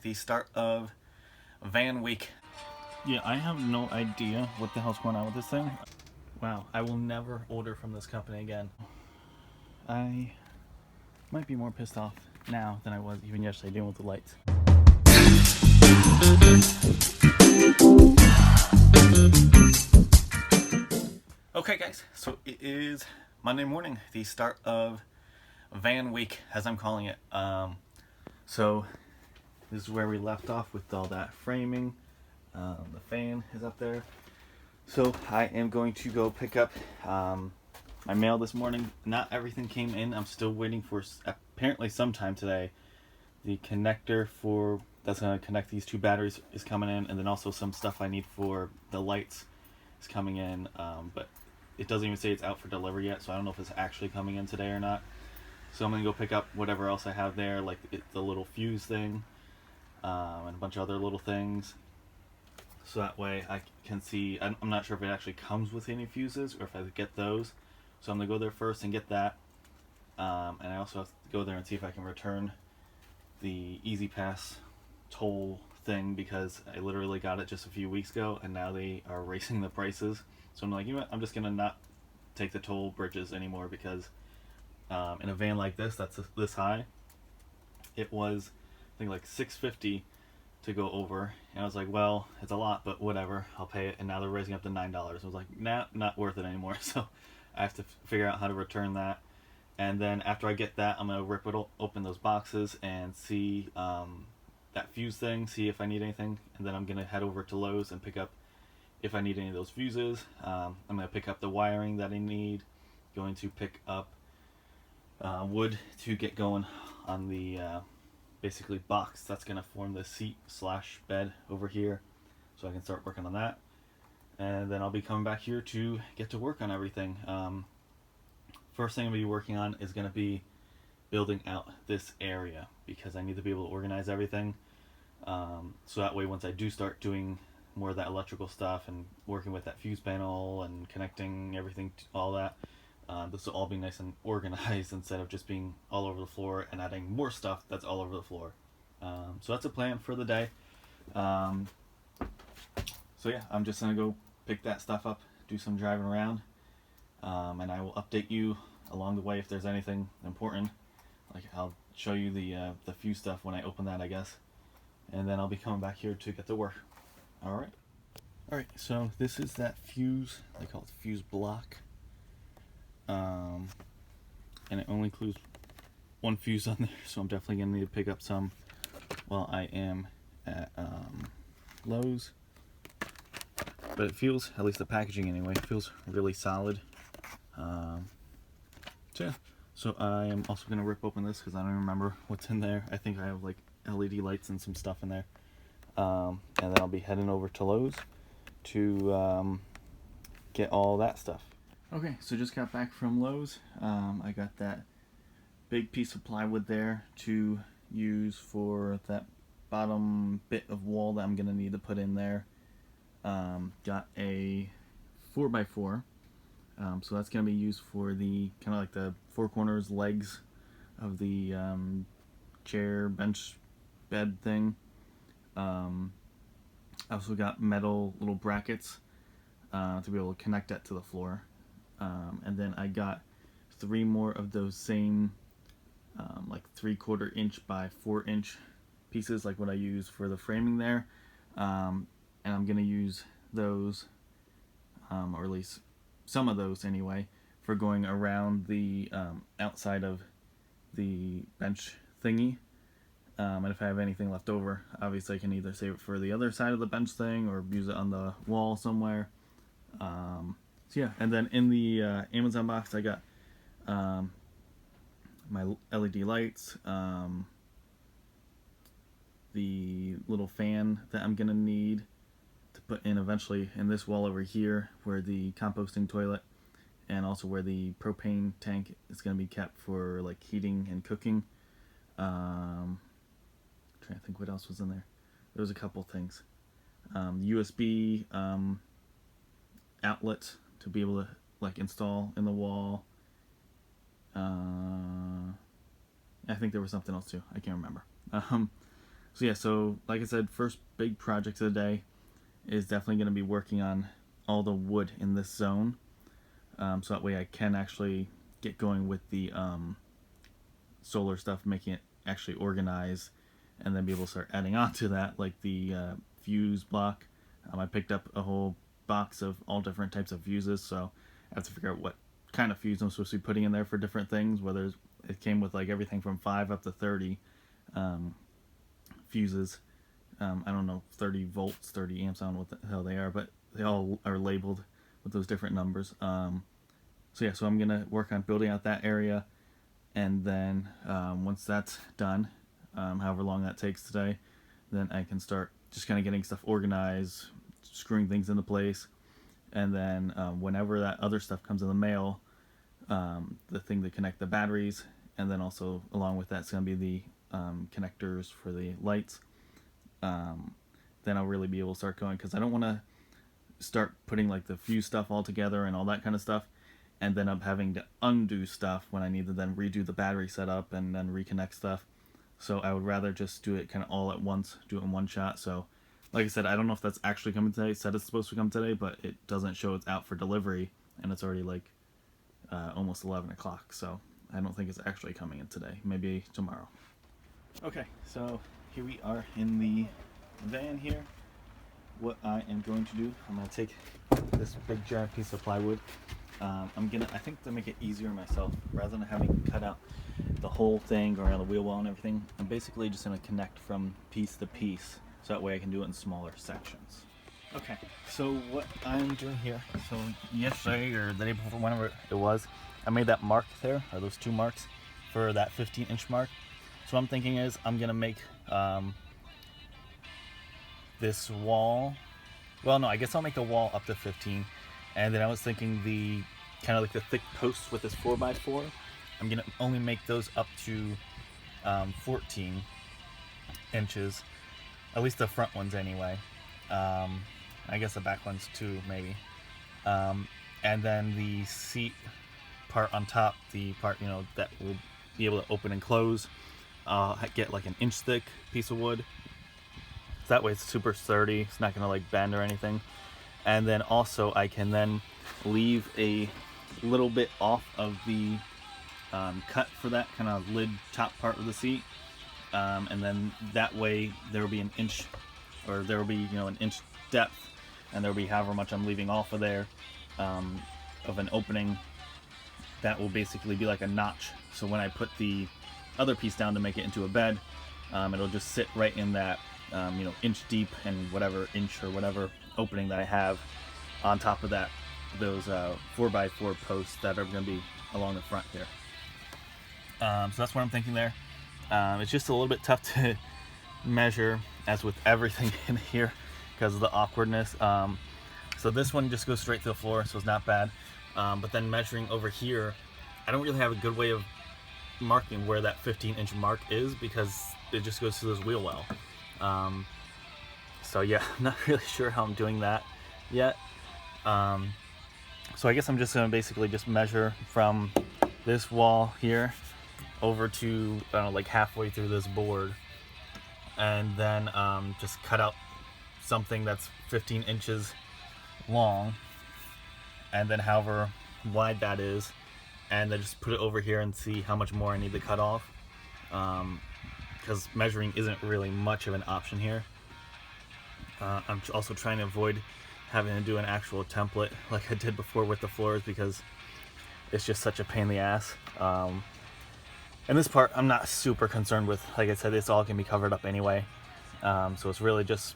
the start of van week. Yeah, I have no idea what the hell's going on with this thing. Wow, I will never order from this company again. I might be more pissed off now than I was even yesterday dealing with the lights. Okay guys, so it is Monday morning, the start of van week, as I'm calling it. So this is where we left off with all that framing. The fan is up there. So I am going to go pick up my mail this morning. Not everything came in. I'm still waiting for, apparently sometime today, the connector for that's going to connect these two batteries is coming in, and then also some stuff I need for the lights is coming in. But it doesn't even say it's out for delivery yet, so I don't know if it's actually coming in today or not. So I'm going to go pick up whatever else I have there, like the little fuse thing, and a bunch of other little things. So that way I can see, I'm not sure if it actually comes with any fuses or if I get those. So I'm going to go there first and get that. And I also have to go there and see if I can return the E-ZPass toll thing, because I literally got it just a few weeks ago and now they are raising the prices. So I'm like, you know what, I'm just going to not take the toll bridges anymore, because in a van like this that's this high, it was I think like $6.50 to go over, and I was like, well, it's a lot, but whatever, I'll pay it. And now they're raising up to $9. I was like, nah, not worth it anymore. So I have to figure out how to return that. And then after I get that, I'm gonna rip it open those boxes and see that fuse thing, see if I need anything, and then I'm gonna head over to Lowe's and pick up if I need any of those fuses. I'm gonna pick up the wiring that I need. Going to pick up wood to get going on the basically box that's going to form the seat slash bed over here, so I can start working on that. And then I'll be coming back here to get to work on everything. First thing I'm going to be working on is going to be building out this area, because I need to be able to organize everything, so that way once I do start doing more of that electrical stuff and working with that fuse panel and connecting everything to all that, this will all be nice and organized instead of just being all over the floor and adding more stuff that's all over the floor. So that's a plan for the day. So yeah, I'm just gonna go pick that stuff up, do some driving around, and I will update you along the way if there's anything important. Like, I'll show you the fuse stuff when I open that, I guess, and then I'll be coming back here to get to work. All right. So this is that fuse. They call it fuse block. And it only includes one fuse on there, so I'm definitely going to need to pick up some while I am at Lowe's. But it feels, at least the packaging anyway, feels really solid. So yeah, so I am also going to rip open this because I don't remember what's in there. I think I have like LED lights and some stuff in there. And then I'll be heading over to Lowe's to get all that stuff. Okay, so just got back from Lowe's. I got that big piece of plywood there to use for that bottom bit of wall that I'm going to need to put in there. Got a 4x4, so that's going to be used for the kind of like the four corners legs of the chair, bench, bed thing. I also got metal little brackets to be able to connect that to the floor. And then I got 3 more of those same like 3/4 inch by 4 inch pieces, like what I use for the framing there. And I'm gonna use those, or at least some of those anyway, for going around the outside of the bench thingy. And if I have anything left over, obviously I can either save it for the other side of the bench thing or use it on the wall somewhere. So yeah, and then in the Amazon box I got my LED lights, the little fan that I'm gonna need to put in eventually in this wall over here where the composting toilet, and also where the propane tank is gonna be kept for like heating and cooking. Trying to think what else was in there. There was a couple things. USB outlet to be able to like install in the wall. I think there was something else too. I can't remember. So yeah, so like I said, first big project of the day is definitely going to be working on all the wood in this zone. So that way I can actually get going with the solar stuff, making it actually organize, and then be able to start adding on to that, like the fuse block. I picked up a whole box of all different types of fuses, so I have to figure out what kind of fuse I'm supposed to be putting in there for different things, whether it came with like everything from 5 up to 30 fuses. I don't know, 30 volts, 30 amps, I don't know what the hell they are, but they all are labeled with those different numbers. So yeah, so I'm going to work on building out that area, and then once that's done, however long that takes today, then I can start just kind of getting stuff organized, screwing things into place, and then whenever that other stuff comes in the mail, the thing to connect the batteries, and then also along with that's going to be the connectors for the lights, then I'll really be able to start going, because I don't want to start putting like the fuse stuff all together and all that kind of stuff, and then I'm having to undo stuff when I need to then redo the battery setup and then reconnect stuff. So I would rather just do it kind of all at once, do it in one shot. So like I said, I don't know if that's actually coming today. It said it's supposed to come today, but it doesn't show it's out for delivery, and it's already like almost 11 o'clock. So I don't think it's actually coming in today. Maybe tomorrow. Okay, so here we are in the van here. What I am going to do, I'm going to take this big giant piece of plywood. I think to make it easier myself, rather than having cut out the whole thing around the wheel well and everything, I'm basically just going to connect from piece to piece, so that way I can do it in smaller sections. Okay, so what I'm doing here, so yesterday or the day before, whenever it was, I made that mark there, or those 2 marks, for that 15-inch mark. So what I'm thinking is I'm going to make this wall, well no, I guess I'll make a wall up to 15, and then I was thinking the kind of like the thick posts with this 4x4, I'm gonna only make those up to 14 inches, at least the front ones anyway. I guess the back ones too, maybe. And then the seat part on top, the part, you know, that will be able to open and close, get like an inch thick piece of wood. So that way it's super sturdy, it's not gonna like bend or anything. And then also I can then leave a little bit off of the cut for that kind of lid top part of the seat, and then that way there will be an inch, or there will be, you know, an inch depth, and there will be however much I'm leaving off of there, of an opening that will basically be like a notch. So when I put the other piece down to make it into a bed, it'll just sit right in that you know, inch deep and whatever inch or whatever opening that I have on top of that, those 4x4 posts that are going to be along the front here. So that's what I'm thinking there. It's just a little bit tough to measure, as with everything in here, because of the awkwardness. So this one just goes straight to the floor, so it's not bad. But then measuring over here, I don't really have a good way of marking where that 15-inch mark is, because it just goes to this wheel well. So yeah, I'm not really sure how I'm doing that yet. So I guess I'm just going to basically just measure from this wall here over to, I don't know, like halfway through this board, and then just cut out something that's 15 inches long, and then however wide that is, and then just put it over here and see how much more I need to cut off, because measuring isn't really much of an option here. I'm also trying to avoid having to do an actual template like I did before with the floors, because it's just such a pain in the ass. And this part I'm not super concerned with. Like I said, this all can be covered up anyway, so it's really just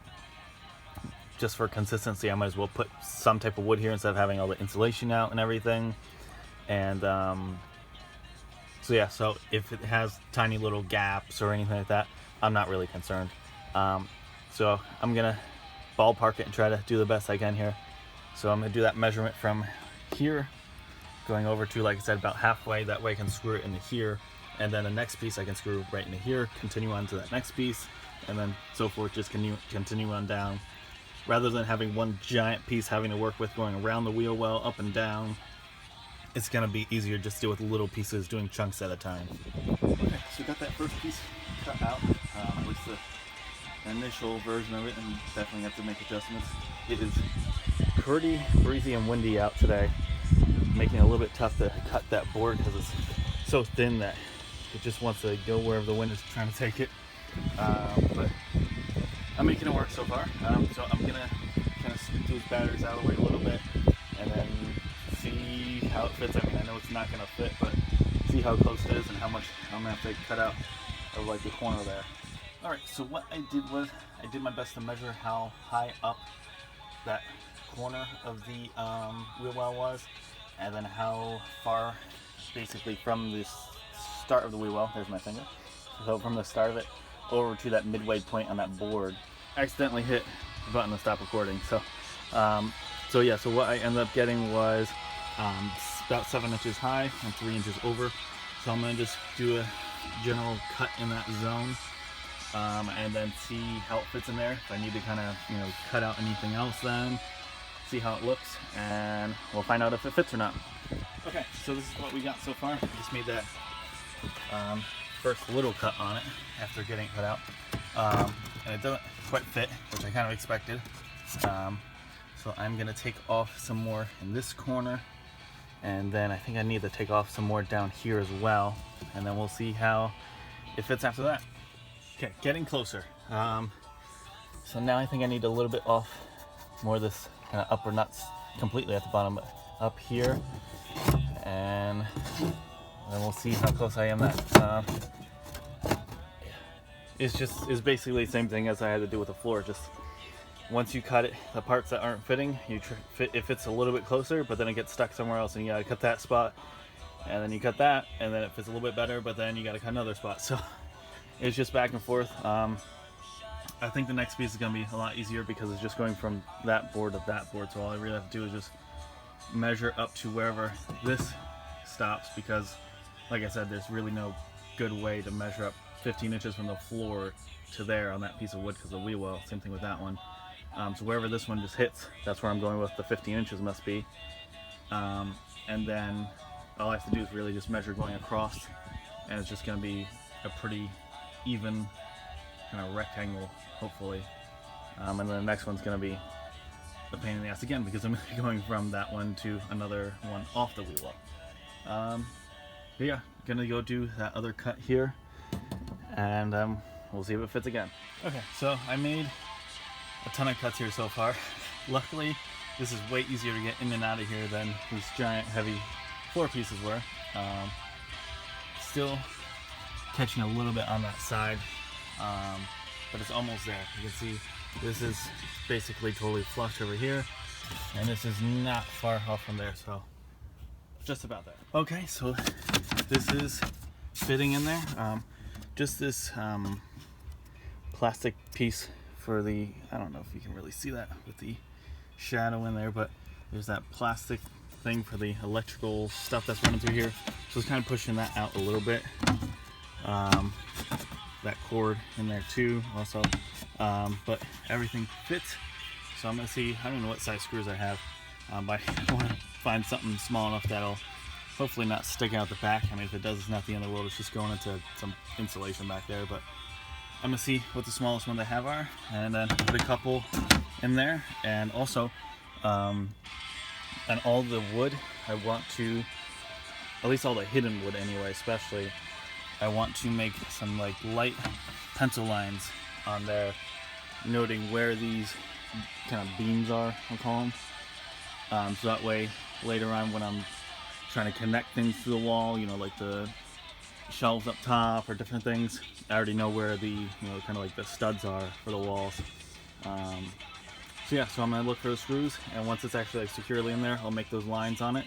for consistency. I might as well put some type of wood here instead of having all the insulation out and everything. And so yeah, so if it has tiny little gaps or anything like that, I'm not really concerned. So I'm gonna ballpark it and try to do the best I can here. So I'm gonna do that measurement from here going over to, like I said, about halfway. That way I can screw it into here, and then the next piece I can screw right into here, continue on to that next piece, and then so forth, just continue on down, rather than having one giant piece having to work with going around the wheel well, up and down. It's gonna be easier just to deal with little pieces, doing chunks at a time. Okay, so we got that first piece cut out, at least the initial version of it and definitely have to make adjustments. It is pretty breezy and windy out today, making it a little bit tough to cut that board because it's so thin that it just wants to go wherever the wind is trying to take it. But I'm making it work so far. So I'm gonna kind of scoot those batteries out of the way a little bit and then see how it fits. I mean, I know it's not gonna fit, but see how close it is and how much I'm gonna have to cut out of like the corner there. All right, so what I did was I did my best to measure how high up that corner of the wheel well was, and then how far basically from the start of the wheel well, there's my finger, so from the start of it over to that midway point on that board. I accidentally hit the button to stop recording, so so what I ended up getting was about 7 inches high and 3 inches over. So I'm going to just do a general cut in that zone and then see how it fits in there. If I need to kind of cut out anything else, then see how it looks, and we'll find out if it fits or not. Okay, so this is what we got so far. I just made that first little cut on it after getting it cut out, and it doesn't quite fit, which I kind of expected. So I'm gonna take off some more in this corner, and then I think I need to take off some more down here as well, and then we'll see how it fits after that. Okay, getting closer. So now I think I need a little bit off more of this kind of upper nuts completely at the bottom, but up here, and then we'll see how close I am. That it's basically the same thing as I had to do with the floor. Just once you cut it, the parts that aren't fitting, it fits a little bit closer, but then it gets stuck somewhere else, and you gotta cut that spot, and then you cut that, and then it fits a little bit better, but then you gotta cut another spot. So it's just back and forth. I think the next piece is gonna be a lot easier because it's just going from that board to that board. So all I really have to do is just measure up to wherever this stops, because like I said, there's really no good way to measure up 15 inches from the floor to there on that piece of wood because of the wheel well. Same thing with that one. So wherever this one just hits, that's where I'm going with the 15 inches must be. And then all I have to do is really just measure going across, and it's just going to be a pretty even kind of rectangle, hopefully. And then the next one's going to be a pain in the ass again because I'm going from that one to another one off the wheel well. But yeah, gonna go do that other cut here, and we'll see if it fits again. Okay, so I made a ton of cuts here so far. Luckily, this is way easier to get in and out of here than these giant heavy floor pieces were. Still catching a little bit on that side, but it's almost there. You can see this is basically totally flush over here, and this is not far off from there, so just about there. Okay, so this is fitting in there. Just this plastic piece for the, I don't know if you can really see that with the shadow in there, but there's that plastic thing for the electrical stuff that's running through here. So it's kind of pushing that out a little bit. That cord in there too also, but everything fits. So I'm gonna see, I don't know what size screws I have, but I want to find something small enough that'll hopefully not stick out the back. I mean, if it does, it's not the end of the world. It's just going into some insulation back there, but I'm gonna see what the smallest one they have are, and then put a couple in there. And also, on all the wood, I want to, at least all the hidden wood anyway, especially, I want to make some like light pencil lines on there, noting where these kind of beams are, I'll call them. So that way, later on when I'm trying to connect things to the wall, like the shelves up top or different things, I already know where the, kind of like the studs are for the walls. So yeah, so I'm gonna look for the screws, and once it's actually like securely in there, I'll make those lines on it,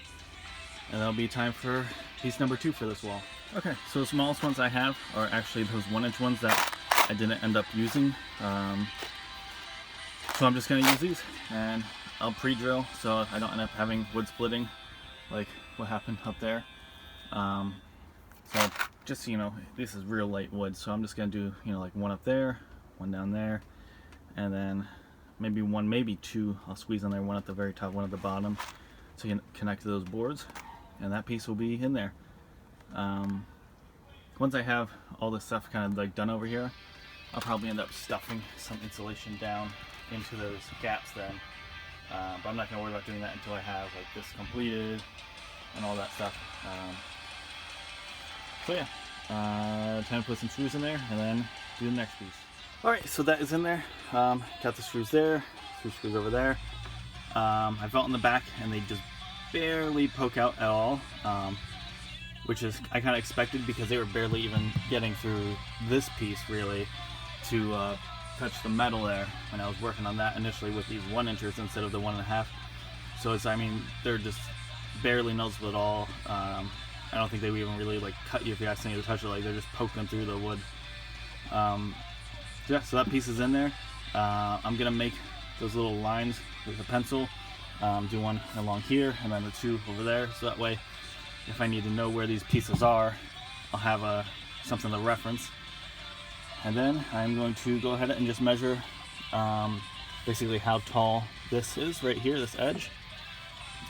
and that'll be time for piece number 2 for this wall. Okay, so the smallest ones I have are actually those 1-inch ones that I didn't end up using. So I'm just gonna use these, and I'll pre-drill so I don't end up having wood splitting like what happened up there. So just so you know, this is real light wood, so I'm just gonna do like one up there, one down there, and then maybe one, maybe two I'll squeeze on there, one at the very top, one at the bottom, so you can connect to those boards, and that piece will be in there. Once I have all this stuff kind of like done over here, I'll probably end up stuffing some insulation down into those gaps then. But I'm not going to worry about doing that until I have like this completed and all that stuff. So yeah, time to put some screws in there and then do the next piece. Alright, so that is in there. Got the screws there, 2 screws over there. I felt in the back and they just barely poke out at all, which is I kind of expected because they were barely even getting through this piece really to touch the metal there when I was working on that initially with these 1-inchers instead of the 1.5. So it's, I mean, they're just barely noticeable at all. I don't think they would even really like cut you if you accidentally touch it. Like they're just poking through the wood. Yeah, so that piece is in there. I'm gonna make those little lines with a pencil. Do one along here and then the 2 over there. So that way, if I need to know where these pieces are, I'll have something to reference. And then I'm going to go ahead and just measure basically how tall this is right here, this edge,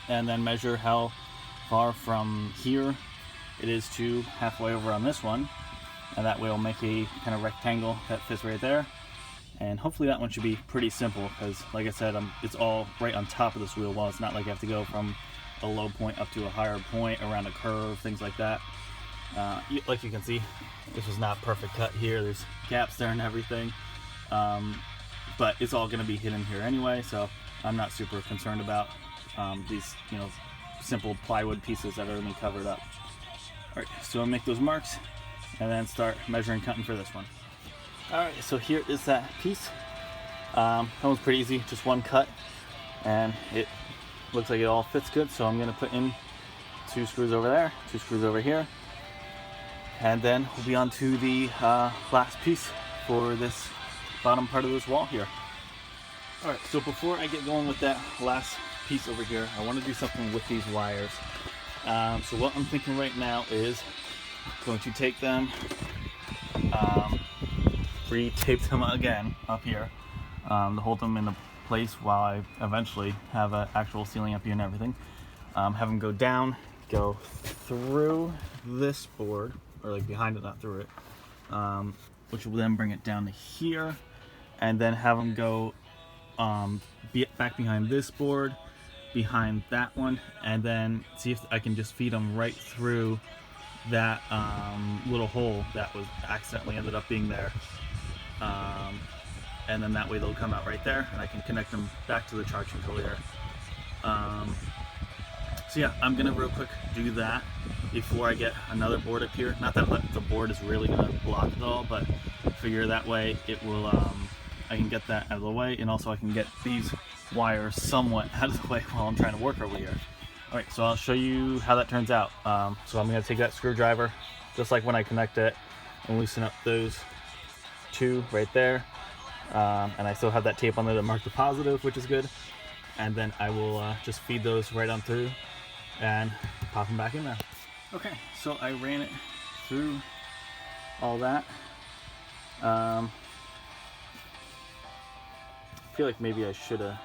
and then measure how far from here it is to halfway over on this one, and that way we'll make a kind of rectangle that fits right there. And hopefully that one should be pretty simple because, like I said, it's all right on top of this wheel well. It's not like I have to go from a low point up to a higher point around a curve, things like that. Like you can see, this was not perfect cut here. There's gaps there and everything, but it's all going to be hidden here anyway, so I'm not super concerned about these, you know, simple plywood pieces that are going to be covered up. All right, so I'll make those marks and then start measuring, cutting for this one. All right, so here is that piece. That one's pretty easy, just one cut, and it looks like it all fits good. So I'm going to put in 2 screws over there, 2 screws over here, and then we'll be on to the last piece for this bottom part of this wall here. All right, so before I get going with that last piece over here, I want to do something with these wires. So what I'm thinking right now is going to take them, re-tape them again up here to hold them in place while I eventually have an actual ceiling up here and everything. Have them go down, go through this board, or like behind it, not through it, which will then bring it down to here, and then have them go back behind this board, behind that one, and then see if I can just feed them right through that little hole that was accidentally ended up being there. And then that way they'll come out right there and I can connect them back to the charge controller. So yeah, I'm gonna real quick do that before I get another board up here. Not that the board is really gonna block it all, but figure that way it will, I can get that out of the way, and also I can get these wires somewhat out of the way while I'm trying to work over here. All right, so I'll show you how that turns out. So I'm gonna take that screwdriver, just like when I connect it, and loosen up those 2 right there. And I still have that tape on there that marked the positive, which is good. And then I will just feed those right on through and pop them back in there. Okay, so I ran it through all that. I feel like maybe I should have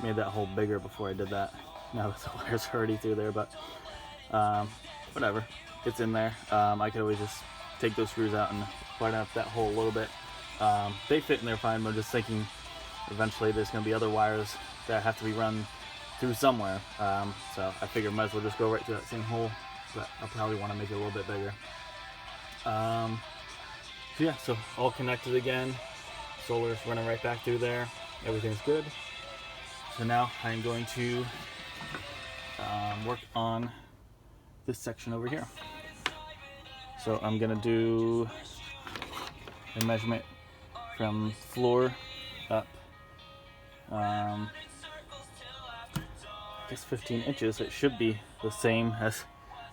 made that hole bigger before I did that. Now that the wires are already through there, but whatever, it's in there. I could always just take those screws out and widen up that hole a little bit. They fit in there fine, but I'm just thinking eventually there's going to be other wires that have to be run through somewhere. So I figured might as well just go right through that same hole, but I'll probably want to make it a little bit bigger. So yeah, so all connected again. Solar's running right back through there. Everything's good. So now I'm going to work on this section over here. So I'm going to do a measurement from floor up, I guess 15 inches. It should be the same as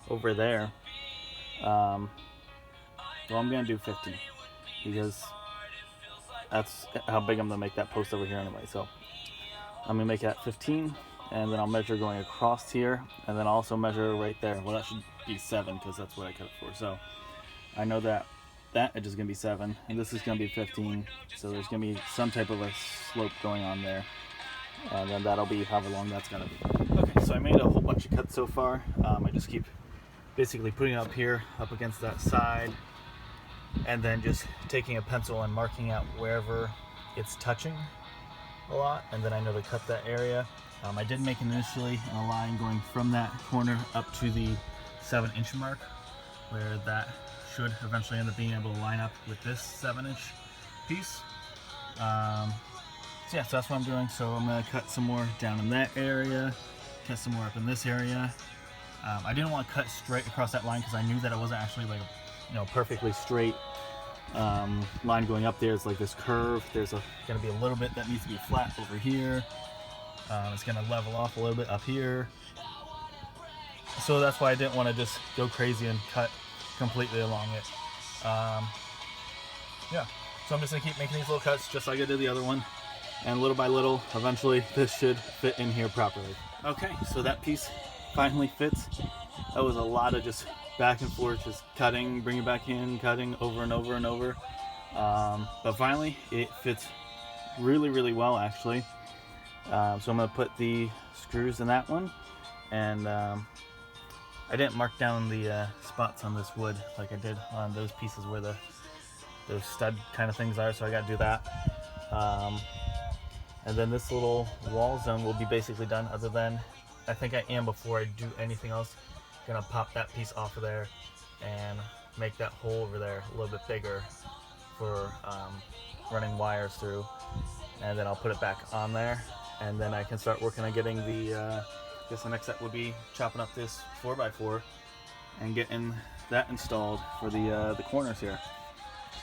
over there. Well, I'm going to do 15 because that's how big I'm going to make that post over here anyway. So I'm going to make that 15, and then I'll measure going across here, and then also measure right there. Well, that should be 7 because that's what I cut it for. So I know that edge is going to be 7, and this is going to be 15, so there's going to be some type of a slope going on there, and then that'll be however long that's going to be. Okay, so I made a whole bunch of cuts so far. I just keep basically putting it up here, up against that side, and then just taking a pencil and marking out wherever it's touching a lot, and then I know to cut that area. I did make initially a line going from that corner up to the 7-inch mark, where that should eventually end up being able to line up with this 7-inch piece. So yeah, so that's what I'm doing. So I'm gonna cut some more down in that area, cut some more up in this area. I didn't want to cut straight across that line because I knew that it wasn't actually like a perfectly straight line going up there. It's like this curve. There's gonna be a little bit that needs to be flat over here. It's gonna level off a little bit up here. So that's why I didn't want to just go crazy and cut completely along it. Yeah, so I'm just gonna keep making these little cuts just like I did the other one. And little by little, eventually this should fit in here properly. Okay, so that piece finally fits. That was a lot of just back and forth, just cutting, bring it back in, cutting over and over and over. But finally, it fits really, really well actually. So I'm gonna put the screws in that one, and I didn't mark down the spots on this wood like I did on those pieces where those stud kind of things are, so I gotta do that. And then this little wall zone will be basically done, other than I think I am, before I do anything else, gonna pop that piece off of there and make that hole over there a little bit bigger for running wires through, and then I'll put it back on there, and then I can start working on getting the I guess the next step would be chopping up this 4x4 and getting that installed for the corners here.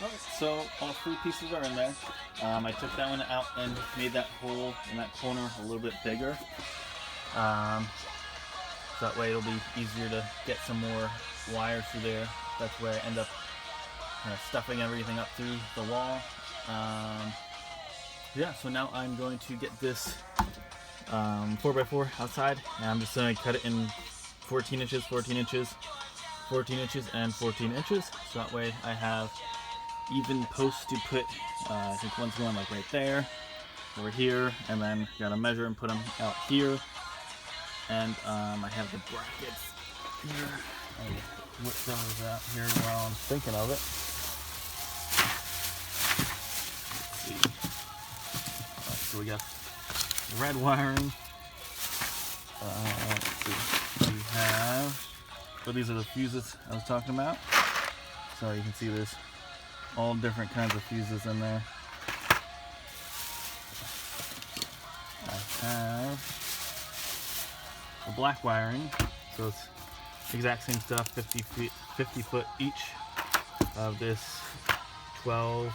Alright, so all 3 pieces are in there. I took that one out and made that hole in that corner a little bit bigger. So that way it'll be easier to get some more wires through there. That's where I end up kind of stuffing everything up through the wall. Yeah, so now I'm going to get this 4x4 outside, and I'm just going to cut it in 14 inches, 14 inches, 14 inches, and 14 inches. So that way I have even posts to put, I think one's going like right there, over here, and then gotta measure and put them out here. And I have the brackets here. I'll whip those out here while I'm thinking of it. Let's see. Alright, so we got red wiring. Let's see. We have, so these are the fuses I was talking about. So you can see there's all different kinds of fuses in there. I have the black wiring, so it's exact same stuff, 50 foot each of this 12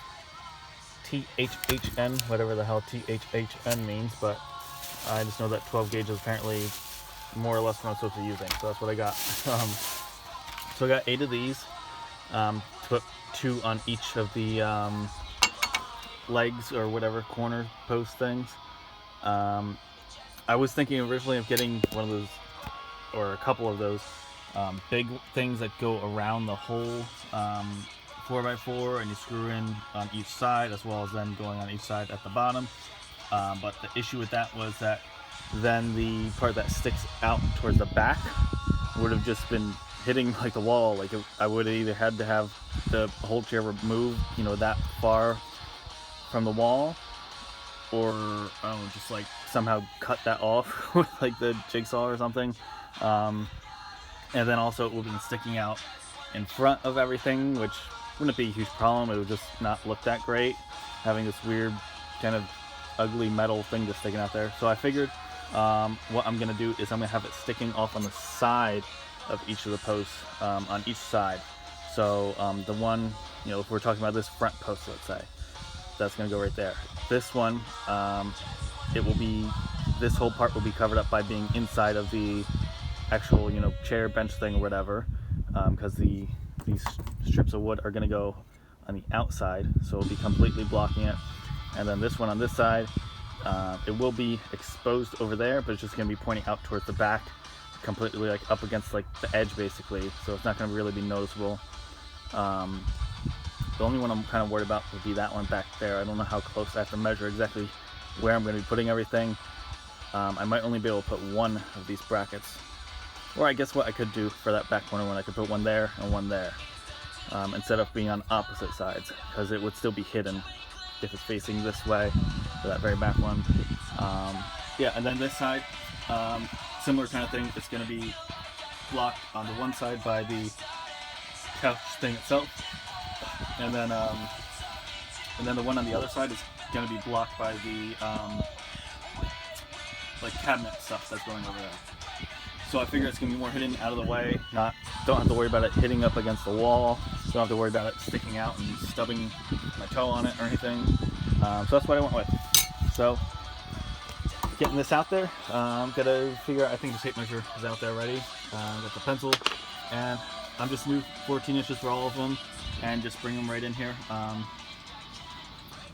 THHN, whatever the hell THHN means, but I just know that 12 gauge is apparently more or less what I'm supposed to be using, so that's what I got. So I got 8 of these, to put 2 on each of the legs or whatever corner post things. I was thinking originally of getting one of those, or a couple of those big things that go around the whole 4x4, and you screw in on each side, as well as then going on each side at the bottom. But the issue with that was that then the part that sticks out towards the back would have just been hitting like the wall. Like I would have either had to have the whole chair removed, you know, that far from the wall, or just like somehow cut that off with like the jigsaw or something. And then also it would have been sticking out in front of everything, which wouldn't be a huge problem. It would just not look that great, having this weird kind of ugly metal thing just sticking out there. So I figured what I'm gonna do is I'm gonna have it sticking off on the side of each of the posts, on each side. So the one, you know, if we're talking about this front post, let's say, that's gonna go right there. This one, it will be, this whole part will be covered up by being inside of the actual, you know, chair, bench thing or whatever, because these strips of wood are gonna go on the outside, so it'll be completely blocking it. And then this one on this side, it will be exposed over there, but it's just gonna be pointing out towards the back, completely like up against like the edge basically, so it's not gonna really be noticeable. The only one I'm kind of worried about would be that one back there. I don't know how close I have to measure exactly where I'm going to be putting everything. I might only be able to put one of these brackets. Or I guess what I could do for that back corner one, I could put one there and one there. instead of being on opposite sides, because it would still be hidden if it's facing this way for that very back one. Yeah, and then this side, similar kind of thing. It's going to be blocked on the one side by the couch thing itself, and then the one on the other side is going to be blocked by the like cabinet stuff that's going over there. So I figure it's going to be more hidden, out of the way. Don't have to worry about it hitting up against the wall. Don't have to worry about it sticking out and stubbing my toe on it or anything. So that's what I went with. So getting this out there, gotta figure out. I think the tape measure is out there already. Got the pencil, and I'm just move 14 inches for all of them, and just bring them right in here.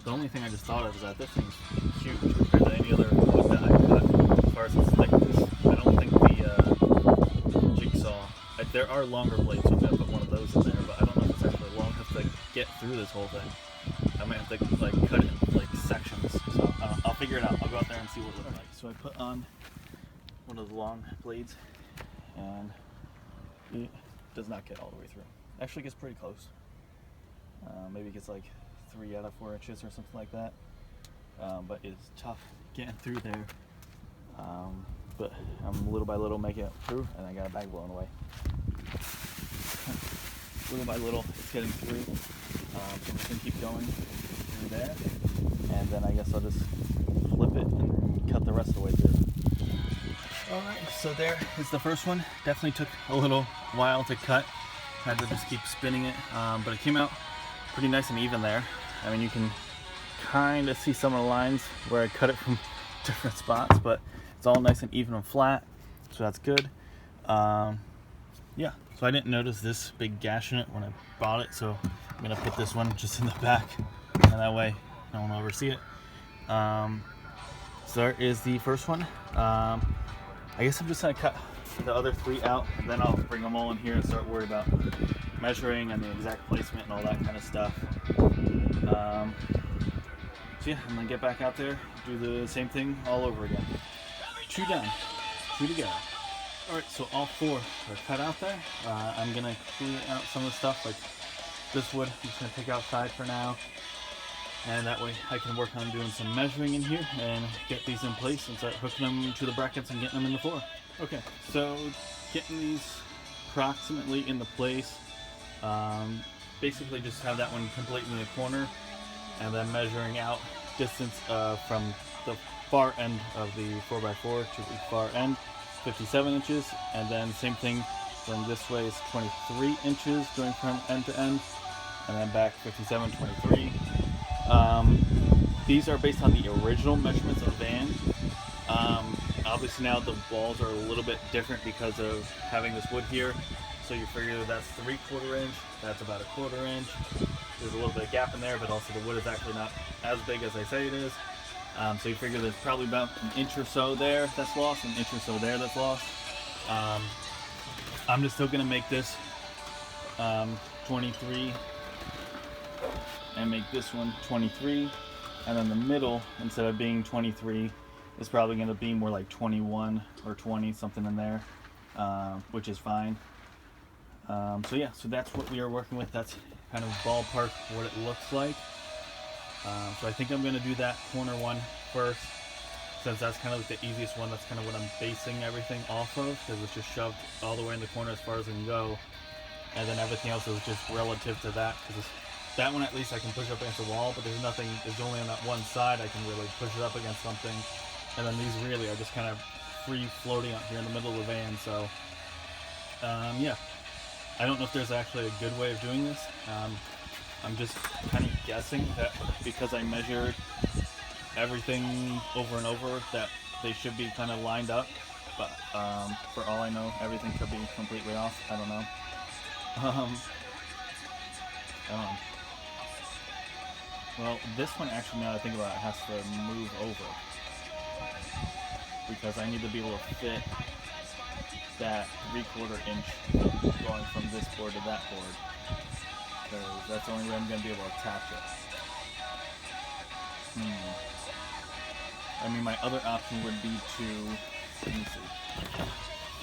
The only thing I just thought of is that this thing's huge compared to any other wood that I've cut as far as its thickness. I don't think the jigsaw. There are longer blades, so I'm gonna put one of those in there, but I don't know if it's actually long enough to get through this whole thing. I might have to like cut it in like sections. So I'll figure it out. I'll go out there and see what it looks like. So I put on one of the long blades, and it does not get all the way through. Actually gets pretty close. Maybe it gets like 3 out of 4 inches or something like that. But it's tough getting through there. But I'm little by little making it through, and I got a bag blown away. Little by little, it's getting through. So I'm just gonna keep going through there, and then I guess I'll just flip it and cut the rest of the way through. Alright, so there is the first one. Definitely took a little while to cut. Had to just keep spinning it, but it came out pretty nice and even there. I mean, you can kind of see some of the lines where I cut it from different spots, but it's all nice and even and flat, so that's good. Yeah, so I didn't notice this big gash in it when I bought it, so I'm gonna put this one just in the back, and that way no one will ever see it. So there is the first one. I guess I'm just gonna cut the other 3 out, and then I'll bring them all in here and start worrying about measuring and the exact placement and all that kind of stuff. So yeah, I'm gonna get back out there, do the same thing all over again. 2 down, 2 to go. Alright, so all 4 are cut out there. I'm gonna clean out some of the stuff, like this wood I'm just gonna take outside for now. And that way I can work on doing some measuring in here and get these in place and start hooking them to the brackets and getting them in the floor. Okay, so getting these approximately in the place. Basically just have that one completely in the corner, and then measuring out distance from the far end of the 4x4 to the far end, 57 inches, and then same thing from this way is 23 inches going from end to end, and then back 57, 23. These are based on the original measurements of the van. Obviously now the walls are a little bit different because of having this wood here. So you figure that's 3/4 inch, that's about 1/4 inch. There's a little bit of gap in there, but also the wood is actually not as big as they say it is. So you figure there's probably about an inch or so there that's lost, an inch or so there that's lost. I'm just still gonna make this 23 and make this one 23, and then the middle, instead of being 23, is probably gonna be more like 21 or 20, something in there, which is fine. So yeah, so that's what we are working with. That's kind of ballpark what it looks like. So I think I'm going to do that corner one first, since that's kind of like the easiest one. That's kind of what I'm basing everything off of, because it's just shoved all the way in the corner as far as it can go. And then everything else is just relative to that, because that one at least I can push up against the wall, but there's nothing, it's only on that one side I can really push it up against something. And then these really are just kind of free floating out here in the middle of the van. So yeah. I don't know if there's actually a good way of doing this. I'm just kind of guessing that because I measured everything over and over that they should be kind of lined up, but for all I know, everything could be completely off. I don't know. Well, this one actually, now that I think about it, has to move over because I need to be able to fit that 3/4 inch going from this board to that board, because that's the only way I'm going to be able to attach it. I mean, my other option would be to, let me see.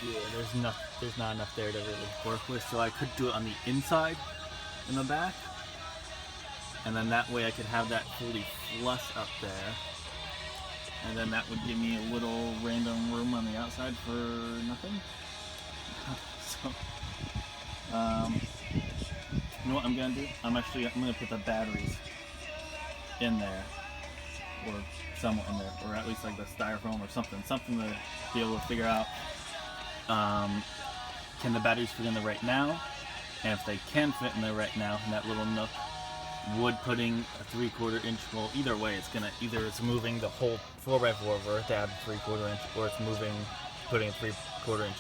Yeah, there's not enough there to really work with, so I could do it on the inside in the back, and then that way I could have that fully flush up there, and then that would give me a little random room on the outside for nothing. So, you know what I'm gonna do? I'm gonna put the batteries in there, or somewhere in there, or at least like the styrofoam or something to be able to figure out, can the batteries fit in there right now? And if they can fit in there right now, in that little nook, would putting a 3/4 inch, well, either way, either it's moving the whole 4x4 over to add 3/4 inch, or it's putting a 3/4 inch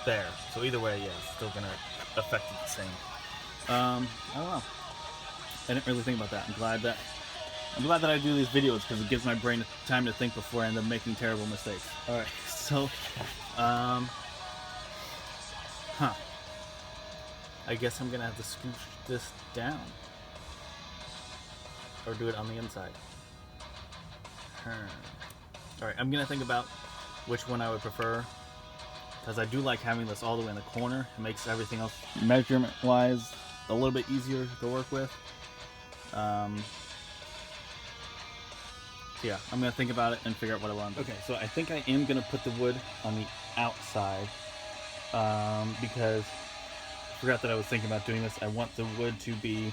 there. So either way, yeah, it's still gonna affect it the same. I don't know. I didn't really think about that. I'm glad that I do these videos, because it gives my brain time to think before I end up making terrible mistakes. All right, so, I guess I'm gonna have to scooch this down, or do it on the inside. All right, I'm gonna think about which one I would prefer, because I do like having this all the way in the corner. It makes everything else, measurement-wise, a little bit easier to work with. Yeah, I'm gonna think about it and figure out what I want. Okay, so I think I am gonna put the wood on the outside, because I forgot that I was thinking about doing this. I want the wood to be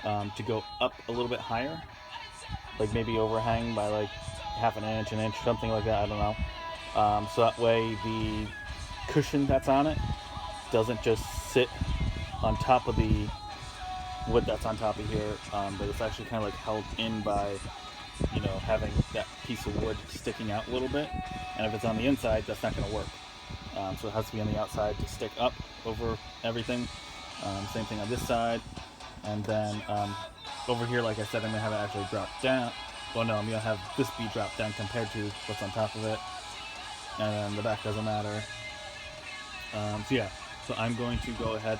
to go up a little bit higher, like maybe overhang by like half an inch, something like that. I don't know. So that way the cushion that's on it doesn't just sit on top of the wood that's on top of here, but it's actually kind of like held in by, you know, having that piece of wood sticking out a little bit. And if it's on the inside, that's not going to work. So it has to be on the outside to stick up over everything. Same thing on this side. And then over here, like I said, I'm going to have it actually drop down. Well, no, I'm going to have this be dropped down compared to what's on top of it. And then the back doesn't matter. So yeah, so I'm going to go ahead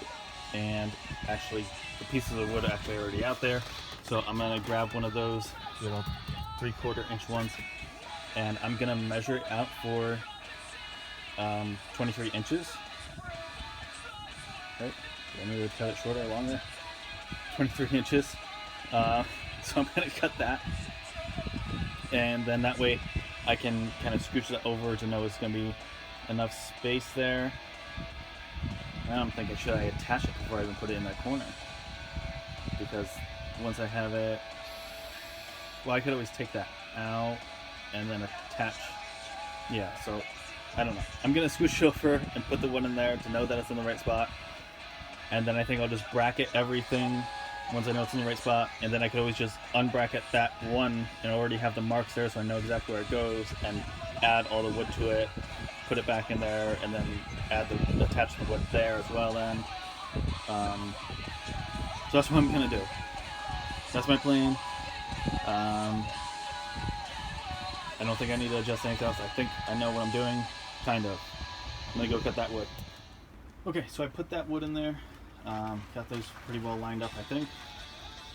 and actually, the pieces of wood are actually already out there. So I'm going to grab one of those, you know, 3/4 inch ones, and I'm going to measure it out for 23 inches. Right? Do I need to cut it shorter or longer? 23 inches. So I'm going to cut that. And then that way I can kind of scooch it over to know it's going to be enough space there. Now I'm thinking, should I attach it before I even put it in that corner? Because once I have it, well, I could always take that out and then attach. Yeah, so I don't know. I'm gonna scooch over and put the one in there to know that it's in the right spot, and then I think I'll just bracket everything once I know it's in the right spot, and then I could always just unbracket that one and already have the marks there, so I know exactly where it goes, and add all the wood to it, put it back in there, and then attach the wood there as well. Then, so that's what I'm gonna do. That's my plan. I don't think I need to adjust anything else. I think I know what I'm doing, kind of. I'm gonna go cut that wood. Okay, so I put that wood in there. Got those pretty well lined up, I think.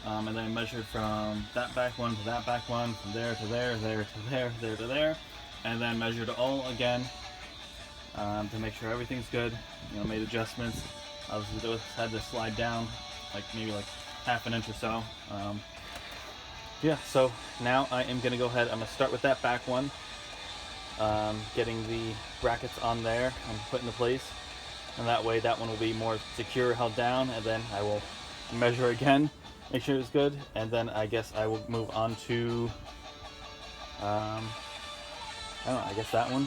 And then I measured from that back one to that back one, from there to there, there to there, there to there, and then measured all again to make sure everything's good. You know, made adjustments. Obviously, those had to slide down, like maybe like half an inch or so. Yeah, so now I am gonna go ahead. I'm gonna start with that back one, getting the brackets on there and put into place, and that way that one will be more secure, held down, and then I will measure again, make sure it's good, and then I guess I will move on to I don't know, I guess that one,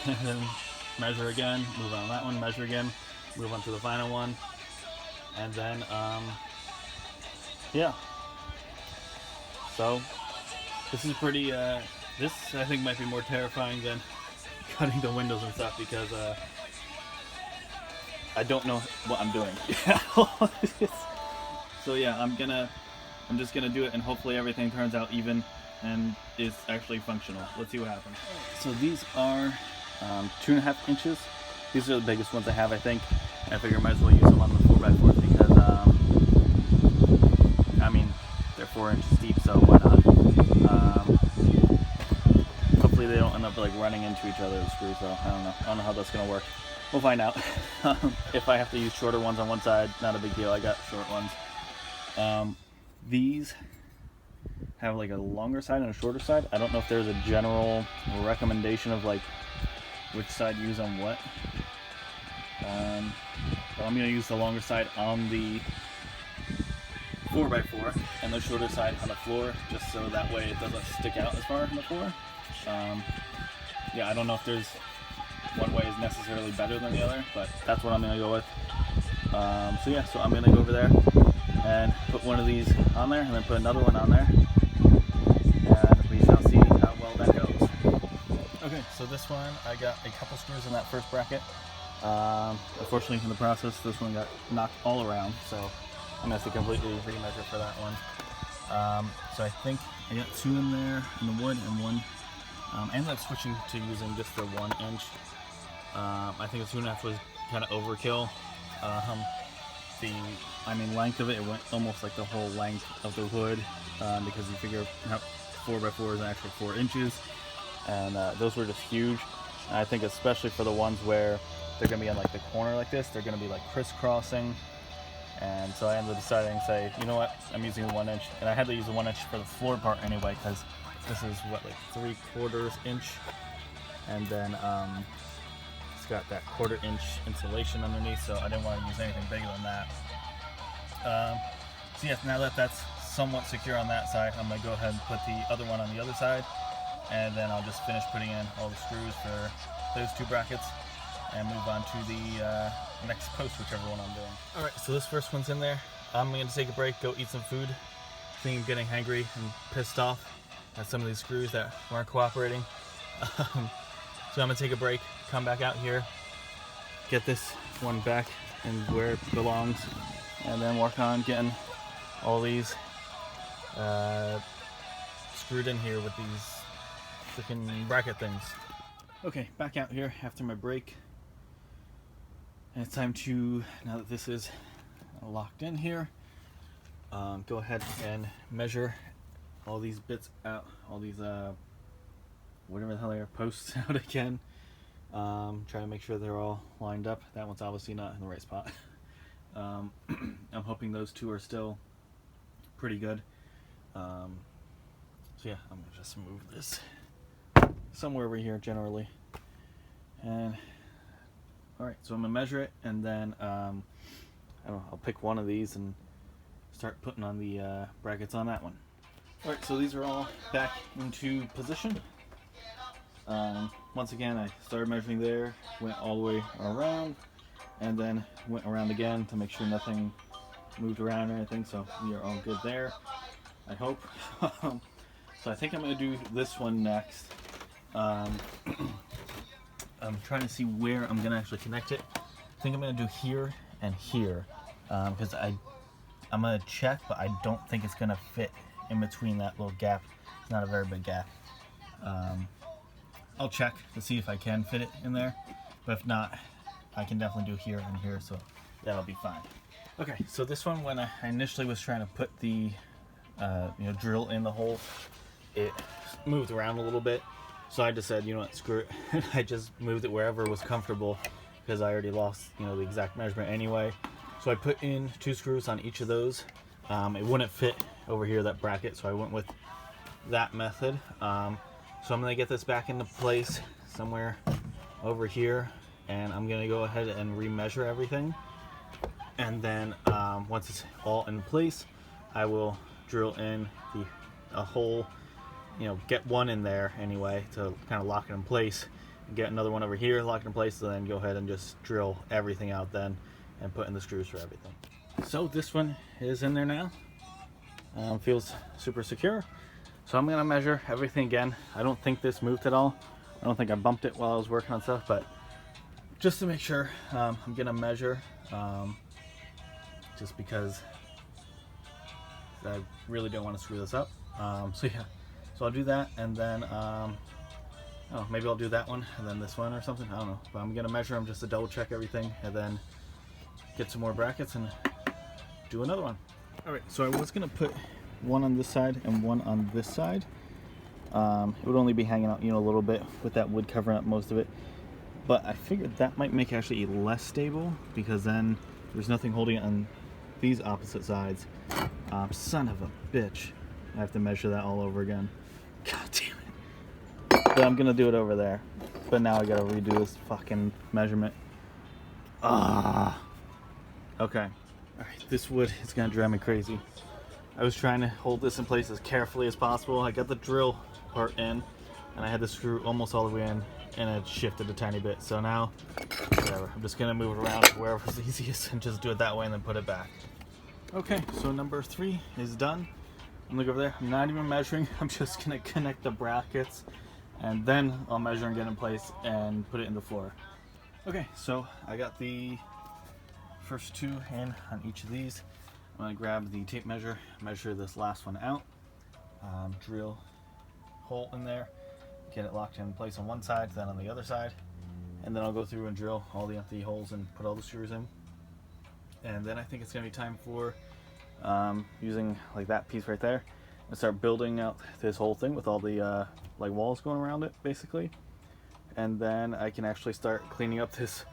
and then measure again, move on that one, measure again, move on to the final one, and then yeah. So this is pretty this I think might be more terrifying than cutting the windows and stuff, because I don't know what I'm doing. So yeah, I'm just gonna do it, and hopefully everything turns out even and is actually functional. Let's see what happens. So these are 2.5 inches. These are the biggest ones I have, I think. I figure I might as well use them on the 4x4 because I mean, they're 4 inches deep, so why not? Hopefully they don't end up like running into each other, the screws, so I don't know how that's gonna work. we'll find out. If I have to use shorter ones on one side, not a big deal. I got short ones. These have like a longer side and a shorter side. I don't know if there's a general recommendation of like which side to use on what. But I'm going to use the longer side on the 4x4 and the shorter side on the floor, just so that way it doesn't stick out as far on the floor. Yeah, I don't know if there's one way is necessarily better than the other, but that's what I'm going to go with. So yeah, so I'm going to go over there and put one of these on there and then put another one on there, and we shall see how well that goes. Okay, so this one, I got a couple screws in that first bracket. Unfortunately, in the process, this one got knocked all around, so I'm going to have to completely remeasure for that one. So I think I got 2 in there in the wood and 1. I ended up switching to using just the 1 inch. I think the 2.5 was kind of overkill. The length of it went almost like the whole length of the wood, because you figure 4x4 is actually 4 inches, and those were just huge. And I think especially for the ones where they're going to be on like the corner like this, they're going to be like crisscrossing. And so I ended up deciding to say, you know what, I'm using the 1 inch, and I had to use the 1 inch for the floor part anyway, because this is what, like 3/4 inch, and then it's got that 1/4 inch insulation underneath, so I didn't want to use anything bigger than that. So yes, now that that's somewhat secure on that side, I'm going to go ahead and put the other one on the other side, and then I'll just finish putting in all the screws for those 2 brackets and move on to the next post, whichever one I'm doing. Alright, so this first one's in there. I'm going to take a break, go eat some food. I think I'm getting hangry and pissed off at some of these screws that weren't cooperating. So I'm going to take a break, come back out here, get this one back and where it belongs, and then work on getting all these screwed in here with these freaking bracket things. Okay, back out here after my break. And it's time to, now that this is locked in here, go ahead and measure all these bits out, all these whatever the hell they are, posts out again. Try to make sure they're all lined up. That one's obviously not in the right spot. I'm hoping those 2 are still pretty good. So yeah, I'm gonna just move this somewhere over here generally. And alright, so I'm gonna measure it, and then I don't know, I'll pick one of these and start putting on the brackets on that one. Alright, so these are all back into position. Once again, I started measuring there, went all the way around, and then went around again to make sure nothing moved around or anything, so we are all good there, I hope. So I think I'm going to do this one next. I'm trying to see where I'm going to actually connect it. I think I'm going to do here and here, because I'm going to check, but I don't think it's going to fit in between that little gap. It's not a very big gap. I'll check to see if I can fit it in there, but if not, I can definitely do here and here, so that'll be fine. Okay, so this one, when I initially was trying to put the drill in the hole, it moved around a little bit, so I just said, you know what, screw it. I just moved it wherever was comfortable, because I already lost the exact measurement anyway. So I put in 2 screws on each of those. It wouldn't fit over here, that bracket, so I went with that method. So I'm going to get this back into place somewhere over here, and I'm going to go ahead and remeasure everything. And then once it's all in place, I will drill in a hole, get one in there anyway to kind of lock it in place. Get another one over here, lock it in place, and then go ahead and just drill everything out then and put in the screws for everything. So this one is in there now. Feels super secure. So I'm going to measure everything again. I don't think this moved at all. I don't think I bumped it while I was working on stuff, but just to make sure, I'm going to measure, just because I really don't want to screw this up. So yeah, so I'll do that, and then maybe I'll do that one and then this one or something. I don't know, but I'm going to measure them just to double check everything, and then get some more brackets and do another one. Alright, so I was going to put one on this side and one on this side. It would only be hanging out a little bit with that wood covering up most of it, but I figured that might make it actually less stable because then there's nothing holding it on these opposite sides. Son of a bitch. I have to measure that all over again. God damn it. But I'm gonna do it over there. But now I gotta redo this fucking measurement. Okay. Alright, this wood is gonna drive me crazy. I was trying to hold this in place as carefully as possible. I got the drill part in, and I had the screw almost all the way in, and it shifted a tiny bit. So now, whatever. I'm just gonna move it around wherever's easiest and just do it that way and then put it back. Okay, so number 3 is done. I'm gonna go over there. I'm not even measuring. I'm just gonna connect the brackets, and then I'll measure and get in place and put it in the floor. Okay, so I got the first 2 in on each of these. I'm gonna grab the tape measure, measure this last one out, drill hole in there, get it locked in place on one side, then on the other side, and then I'll go through and drill all the empty holes and put all the screws in. And then I think it's gonna be time for using like that piece right there and start building out this whole thing with all the like walls going around it basically. And then I can actually start cleaning up this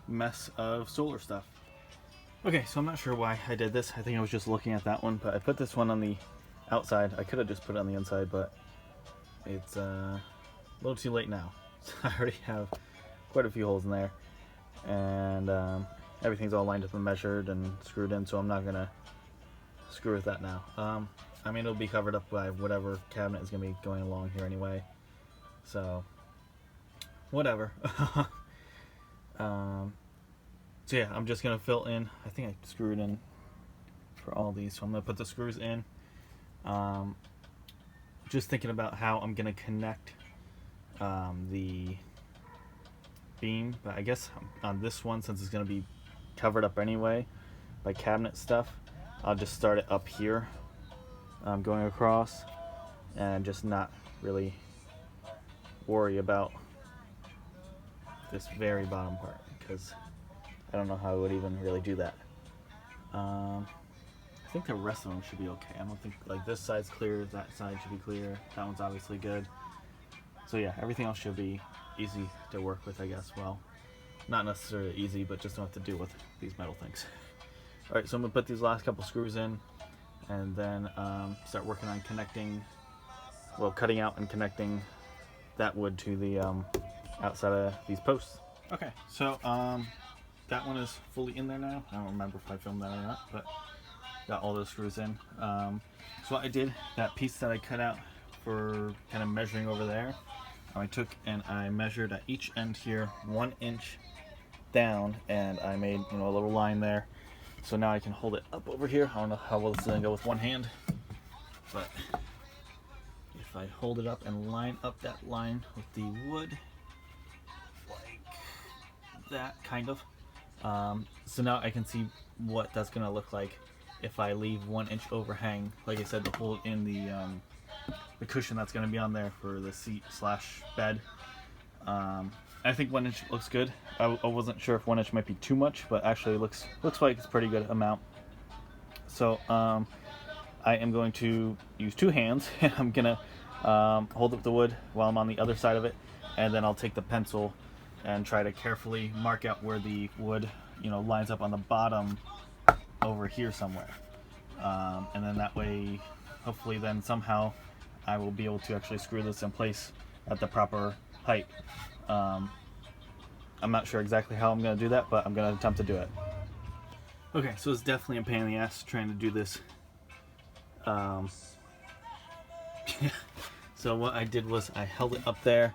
mess of solar stuff. Okay, so I'm not sure why I did this. I think I was just looking at that one, but I put this one on the outside. I could have just put it on the inside, but it's a little too late now. I already have quite a few holes in there, and everything's all lined up and measured and screwed in, so I'm not gonna screw with that now. I mean, it'll be covered up by whatever cabinet is gonna be going along here anyway, so whatever. So yeah, I'm just gonna fill in. I think I screwed in for all these, so I'm gonna put the screws in. Just thinking about how I'm gonna connect the beam, but I guess on this one, since it's gonna be covered up anyway by cabinet stuff, I'll just start it up here, going across, and just not really worry about this very bottom part, because I don't know how I would even really do that. I think the rest of them should be okay. I don't think, like, this side's clear, that side should be clear, that one's obviously good. So yeah, everything else should be easy to work with, I guess. Well, not necessarily easy, but just don't have to deal with these metal things. Alright, so I'm gonna put these last couple screws in, and then start working on connecting, well, cutting out and connecting that wood to the outside of these posts. Okay, so that one is fully in there now. I don't remember if I filmed that or not, but got all those screws in. So what I did, that piece that I cut out for kind of measuring over there, I took and I measured at each end here 1 inch down, and I made, you know, a little line there. So now I can hold it up over here. I don't know how well this is gonna go with one hand, but if I hold it up and line up that line with the wood, like that, kind of. So now I can see what that's gonna look like if I leave 1 inch overhang, like I said, to hold in the cushion that's gonna be on there for the seat / bed. I think 1 inch looks good. I wasn't sure if 1 inch might be too much, but actually it looks like it's a pretty good amount. So I am going to use 2 hands, and I'm gonna hold up the wood while I'm on the other side of it, and then I'll take the pencil and try to carefully mark out where the wood, you know, lines up on the bottom over here somewhere. And then that way, hopefully then somehow I will be able to actually screw this in place at the proper height. I'm not sure exactly how I'm going to do that, but I'm going to attempt to do it. Okay, so it's definitely a pain in the ass trying to do this. So what I did was I held it up there.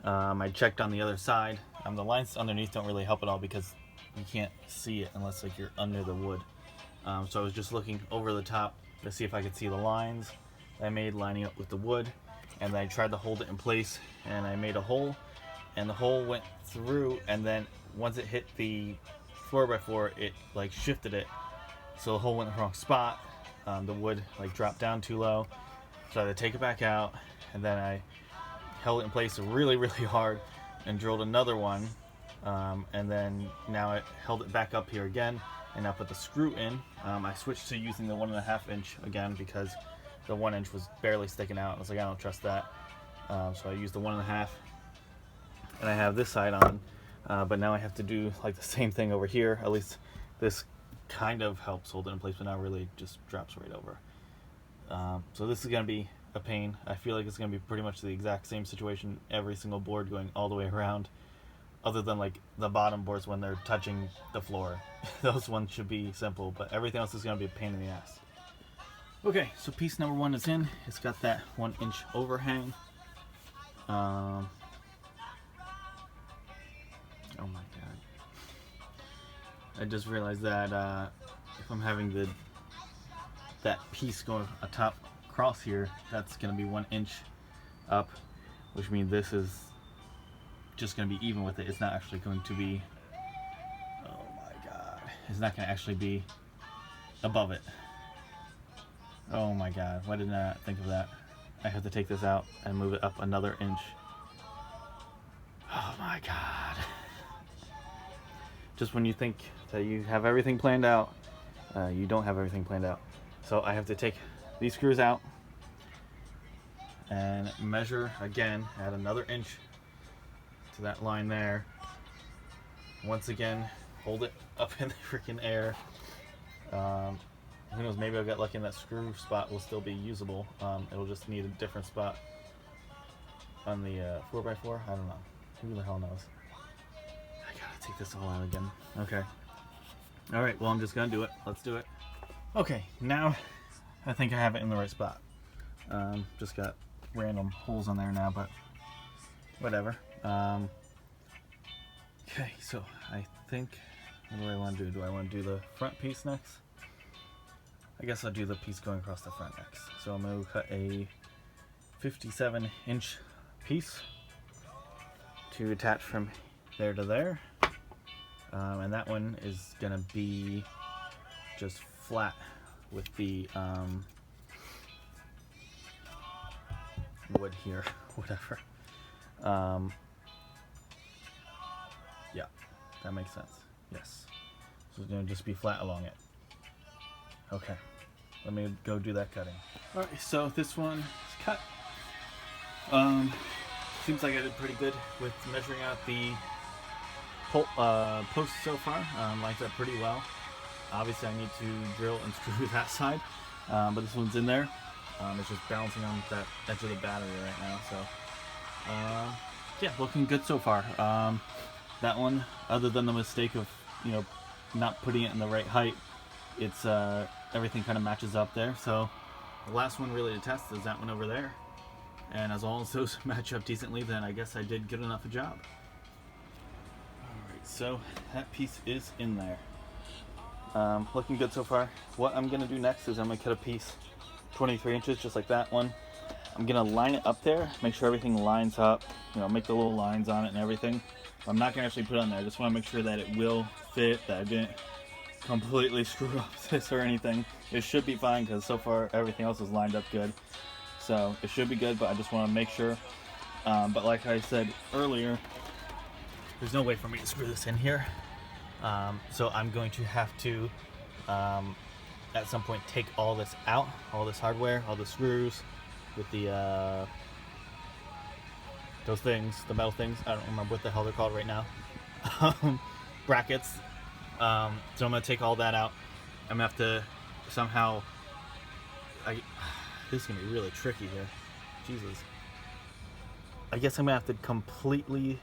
I checked on the other side. The lines underneath don't really help at all because you can't see it unless like you're under the wood. So I was just looking over the top to see if I could see the lines I made lining up with the wood, and then I tried to hold it in place, and I made a hole, and the hole went through, and then once it hit the 4x4, it like shifted it, so the hole went in the wrong spot. The wood like dropped down too low, so I had to take it back out, and then I held it in place really hard and drilled another one, and then now it held it back up here again, and now put the screw in. I switched to using the 1.5 inch again because the 1 inch was barely sticking out. I was like, I don't trust that, so I used the 1.5, and I have this side on. But now I have to do like the same thing over here. At least this kind of helps hold it in place, but now really just drops right over. So this is going to be a pain. I feel like it's going to be pretty much the exact same situation, every single board going all the way around, other than like the bottom boards when they're touching the floor. Those ones should be simple, but everything else is going to be a pain in the ass. Okay, so piece number 1 is in. It's got that 1-inch overhang. Oh my god. I just realized that if I'm having that piece going atop across here, that's going to be 1 inch up, which means this is just going to be even with it. It's not actually going to be, oh my god, it's not going to actually be above it. Oh my god, why didn't I think of that? I have to take this out and move it up another inch. Oh my god. Just when you think that you have everything planned out, you don't have everything planned out. So I have to take these screws out and measure again, add another inch to that line there. Once again, hold it up in the freaking air. Who knows, maybe I'll get lucky and that screw spot will still be usable. It'll just need a different spot on the 4x4. I don't know. Who the hell knows? I gotta take this all out again. Okay. Alright, well I'm just gonna do it. Let's do it. Okay, now I think I have it in the right spot. Just got random holes on there now, but whatever. Okay, so I think, what do I want to do? Do I want to do the front piece next? I guess I'll do the piece going across the front next. So I'm going to cut a 57-inch piece to attach from there to there. And that one is going to be just flat with the wood here, whatever. Yeah, that makes sense. Yes. So it's going to just be flat along it. Okay, let me go do that cutting. Alright, so this one is cut. Seems like I did pretty good with measuring out the posts so far. Lines up pretty well. Obviously I need to drill and screw that side, but this one's in there. It's just balancing on that edge of the battery right now, so yeah, looking good so far. That one, other than the mistake of, you know, not putting it in the right height, it's everything kind of matches up there. So the last one really to test is that one over there, and as long as those match up decently, then I guess I did good enough a job. Alright, so that piece is in there. Looking good so far. What I'm going to do next is I'm going to cut a piece 23 inches just like that one. I'm going to line it up there, make sure everything lines up, you know, make the little lines on it and everything. I'm not going to actually put it on there. I just want to make sure that it will fit, that I didn't completely screw up this or anything. It should be fine because so far everything else is lined up good. So it should be good, but I just want to make sure. But like I said earlier, there's no way for me to screw this in here. So I'm going to have to, at some point, take all this out, all this hardware, all the screws with the, those things, the metal things. I don't remember what the hell they're called right now. Brackets. So I'm going to take all that out. I'm going to have to somehow, this is going to be really tricky here. Jesus. I guess I'm going to have to completely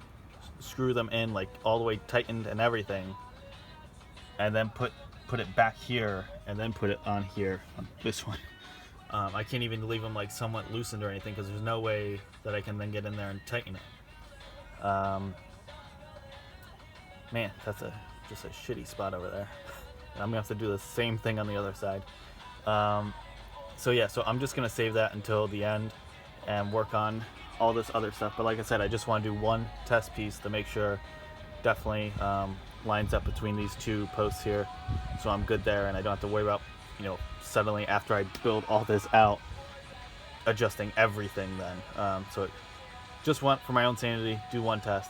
screw them in, like all the way tightened and everything, and then put it back here, and then put it on here, on this one. I can't even leave them like somewhat loosened or anything because there's no way that I can then get in there and tighten it. Man, that's just a shitty spot over there. And I'm gonna have to do the same thing on the other side. So yeah, so I'm just gonna save that until the end and work on all this other stuff. But like I said, I just want to do one test piece to make sure definitely lines up between these two posts here, so I'm good there and I don't have to worry about, you know, suddenly after I build all this out adjusting everything then. So just want, for my own sanity, do one test,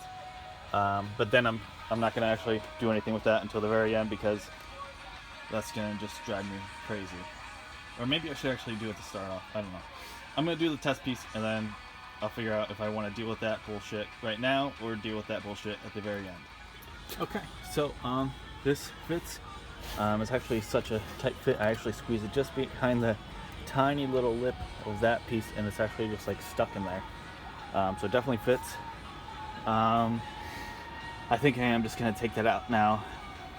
but then I'm not gonna actually do anything with that until the very end because that's gonna just drive me crazy. Or maybe I should actually do it to start off. I don't know. I'm gonna do the test piece and then I'll figure out if I want to deal with that bullshit right now or deal with that bullshit at the very end. Okay, so this fits. It's actually such a tight fit. I actually squeeze it just behind the tiny little lip of that piece, and it's actually just like stuck in there. So it definitely fits. I think I am just gonna take that out now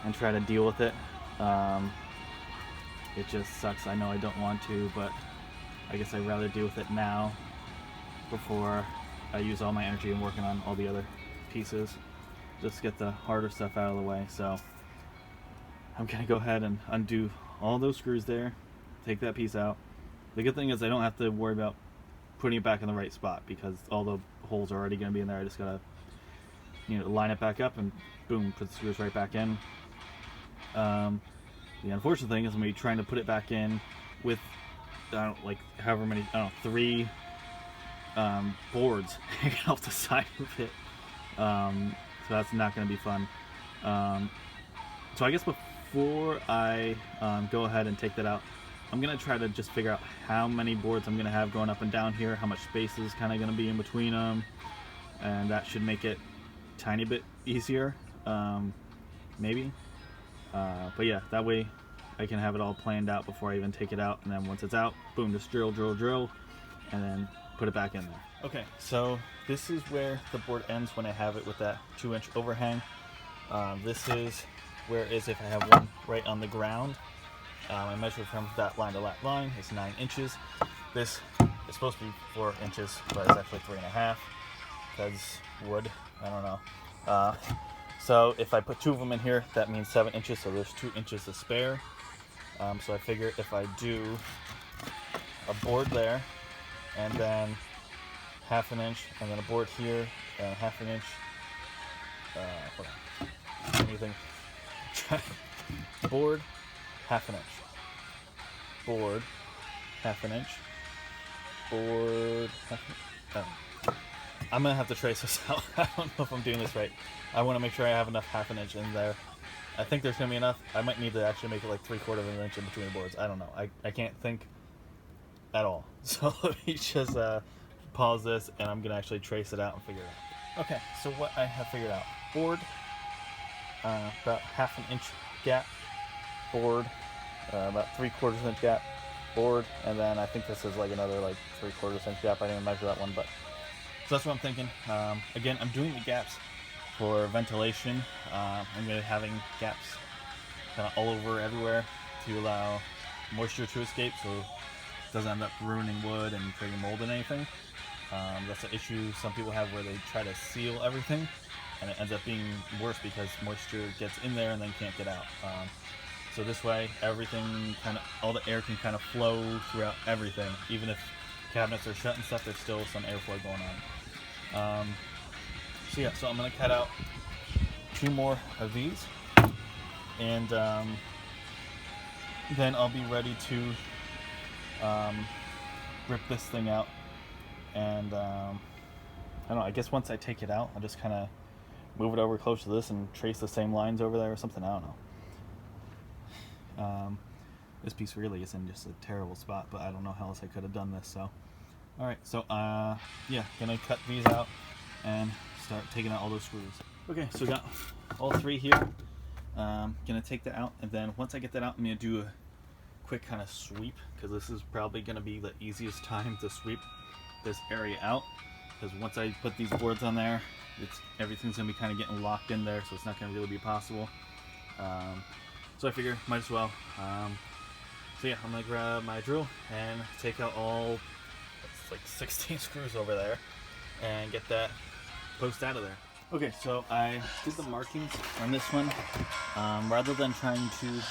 and try to deal with it. It just sucks. I know I don't want to, but I guess I'd rather deal with it now before I use all my energy in working on all the other pieces. Just get the harder stuff out of the way. So I'm gonna go ahead and undo all those screws there, take that piece out. The good thing is I don't have to worry about putting it back in the right spot because all the holes are already gonna be in there. I just gotta, line it back up and boom, put the screws right back in. The unfortunate thing is I'm gonna be trying to put it back in with however many, 3 boards hanging off the side of it. So that's not going to be fun. So I guess before I go ahead and take that out, I'm going to try to just figure out how many boards I'm going to have going up and down here, how much space is kind of going to be in between them, and that should make it a tiny bit easier, maybe. But yeah, that way I can have it all planned out before I even take it out, and then once it's out, boom, just drill, and then put it back in there. Okay, so this is where the board ends when I have it with that 2-inch overhang. This is where it is if I have one right on the ground. I measure from that line to that line. It's 9 inches. This is supposed to be 4 inches, but it's actually 3.5 because wood. I don't know. So if I put 2 of them in here, that means 7 inches. So there's 2 inches to spare. So I figure if I do a board there, and then 1/2 inch, and then a board here, and 1/2 inch. Hold on. Anything? Board, 1/2 inch. Board, 1/2 inch. Board, 1/2 inch. I'm gonna have to trace this out. I don't know if I'm doing this right. I want to make sure I have enough 1/2 inch in there. I think there's gonna be enough. I might need to actually make it like 3/4 inch in between the boards. I don't know. I can't think at all. So let me just pause this, and I'm gonna actually trace it out and figure it out. Okay, so what I have figured out: board, about 1/2 inch gap, board, about 3/4 inch gap, board, and then I think this is like another like 3/4 inch gap. I didn't measure that one, but so that's what I'm thinking. Again, I'm doing the gaps for ventilation. I'm gonna be having gaps kind of all over everywhere to allow moisture to escape, so it doesn't end up ruining wood and creating mold and anything. That's an issue some people have where they try to seal everything, and it ends up being worse because moisture gets in there and then can't get out. So this way, everything all the air can kind of flow throughout everything. Even if cabinets are shut and stuff, there's still some airflow going on. So yeah, so I'm gonna cut out 2 more of these, and then I'll be ready to rip this thing out. And I don't know, I guess once I take it out, I'll just kind of move it over close to this and trace the same lines over there or something. I don't know. This piece really is in just a terrible spot, but I don't know how else I could have done this. So alright, so yeah, gonna cut these out and start taking out all those screws. Okay, so we got all 3 here. Gonna take that out, and then once I get that out, I'm gonna do a quick kind of sweep, because this is probably gonna be the easiest time to sweep this area out, because once I put these boards on there, everything's gonna be kind of getting locked in there, so it's not gonna really be possible. So I figure might as well. So yeah, I'm gonna grab my drill and take out all, it's like 16 screws over there, and get that post out of there. Okay, so I did the markings on this one. Rather than trying to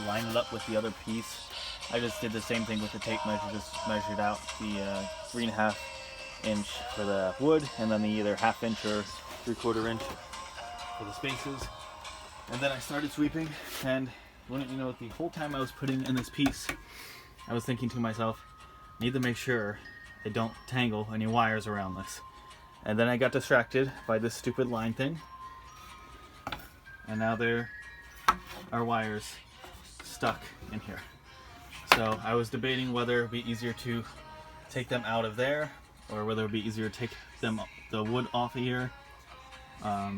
line it up with the other piece, I just did the same thing with the tape measure. Just measured out the 3.5 inch for the wood, and then the either 1/2 inch or 3/4 inch for the spaces. And then I started sweeping, and the whole time I was putting in this piece, I was thinking to myself, I need to make sure I don't tangle any wires around this. And then I got distracted by this stupid line thing, and now there are wires stuck in here. So I was debating whether it would be easier to take them out of there, or whether it would be easier to take the wood off of here At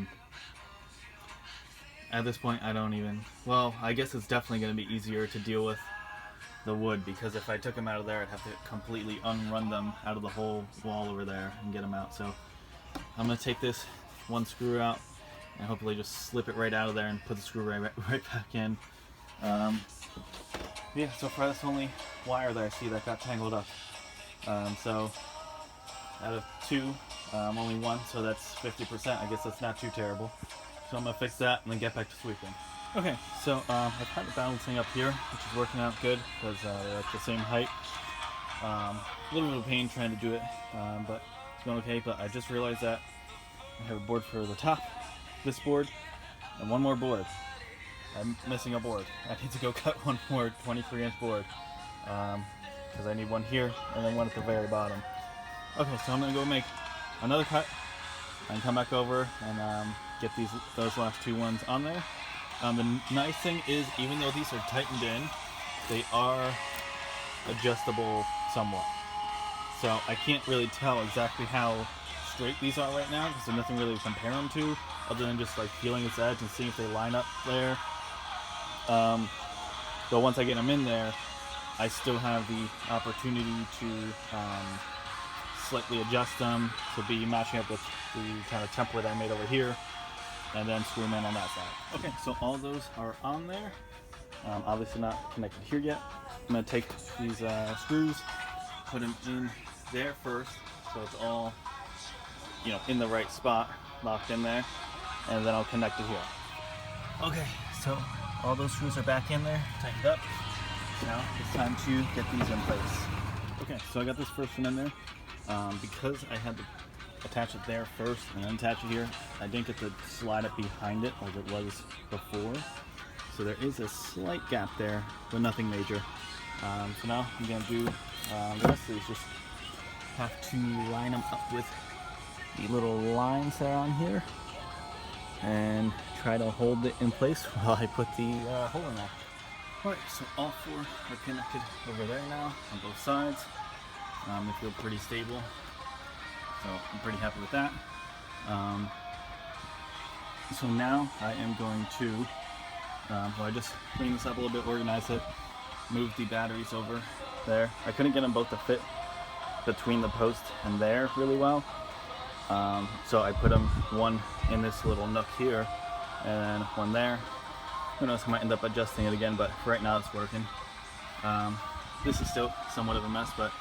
this point, I don't even... Well, I guess it's definitely going to be easier to deal with the wood, because if I took them out of there, I'd have to completely unrun them out of the whole wall over there and get them out. So I'm going to take this one screw out and hopefully just slip it right out of there and put the screw right back in. Yeah, so far that's the only wire that I see that got tangled up. So out of two, only one, so that's 50%. I guess that's not too terrible. So I'm going to fix that and then get back to sweeping. Okay, so I've had the balancing up here, which is working out good because they're at the same height. A little bit of pain trying to do it, but it's going okay. But I just realized that I have a board for the top, this board, and one more board. I'm missing a board. I need to go cut one more 23-inch board because I need one here and then one at the very bottom. Okay, so I'm going to go make another cut and come back over and get those last two ones on there. The nice thing is, even though these are tightened in, they are adjustable somewhat. So I can't really tell exactly how straight these are right now because there's nothing really to compare them to other than just like feeling its edge and seeing if they line up there. But once I get them in there, I still have the opportunity to slightly adjust them to be matching up with the kind of template I made over here, and then screw them in on that side. Okay, so all those are on there. Obviously not connected here yet. I'm going to take these screws, put them in there first, so it's all, you know, in the right spot, locked in there, and then I'll connect it here. Okay, so all those screws are back in there, tightened up. Now it's time to get these in place. Okay, so I got this first one in there. Because I had to attach it there first and then attach it here, I didn't get to slide it behind it like it was before. So there is a slight gap there, but nothing major. So now I'm going to do the rest of these. Just have to line them up with the little lines that are on here and try to hold it in place while I put the hole in there. Alright, so all four are connected over there now on both sides. They feel pretty stable, so I'm pretty happy with that. So now I am going to, I just clean this up a little bit, organize it, move the batteries over there. I couldn't get them both to fit between the post and there really well, so I put them one in this little nook here and one there. Who knows, I might end up adjusting it again, but for right now it's working. This is still somewhat of a mess, but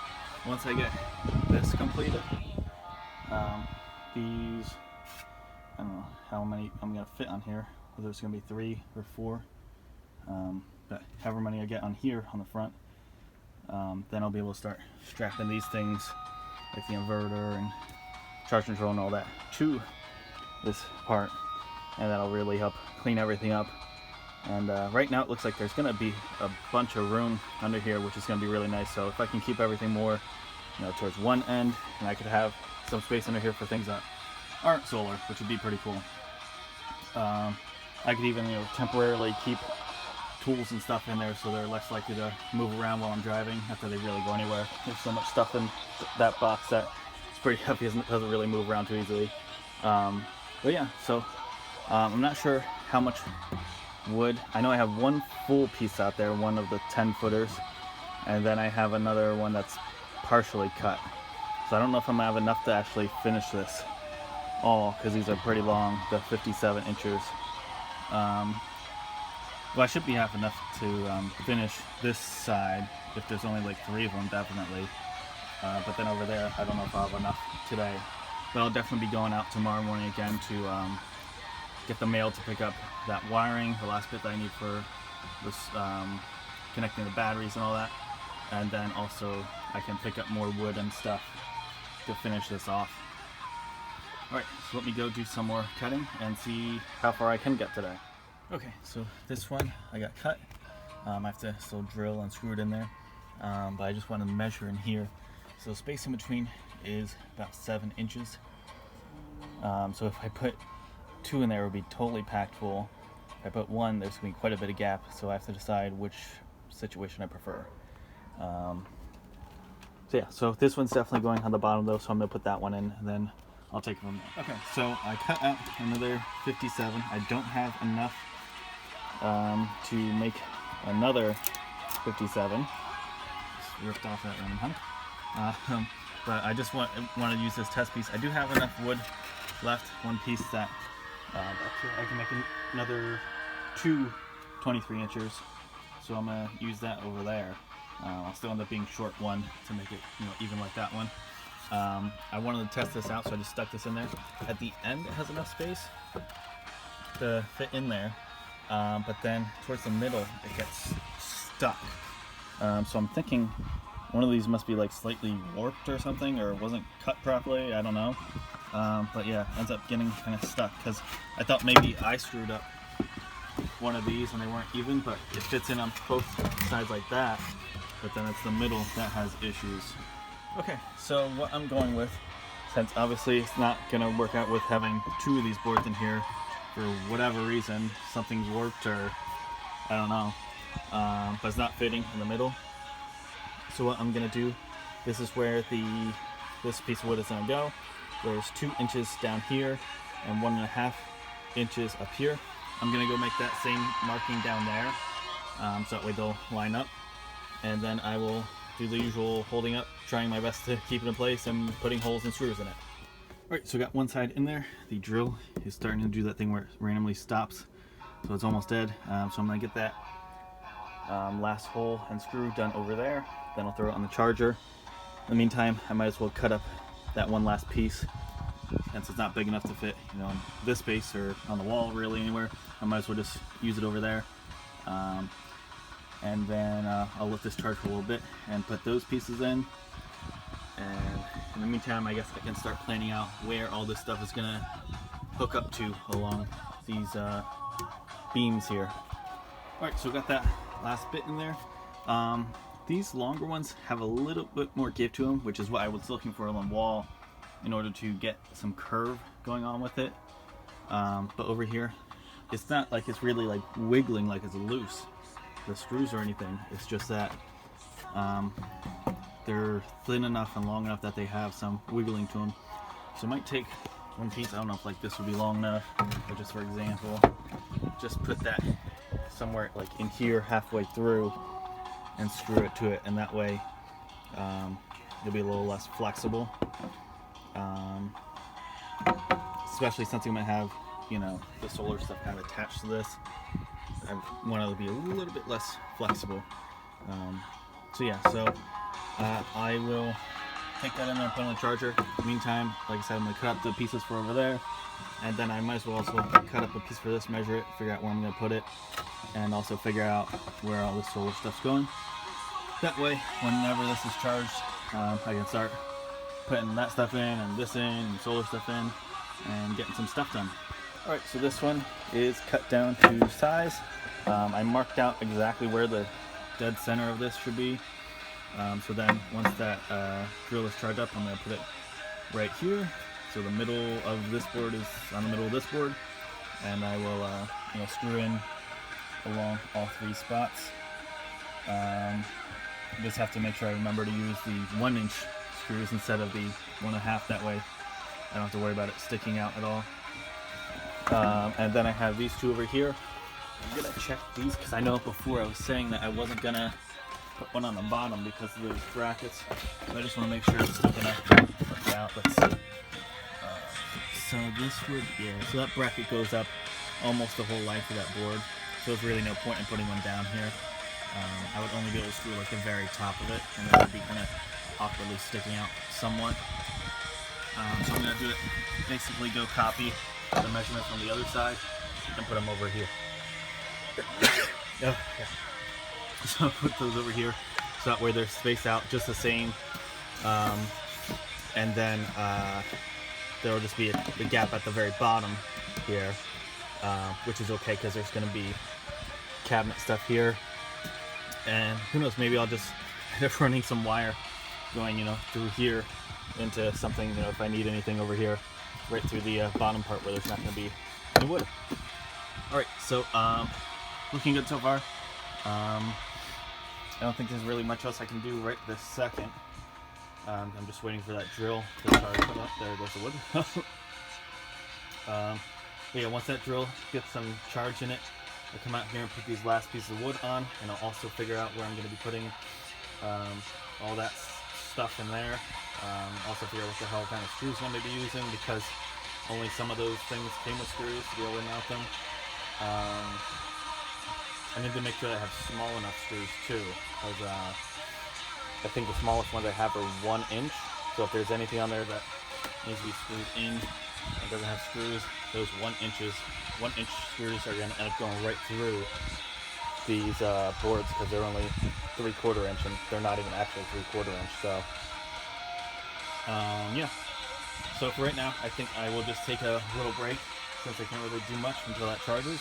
once I get this completed, these, I don't know how many I'm going to fit on here, whether it's going to be 3 or 4, but however many I get on here on the front, then I'll be able to start strapping these things, like the inverter and charge control and all that, to this part, and that'll really help clean everything up. And right now it looks like there's going to be a bunch of room under here, which is going to be really nice. So if I can keep everything more, you know, towards one end, and I could have some space under here for things that aren't solar, which would be pretty cool. I could even, you know, temporarily keep tools and stuff in there so they're less likely to move around while I'm driving after they really go anywhere. There's so much stuff in that box that it's pretty heavy and it doesn't really move around too easily. But yeah, so I'm not sure how much wood. I know I have one full piece out there, one of the 10-footers, and then I have another one that's partially cut. So I don't know if I'm gonna have enough to actually finish this all, because these are pretty long, the 57 inches. Well, I should be have enough to finish this side if there's only like 3 of them, definitely. But then over there, I don't know if I'll have enough today. But I'll definitely be going out tomorrow morning again to get the mail to pick up that wiring, the last bit that I need for this, connecting the batteries and all that. And then also I can pick up more wood and stuff to finish this off. Alright, so let me go do some more cutting and see how far I can get today. Okay, so this one I got cut. I have to still drill and screw it in there, but I just want to measure in here. So the space in between is about 7 inches. So if I put 2 in there, it would be totally packed full. If I put 1, there's going to be quite a bit of gap, so I have to decide which situation I prefer. So yeah, so this one's definitely going on the bottom though, so I'm going to put that one in, and then I'll take it from there. Okay, so I cut out another 57. I don't have enough to make another 57. Just ripped off that random hunk. But I just want to use this test piece. I do have enough wood left, one piece that I can make another two 23 inches. So I'm gonna use that over there. I'll still end up being short one to make it, even like that one. I wanted to test this out, so I just stuck this in there. At the end, it has enough space to fit in there, but then towards the middle, it gets stuck. So I'm thinking one of these must be like slightly warped or something, or wasn't cut properly. I don't know. But yeah, ends up getting kind of stuck because I thought maybe I screwed up one of these and they weren't even, but it fits in on both sides like that. But then it's the middle that has issues. Okay, so what I'm going with, since obviously it's not gonna work out with having two of these boards in here for whatever reason, something's warped or I don't know, but it's not fitting in the middle. So what I'm gonna do, this is where this piece of wood is gonna go. There's 2 inches down here and 1.5 inches up here. I'm gonna go make that same marking down there, so that way they'll line up. And then I will do the usual holding up, trying my best to keep it in place and putting holes and screws in it. Alright, so I got one side in there. The drill is starting to do that thing where it randomly stops, so it's almost dead. So I'm going to get that last hole and screw done over there. Then I'll throw it on the charger. In the meantime, I might as well cut up that one last piece. Since it's not big enough to fit, in this space or on the wall, really anywhere, I might as well just use it over there. And then I'll let this charge for a little bit and put those pieces in. And in the meantime, I guess I can start planning out where all this stuff is gonna hook up to along these beams here. All right, so we got that last bit in there. These longer ones have a little bit more give to them, which is what I was looking for on the wall in order to get some curve going on with it. But over here, it's not like it's really like wiggling like it's loose, the screws or anything. It's just that they're thin enough and long enough that they have some wiggling to them. So I might take one piece, I don't know if like this would be long enough, but just for example, just put that somewhere like in here halfway through and screw it to it, and that way it'll be a little less flexible. Especially since I'm going to have, the solar stuff kind of attached to this. I want it to be a little bit less flexible. So I will take that in there and put it on the charger. Meantime, like I said, I'm going to cut up the pieces for over there, and then I might as well also cut up a piece for this, measure it, figure out where I'm going to put it, and also figure out where all this solar stuff's going. That way, whenever this is charged, I can start putting that stuff in and this in and solar stuff in and getting some stuff done. Alright, so this one is cut down to size. I marked out exactly where the dead center of this should be. So then once that drill is charged up, I'm going to put it right here. So the middle of this board is on the middle of this board, and I will screw in along all 3 spots. Just have to make sure I remember to use the 1-inch screws instead of the 1.5. That way I don't have to worry about it sticking out at all. And then I have these 2 over here. I'm gonna check these because I know before I was saying that I wasn't gonna put one on the bottom because of those brackets. So I just want to make sure it's still gonna work out. Let's see. So this would, so that bracket goes up almost the whole length of that board. So there's really no point in putting one down here. I would only be able to screw like the very top of it, and it would be kind of awkwardly sticking out somewhat. So I'm going to do it, basically go copy the measurements on the other side and put them over here. So put those over here so that way they're spaced out just the same, and then there will just be the gap at the very bottom here, which is okay because there's going to be cabinet stuff here, and who knows, maybe I'll just end up running some wire going through here into something, if I need anything over here, right through the bottom part where there's not going to be any wood. Alright, so looking good so far. I don't think there's really much else I can do right this second. I'm just waiting for that drill to start. Oh, there goes the wood. Yeah, once that drill gets some charge in it, I'll come out here and put these last pieces of wood on, and I'll also figure out where I'm going to be putting all that stuff in there. Also figure out what the hell kind of screws I'm going to be using, because only some of those things came with screws to be able to mount them. I need to make sure that I have small enough screws too, because I think the smallest ones I have are 1 inch. So if there's anything on there that needs to be screwed in and doesn't have screws, those 1 inch screws are going to end up going right through these boards, because they're only 3/4 inch and they're not even actually 3/4 inch. So yeah. So for right now, I think I will just take a little break, since I can't really do much until that charges,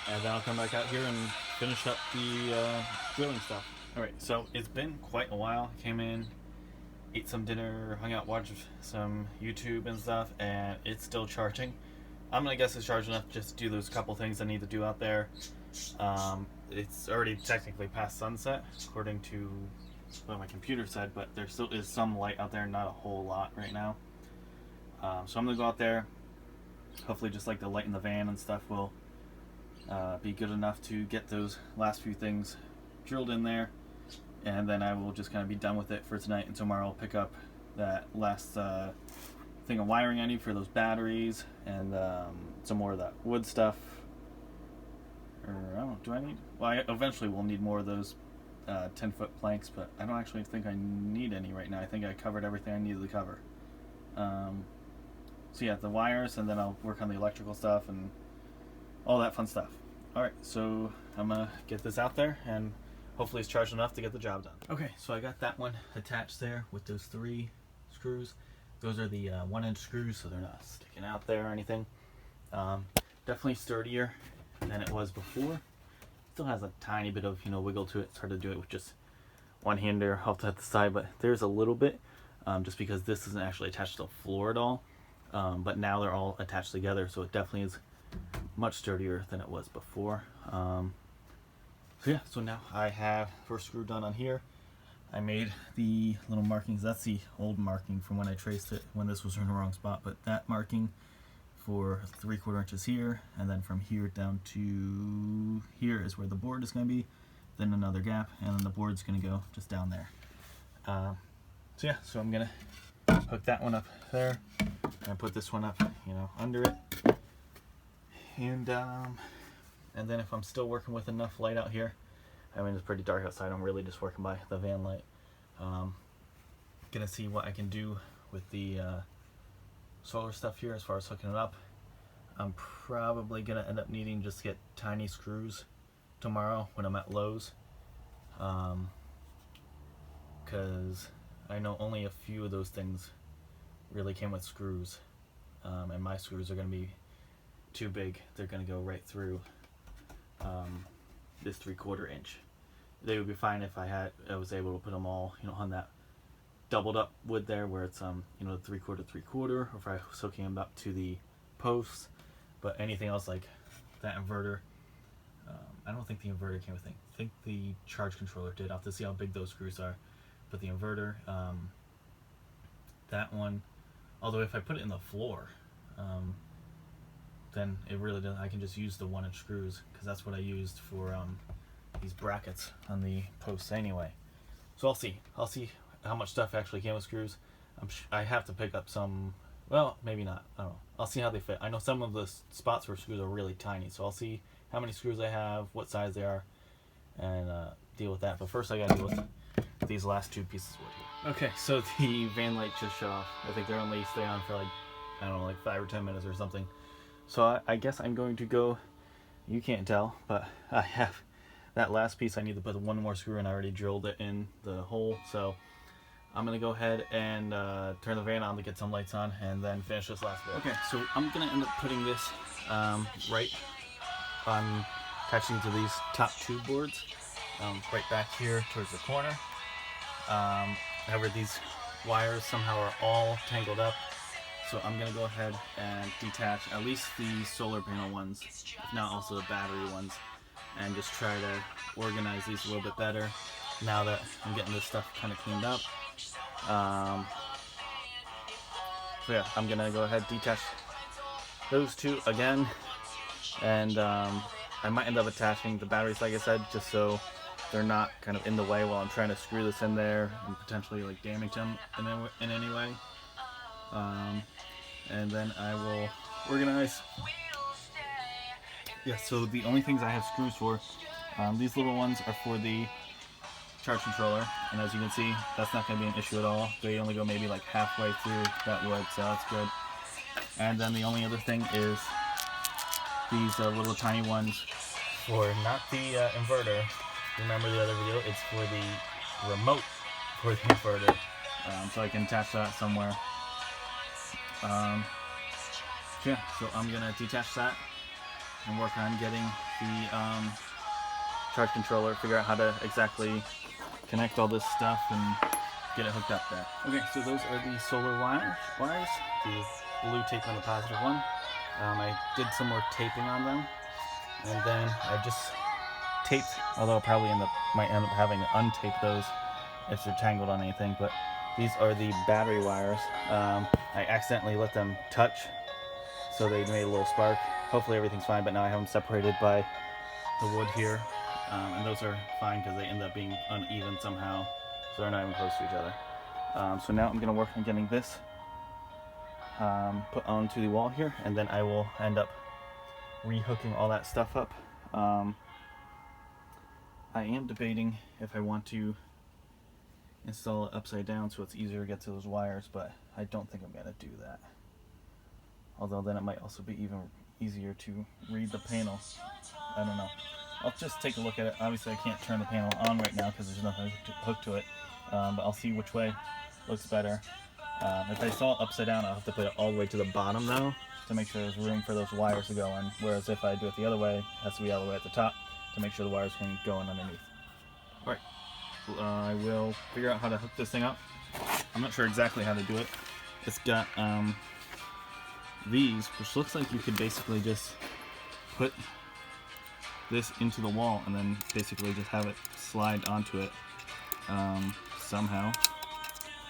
and then I'll come back out here and finish up the drilling stuff. Alright, so it's been quite a while. I came in, ate some dinner, hung out, watched some YouTube and stuff, and it's still charging. I'm gonna guess it's charged enough just to do those couple things I need to do out there. It's already technically past sunset, according to what my computer said, but there still is some light out there, not a whole lot right now. So I'm gonna go out there. Hopefully just like the light in the van and stuff will be good enough to get those last few things drilled in there, and then I will just kind of be done with it for tonight, and tomorrow I'll pick up that last thing of wiring I need for those batteries, and some more of that wood stuff. Or I don't know, do I need? Well, I eventually will need more of those 10-foot planks, but I don't actually think I need any right now. I think I covered everything I needed to cover. So yeah, the wires, and then I'll work on the electrical stuff and all that fun stuff. Alright, so I'm gonna get this out there, and hopefully it's charged enough to get the job done. Okay, so I got that one attached there with those 3 screws. Those are the 1 inch screws, so they're not sticking out there or anything. Definitely sturdier than it was before. Still has a tiny bit of wiggle to it. It's hard to do it with just one hand there off to the side, but there's a little bit, just because this isn't actually attached to the floor at all. But now they're all attached together, so it definitely is much sturdier than it was before. So yeah, so now I have first screw done on here. I made the little markings. That's the old marking from when I traced it, when this was in the wrong spot, but that marking for 3/4 inches here, and then from here down to here is where the board is going to be, then another gap, and then the board's going to go just down there. So yeah, so I'm going to hook that one up there, and put this one up, under it, and then if I'm still working with enough light out here, I mean it's pretty dark outside, I'm really just working by the van light. Gonna see what I can do with the solar stuff here as far as hooking it up. I'm probably gonna end up needing just get tiny screws tomorrow when I'm at Lowe's, because I know only a few of those things really came with screws, and my screws are going to be too big. They're going to go right through this 3/4 inch. They would be fine if I was able to put them all on that doubled up wood there, where it's 3/4, or if I was hooking them up to the posts. But anything else like that inverter, I don't think the inverter came with it. I think the charge controller did. I'll have to see how big those screws are. But the inverter, that one, although if I put it in the floor, then it really doesn't. I can just use the 1 inch screws, because that's what I used for these brackets on the posts anyway. So I'll see how much stuff actually came with screws. I have to pick up some, well, maybe not, I don't know. I'll see how they fit. I know some of the spots for screws are really tiny, so I'll see how many screws I have, what size they are, and deal with that. But first I gotta deal with these last 2 pieces of wood here. Okay, so the van light just shut off. I think they're only stay on for like, I don't know, like 5 or 10 minutes or something. So I guess I'm going to go, you can't tell, but I have that last piece. I need to put 1 more screw in. I already drilled it in the hole, so I'm going to go ahead and turn the van on to get some lights on, and then finish this last bit. Okay, so I'm going to end up putting this right on, attaching to these top 2 boards, right back here towards the corner. However, these wires somehow are all tangled up, so I'm going to go ahead and detach at least the solar panel ones, if not also the battery ones, and just try to organize these a little bit better now that I'm getting this stuff kind of cleaned up. So yeah, I'm gonna go ahead and detach those two again, and I might end up attaching the batteries, like I said, just so they're not kind of in the way while I'm trying to screw this in there and potentially like damage them in any way. And then I will organize. Yeah, so the only things I have screws for, these little ones are for the charge controller, and as you can see, that's not going to be an issue at all. They only go maybe like halfway through that wood, so that's good. And then the only other thing is these little tiny ones for not the inverter. Remember the other video? It's for the remote for the inverter, so I can attach that somewhere. Yeah, so I'm gonna detach that and work on getting the charge controller, figure out how to exactly connect all this stuff and get it hooked up there. Okay, so those are the solar wires, the blue tape on the positive one. I did some more taping on them, and then I just taped, although I'll probably might end up having to untape those if they're tangled on anything, but these are the battery wires. I accidentally let them touch, so they made a little spark. Hopefully everything's fine, but now I have them separated by the wood here, and those are fine because they end up being uneven somehow, so they're not even close to each other. So now I'm going to work on getting this put onto the wall here, and then I will end up rehooking all that stuff up. I am debating if I want to install it upside down so it's easier to get to those wires, but I don't think I'm going to do that. Although then it might also be even easier to read the panel. I don't know. I'll just take a look at it. Obviously I can't turn the panel on right now because there's nothing hooked to it, but I'll see which way looks better. If I saw it upside down, I'll have to put it all the way to the bottom though, to make sure there's room for those wires to go in, whereas if I do it the other way, it has to be all the way at the top to make sure the wires can go in underneath. Alright, I will figure out how to hook this thing up. I'm not sure exactly how to do it. It's got these, which looks like you could basically just put this into the wall and then basically just have it slide onto it somehow.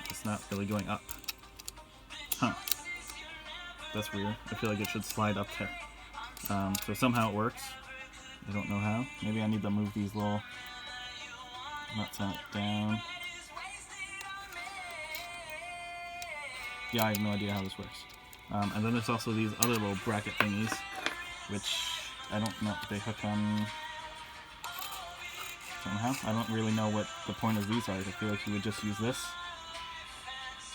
It's not really going up. Huh. That's weird. I feel like it should slide up there. So somehow it works. I don't know how. Maybe I need to move these little nuts down. Yeah, I have no idea how this works. And then there's also these other little bracket thingies, which I don't know if they hook on somehow. I don't really know what the point of these are. I feel like you would just use this.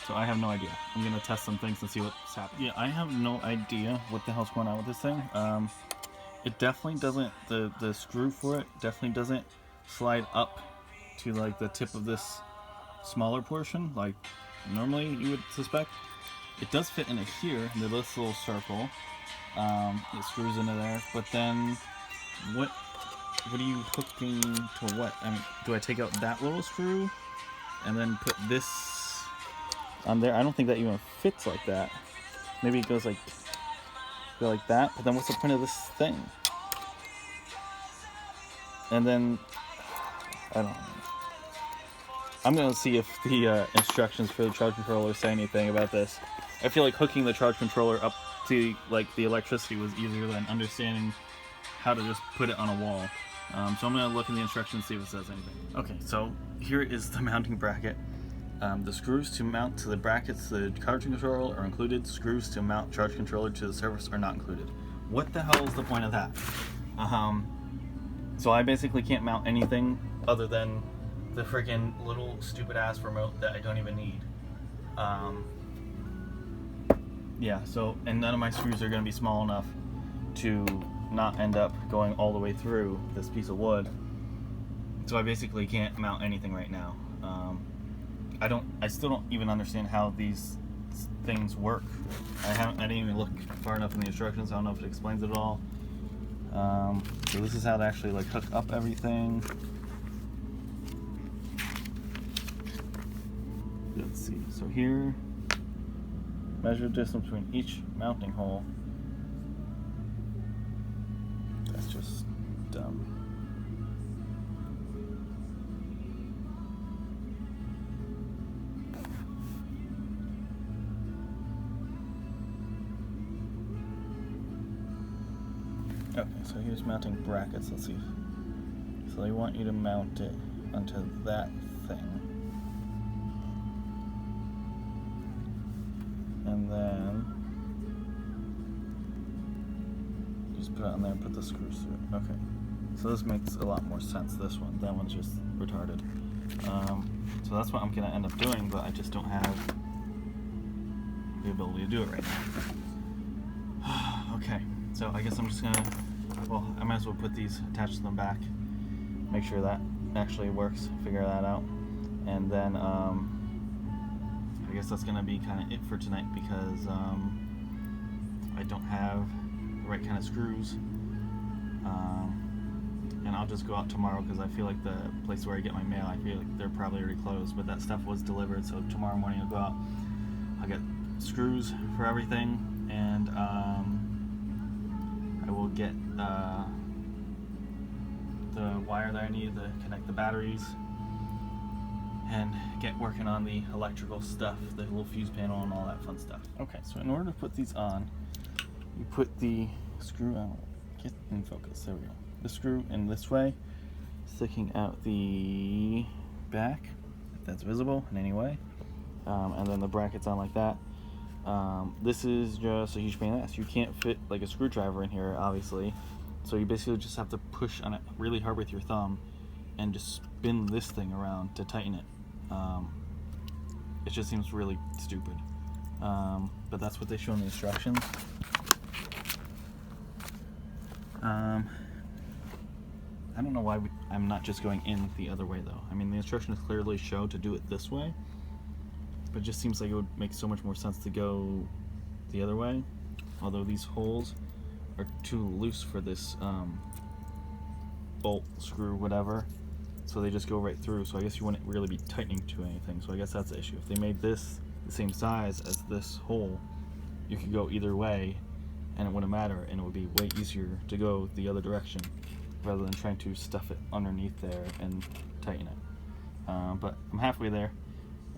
So I have no idea. I'm going to test some things and see what's happening. Yeah, I have no idea what the hell's going on with this thing. It definitely doesn't, the screw for it definitely doesn't slide up to like the tip of this smaller portion like normally you would suspect. It does fit into here, into this little circle. It screws into there, but then what are you hooking to what? I mean, do I take out that little screw and then put this on there? I don't think that even fits like that. Maybe it goes like that, but then what's the point of this thing? And then I don't know. I'm gonna see if the instructions for the charge controller say anything about this. I feel like hooking the charge controller up to like the electricity was easier than understanding how to just put it on a wall. So I'm gonna look in the instructions, see if it says anything. Okay, so here is the mounting bracket. The screws to mount to the brackets the charge controller are included. Screws to mount charge controller to the surface are not included. What the hell is the point of that? So I basically can't mount anything other than the freaking little stupid ass remote that I don't even need. Yeah, so, and none of my screws are going to be small enough to not end up going all the way through this piece of wood. So I basically can't mount anything right now. I still don't even understand how these things work. I didn't even look far enough in the instructions. I don't know if it explains it at all. So this is how to actually like hook up everything. Let's see, so here, measure distance between each mounting hole. That's just dumb. Okay, so here's mounting brackets. Let's see. So they want you to mount it onto that thing. And then just put it on there and put the screws through it. Okay. So this makes a lot more sense, this one. That one's just retarded. So that's what I'm going to end up doing, but I just don't have the ability to do it right now. Okay, so I guess I'm just going to, well, I might as well put these, attach them back, make sure that actually works, figure that out. And then I guess that's going to be kind of it for tonight because I don't have the right kind of screws. And I'll just go out tomorrow because I feel like the place where I get my mail, I feel like they're probably already closed, but that stuff was delivered, so tomorrow morning I'll go out, I'll get screws for everything, and I will get the wire that I need to connect the batteries and get working on the electrical stuff, the little fuse panel and all that fun stuff. Okay, so in order to put these on, you put the screw out, get in focus, there we go. The screw in this way, sticking out the back, if that's visible in any way, and then the brackets on like that. This is just a huge pain in the ass. You can't fit like a screwdriver in here, obviously, so you basically just have to push on it really hard with your thumb and just spin this thing around to tighten it. It just seems really stupid, but that's what they show in the instructions. I don't know why I'm not just going in the other way though. I mean, the instructions clearly show to do it this way, but it just seems like it would make so much more sense to go the other way. Although these holes are too loose for this bolt, screw, whatever, so they just go right through. So I guess you wouldn't really be tightening to anything. So I guess that's the issue. If they made this the same size as this hole, you could go either way and it wouldn't matter, and it would be way easier to go the other direction rather than trying to stuff it underneath there and tighten it. But I'm halfway there,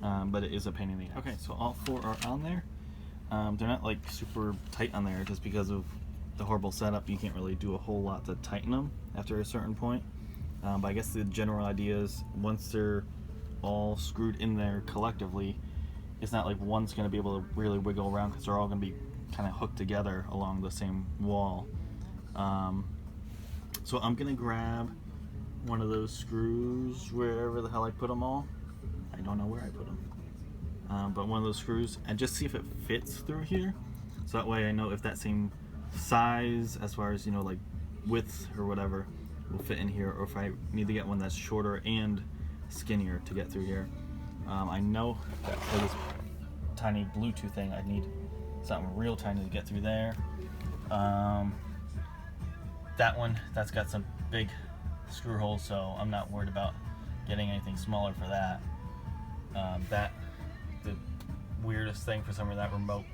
but it is a pain in the ass. Okay, so all four are on there. They're not like super tight on there just because of the horrible setup. You can't really do a whole lot to tighten them after a certain point. But I guess the general idea is once they're all screwed in there collectively, it's not like one's going to be able to really wiggle around because they're all going to be kind of hooked together along the same wall. So I'm gonna grab one of those screws wherever the hell I put them all. I don't know where I put them, but one of those screws, and just see if it fits through here. So that way I know if that same size, as far as, you know, like width or whatever, will fit in here, or if I need to get one that's shorter and skinnier to get through here. I know that for this tiny Bluetooth thing, I need something real tiny to get through there. That one, that's got some big screw holes, so I'm not worried about getting anything smaller for that. The weirdest thing for some of that remote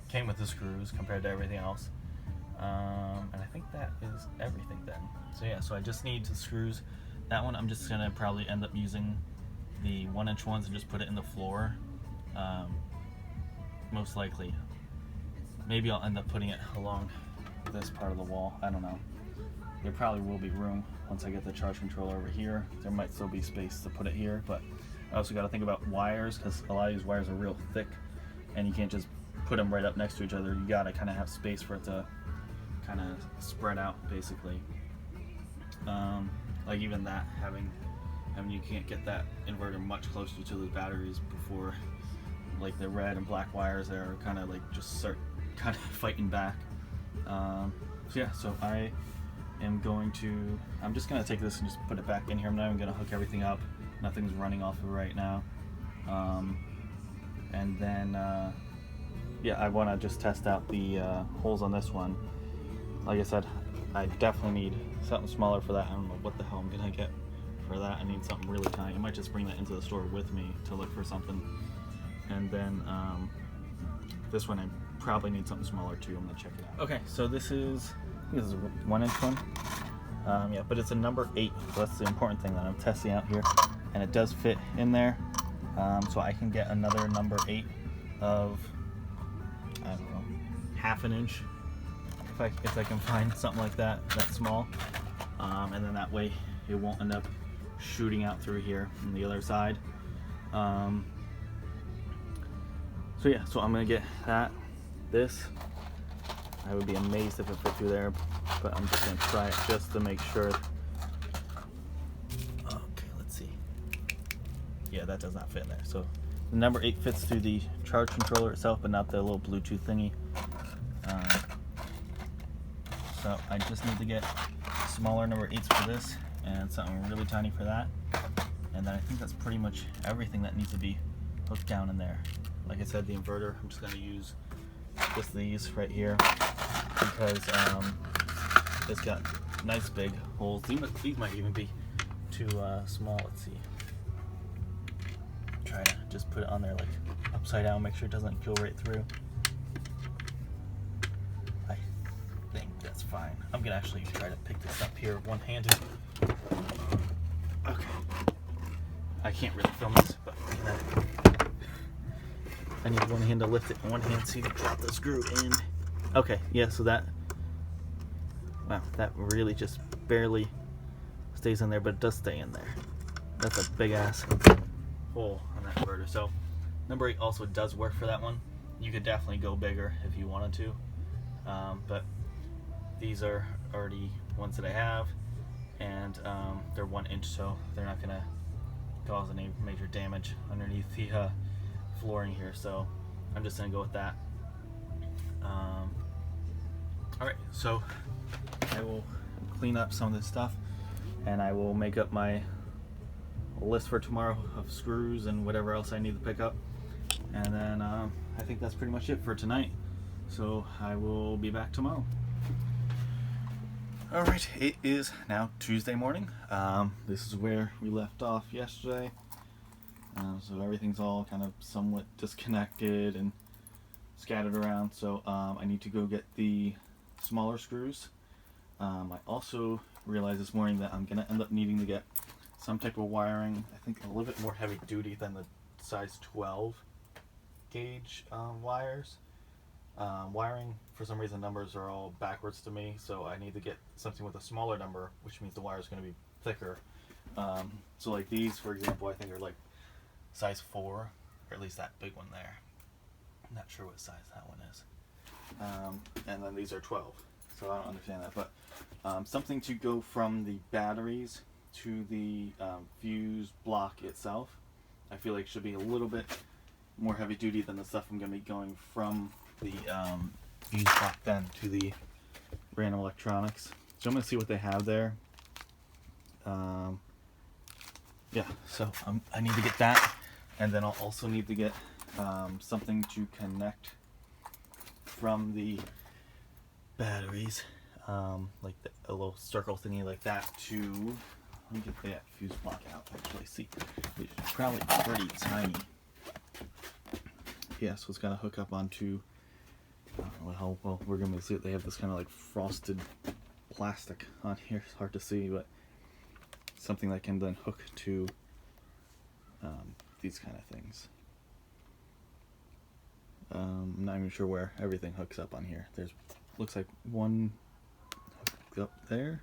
came with the screws compared to everything else. And I think that is everything then. So yeah, so I just need the screws. That one I'm just gonna probably end up using the 1-inch ones and just put it in the floor. Most likely. Maybe I'll end up putting it along this part of the wall, I don't know. There probably will be room once I get the charge controller over here. There might still be space to put it here, but I also got to think about wires, because a lot of these wires are real thick and you can't just put them right up next to each other. You got to kind of have space for it to kind of spread out, basically. Like even that, I mean, you can't get that inverter much closer to the batteries before like the red and black wires there are kind of like just start kind of fighting back. So yeah, so I'm just going to take this and just put it back in here. I'm not even going to hook everything up. Nothing's running off of it right now. And then, yeah, I want to just test out the holes on this one. Like I said, I definitely need something smaller for that. I don't know what the hell I'm going to get for that. I need something really tiny. I might just bring that into the store with me to look for something. And then this one I probably need something smaller too. I'm going to check it out. Okay, so this is a 1-inch one. Yeah, but it's a number 8, so that's the important thing that I'm testing out here, and it does fit in there. So I can get another number 8 of, I don't know, 1/2 inch if I can find something like that small, and then that way it won't end up shooting out through here on the other side. So yeah, so I'm gonna get this. I would be amazed if it fit through there, but I'm just gonna try it just to make sure. Okay, let's see. Yeah, that does not fit in there. So the number 8 fits through the charge controller itself, but not the little Bluetooth thingy. So I just need to get smaller number 8s for this and something really tiny for that. And then I think that's pretty much everything that needs to be hooked down in there. Like I said, the inverter, I'm just going to use just these right here because it's got nice big holes. These might even be too small. Let's see. Try to just put it on there like upside down, make sure it doesn't go right through. I think that's fine. I'm gonna actually try to pick this up here one-handed. Okay. I can't really film this, but I need one hand to lift it and one hand to drop the screw in. Okay, yeah, so that, wow, that really just barely stays in there, but it does stay in there. That's a big ass hole on that inverter. So number 8 also does work for that one. You could definitely go bigger if you wanted to, but these are already ones that I have, and they're 1 inch, so they're not gonna cause any major damage underneath the flooring here, so I'm just gonna go with that. Alright, so I will clean up some of this stuff and I will make up my list for tomorrow of screws and whatever else I need to pick up, and then I think that's pretty much it for tonight, so I will be back tomorrow. Alright, it is now Tuesday morning. This is where we left off yesterday. So everything's all kind of somewhat disconnected and scattered around, so I need to go get the smaller screws. I also realized this morning that I'm going to end up needing to get some type of wiring, I think a little bit more heavy duty than the size 12 gauge wires. Wiring, for some reason, numbers are all backwards to me, so I need to get something with a smaller number, which means the wire is going to be thicker. So like these, for example, I think are like size 4, or at least that big one there. I'm not sure what size that one is. And then these are 12, so I don't understand that, but something to go from the batteries to the fuse block itself. I feel like should be a little bit more heavy duty than the stuff I'm going to be going from the fuse block then to the random electronics. So I'm going to see what they have there. Yeah, so I need to get that, and then I'll also need to get something to connect from the batteries, like a little circle thingy like that to, let me get that fuse block out actually, see, it's probably pretty tiny. Yeah, so it's got to hook up onto, well, we're going to see it. They have this kind of like frosted plastic on here, it's hard to see, but something that can then hook to these kind of things. I'm not even sure where everything hooks up on here. There's, looks like one hooked up there.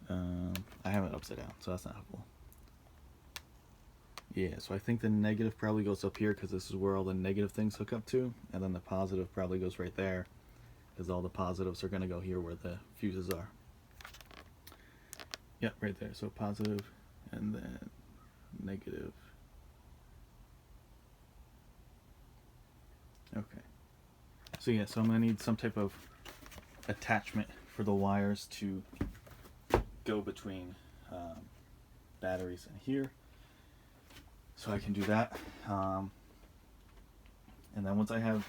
I have it upside down, so that's not helpful. Yeah, so I think the negative probably goes up here because this is where all the negative things hook up to, and then the positive probably goes right there because all the positives are going to go here where the fuses are. Yep, right there. So positive and then negative. Okay. So yeah, so I'm going to need some type of attachment for the wires to go between batteries and here. So I can do that. And then once I have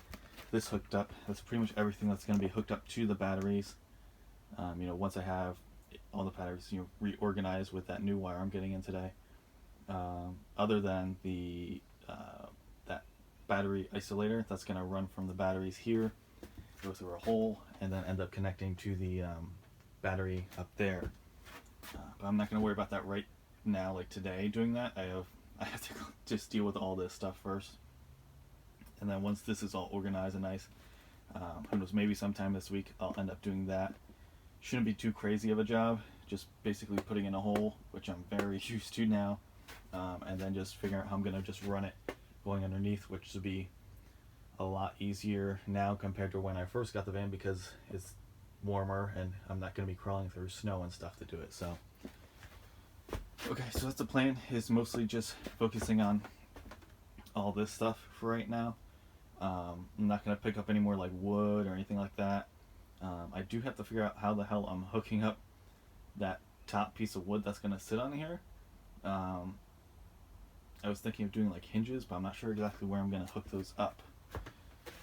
this hooked up, that's pretty much everything that's going to be hooked up to the batteries. You know, once I have all the batteries, you know, reorganized with that new wire I'm getting in today. Other than the that battery isolator that's going to run from the batteries here, go through a hole, and then end up connecting to the battery up there. But I'm not going to worry about that right now, like today, doing that. I have to just deal with all this stuff first. And then once this is all organized and nice, Who knows, maybe sometime this week I'll end up doing that. Shouldn't be too crazy of a job, just basically putting in a hole, which I'm very used to now, and then just figuring out how I'm going to just run it going underneath, which would be a lot easier now compared to when I first got the van, because it's warmer and I'm not going to be crawling through snow and stuff to do it. So okay, so that's the plan, is mostly just focusing on all this stuff for right now. I'm not going to pick up any more like wood or anything like that. I do have to figure out how the hell I'm hooking up that top piece of wood that's going to sit on here. I was thinking of doing like hinges, but I'm not sure exactly where I'm going to hook those up.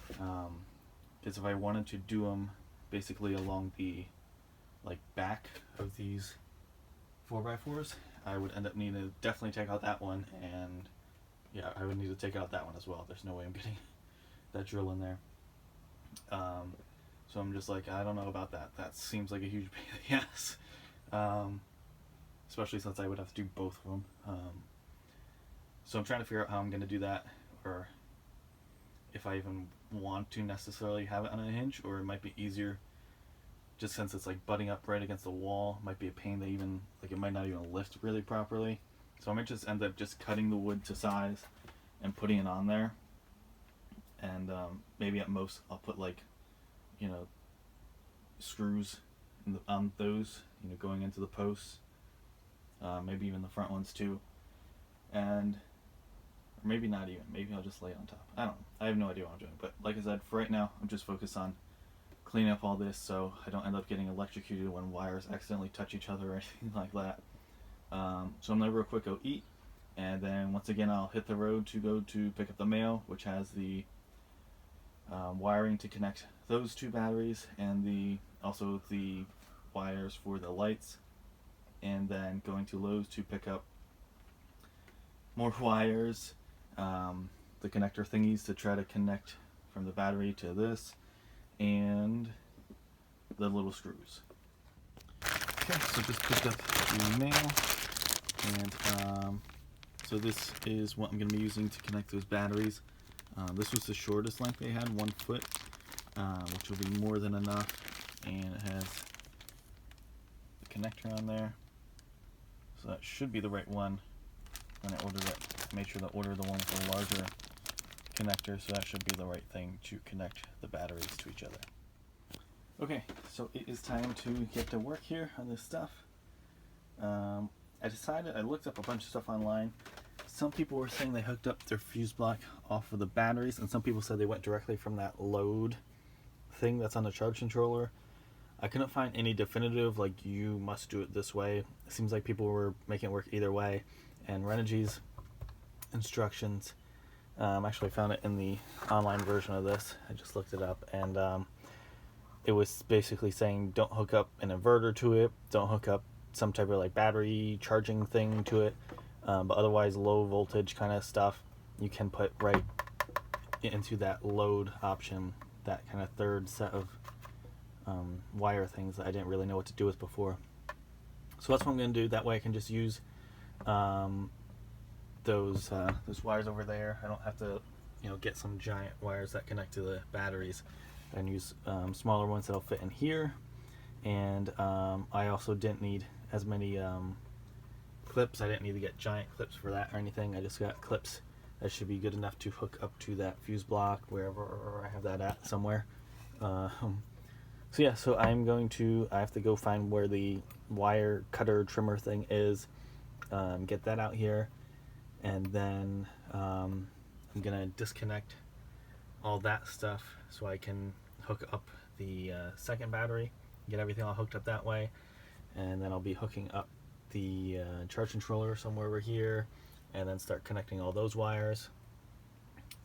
Because if I wanted to do them basically along the like back of these 4x4s, I would end up needing to definitely take out that one, and yeah, I would need to take out that one as well. There's no way I'm getting that drill in there. So I'm just like, I don't know about that. That seems like a huge pain in the ass. Especially since I would have to do both of them. So I'm trying to figure out how I'm going to do that, or if I even want to necessarily have it on a hinge, or it might be easier just since it's like butting up right against the wall. It might be a pain to even, like, it might not even lift really properly. So I might just end up just cutting the wood to size and putting it on there. And maybe at most I'll put like, you know, screws on those, you know, going into the posts. Maybe even the front ones too. And or maybe not even. Maybe I'll just lay it on top. I don't know. I have no idea what I'm doing. But like I said, for right now, I'm just focused on cleaning up all this so I don't end up getting electrocuted when wires accidentally touch each other or anything like that. So I'm gonna real quick go eat, and then once again I'll hit the road to go to pick up the mail, which has the wiring to connect those two batteries, and also the wires for the lights, and then going to Lowe's to pick up more wires, the connector thingies to try to connect from the battery to this, and the little screws. Okay, so just picked up the mail, and so this is what I'm going to be using to connect those batteries. This was the shortest length they had, 1 foot, which will be more than enough, and it has the connector on there, so that should be the right one. When I ordered it, made sure to order the one with the larger connector, so that should be the right thing to connect the batteries to each other. Okay, so it is time to get to work here on this stuff. I looked up a bunch of stuff online. Some people were saying they hooked up their fuse block off of the batteries, and some people said they went directly from that load thing that's on the charge controller. I couldn't find any definitive, like, you must do it this way. It seems like people were making it work either way, and Renogy's instructions, actually found it in the online version of this. I just looked it up, and it was basically saying don't hook up an inverter to it, don't hook up some type of like battery charging thing to it, but otherwise low voltage kind of stuff you can put right into that load option, that kind of third set of wire things that I didn't really know what to do with before. So that's what I'm going to do. That way I can just use those wires over there. I don't have to, you know, get some giant wires that connect to the batteries, and use smaller ones that'll fit in here. And I also didn't need as many clips. I didn't need to get giant clips for that or anything. I just got clips that should be good enough to hook up to that fuse block wherever I have that at somewhere. So yeah, so I have to go find where the wire cutter trimmer thing is, get that out here, and then I'm gonna disconnect all that stuff so I can hook up the second battery, get everything all hooked up that way, and then I'll be hooking up the charge controller somewhere over here, and then start connecting all those wires.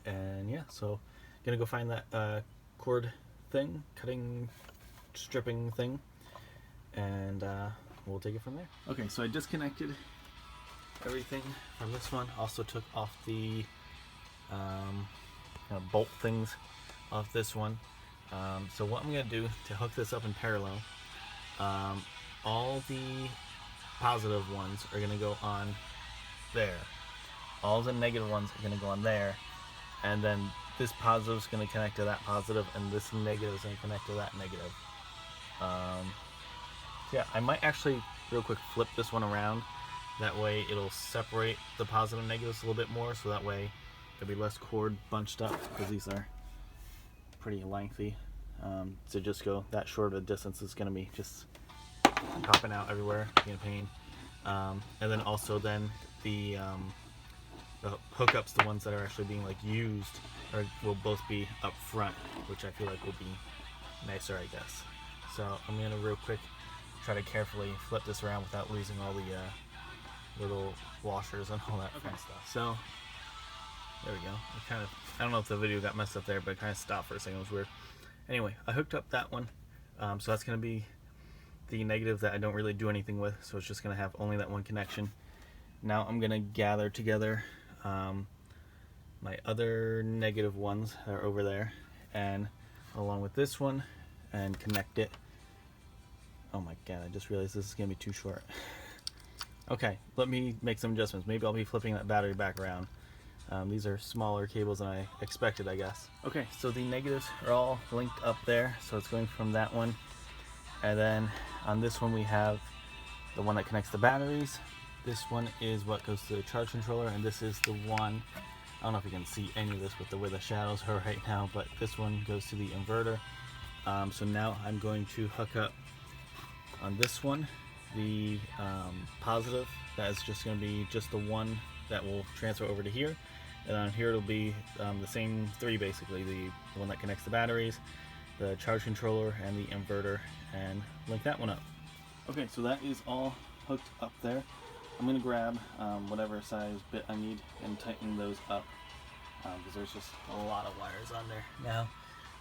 And yeah, so gonna go find that cord thing, cutting, stripping thing, and we'll take it from there. Okay, so I disconnected everything from this one. Also took off the bolt things off this one. So what I'm going to do to hook this up in parallel, all the positive ones are going to go on there. All the negative ones are going to go on there. And then this positive is going to connect to that positive, and this negative is going to connect to that negative. Yeah, I might actually real quick flip this one around. That way it'll separate the positive and negatives a little bit more, so that way there'll be less cord bunched up, because these are pretty lengthy. To just go that short of a distance is going to be just popping out everywhere, being a pain. And then also then the hookups, the ones that are actually being like used, will both be up front, which I feel like will be nicer, I guess. So I'm gonna real quick try to carefully flip this around without losing all the little washers and all that fun stuff. So there we go. I don't know if the video got messed up there, but it kind of stopped for a second. It was weird. Anyway, I hooked up that one, so that's gonna be the negative that I don't really do anything with, so it's just gonna have only that one connection. Now I'm gonna gather together my other negative ones that are over there, and along with this one, and connect it. Oh my god, I just realized this is gonna be too short. Okay, let me make some adjustments. Maybe I'll be flipping that battery back around. These are smaller cables than I expected, I guess. Okay, so the negatives are all linked up there, so it's going from that one, and then on this one we have the one that connects the batteries. This one is what goes to the charge controller, and this is the one, I don't know if you can see any of this with the way the shadows are right now, but this one goes to the inverter. So now I'm going to hook up on this one the positive. That is just going to be just the one that will transfer over to here, and on here it'll be the same three basically, the one that connects the batteries, the charge controller, and the inverter, and link that one up. Okay, so that is all hooked up there. I'm going to grab whatever size bit I need and tighten those up, because there's just a lot of wires on there now,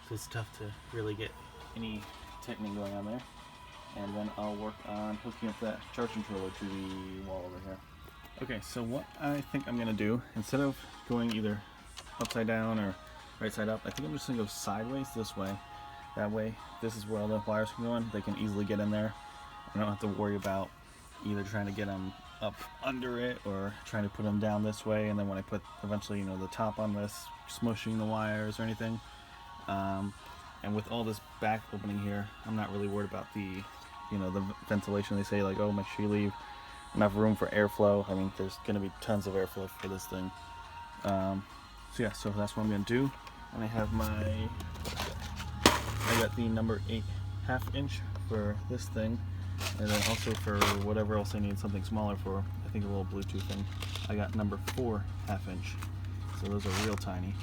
so it's tough to really get any tightening going on there. And then I'll work on hooking up that charge controller to the wall over here. Okay, so what I think I'm going to do, instead of going either upside down or right side up, I think I'm just going to go sideways this way. That way, this is where all the wires can go in. They can easily get in there. I don't have to worry about either trying to get them up under it or trying to put them down this way, and then when I put eventually, you know, the top on this, smushing the wires or anything. And with all this back opening here, I'm not really worried about the, you know, the ventilation. They say like, oh, make sure you leave enough room for airflow. I mean, there's going to be tons of airflow for this thing. So yeah, so that's what I'm going to do. And I got the number 8.5 inch for this thing. And then also for whatever else I need something smaller for, I think a little Bluetooth thing, I got number 4.5 inch. So those are real tiny.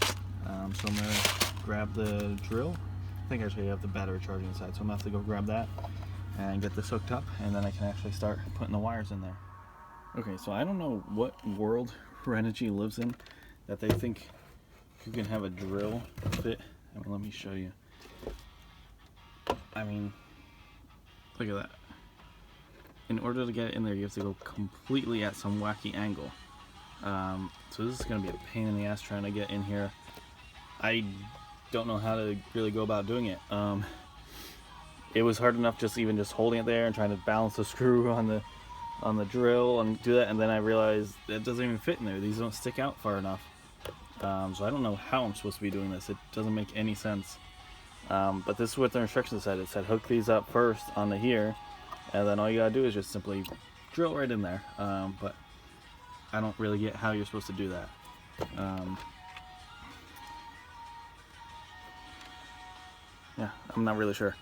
So I'm going to grab the drill. I think I actually have the battery charging inside, so I'm going to have to go grab that and get this hooked up, and then I can actually start putting the wires in there. Okay, so I don't know what world Renogy lives in that they think you can have a drill fit. I mean, let me show you. I mean, look at that. In order to get it in there, you have to go completely at some wacky angle. So this is going to be a pain in the ass trying to get in here. I don't know how to really go about doing it. It was hard enough just holding it there and trying to balance the screw on the drill and do that, and then I realized it doesn't even fit in there. These don't stick out far enough. So I don't know how I'm supposed to be doing this. It doesn't make any sense. But this is what their instructions said. It said hook these up first onto here, and then all you gotta do is just simply drill right in there. But I don't really get how you're supposed to do that. Yeah, I'm not really sure.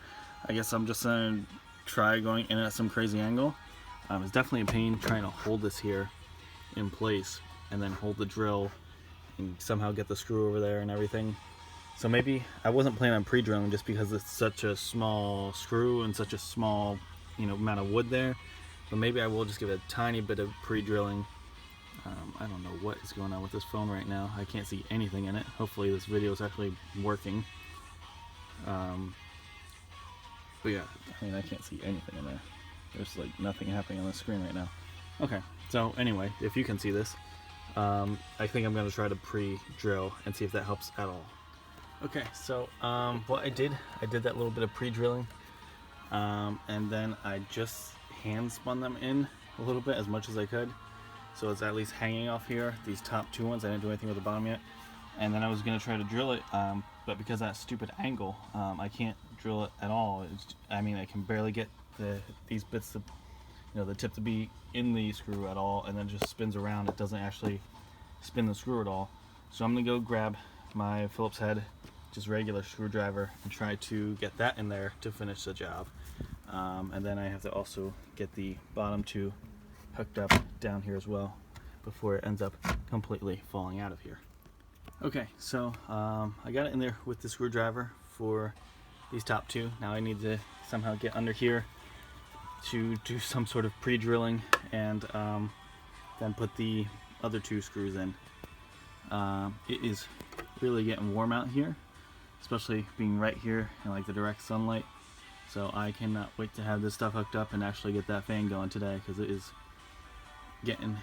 I guess I'm just gonna try going in at some crazy angle. It's definitely a pain trying to hold this here in place and then hold the drill and somehow get the screw over there and everything. So maybe I wasn't planning on pre-drilling just because it's such a small screw and such a small, you know, amount of wood there. But maybe I will just give it a tiny bit of pre-drilling. I don't know what is going on with this phone right now. I can't see anything in it. Hopefully this video is actually working. But yeah, I mean, I can't see anything in there. There's like nothing happening on the screen right now. Okay, so anyway, if you can see this, I think I'm going to try to pre-drill and see if that helps at all. Okay, so what I did that little bit of pre-drilling, and then I just hand spun them in a little bit, as much as I could. So it's at least hanging off here. These top two ones, I didn't do anything with the bottom yet. and then I was gonna try to drill it, but because of that stupid angle, I can't drill it at all. I mean, I can barely get these bits to, the tip to be in the screw at all, and then it just spins around. It doesn't actually spin the screw at all. So I'm gonna go grab my Phillips head, just regular screwdriver, and try to get that in there to finish the job. And then I have to also get the bottom two hooked up down here as well before it ends up completely falling out of here. Okay, so I got it in there with the screwdriver for these top two. Now I need to somehow get under here to do some sort of pre-drilling and then put the other two screws in. It is really getting warm out here, especially being right here in like the direct sunlight. So I cannot wait to have this stuff hooked up and actually get that fan going today, because it is getting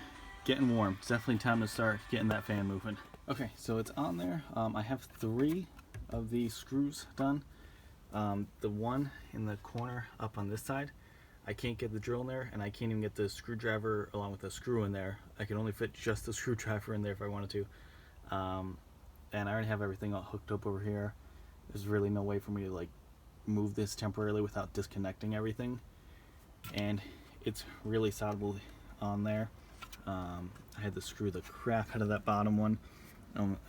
warm. It's definitely time to start getting that fan moving. Okay, so it's on there. I have 3 of these screws done. The one in the corner up on this side, I can't get the drill in there, and I can't even get the screwdriver along with the screw in there. I can only fit just the screwdriver in there if I wanted to. And I already have everything all hooked up over here. There's really no way for me to like move this temporarily without disconnecting everything. And it's really solderable on there. I had to screw the crap out of that bottom one.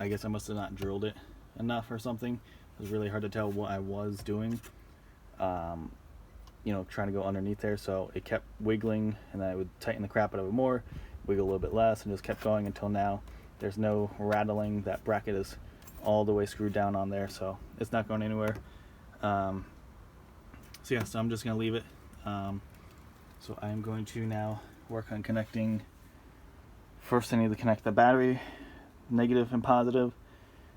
I guess I must have not drilled it enough or something. It was really hard to tell what I was doing. Trying to go underneath there, so it kept wiggling, and then I would tighten the crap out of it more, wiggle a little bit less, and just kept going until now there's no rattling. That bracket is all the way screwed down on there, so it's not going anywhere. So I'm just gonna leave it. So I'm going to now work on connecting. First I need to connect the battery, negative and positive,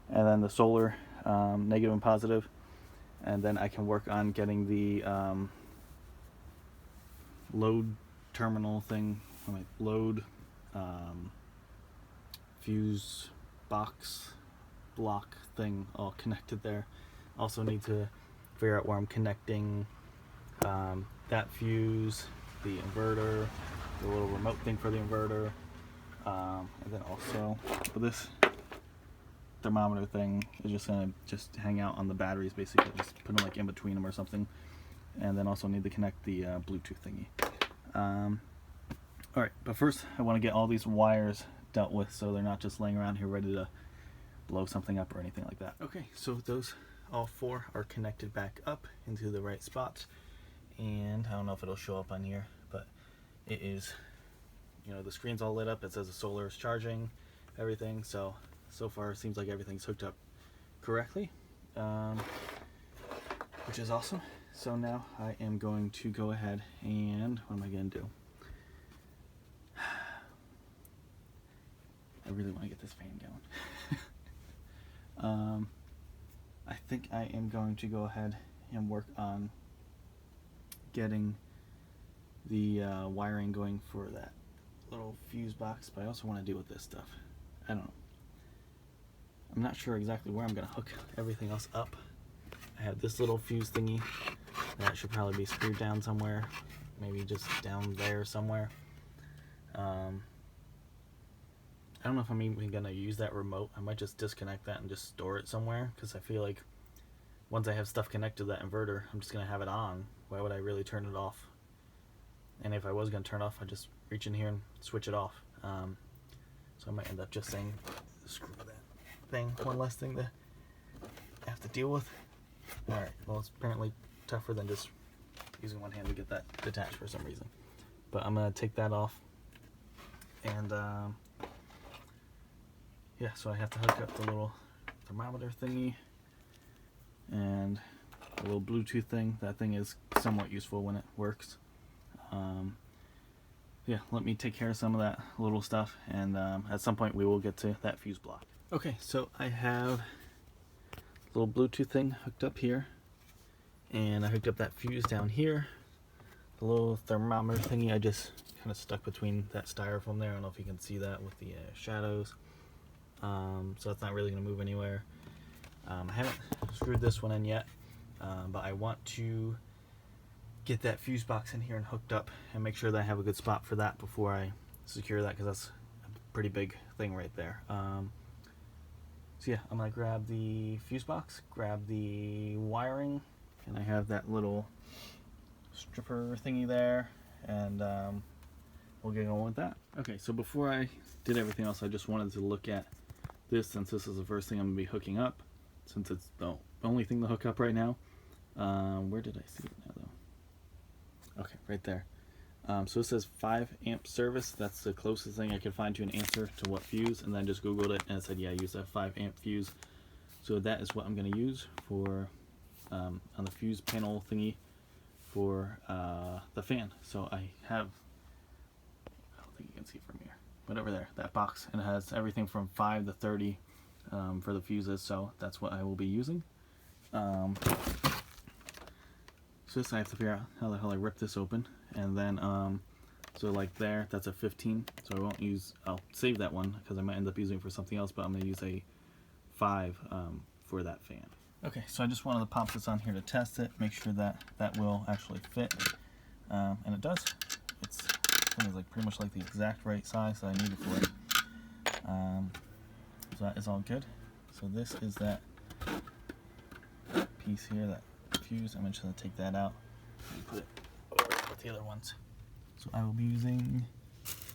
and then the solar, negative and positive, and then I can work on getting the load terminal thing, load fuse box block thing all connected there. Also need to figure out where I'm connecting that fuse, the inverter, the little remote thing for the inverter, and then also for this thermometer thing is just gonna hang out on the batteries, basically just put them like in between them or something. And then also need to connect the Bluetooth thingy. Alright, but first I want to get all these wires dealt with so they're not just laying around here ready to blow something up or anything like that. Okay, so those all 4 are connected back up into the right spots, and I don't know if it'll show up on here, but it is, the screen's all lit up. It says the solar is charging everything, so far it seems like everything's hooked up correctly, which is awesome. So now I am going to go ahead and, what am I going to do? I really want to get this fan going. I think I am going to go ahead and work on getting the wiring going for that little fuse box, but I also want to deal with this stuff. I don't know. I'm not sure exactly where I'm going to hook everything else up. I have this little fuse thingy that should probably be screwed down somewhere, maybe just down there somewhere. I don't know if I'm even gonna use that remote. I might just disconnect that and just store it somewhere, because I feel like once I have stuff connected to that inverter, I'm just gonna have it on. Why would I really turn it off? And if I was gonna turn it off, I'd just reach in here and switch it off. So I might end up just saying, screw that thing, one less thing to have to deal with. Alright, well, it's apparently tougher than just using one hand to get that detached for some reason. But I'm going to take that off. And, yeah, so I have to hook up the little thermometer thingy and a little Bluetooth thing. That thing is somewhat useful when it works. Yeah, let me take care of some of that little stuff, and at some point we will get to that fuse block. Okay, so I have little Bluetooth thing hooked up here, and I hooked up that fuse down here. The little thermometer thingy I just kind of stuck between that styrofoam there. I don't know if you can see that with the shadows. So it's not really going to move anywhere. I haven't screwed this one in yet, but I want to get that fuse box in here and hooked up and make sure that I have a good spot for that before I secure that, because that's a pretty big thing right there. So yeah, I'm gonna grab the fuse box, grab the wiring, and I have that little stripper thingy there, and we'll get going with that. Okay, so before I did everything else, I just wanted to look at this, since this is the first thing I'm gonna be hooking up, since it's the only thing to hook up right now. Where did I see it now though? Okay, right there. So it says 5 amp service. That's the closest thing I could find to an answer to what fuse, and then just Googled it and it said, yeah, use that 5 amp fuse. So that is what I'm going to use for on the fuse panel thingy for the fan. So I have, I don't think you can see from here, but over there, that box, and it has everything from 5 to 30 for the fuses. So that's what I will be using. So this I have to figure out how the hell I rip this open, and then so like there, that's a 15, so I won't use, I'll save that one because I might end up using it for something else, but I'm going to use a 5 for that fan. Okay, so I just wanted to pop this on here to test it, make sure that that will actually fit, and it does. It's like pretty much like the exact right size that I needed for it. So that is all good. So this is that piece here, that fuse. I'm just going to take that out and put it over with the other ones. So I will be using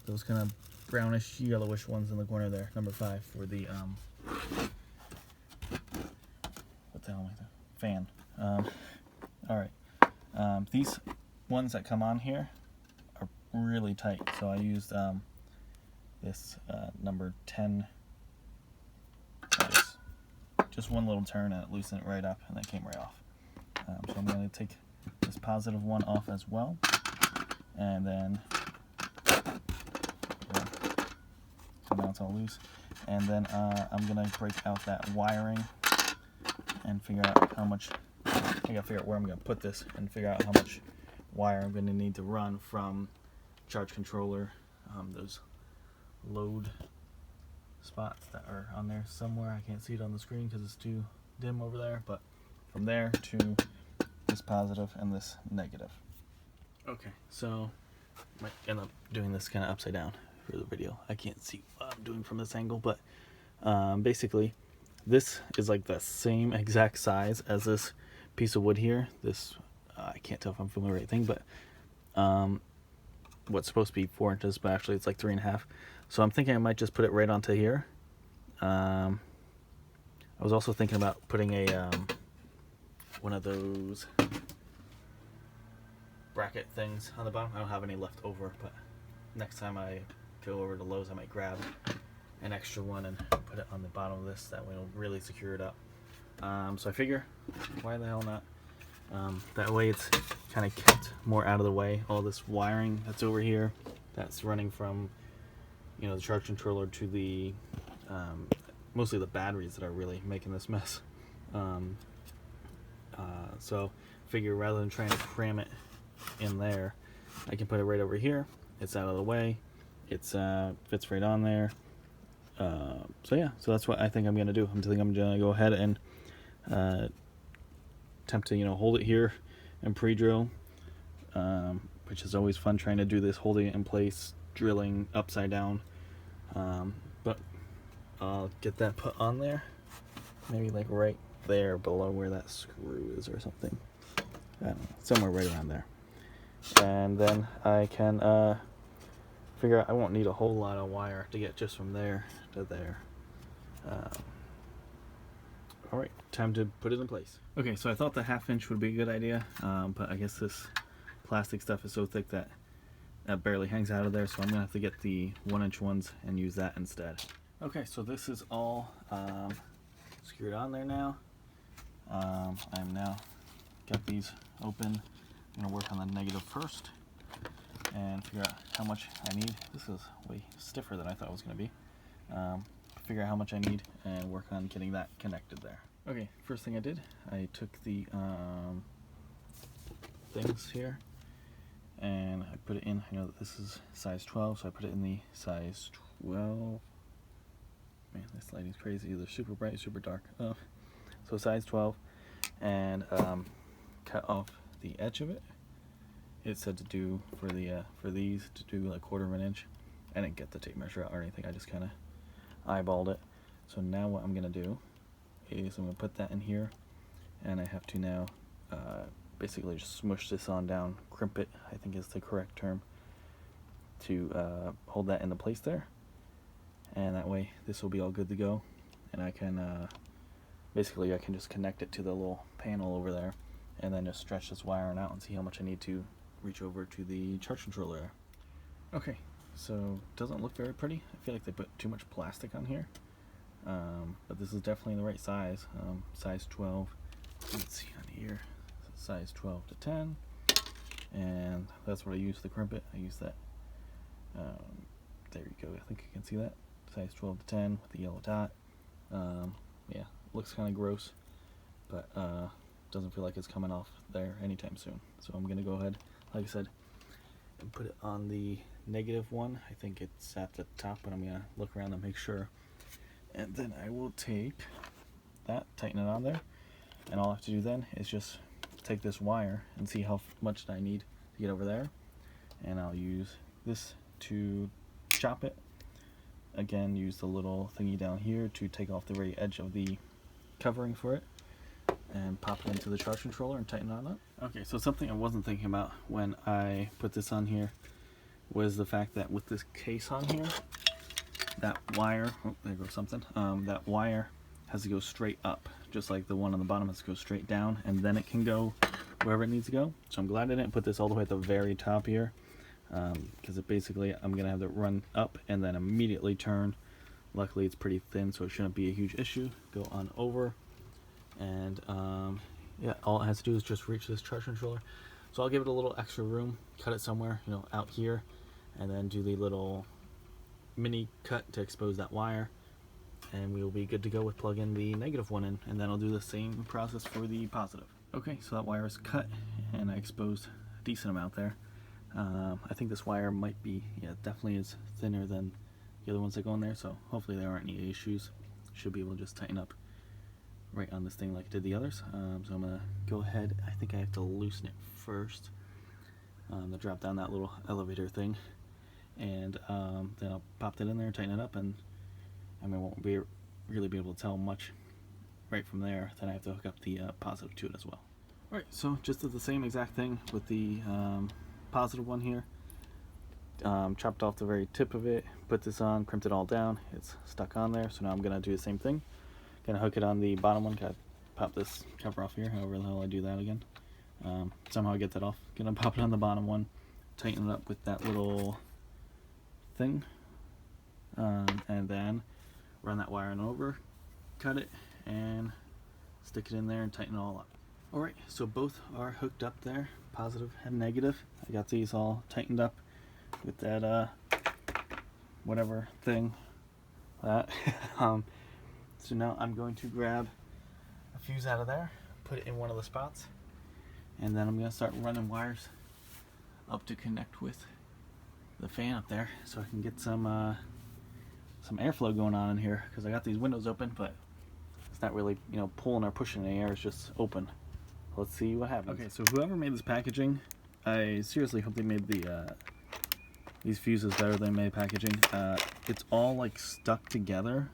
those kind of brownish yellowish ones in the corner there, number 5 for the what the hell am I doing? Fan. Alright. These ones that come on here are really tight, so I used this number 10 size. Just one little turn and it loosened it right up, and that came right off. So I'm going to take this positive one off as well, and then so now it's all loose, and then I'm going to break out that wiring and figure out how much, I gotta figure out where I'm going to put this and figure out how much wire I'm going to need to run from charge controller, those load spots that are on there somewhere. I can't see it on the screen because it's too dim over there, but from there to this positive and this negative. Okay, so I might end up doing this kind of upside down for the video. I can't see what I'm doing from this angle, but basically this is like the same exact size as this piece of wood here. This I can't tell if I'm filming the right thing, but what's supposed to be 4 inches, but actually it's like 3.5. So I'm thinking I might just put it right onto here. I was also thinking about putting a one of those bracket things on the bottom. I don't have any left over, but next time I go over to Lowe's, I might grab an extra one and put it on the bottom of this. That way it'll really secure it up. So I figure, why the hell not? That way it's kind of kept more out of the way. All this wiring that's over here, that's running from, you know, the charge controller to the mostly the batteries that are really making this mess. So figure rather than trying to cram it in there, I can put it right over here. It's out of the way. It's fits right on there. So yeah, so that's what I think I'm gonna do. I'm gonna go ahead and attempt to, you know, hold it here and pre-drill, which is always fun trying to do this, holding it in place, drilling upside down. But I'll get that put on there, maybe like right there below where that screw is or something. I don't know, somewhere right around there. And then I can figure out, I won't need a whole lot of wire to get just from there to there. Alright, time to put it in place. Okay, so I thought the 1/2 inch would be a good idea, but I guess this plastic stuff is so thick that that barely hangs out of there, so I'm gonna have to get the 1-inch ones and use that instead. Okay, so this is all screwed on there now. I'm now got these open. I'm gonna work on the negative first and figure out how much I need. This is way stiffer than I thought it was gonna be. Figure out how much I need and work on getting that connected there. Okay, first thing I did, I took the things here and I put it in. I know that this is size 12, so I put it in the size 12. Man, this lighting's crazy, either super bright or super dark. So size 12, and cut off the edge of it. It said to do for the for these to do like 1/4 inch. I didn't get the tape measure out or anything. I just kind of eyeballed it. So now what I'm gonna do is I'm gonna put that in here, and I have to now basically just smush this on down, crimp it, I think is the correct term, to hold that into place there. And that way this will be all good to go, and I can basically I can just connect it to the little panel over there, and then just stretch this wiring out and see how much I need to reach over to the charge controller there. Okay, so it doesn't look very pretty. I feel like they put too much plastic on here, but this is definitely the right size. Size 12, let's see on here, size 12 to 10, and that's what I use to crimp it. I use that, there you go, I think you can see that, size 12 to 10 with the yellow dot. Yeah, looks kind of gross, but doesn't feel like it's coming off there anytime soon. So I'm gonna go ahead, like I said, and put it on the negative one. I think it's at the top, but I'm gonna look around and make sure. And then I will take that, tighten it on there, and all I have to do then is just take this wire and see how much I need to get over there, and I'll use this to chop it. Again, use the little thingy down here to take off the very edge of the covering for it, and pop it into the charge controller and tighten it on up. Okay, so something I wasn't thinking about when I put this on here was the fact that with this case on here, that wire, oh, there goes something, that wire has to go straight up, just like the one on the bottom has to go straight down, and then it can go wherever it needs to go. So I'm glad I didn't put this all the way at the very top here, because it basically, I'm going to have to run up and then immediately turn. Luckily it's pretty thin, so it shouldn't be a huge issue. Go on over, and yeah, all it has to do is just reach this charge controller. So I'll give it a little extra room, cut it somewhere, you know, out here, and then do the little mini cut to expose that wire, and we will be good to go with plugging the negative one in, and then I'll do the same process for the positive. Okay, so that wire is cut, and I exposed a decent amount there. I think this wire might be, yeah, definitely is thinner than the other ones that go in there, so hopefully there aren't any issues. Should be able to just tighten up right on this thing like I did the others. So I'm gonna go ahead, I think I have to loosen it first, to drop down that little elevator thing, and then I'll pop that in there and tighten it up, and I mean, won't be really be able to tell much right from there. Then I have to hook up the positive to it as well. Alright, so just did the same exact thing with the positive one here. Chopped off the very tip of it, put this on, crimped it all down. It's stuck on there, so now I'm gonna do the same thing. Gonna hook it on the bottom one. Gotta pop this cover off here, however the hell I do that again. Somehow I get that off. Gonna pop it on the bottom one, tighten it up with that little thing, and then run that wire on over, cut it, and stick it in there and tighten it all up. Alright, so both are hooked up there, positive and negative. I got these all tightened up with that whatever thing, that. So now I'm going to grab a fuse out of there, put it in one of the spots, and then I'm going to start running wires up to connect with the fan up there, so I can get some airflow going on in here, because I got these windows open, but it's not really, you know, pulling or pushing any air, it's just open. Let's see what happens. Okay, so whoever made this packaging, I seriously hope they made the these fuses better than made packaging. It's all like stuck together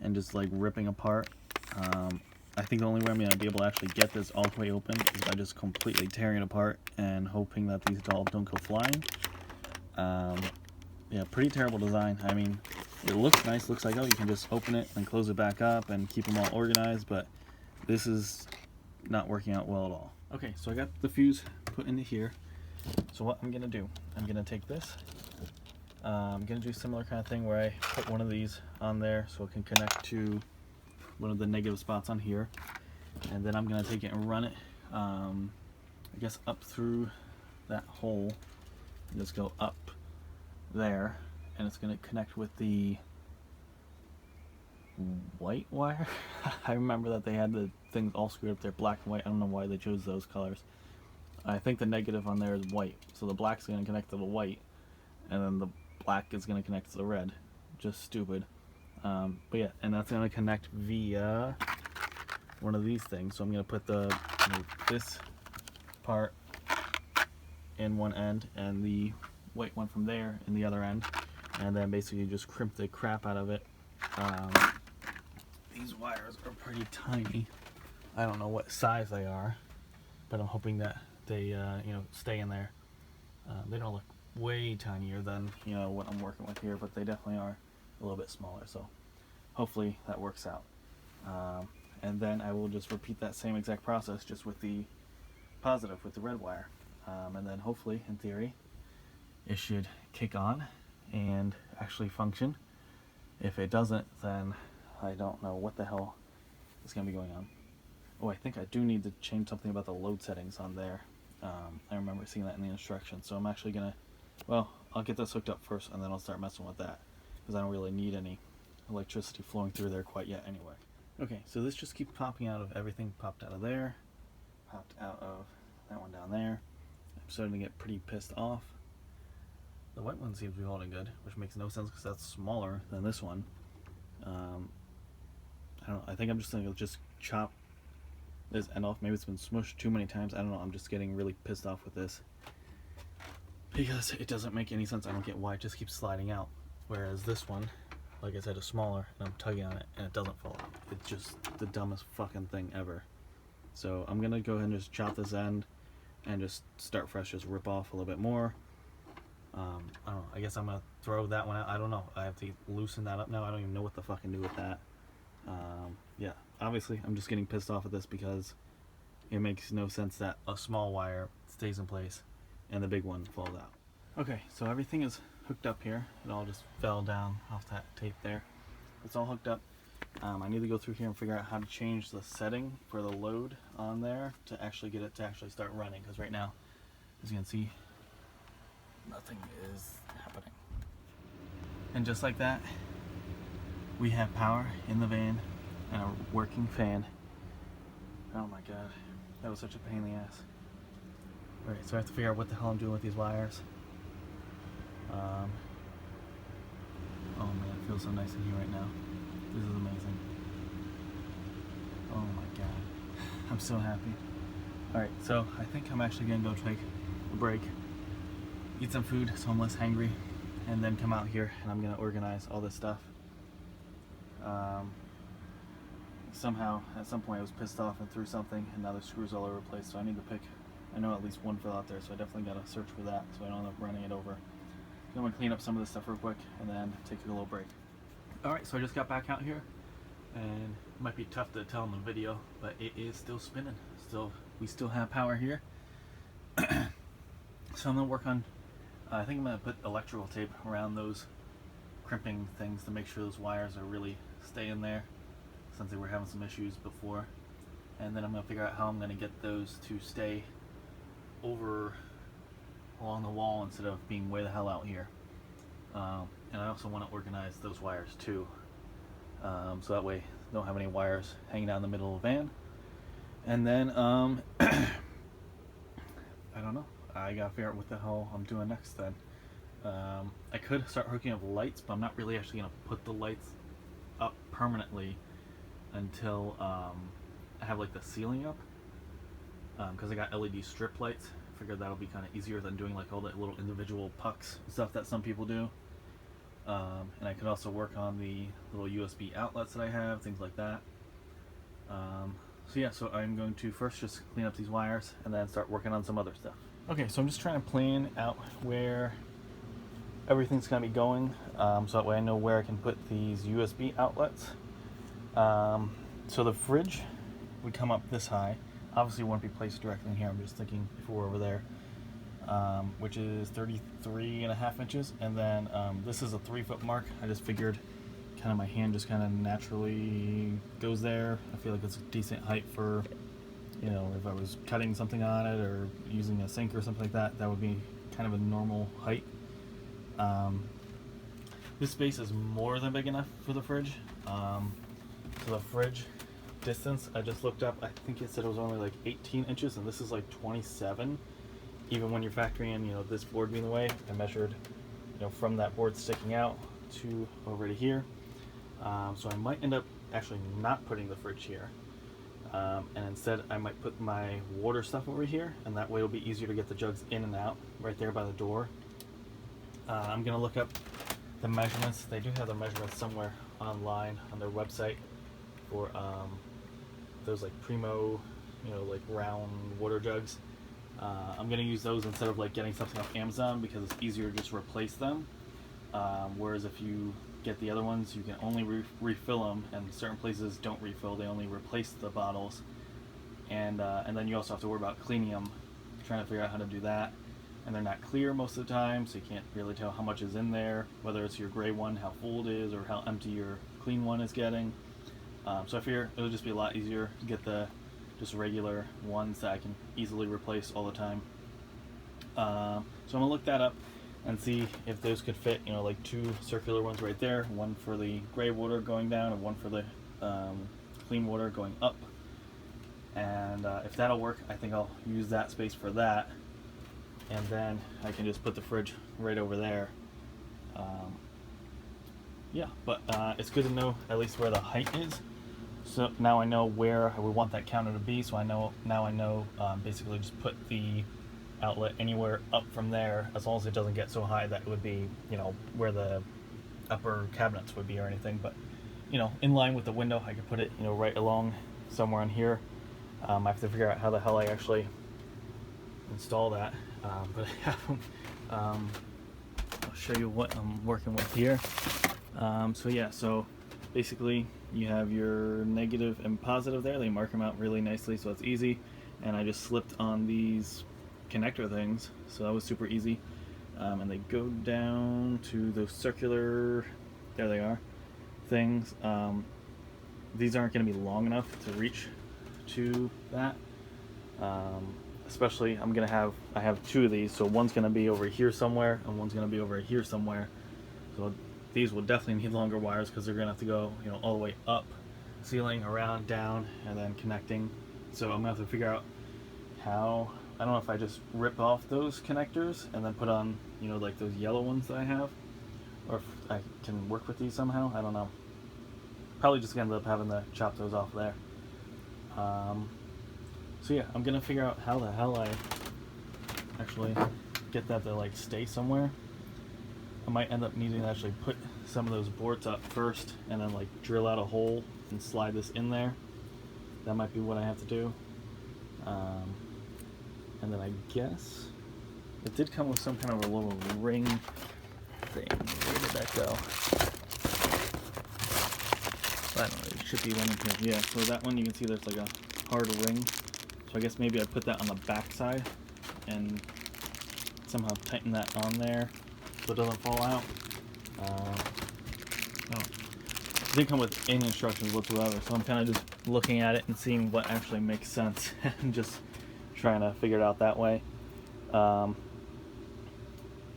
and just like ripping apart. I think the only way I'm gonna be able to actually get this all the way open is by just completely tearing it apart and hoping that these all don't go flying. Yeah, pretty terrible design. I mean, it looks nice, looks like, oh, you can just open it and close it back up and keep them all organized, but this is not working out well at all. Okay, so I got the fuse put into here. So what I'm gonna do, I'm gonna take this, I'm gonna do a similar kind of thing where I put one of these on there so it can connect to one of the negative spots on here, and then I'm gonna take it and run it, I guess up through that hole, and just go up there, and it's gonna connect with the white wire. I remember that they had the things all screwed up there, black and white. I don't know why they chose those colors. I think the negative on there is white, so the black's going to connect to the white, and then the black is going to connect to the red. Just stupid. But yeah, and that's going to connect via one of these things. So I'm going to put the this part in one end and the white one from there in the other end, and then basically just crimp the crap out of it these wires are pretty tiny. I don't know what size they are, but I'm hoping that they you know, stay in there. They don't look way tinier than, you know, what I'm working with here, but they definitely are a little bit smaller, so hopefully that works out. And then I will just repeat that same exact process just with the positive, with the red wire. And then hopefully, in theory, it should kick on and actually function. If it doesn't, then I don't know what the hell is going to be going on. Oh, I think I do need to change something about the load settings on there. I remember seeing that in the instructions, so I'm actually going to, well, I'll get this hooked up first and then I'll start messing with that, because I don't really need any electricity flowing through there quite yet anyway. Okay, so this just keeps popping out of everything. Popped out of there, popped out of that one down there. I'm starting to get pretty pissed off. The white one seems to be holding good, which makes no sense because that's smaller than this one. I don't know, I think I'm just going to just chop this end off. Maybe it's been smushed too many times. I don't know, I'm just getting really pissed off with this, because it doesn't make any sense. I don't get why it just keeps sliding out. Whereas this one, like I said, is smaller, and I'm tugging on it and it doesn't fall out. It's just the dumbest fucking thing ever. So I'm going to go ahead and just chop this end and just start fresh, just rip off a little bit more. I don't know, I guess I'm gonna throw that one out. I don't know, I have to loosen that up now. I don't even know what the fuck I can do with that. Yeah, obviously I'm just getting pissed off at this because it makes no sense that a small wire stays in place and the big one falls out. Okay, so everything is hooked up here. It all just fell down off that tape there. It's all hooked up. I need to go through here and figure out how to change the setting for the load on there to actually get it to actually start running, because right now, as you can see, nothing is happening. And just like that, we have power in the van and a working fan. Oh my god, that was such a pain in the ass. Alright, so I have to figure out what the hell I'm doing with these wires. Oh man, it feels so nice in here right now. This is amazing. Oh my god, I'm so happy. Alright, so I think I'm actually gonna go take a break, eat some food so I'm less hangry, and then come out here and I'm gonna organize all this stuff. Somehow, at some point I was pissed off and threw something, and now there's screws all over the place, so I need to pick, I know at least one fell out there, so I definitely gotta search for that so I don't end up running it over. So I'm gonna clean up some of this stuff real quick and then take a little break. Alright, so I just got back out here, and it might be tough to tell in the video, but it is still spinning. We still have power here. So I'm gonna work on, I think I'm gonna put electrical tape around those crimping things to make sure those wires are really staying there, since they were having some issues before. And then I'm gonna figure out how I'm gonna get those to stay over along the wall instead of being way the hell out here. And I also want to organize those wires too, so that way I don't have any wires hanging out in the middle of the van. And then I don't know, I gotta figure out what the hell I'm doing next then. I could start hooking up lights, but I'm not really actually gonna put the lights up permanently until I have like the ceiling up, because I got LED strip lights. I figured that'll be kind of easier than doing like all the little individual pucks stuff that some people do. And I could also work on the little USB outlets that I have, things like that. So yeah, so I'm going to first just clean up these wires and then start working on some other stuff. Okay, so I'm just trying to plan out where everything's going to be going, so that way I know where I can put these USB outlets. So the fridge would come up this high. Obviously it wouldn't be placed directly in here. I'm just thinking if we're over there, which is 33.5 inches. And then this is a 3-foot mark. I just figured kind of my hand just kind of naturally goes there. I feel like it's a decent height for, you know, if I was cutting something on it or using a sink or something like that, that would be kind of a normal height. This space is more than big enough for the fridge. So the fridge distance, I just looked up, I think it said it was only like 18 inches, and this is like 27. Even when you're factoring in, you know, this board being the way, I measured, you know, from that board sticking out to over to here. So I might end up actually not putting the fridge here. And instead I might put my water stuff over here, and that way it'll be easier to get the jugs in and out right there by the door. I'm gonna look up the measurements. They do have the measurements somewhere online on their website for those like Primo, like round water jugs. I'm gonna use those instead of like getting something off Amazon because it's easier to just replace them. Whereas if you get the other ones, you can only refill them, and certain places don't refill; they only replace the bottles. And then you also have to worry about cleaning them, trying to figure out how to do that. And they're not clear most of the time, so you can't really tell how much is in there, whether it's your gray one, how full it is, or how empty your clean one is getting. So I figure it would just be a lot easier to get the just regular ones that I can easily replace all the time. So I'm gonna look that up and see if those could fit, like 2 circular ones right there, one for the gray water going down and one for the clean water going up. And if that'll work, I think I'll use that space for that, and then I can just put the fridge right over there. Yeah, but it's good to know at least where the height is. So now I know where I would want that counter to be. So I know basically just put the outlet anywhere up from there, as long as it doesn't get so high that it would be where the upper cabinets would be or anything. But in line with the window, I could put it right along somewhere on here. I have to figure out how the hell I actually install that, but I'll show you what I'm working with here. So basically you have your negative and positive there. They mark them out really nicely, so it's easy. And I just slipped on these connector things, so that was super easy. And they go down to those circular, there they are, things. These aren't going to be long enough to reach to that. Especially I have 2 of these, so one's going to be over here somewhere and one's going to be over here somewhere. So these will definitely need longer wires because they're going to have to go all the way up, ceiling, around, down, and then connecting. So I'm going to have to figure out how. I don't know if I just rip off those connectors and then put on like those yellow ones that I have, or if I can work with these somehow. I don't know. Probably just gonna end up having to chop those off there. So yeah, I'm gonna figure out how the hell I actually get that to like stay somewhere. I might end up needing to actually put some of those boards up first and then like drill out a hole and slide this in there. That might be what I have to do. And then I guess it did come with some kind of a little ring thing. Where did that go? I don't know, it should be one in here. Yeah, so that one you can see there's like a hard ring. So I guess maybe I put that on the back side and somehow tighten that on there so it doesn't fall out. It didn't come with any instructions whatsoever, so I'm kind of just looking at it and seeing what actually makes sense and just trying to figure it out that way. But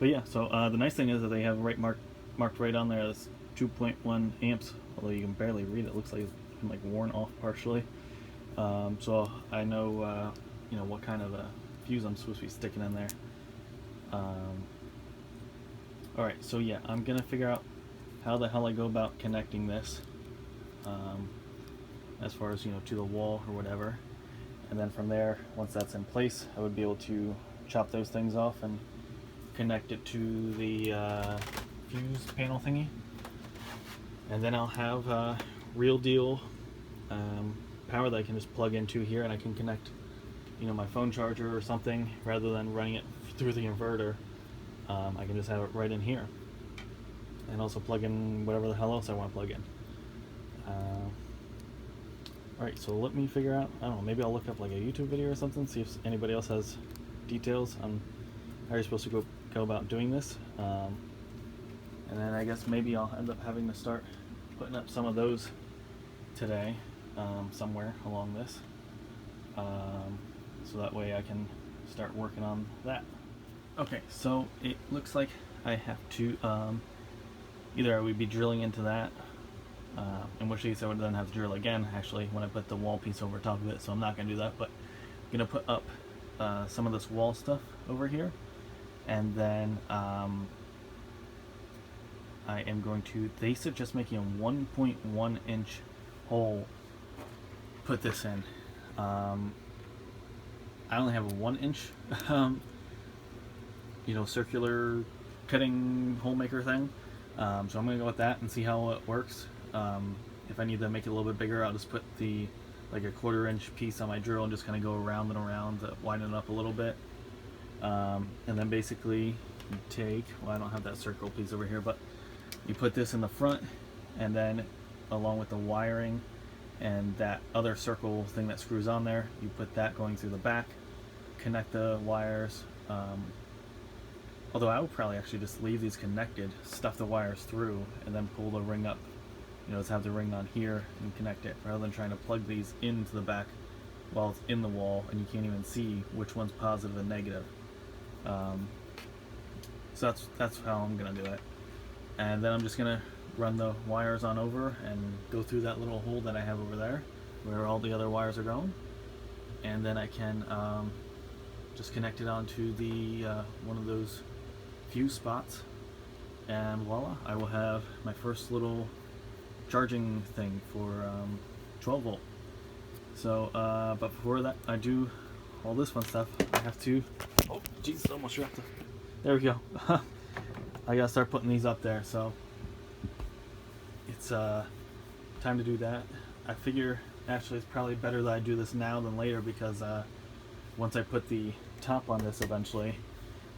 yeah, so the nice thing is that they have marked right on there. That's 2.1 amps, although you can barely read it. It looks like it's been like worn off partially. So I know what kind of a fuse I'm supposed to be sticking in there. Alright, so yeah, I'm gonna figure out how the hell I go about connecting this, as far as to the wall or whatever. And then from there, once that's in place, I would be able to chop those things off and connect it to the fuse panel thingy. And then I'll have real deal power that I can just plug into here, and I can connect my phone charger or something rather than running it through the inverter. I can just have it right in here, and also plug in whatever the hell else I want to plug in. Alright, so let me figure out, I don't know, maybe I'll look up like a YouTube video or something, see if anybody else has details on how you're supposed to go about doing this. And then I guess maybe I'll end up having to start putting up some of those today, somewhere along this. So that way I can start working on that. Okay, so it looks like I have to, either I would be drilling into that, in which case I would then have to drill again, actually, when I put the wall piece over top of it, so I'm not going to do that, but I'm going to put up some of this wall stuff over here, and then I am going to, they suggest making a 1.1 inch hole, put this in. I only have a 1 inch, circular cutting hole maker thing. So I'm going to go with that and see how it works. if I need to make it a little bit bigger, I'll just put the like a 1/4 inch piece on my drill and just kind of go around and around to widen it up a little bit. And then basically you take, well, I don't have that circle piece over here, but you put this in the front, and then along with the wiring and that other circle thing that screws on there, you put that going through the back, connect the wires. Although I would probably actually just leave these connected, stuff the wires through, and then pull the ring up. You know, just have the ring on here and connect it, rather than trying to plug these into the back while it's in the wall and you can't even see which one's positive and negative. So that's how I'm gonna do it. And then I'm just gonna run the wires on over and go through that little hole that I have over there where all the other wires are going, and then I can just connect it onto the one of those fuse spots, and voila, I will have my first little charging thing for 12 volt. So but before that I do all this fun stuff, I have to, oh Jesus, almost dropped it. There we go. I gotta start putting these up there, so it's time to do that. I figure actually it's probably better that I do this now than later, because once I put the top on this eventually,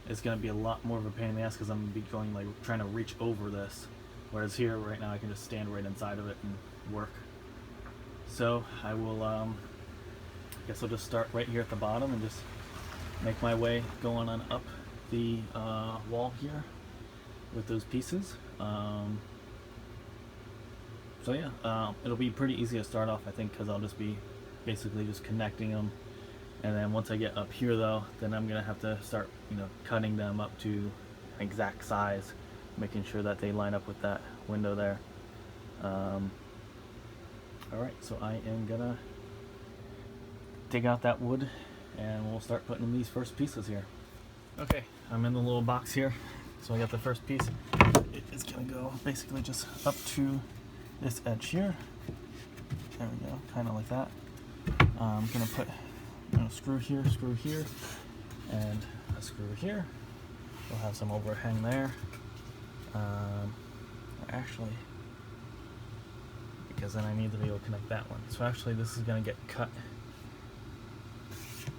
it's going to be a lot more of a pain in the ass, because I'm going to be going like trying to reach over this, whereas here right now I can just stand right inside of it and work. So I will I guess I'll just start right here at the bottom and just make my way going on up the wall here with those pieces. So yeah, it'll be pretty easy to start off, I think, because I'll just be basically just connecting them. And then once I get up here though, then I'm gonna have to start, you know, cutting them up to exact size, making sure that they line up with that window there. Alright, so I am gonna dig out that wood and we'll start putting in these first pieces here. Okay, I'm in the little box here, so I got the first piece. It is gonna go basically just up to this edge here. There we go, kind of like that. I'm gonna put screw here, and a screw here. We'll have some overhang there. Actually, because then I need to be able to connect that one. So actually this is gonna get cut.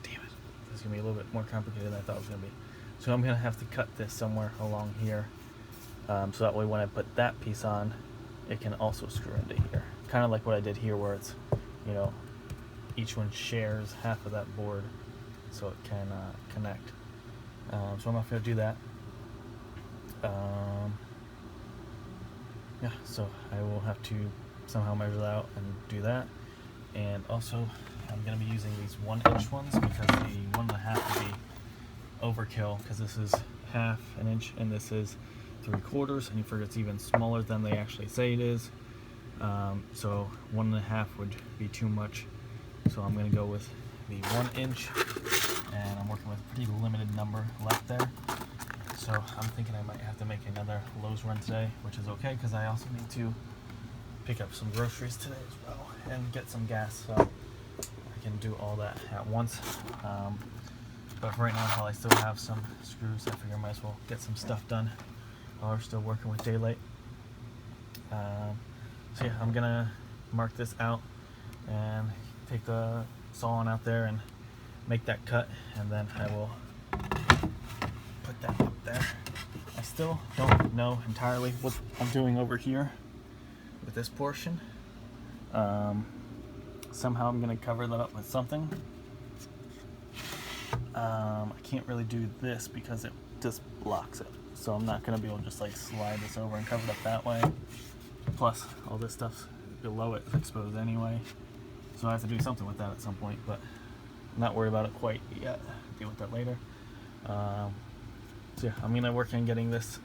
Damn it. This is gonna be a little bit more complicated than I thought it was gonna be. So I'm gonna have to cut this somewhere along here. So that way when I put that piece on, it can also screw into here. Kind of like what I did here, where it's, you know, each one shares half of that board so it can connect. So I'm not going to do that. Yeah, so I will have to somehow measure that out and do that. And also I'm going to be using these 1-inch ones, because the 1.5 would be overkill, because this is 1/2 inch and this is 3/4, and you figure it's even smaller than they actually say it is. So 1.5 would be too much. So I'm going to go with the 1-inch, and I'm working with a pretty limited number left there. So I'm thinking I might have to make another Lowe's run today, which is okay, because I also need to pick up some groceries today as well and get some gas, so I can do all that at once. But for right now, while I still have some screws, I figure I might as well get some stuff done while we're still working with daylight. So yeah, I'm gonna mark this out and take the saw on out there and make that cut, and then I will put that up there. I still don't know entirely what I'm doing over here with this portion. Somehow I'm gonna cover that up with something. I can't really do this because it just blocks it, so I'm not gonna be able to just like slide this over and cover it up that way. Plus all this stuff below it is exposed anyway, so I have to do something with that at some point, but I'm not worried about it quite yet. Deal with that later. So yeah, I'm gonna work on getting this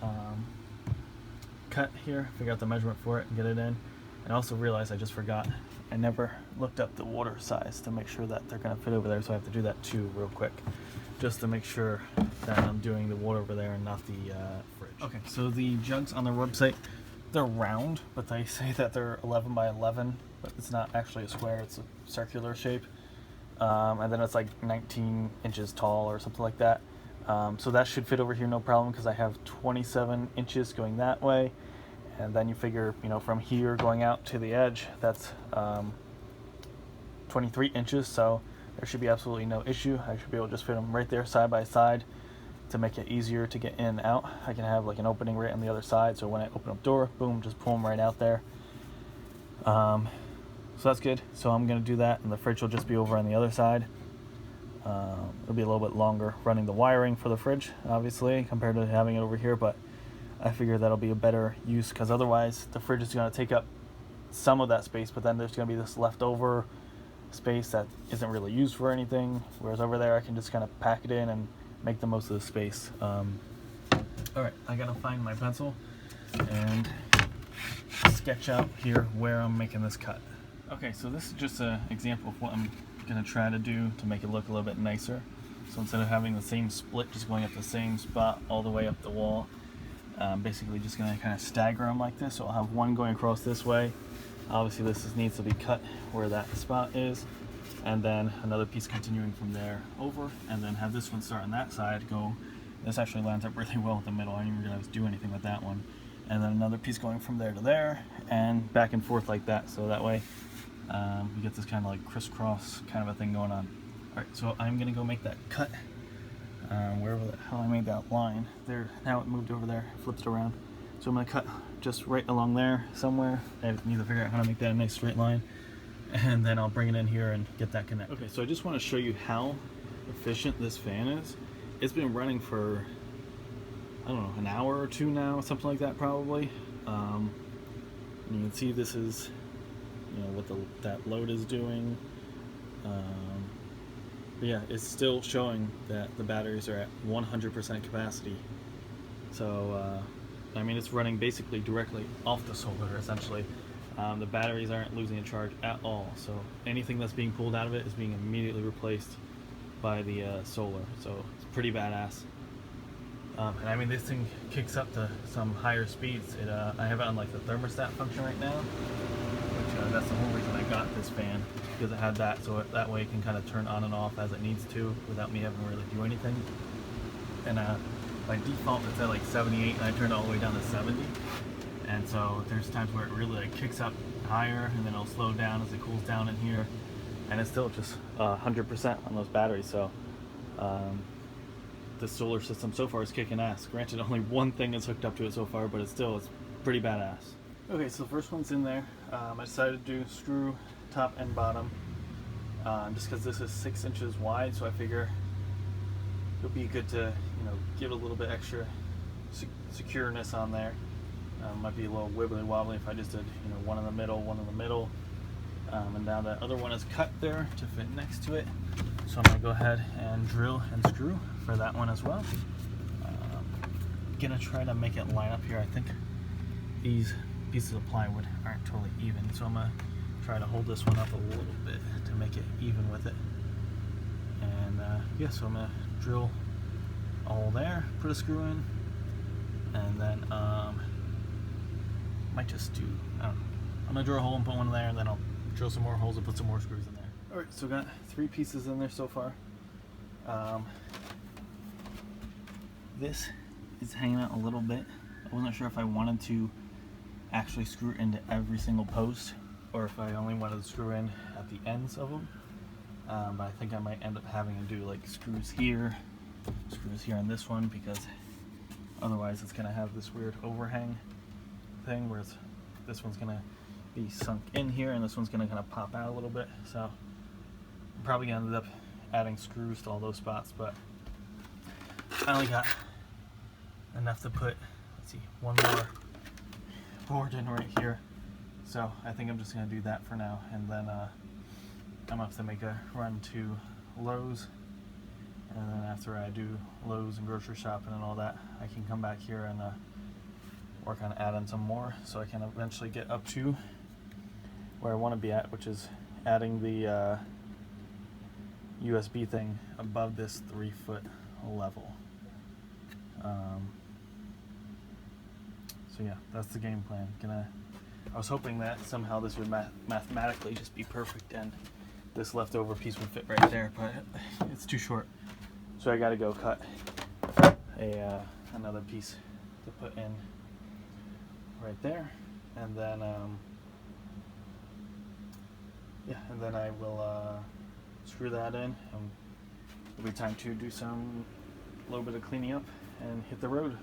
cut here, figure out the measurement for it and get it in. And also realize I just forgot, I never looked up the water size to make sure that they're gonna fit over there, so I have to do that too real quick, just to make sure that I'm doing the water over there and not the fridge. Okay, so the jugs on the website, they're round, but they say that they're 11 by 11, but it's not actually a square, it's a circular shape. And then it's like 19 inches tall or something like that. So that should fit over here no problem, because I have 27 inches going that way, and then you figure, you know, from here going out to the edge, that's 23 inches, so there should be absolutely no issue. I should be able to just fit them right there side by side to make it easier to get in and out. I can have like an opening right on the other side, so when I open up door, boom, just pull them right out there. So that's good. So I'm gonna do that, and the fridge will just be over on the other side. It'll be a little bit longer running the wiring for the fridge, obviously, compared to having it over here, but I figure that'll be a better use, because otherwise the fridge is gonna take up some of that space, but then there's gonna be this leftover space that isn't really used for anything, whereas over there I can just kind of pack it in and make the most of the space. Alright, I gotta find my pencil and sketch out here where I'm making this cut. Okay, so this is just an example of what I'm gonna try to do to make it look a little bit nicer. So instead of having the same split just going up the same spot all the way up the wall, basically just gonna kind of stagger them like this. So I'll have one going across this way. Obviously this needs to be cut where that spot is, and then another piece continuing from there over, and then have this one start on that side, go, this actually lines up really well with the middle, I didn't even realize do anything with that one, and then another piece going from there to there, and back and forth like that, so that way we get this kind of like crisscross kind of a thing going on. Alright, so I'm gonna go make that cut, wherever the hell I made that line, there, now it moved over there, flipped it around, so I'm gonna cut just right along there somewhere. I need to figure out how to make that a nice straight line, and then I'll bring it in here and get that connected. Okay, so I just want to show you how efficient this fan is. It's been running for, I don't know, an hour or two now, something like that probably. And you can see this is, you know, what that load is doing. But yeah, it's still showing that the batteries are at 100% capacity. So, I mean, it's running basically directly off the solar, essentially. The batteries aren't losing a charge at all, so anything that's being pulled out of it is being immediately replaced by the solar, so it's pretty badass. And I mean, this thing kicks up to some higher speeds. I have it on like the thermostat function right now, which that's the whole reason I got this fan, because it had that, so that way it can kind of turn on and off as it needs to without me having to really do anything. And by default it's at like 78, and I turned it all the way down to 70. And so there's times where it really like kicks up higher, and then it'll slow down as it cools down in here, and it's still just 100% on those batteries. So the solar system so far is kicking ass. Granted, only one thing is hooked up to it so far, but it's pretty badass. Okay, so the first one's in there. I decided to do screw top and bottom, just because this is 6 inches wide, so I figure it would be good to, you know, give it a little bit extra secureness on there. Might be a little wibbly wobbly if I just did, you know, one in the middle, and now the other one is cut there to fit next to it. So I'm gonna go ahead and drill and screw for that one as well. Gonna try to make it line up here. I think these pieces of plywood aren't totally even, so I'm gonna try to hold this one up a little bit to make it even with it. And yeah, so I'm gonna drill all there, put a screw in, and then might just do, I don't know, I'm gonna drill a hole and put one in there, and then I'll drill some more holes and put some more screws in there. Alright, so got 3 pieces in there so far. This is hanging out a little bit. I wasn't sure if I wanted to actually screw into every single post, or if I only wanted to screw in at the ends of them. But I think I might end up having to do like screws here on this one, because otherwise it's gonna have this weird overhang thing, where this one's gonna be sunk in here and this one's gonna kind of pop out a little bit. So I'm probably gonna end up adding screws to all those spots, but I only got enough to put, let's see, one more board in right here. So I think I'm just gonna do that for now, and then I'm gonna have to make a run to Lowe's, and then after I do Lowe's and grocery shopping and all that, I can come back here and work on adding some more, so I can eventually get up to where I want to be at, which is adding the USB thing above this 3-foot level. So yeah, that's the game plan. I was hoping that somehow this would mathematically just be perfect and this leftover piece would fit right there, but it's too short. So I gotta go cut another piece to put in right there, and then yeah, and then I will screw that in, and it'll be time to do a little bit of cleaning up and hit the road.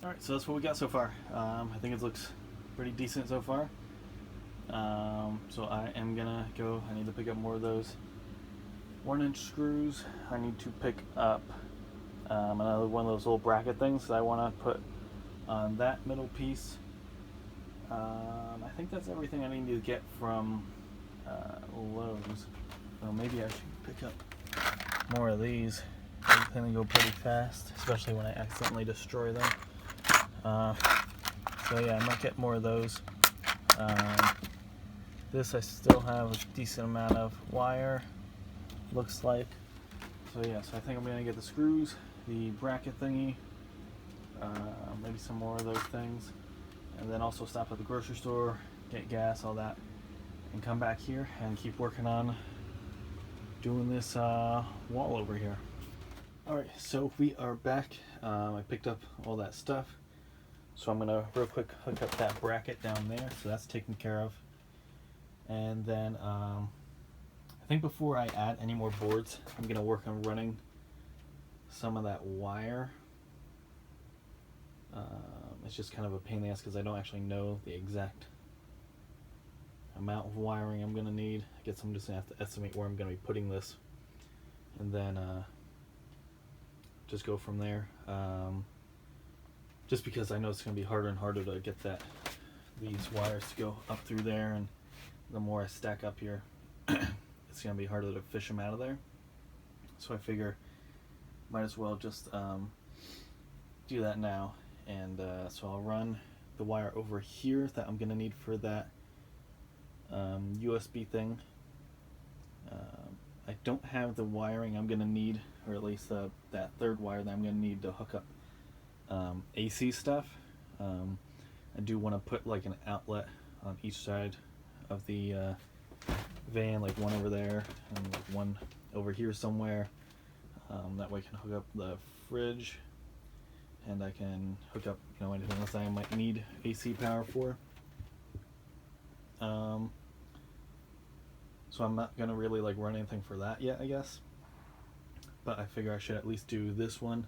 All right, so that's what we got so far. I think it looks pretty decent so far. So I am gonna go. I need to pick up more of those 1-inch screws. I need to pick up another one of those little bracket things that I want to put on that middle piece. I think that's everything I need to get from Lowe's. So maybe I should pick up more of these. They tend to go pretty fast, especially when I accidentally destroy them. So yeah, I might get more of those. This I still have a decent amount of wire, looks like. So yeah, so I think I'm gonna get the screws, the bracket thingy, maybe some more of those things, and then also stop at the grocery store, get gas, all that, and come back here and keep working on doing this wall over here. Alright, so we are back. I picked up all that stuff. So I'm gonna real quick hook up that bracket down there, so that's taken care of. And then I think before I add any more boards, I'm gonna work on running some of that wire. It's just kind of a pain in the ass because I don't actually know the exact amount of wiring I'm gonna need. I guess I'm just gonna have to estimate where I'm gonna be putting this, and then just go from there. Just because I know it's gonna be harder and harder to get these wires to go up through there, and the more I stack up here, it's gonna be harder to fish them out of there. So I figure might as well just do that now. And so I'll run the wire over here that I'm gonna need for that USB thing. I don't have the wiring I'm gonna need, or at least that third wire that I'm gonna need to hook up AC stuff. I do want to put like an outlet on each side of the van, like one over there and like one over here somewhere. That way I can hook up the fridge, and I can hook up, you know, anything else I might need AC power for. So I'm not gonna really like run anything for that yet, I guess. But I figure I should at least do this one,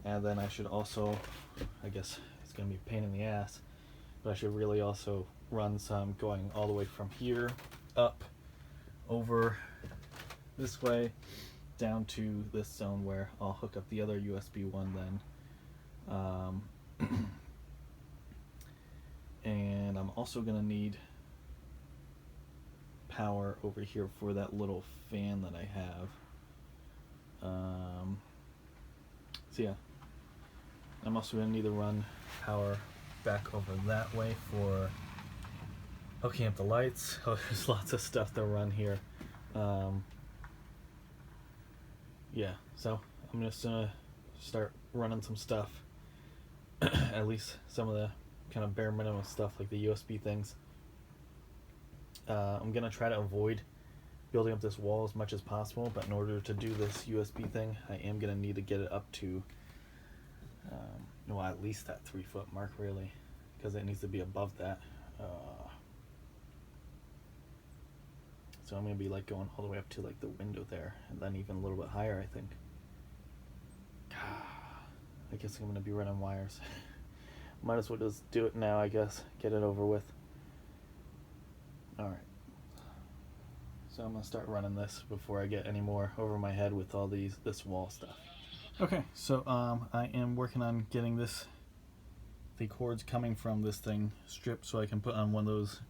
and then I should also, I guess it's gonna be a pain in the ass, but I should really also run some going all the way from here up over this way down to this zone where I'll hook up the other USB one then. And I'm also gonna need power over here for that little fan that I have. So yeah, I'm also gonna need to run power back over that way for hooking up the lights. Oh, there's lots of stuff to run here. Yeah, so I'm just gonna start running some stuff. At least some of the kind of bare minimum stuff like the USB things. I'm gonna try to avoid building up this wall as much as possible, but in order to do this USB thing, I am gonna need to get it up to well, at least that 3 foot mark, really, because it needs to be above that. So I'm gonna be like going all the way up to like the window there, and then even a little bit higher, I think. I guess I'm gonna be running wires. Might as well just do it now, I guess. Get it over with. Alright. So I'm gonna start running this before I get any more over my head with all this wall stuff. Okay, so I am working on getting the cords coming from this thing stripped so I can put on one of those,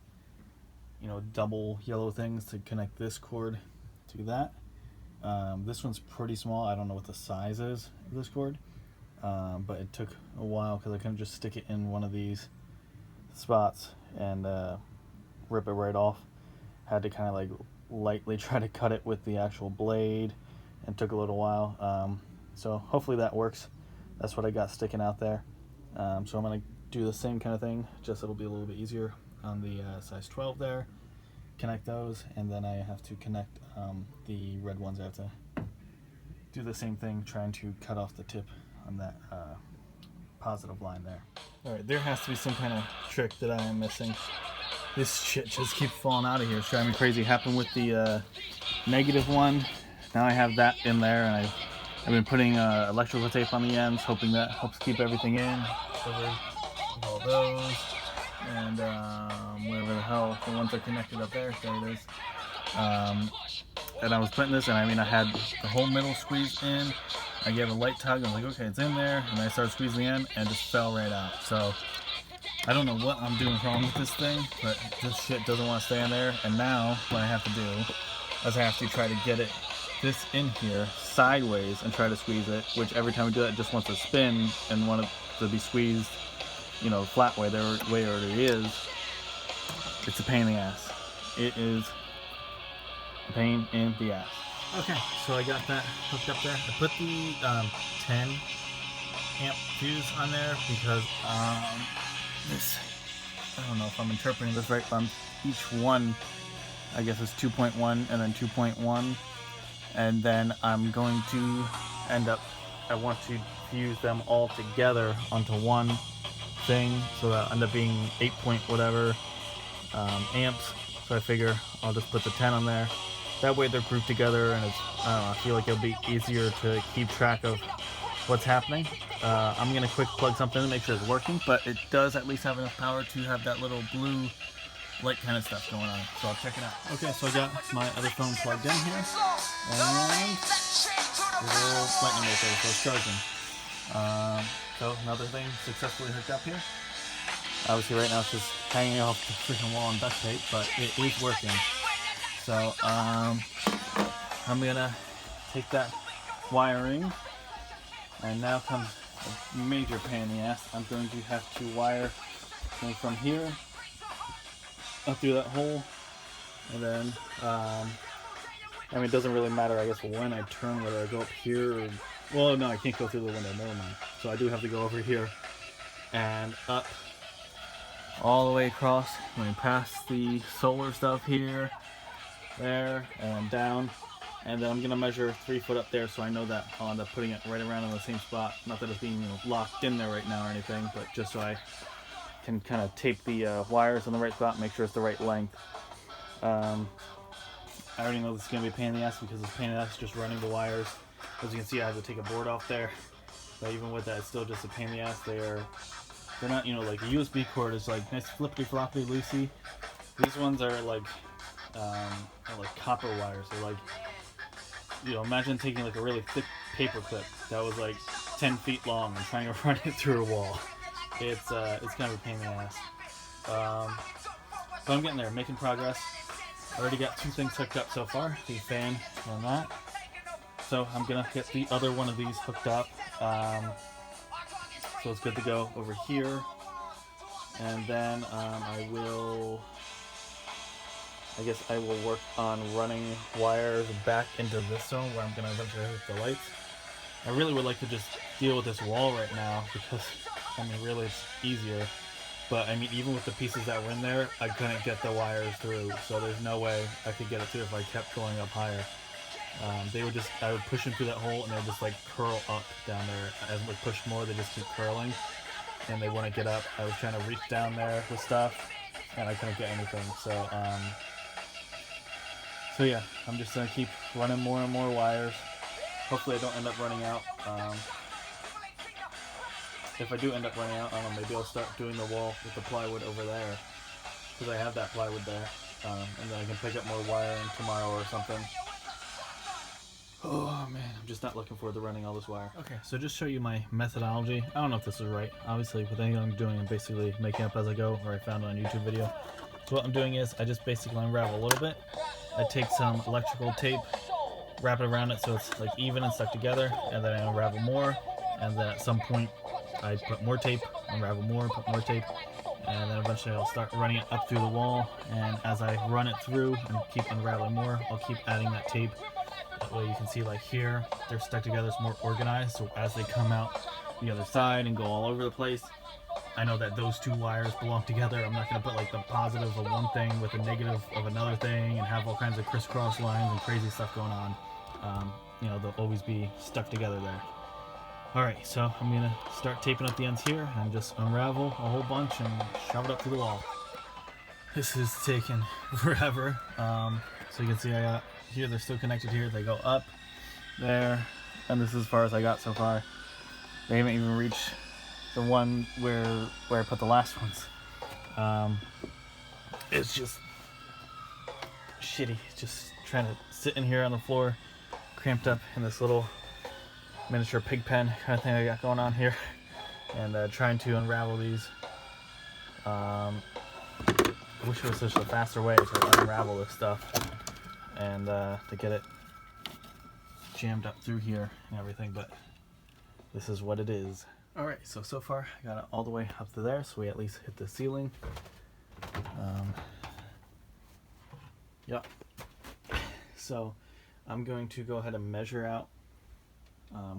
you know, double yellow things to connect this cord to that. This one's pretty small. I don't know what the size is of this cord, but it took a while because I couldn't just stick it in one of these spots and rip it right off. Had to kind of like lightly try to cut it with the actual blade, and took a little while. So hopefully that works. That's what I got sticking out there. So I'm gonna do the same kind of thing, just it'll be a little bit easier on the size 12 there. Connect those, and then I have to connect the red ones. I have to do the same thing, trying to cut off the tip on that positive line there. Alright, there has to be some kind of trick that I am missing. This shit just keeps falling out of here. It's driving me crazy. Happened with the negative one. Now I have that in there, and I've been putting electrical tape on the ends, hoping that helps keep everything in. Cover all those, and whatever the hell, the ones are connected up there. There it is. And I was putting this, and I mean, I had the whole middle squeezed in. I gave a light tug. I'm like, okay, it's in there, and I started squeezing in, and it just fell right out. So I don't know what I'm doing wrong with this thing, but this shit doesn't want to stay in there. And now what I have to do is I have to try to get this in here sideways and try to squeeze it, which every time we do that, it just wants to spin and want it to be squeezed, you know, flat way there, way it already is. It's a pain in the ass. It is a pain in the ass. Okay, so I got that hooked up there. I put the 10 amp fuse on there because this, I don't know if I'm interpreting this right, but each one, I guess, is 2.1 and then 2.1, and then I'm going to end up, I want to fuse them all together onto one thing, so that end up being 8 point whatever amps. So I figure I'll just put the 10 on there. That way they're grouped together, and it's, I don't know, I feel like it'll be easier to keep track of what's happening. I'm gonna quick plug something to make sure it's working, but it does at least have enough power to have that little blue light kind of stuff going on. So I'll check it out. Okay, so I got my other phone plugged in here, and the little lightning right there, so it's charging. So another thing successfully hooked up here. Obviously right now it's just hanging off the freaking wall on duct tape, but it is working. So I'm gonna take that wiring, and now comes a major pain in the ass. I'm going to have to wire going from here up through that hole, and then I mean, it doesn't really matter, I guess, when I turn, whether I go up here or, well, no, I can't go through the window, never mind. So I do have to go over here and up all the way across. Let me pass the solar stuff here, there, and down, and then I'm gonna measure 3 foot up there, so I know that I'll end up putting it right around in the same spot. Not that it's being, you know, locked in there right now or anything, but just so I can kind of tape the wires on the right spot, make sure it's the right length. I already know this is gonna be a pain in the ass because it's a pain in the ass just running the wires. As you can see, I have to take a board off there, but even with that, it's still just a pain in the ass. They're not, you know, like a USB cord is like nice flippy floppy loosey. These ones are like copper wires. They're like, you know, imagine taking like a really thick paper clip that was like 10 feet long and trying to run it through a wall. It's kind of a pain in the ass. But I'm getting there, making progress. I already got 2 things hooked up so far, the fan and that. So I'm gonna get the other one of these hooked up. So it's good to go over here. And then I guess I will work on running wires back into this zone where I'm gonna eventually hook the lights. I really would like to just deal with this wall right now because, I mean, really it's easier. But I mean, even with the pieces that were in there, I couldn't get the wires through, so there's no way I could get it through if I kept going up higher. I would push them through that hole, and they would just like curl up down there. As we push more, they just keep curling, and they wouldn't get up. I was trying to reach down there with stuff, and I couldn't get anything. So yeah, I'm just gonna keep running more and more wires. Hopefully I don't end up running out. If I do end up running out, I don't know, maybe I'll start doing the wall with the plywood over there, because I have that plywood there, and then I can pick up more wiring tomorrow or something. Oh man, I'm just not looking forward to running all this wire. Okay, so just show you my methodology. I don't know if this is right. Obviously, with anything I'm doing, I'm basically making up as I go, or I found it on a YouTube video. So what I'm doing is, I just basically unravel a little bit. I take some electrical tape, wrap it around it so it's like even and stuck together, and then I unravel more, and then at some point I put more tape, unravel more, put more tape, and then eventually I'll start running it up through the wall, and as I run it through and keep unraveling more, I'll keep adding that tape. That way you can see, like here, they're stuck together, it's more organized, so as they come out the other side and go all over the place, I know that those 2 wires belong together. I'm not going to put like the positive of one thing with a negative of another thing and have all kinds of crisscross lines and crazy stuff going on. You know, they'll always be stuck together there. Alright, so I'm gonna start taping up the ends here and just unravel a whole bunch and shove it up to the wall. This is taking forever. So you can see I got here, they're still connected here. They go up there, and this is as far as I got so far. They haven't even reached the one where I put the last ones. It's just shitty. Just trying to sit in here on the floor, cramped up in this little miniature pig pen kind of thing I got going on here, and trying to unravel these. I wish there was such a faster way to unravel this stuff and to get it jammed up through here and everything, but this is what it is. Alright, so far I got it all the way up to there, so we at least hit the ceiling. Yep. So I'm going to go ahead and measure out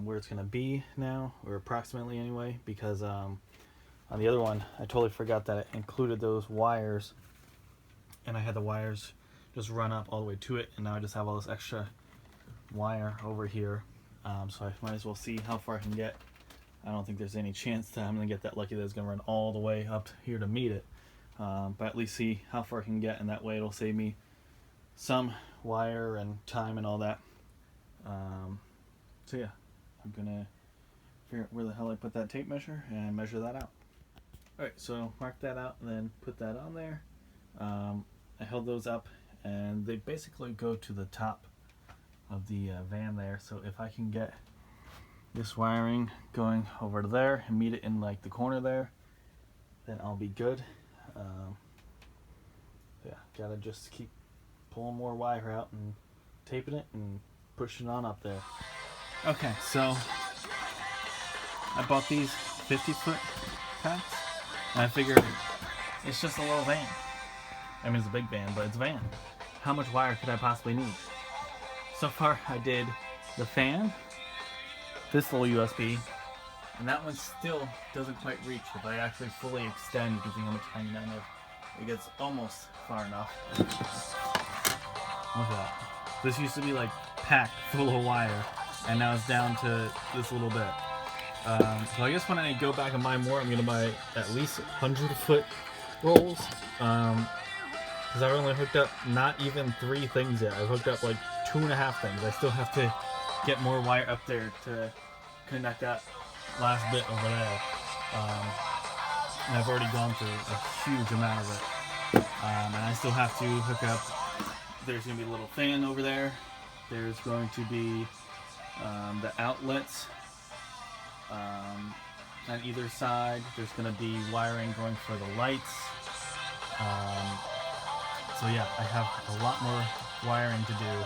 where it's going to be now, or approximately anyway, because on the other one I totally forgot that it included those wires, and I had the wires just run up all the way to it, and now I just have all this extra wire over here. So I might as well see how far I can get. I don't think there's any chance that I'm going to get that lucky that it's going to run all the way up here to meet it, but at least see how far I can get, and that way it'll save me some wire and time and all that. So yeah, I'm gonna figure out where the hell I put that tape measure and measure that out. Alright, so mark that out and then put that on there. I held those up and they basically go to the top of the van there, so if I can get this wiring going over to there and meet it in like the corner there, then I'll be good. Yeah, gotta just keep pulling more wire out and taping it and pushing on up there. Okay, so I bought these 50-foot packs, and I figured it's just a little van. I mean, it's a big van, but it's a van. How much wire could I possibly need? So far, I did the fan, this little USB, and that one still doesn't quite reach. If I actually fully extend, you can see how much hanging down there. It gets almost far enough. Look at that. This used to be like packed full of wire, and now it's down to this little bit. So I guess when I go back and buy more, I'm gonna buy at least 100-foot rolls. Because I've only hooked up not even 3 things yet. I've hooked up like 2.5 things. I still have to get more wire up there to connect that last bit over there. And I've already gone through a huge amount of it. And I still have to hook up. There's going to be a little fan over there. There's going to be the outlets on either side. There's going to be wiring going for the lights. So yeah, I have a lot more wiring to do.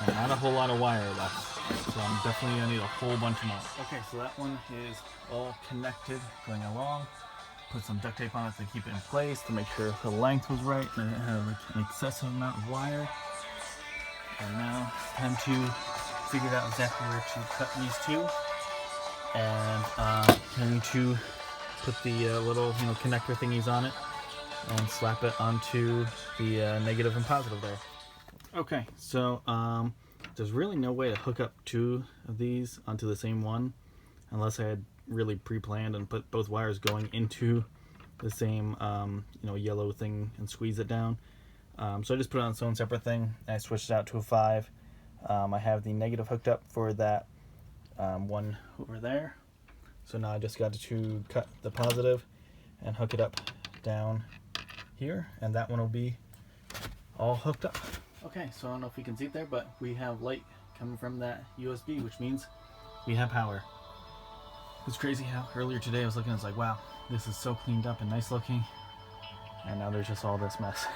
And not a whole lot of wire left. So I'm definitely going to need a whole bunch more. Okay, so that one is all connected going along. Put some duct tape on it to keep it in place to make sure the length was right and it had like an excessive amount of wire. And now it's time to figure out exactly where to cut these two. And I'm going to put the little connector thingies on it and slap it onto the negative and positive there. Okay, so there's really no way to hook up 2 of these onto the same one unless I had really pre-planned and put both wires going into the same yellow thing and squeeze it down. So I just put it on its own separate thing. I switched it out to a 5. I have the negative hooked up for that one over there. So now I just got to cut the positive and hook it up down here, and that one will be all hooked up. Okay, so I don't know if you can see it there, but we have light coming from that USB, which means we have power. It's crazy how earlier today I was looking, it's like, wow, this is so cleaned up and nice looking, and now there's just all this mess.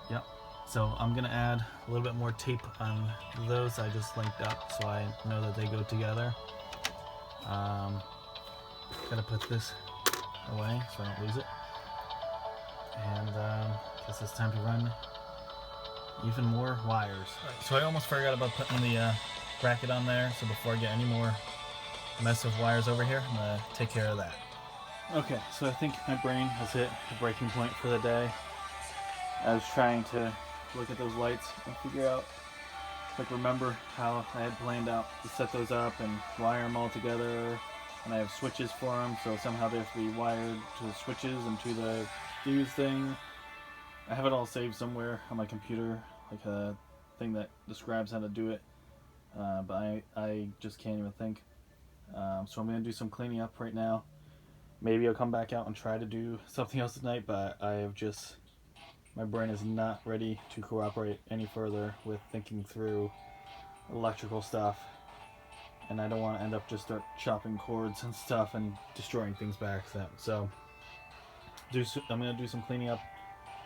Yep, so I'm gonna add a little bit more tape on those I just linked up so I know that they go together. Gotta put this away so I don't lose it, and guess it's time to run even more wires. Right, so I almost forgot about putting the bracket on there, so before I get any more mess of wires over here, I'm gonna take care of that. Okay, so I think my brain has hit the breaking point for the day. I was trying to look at those lights and figure out like remember how I had planned out to set those up and wire them all together, and I have switches for them, so somehow they have to be wired to the switches and to the fuse thing. I have it all saved somewhere on my computer, like a thing that describes how to do it, but I just can't even think. So I'm gonna do some cleaning up right now. Maybe I'll come back out and try to do something else tonight, but I have just my brain is not ready to cooperate any further with thinking through electrical stuff, and I don't want to end up just start chopping cords and stuff and destroying things by accident. So I'm gonna do some cleaning up,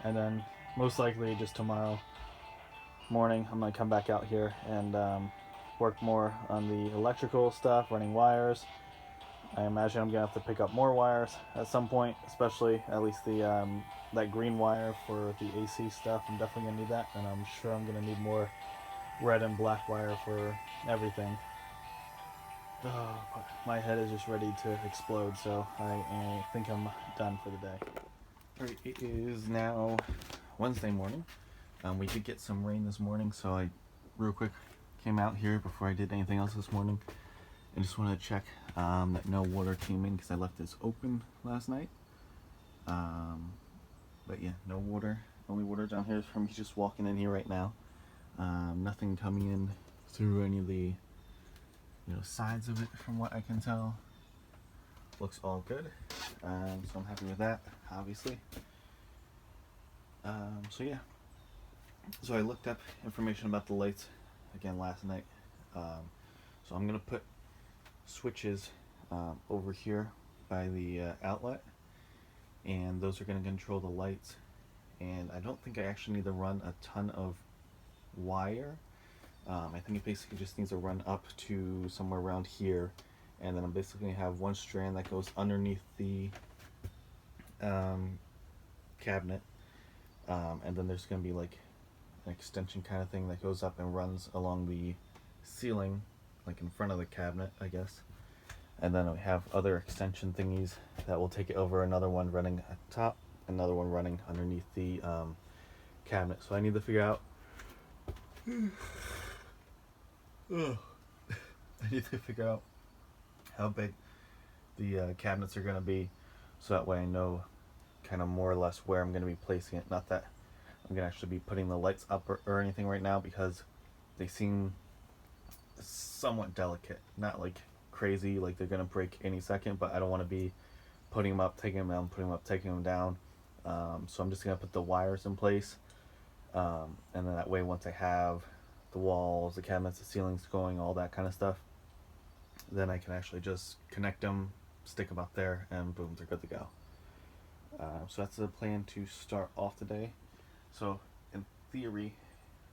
and then most likely just tomorrow morning I'm gonna come back out here and work more on the electrical stuff, running wires. I imagine I'm gonna have to pick up more wires at some point, especially at least the that green wire for the AC stuff. I'm definitely gonna need that, and I'm sure I'm gonna need more red and black wire for everything. Oh, my head is just ready to explode, so I think I'm done for the day. Alright, it is now Wednesday morning. We did get some rain this morning, so I real quick came out here before I did anything else this morning. I just wanted to check that no water came in because I left this open last night. But yeah, no water. Only water down here is from me just walking in here right now. Nothing coming in through any of the sides of it from what I can tell. Looks all good. So I'm happy with that, obviously. So yeah. So I looked up information about the lights again last night. So I'm gonna put switches over here by the outlet, and those are going to control the lights. And I don't think I actually need to run a ton of wire. I think it basically just needs to run up to somewhere around here, and then I'm basically going to have one strand that goes underneath the cabinet, and then there's going to be like an extension kind of thing that goes up and runs along the ceiling, like in front of the cabinet, I guess. And then we have other extension thingies that will take it over, another one running at the top, another one running underneath the cabinet. So I need to figure out how big the cabinets are going to be, so that way I know kind of more or less where I'm going to be placing it. Not that I'm going to actually be putting the lights up or anything right now, because they seem somewhat delicate, not like crazy like they're gonna break any second, but I don't want to be putting them up, taking them down, putting them up, taking them down. So I'm just gonna put the wires in place, and then that way once I have the walls, the cabinets, the ceilings going, all that kind of stuff, then I can actually just connect them, stick them up there, and boom, they're good to go. So that's the plan to start off today. So in theory,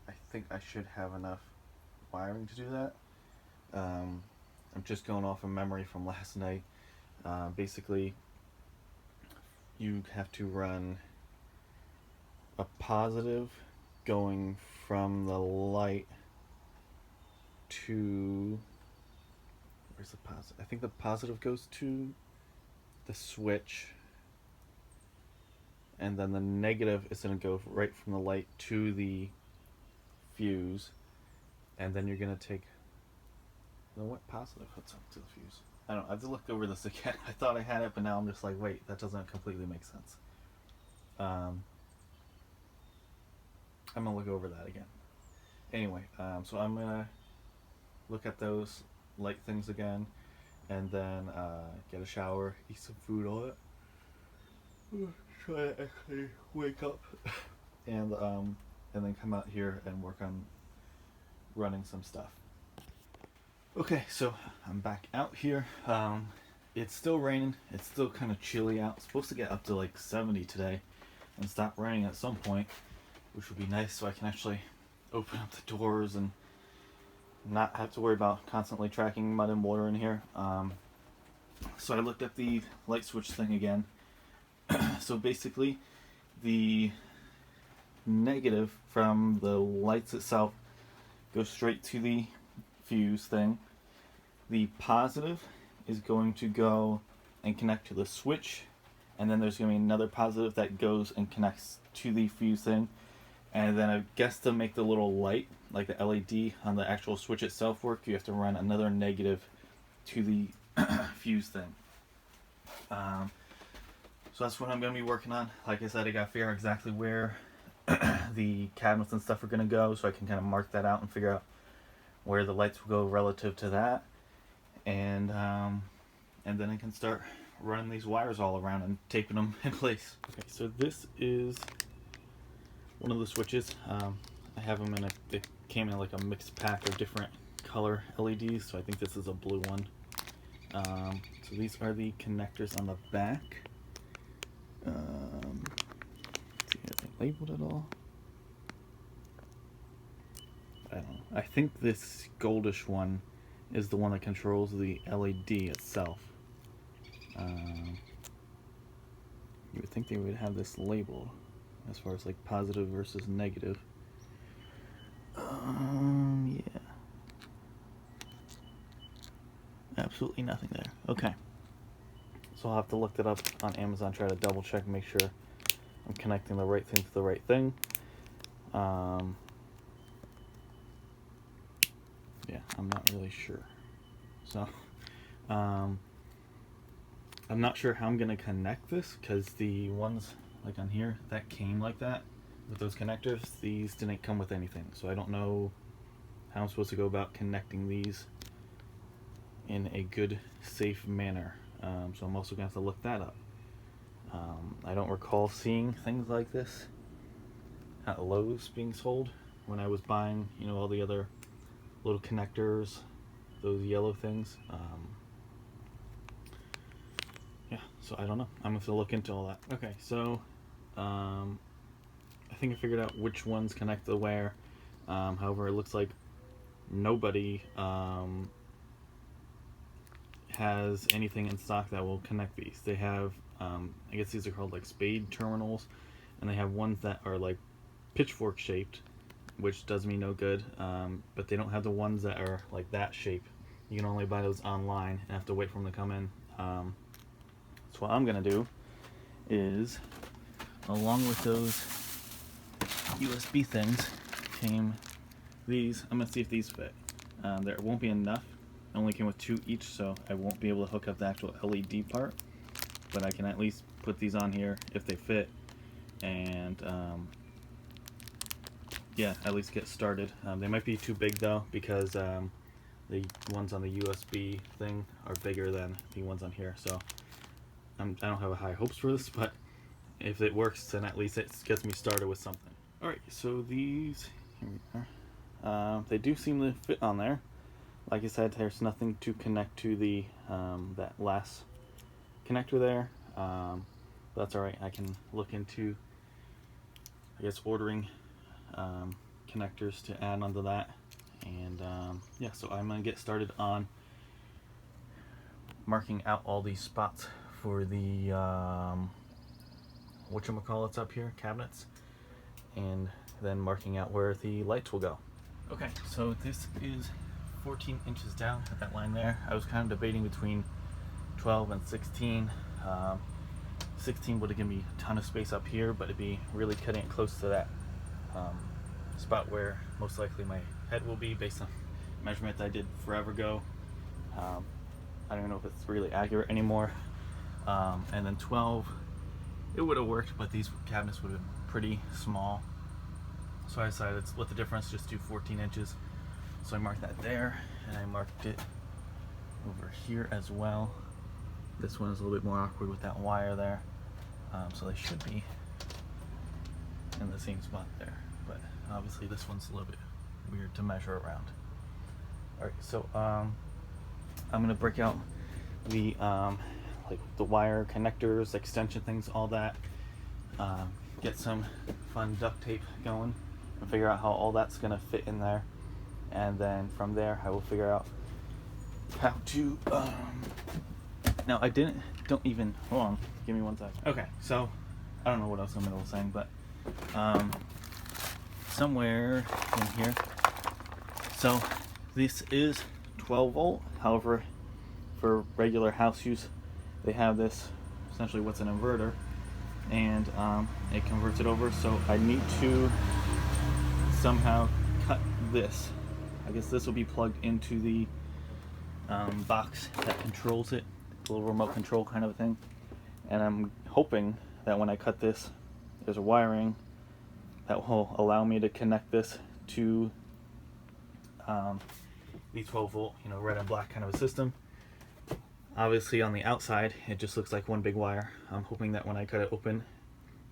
I think I should have enough wiring to do that. I'm just going off of memory from last night. Basically, you have to run a positive going from the light to... Where's the positive? I think the positive goes to the switch, and then the negative is going to go right from the light to the fuse, and then you're going to take... Then what positive hooks up to the fuse? I don't know. I have to look over this again. I thought I had it, but now I'm just like, wait, that doesn't completely make sense. I'm gonna look over that again. Anyway, so I'm gonna look at those light things again, and then get a shower, eat some food on it, try to actually wake up, and then come out here and work on running some stuff. Okay, so I'm back out here. It's still raining. It's still kind of chilly out. It's supposed to get up to like 70 today and stop raining at some point, which would be nice, so I can actually open up the doors and not have to worry about constantly tracking mud and water in here. So I looked at the light switch thing again. So basically, the negative from the lights itself goes straight to the fuse thing. The positive is going to go and connect to the switch, and then there's going to be another positive that goes and connects to the fuse thing, And then I guess to make the little light, like the LED on the actual switch itself work, you have to run another negative to the fuse thing. So that's what I'm going to be working on. Like I said, I got to figure out exactly where the cabinets and stuff are going to go, so I can kind of mark that out and figure out where the lights will go relative to that. And then I can start running these wires all around and taping them in place. Okay, so this is one of the switches. I have them they came in like a mixed pack of different color LEDs, so I think this is a blue one. So these are the connectors on the back. Let's see if they labeled it all. I don't know. I think this goldish one is the one that controls the LED itself. You would think they would have this labeled as far as like positive versus negative. Yeah. Absolutely nothing there. Okay. So I'll have to look that up on Amazon, try to double check and make sure I'm connecting the right thing to the right thing. Yeah, I'm not really sure. So, I'm not sure how I'm going to connect this, because the ones like on here that came like that with those connectors, these didn't come with anything. So I don't know how I'm supposed to go about connecting these in a good, safe manner. So I'm also going to have to look that up. I don't recall seeing things like this at Lowe's being sold when I was buying, all the other little connectors, those yellow things. Yeah, so I don't know. I'm going to have to look into all that. Okay, so I think I figured out which ones connect to where. However, it looks like nobody has anything in stock that will connect these. They have, I guess these are called like spade terminals, and they have ones that are like pitchfork shaped, which does me no good, but they don't have the ones that are like that shape. You can only buy those online and have to wait for them to come in. So what I'm gonna do is, along with those USB things, came these. I'm gonna see if these fit. There won't be enough. It only came with 2 each, so I won't be able to hook up the actual LED part, but I can at least put these on here if they fit, and yeah, at least get started. They might be too big though, because the ones on the USB thing are bigger than the ones on here, so I don't have high hopes for this, but if it works, then at least it gets me started with something. Alright, so these, here we are. They do seem to fit on there. Like I said, there's nothing to connect to the that last connector there. But that's alright. I can look into, I guess, ordering connectors to add onto that. And yeah, so I'm going to get started on marking out all these spots for the whatchamacallits up here, cabinets, and then marking out where the lights will go. Okay, so this is 14 inches down at that line there. I was kind of debating between 12 and 16. 16 would have given me a ton of space up here, but it'd be really cutting it close to that spot where most likely my head will be, based on measurement that I did forever ago. I don't even know if it's really accurate anymore. And then 12, it would have worked, but these cabinets would have been pretty small. So I decided to split the difference, just do 14 inches. So I marked that there, and I marked it over here as well. This one is a little bit more awkward with that wire there. So they should be in the same spot there. But obviously this one's a little bit weird to measure around. Alright, so I'm going to break out the like the wire connectors, extension things, all that. Get some fun duct tape going and figure out how all that's going to fit in there. And then from there I will figure out how to now don't even hold on, give me one sec. Okay, so I don't know what else I'm in the middle of saying, but somewhere in here, so this is 12 volt. However, for regular house use, they have this, essentially what's an inverter, and it converts it over. So I need to somehow cut this. I guess this will be plugged into the box that controls it, a little remote control kind of a thing. And I'm hoping that when I cut this, there's a wiring that will allow me to connect this to the 12 volt, red and black kind of a system. Obviously on the outside, it just looks like one big wire. I'm hoping that when I cut it open,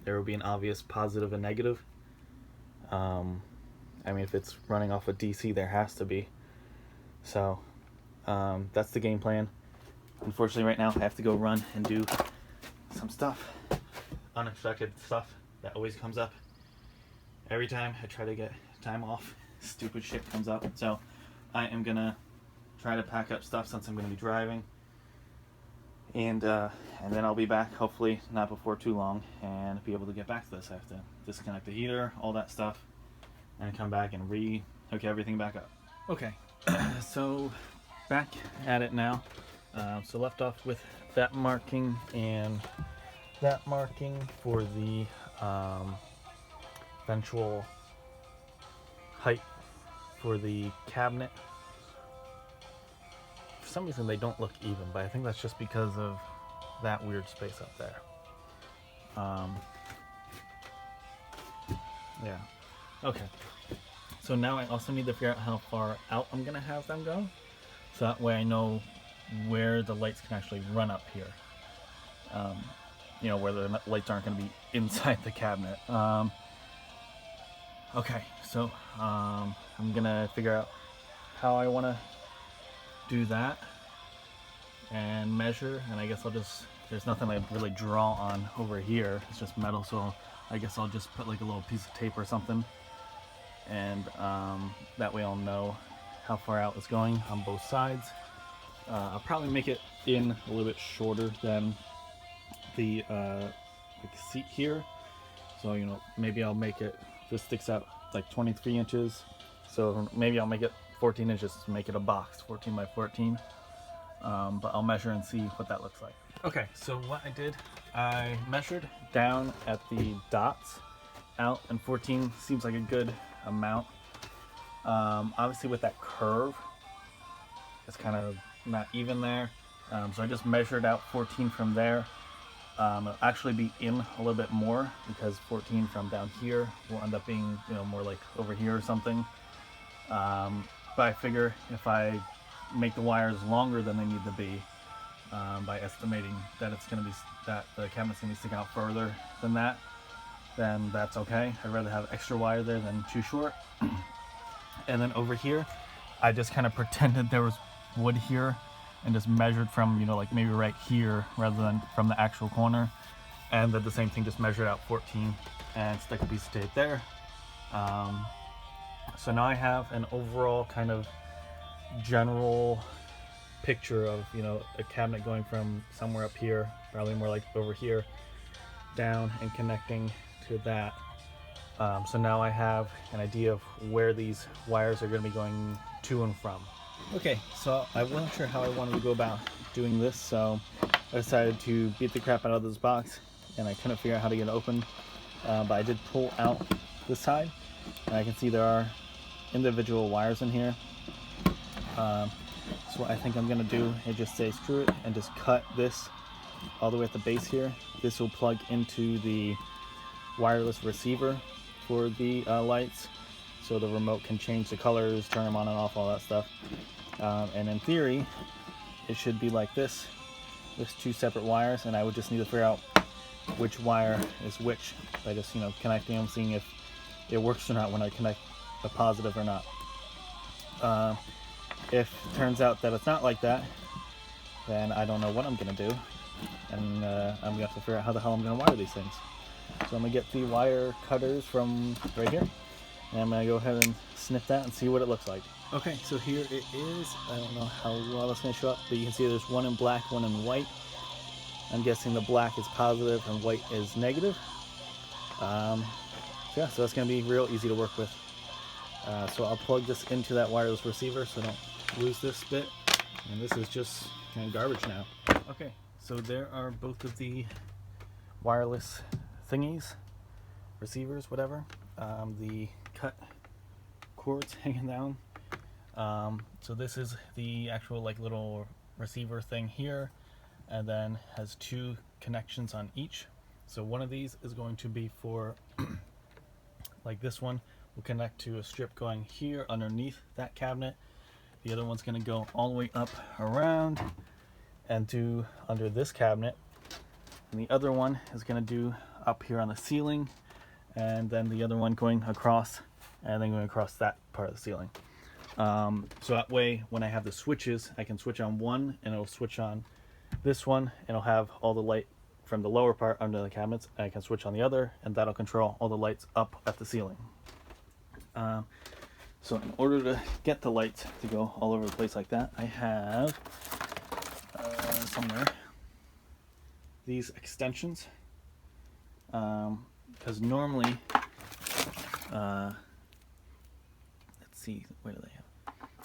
there will be an obvious positive and negative. I mean, if it's running off of DC, there has to be. So that's the game plan. Unfortunately, right now I have to go run and do some stuff, unexpected stuff that always comes up. Every time I try to get time off, stupid shit comes up. So I am gonna try to pack up stuff since I'm gonna be driving, and then I'll be back, hopefully not before too long, and be able to get back to this. I have to disconnect the heater, all that stuff, and come back and hook everything back up. Okay, so back at it now. So left off with that marking and that marking for the eventual height for the cabinet. For some reason they don't look even, but I think that's just because of that weird space up there. Yeah. Okay. So now I also need to figure out how far out I'm gonna have them go, so that way I know where the lights can actually run up here. Where the lights aren't going to be inside the cabinet. Okay, so I'm gonna figure out how I want to do that and measure, and I guess there's nothing I really draw on over here. It's just metal, so I guess I'll just put like a little piece of tape or something, and that way I'll know how far out it's going on both sides. I'll probably make it in a little bit shorter than the seat here, so maybe I'll make it, this sticks out like 23 inches, so maybe I'll make it 14 inches to make it a box, 14 by 14. But I'll measure and see what that looks like. Okay, so what I did, I measured down at the dots out, and 14 seems like a good amount. Obviously with that curve, it's kind of not even there, so I just measured out 14 from there. It'll actually be in a little bit more, because 14 from down here will end up being more like over here or something. But I figure if I make the wires longer than they need to be, by estimating that it's going to be that the cabinet's going to be sticking out further than that, then that's okay. I'd rather have extra wire there than too short. And then over here, I just kind of pretended there was wood here and just measured from like maybe right here rather than from the actual corner, and then the same thing, just measured out 14 and stuck a piece of tape there. So now I have an overall kind of general picture of a cabinet going from somewhere up here, probably more like over here, down and connecting to that. So now I have an idea of where these wires are going to be going to and from. Okay, so I wasn't sure how I wanted to go about doing this, so I decided to beat the crap out of this box, and I couldn't figure out how to get it open, but I did pull out this side, and I can see there are individual wires in here. So what I think I'm going to do is just say screw it and just cut this all the way at the base here. This will plug into the wireless receiver for the lights, so the remote can change the colors, turn them on and off, all that stuff. And in theory, it should be like this. There's two separate wires, and I would just need to figure out which wire is which by just connecting them, seeing if it works or not when I connect a positive or not. If it turns out that it's not like that, then I don't know what I'm gonna do, and I'm gonna have to figure out how the hell I'm gonna wire these things. So I'm gonna get the wire cutters from right here, and I'm gonna go ahead and snip that and see what it looks like. Okay, so here it is. I don't know how well it's gonna show up, but you can see there's one in black, one in white. I'm guessing the black is positive and white is negative. Yeah, so that's gonna be real easy to work with. So I'll plug this into that wireless receiver so I don't lose this bit. And this is just kind of garbage now. Okay, so there are both of the wireless thingies, receivers, whatever. The cut cords hanging down. So this is the actual like little receiver thing here, and then has two connections on each. So one of these is going to be for like this one will connect to a strip going here underneath that cabinet. The other one's going to go all the way up around and do under this cabinet, and the other one is going to do up here on the ceiling, and then the other one going across and then going across that part of the ceiling. So that way when I have the switches, I can switch on one and it'll switch on this one, and it'll have all the light from the lower part under the cabinets, and I can switch on the other, and that'll control all the lights up at the ceiling. So in order to get the lights to go all over the place like that, I have somewhere these extensions, because normally let's see, where do they have,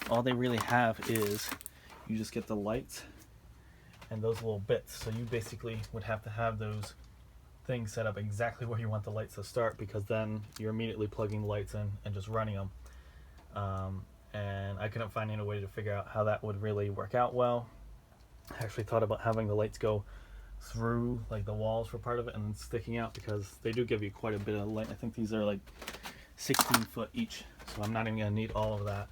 all they really have is you just get the lights and those little bits. So you basically would have to have those things set up exactly where you want the lights to start, because then you're immediately plugging the lights in and just running them. And I couldn't find any way to figure out how that would really work out well. I actually thought about having the lights go through like the walls for part of it and then sticking out, because they do give you quite a bit of light. I think these are like 16 foot each, so I'm not even gonna need all of that.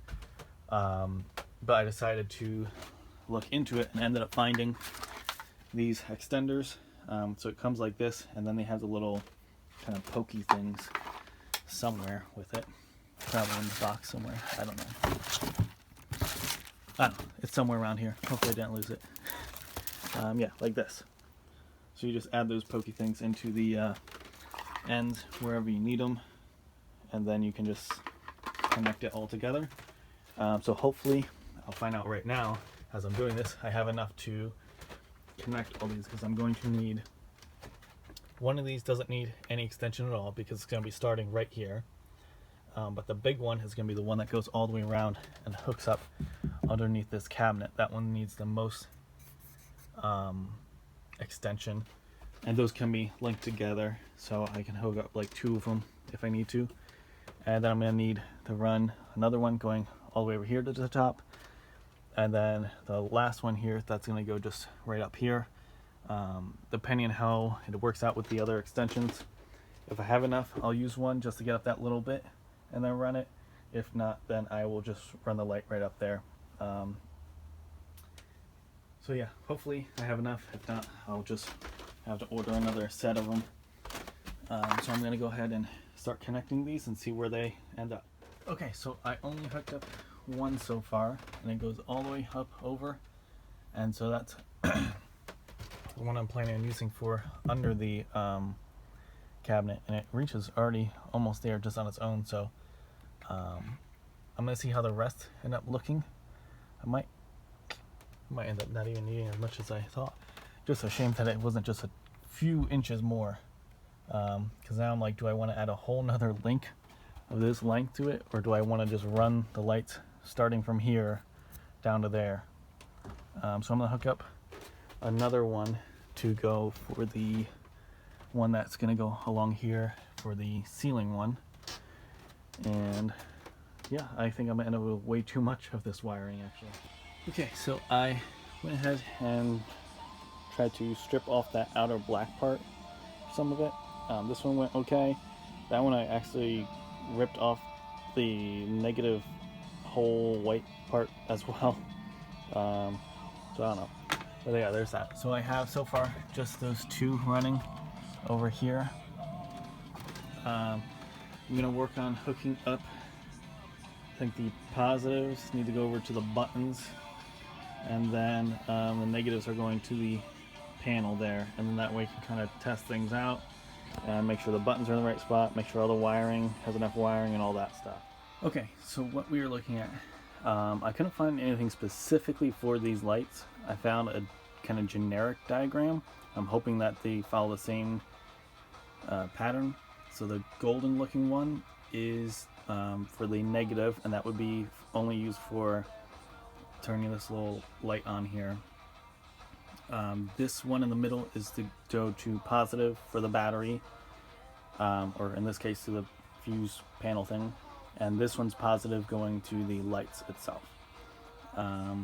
But I decided to look into it and ended up finding these extenders. So it comes like this, and then they have the little kind of pokey things somewhere with it, probably in the box somewhere. I don't know, it's somewhere around here. Hopefully I didn't lose it. Yeah, like this. So you just add those pokey things into the ends wherever you need them, and then you can just connect it all together. So hopefully, I'll find out right now as I'm doing this, I have enough to connect all these, because I'm going to need, one of these doesn't need any extension at all because it's going to be starting right here. But the big one is going to be the one that goes all the way around and hooks up underneath this cabinet. That one needs the most extension, and those can be linked together, so I can hook up like two of them if I need to. And then I'm going to need to run another one going all the way over here to the top, and then the last one here, that's going to go just right up here. Depending on how it works out with the other extensions, if I have enough, I'll use one just to get up that little bit and then run it. If not, then I will just run the light right up there. So yeah, hopefully I have enough. If not, I'll just have to order another set of them. So I'm going to go ahead and start connecting these and see where they end up. Okay, so I only hooked up one so far, and it goes all the way up over, and so that's the one I'm planning on using for under the cabinet, and it reaches already almost there just on its own. So I'm gonna see how the rest end up looking. I might end up not even needing as much as I thought. Just a shame that it wasn't just a few inches more, because now I'm like, do I want to add a whole nother link of this length to it, or do I want to just run the lights starting from here down to there? So I'm gonna hook up another one to go for the one that's gonna go along here for the ceiling one. And yeah, I think I'm gonna end up with way too much of this wiring actually. Okay, so I went ahead and tried to strip off that outer black part, some of it. This one went okay. That one I actually ripped off the negative whole white part as well. So I don't know. But yeah, there's that. So I have so far just those two running over here. I'm gonna work on hooking up. I think the positives need to go over to the buttons, and then the negatives are going to the panel there, and then that way you can kind of test things out and make sure the buttons are in the right spot, make sure all the wiring has enough wiring and all that stuff. Okay, so what we were looking at, I couldn't find anything specifically for these lights. I found a kind of generic diagram. I'm hoping that they follow the same pattern. So the golden looking one is for the negative, and that would be only used for turning this little light on here. This one in the middle is to go to positive for the battery, or in this case to the fuse panel thing. and this one's positive going to the lights itself. I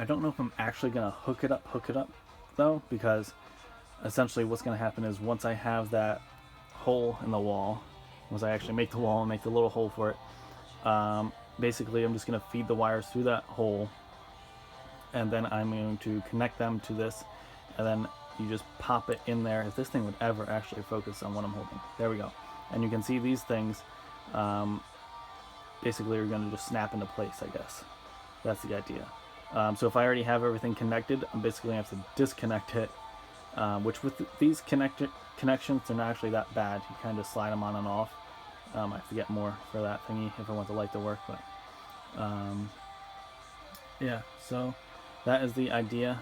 don't know if I'm actually going to hook it up though, because essentially what's going to happen is once I have that hole in the wall, once I actually make the wall and make the little hole for it, basically I'm just going to feed the wires through that hole, and then I'm going to connect them to this, and then you just pop it in there. If this thing would ever actually focus on what I'm holding. There we go. And you can see these things basically are going to just snap into place, I guess. That's the idea. So if I already have everything connected, I'm basically going to have to disconnect it, which with these connections, they're not actually that bad. You kind of slide them on and off. I have to get more for that thingy if I want the light to work, but yeah, so that is the idea.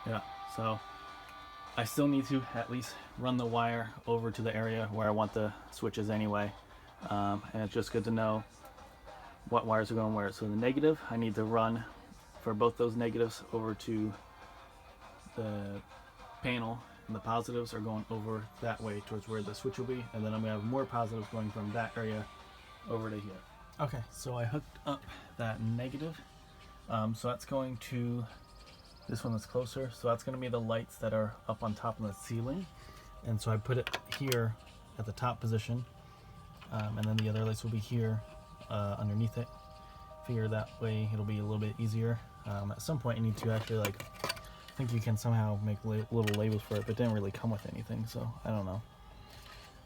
Yeah, so I still need to at least run the wire over to the area where I want the switches anyway, and it's just good to know what wires are going where. So the negative, I need to run for both those negatives over to the panel, and the positives are going over that way towards where the switch will be, and then I'm going to have more positives going from that area over to here. Okay, so I hooked up that negative, so that's going to this one that's closer, so that's going to be the lights that are up on top of the ceiling, and so I put it here at the top position, and then the other lights will be here underneath it. Figure that way it'll be a little bit easier. At some point you need to actually, like, I think you can somehow make little labels for it, but it didn't really come with anything, so I don't know.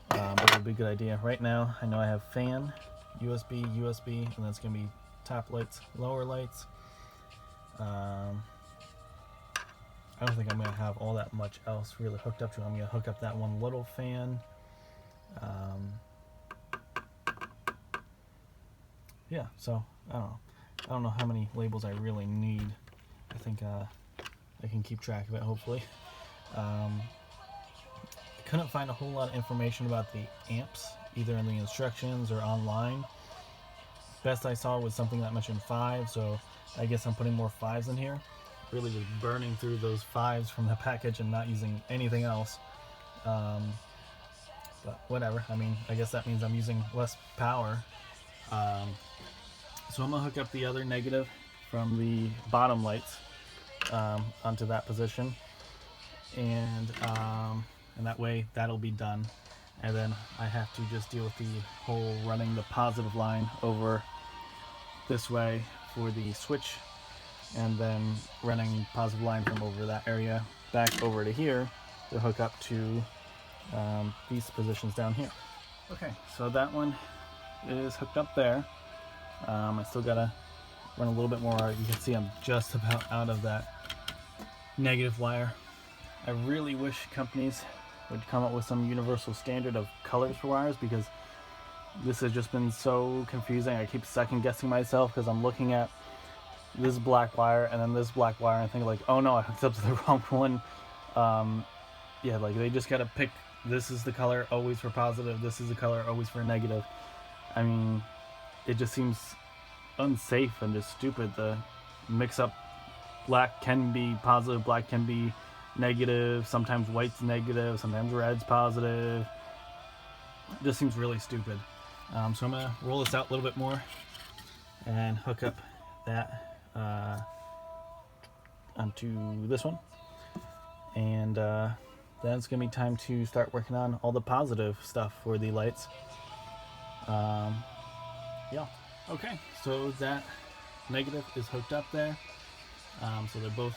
But it would be a good idea. Right now I know I have fan, USB, and that's going to be top lights, lower lights. I don't think I'm going to have all that much else really hooked up to it. I'm going to hook up that one little fan. Yeah, so I don't know how many labels I really need. I think I can keep track of it, hopefully. I couldn't find a whole lot of information about the amps, either in the instructions or online. Best I saw was something that mentioned 5, so I guess I'm putting more 5s in here. Really just burning through those 5s from the package and not using anything else. But whatever, I mean, I guess that means I'm using less power. So I'm going to hook up the other negative from the bottom lights onto that position, and that way that'll be done, and then I have to just deal with the whole running the positive line over this way for the switch, and then running positive line from over that area back over to here to hook up to these positions down here. Okay, so that one is hooked up there. I still gotta run a little bit more. You can see I'm just about out of that negative wire. I really wish companies would come up with some universal standard of colors for wires, because this has just been so confusing. I keep second guessing myself because I'm looking at this black wire and then this black wire and think like, oh no, I hooked up to the wrong one. Yeah, like they just gotta pick, this is the color always for positive, this is the color always for negative. I mean, it just seems unsafe and just stupid. The mix up, black can be positive, black can be negative, sometimes white's negative, sometimes red's positive. It just seems really stupid. So I'm gonna roll this out a little bit more and hook up that onto this one, and then it's gonna be time to start working on all the positive stuff for the lights. Yeah, okay, so that negative is hooked up there, so they're both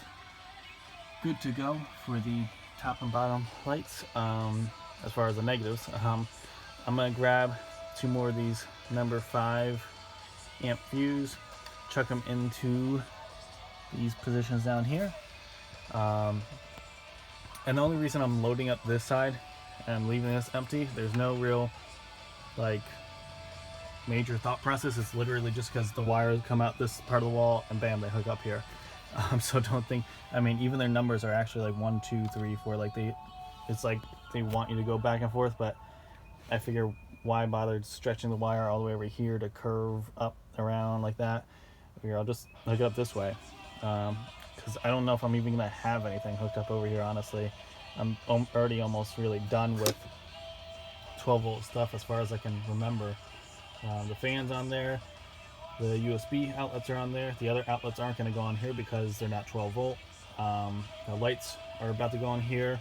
good to go for the top and bottom lights. As far as the negatives, I'm gonna grab 2 more of these number 5 amp fuse, chuck them into these positions down here, and the only reason I'm loading up this side and leaving this empty, there's no real like major thought process. It's literally just because the wires come out this part of the wall and bam, they hook up here. So don't think, I mean, even their numbers are actually like 1, 2, 3, 4, like it's like they want you to go back and forth, but I figure why bother stretching the wire all the way over here to curve up around like that. I figure I'll just hook it up this way, because I don't know if I'm even gonna have anything hooked up over here, honestly. I'm already almost really done with 12 volt stuff as far as I can remember. The fans on there, the USB outlets are on there. The other outlets aren't going to go on here because they're not 12 volt. The lights are about to go on here.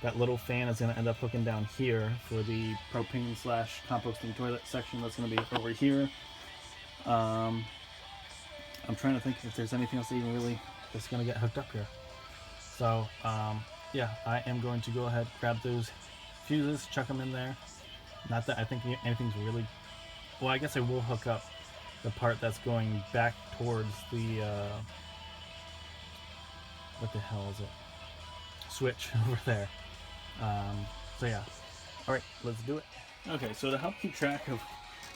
That little fan is going to end up hooking down here for the propane slash composting toilet section. That's going to be over here. I'm trying to think if there's anything else that even really is going to get hooked up here. So yeah, I am going to go ahead, grab those fuses, chuck them in there. Not that I think anything's really, well, I guess I will hook up the part that's going back towards the what the hell is it, switch over there. So yeah, all right, let's do it. Okay, so to help keep track of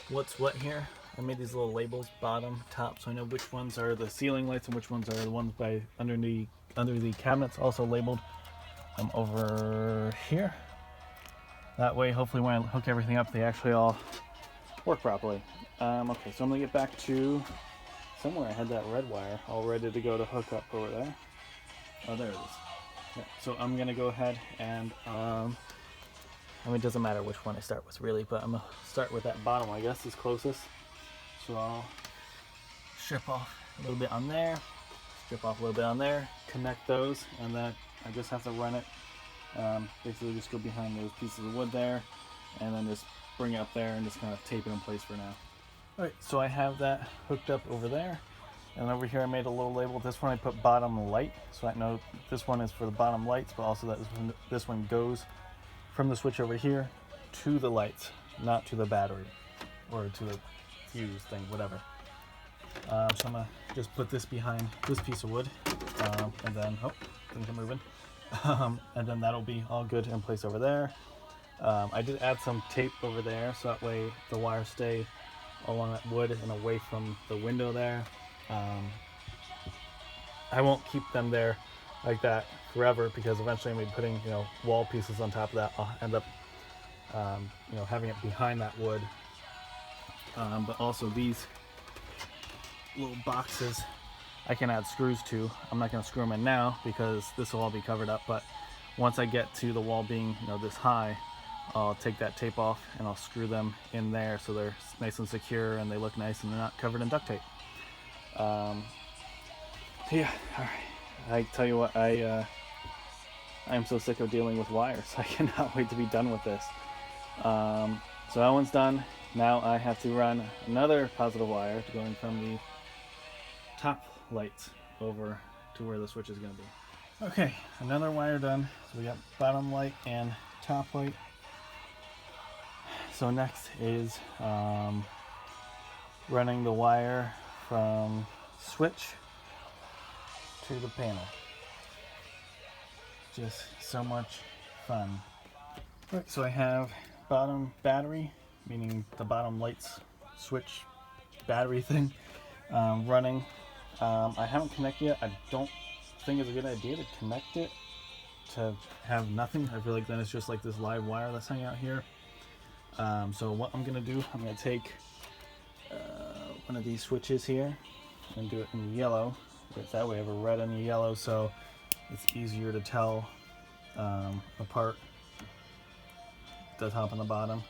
what's what here, I made these little labels, bottom, top, so I know which ones are the ceiling lights and which ones are the ones by under the cabinets, also labeled over here. That way, hopefully when I hook everything up, they actually all work properly. Okay, so I'm gonna get back to somewhere. I had that red wire all ready to go to hook up over there. Oh, there it is. Yeah, so I'm gonna go ahead and I mean, it doesn't matter which one I start with really, but I'm gonna start with that bottom, I guess, is closest. So I'll strip off a little bit on there, strip off a little bit on there, connect those, and then I just have to run it. Basically just go behind those pieces of wood there, and then just bring it up there and just kind of tape it in place for now. Alright, so I have that hooked up over there, and over here I made a little label. This one I put bottom light, so I know this one is for the bottom lights, but also that this one goes from the switch over here to the lights, not to the battery or to the fuse thing, whatever. So I'm gonna just put this behind this piece of wood, and then things are moving, and then that'll be all good in place over there. I did add some tape over there so that way the wires stay along that wood and away from the window there. I won't keep them there like that forever because eventually I'm going to be putting, wall pieces on top of that. I'll end up, having it behind that wood. But also these little boxes I can add screws to. I'm not going to screw them in now because this will all be covered up. But once I get to the wall being, this high, I'll take that tape off and I'll screw them in there so they're nice and secure and they look nice and they're not covered in duct tape. Yeah, all right. I tell you what, I'm so sick of dealing with wires. I cannot wait to be done with this. So that one's done. Now I have to run another positive wire going from the top lights over to where the switch is going to be. Okay, another wire done. So we got bottom light and top light. So next is running the wire from switch to the panel. Just so much fun. Right, so I have bottom battery, meaning the bottom lights switch battery thing, running. I haven't connected yet. I don't think it's a good idea to connect it to have nothing. I feel like then it's just like this live wire that's hanging out here. So what I'm gonna do, I'm gonna take one of these switches here and do it in yellow. That way I have a red and a yellow, so it's easier to tell apart the top and the bottom.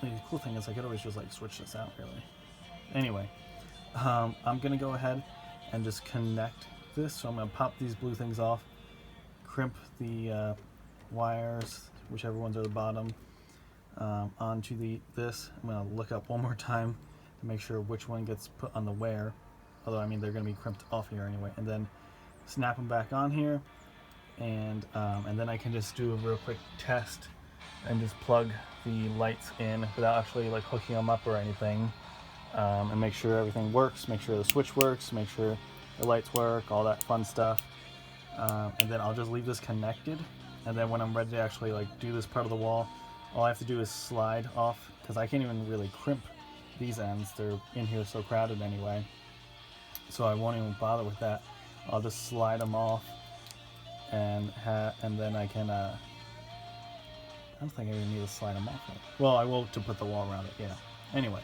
The cool thing is I could always just like switch this out really. Anyway, I'm gonna go ahead and just connect this. So I'm gonna pop these blue things off, crimp the wires, whichever ones are the bottom, onto this. I'm gonna look up one more time to make sure which one gets put on the wear. Although I mean they're gonna be crimped off here anyway, and then snap them back on here, and then I can just do a real quick test and just plug the lights in without actually like hooking them up or anything, and make sure everything works, make sure the switch works, make sure the lights work, all that fun stuff, and then I'll just leave this connected, and then when I'm ready to actually like do this part of the wall, all I have to do is slide off, because I can't even really crimp these ends, they're in here so crowded anyway, so I won't even bother with that. I'll just slide them off, and then I can I don't think I even need to slide them off yet. Well, I will to put the wall around it, yeah. Anyway,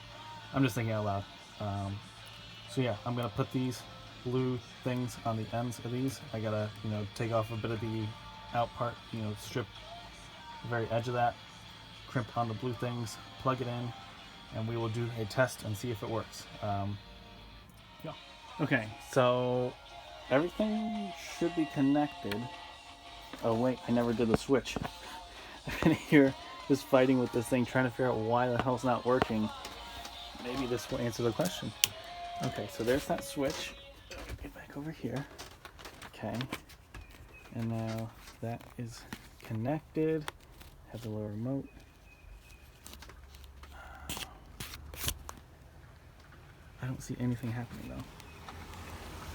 I'm just thinking out loud. So yeah, I'm gonna put these blue things on the ends of these. I gotta, take off a bit of the out part, you know, strip the very edge of that, crimp on the blue things, plug it in, and we will do a test and see if it works. Yeah. Okay, so everything should be connected. Oh wait, I never did the switch. I've been here just fighting with this thing, trying to figure out why the hell's not working. Maybe this will answer the question. Okay, so there's that switch. Get back over here. Okay. And now that is connected. Have the little remote. I don't see anything happening though.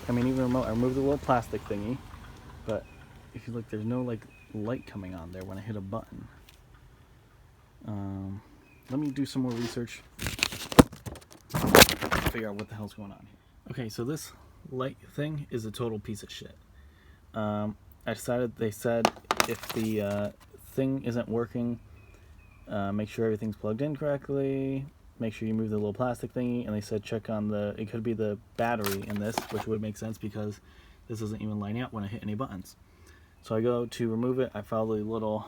I mean, even remote, I removed the little plastic thingy, but if you look, there's no like light coming on there when I hit a button. Let me do some more research. Figure out what the hell's going on here. Okay, so this light thing is a total piece of shit. I decided, they said if the thing isn't working, make sure everything's plugged in correctly, make sure you move the little plastic thingy, and they said check on it could be the battery in this, which would make sense because this isn't even lining up when I hit any buttons. So I go to remove it, I follow the little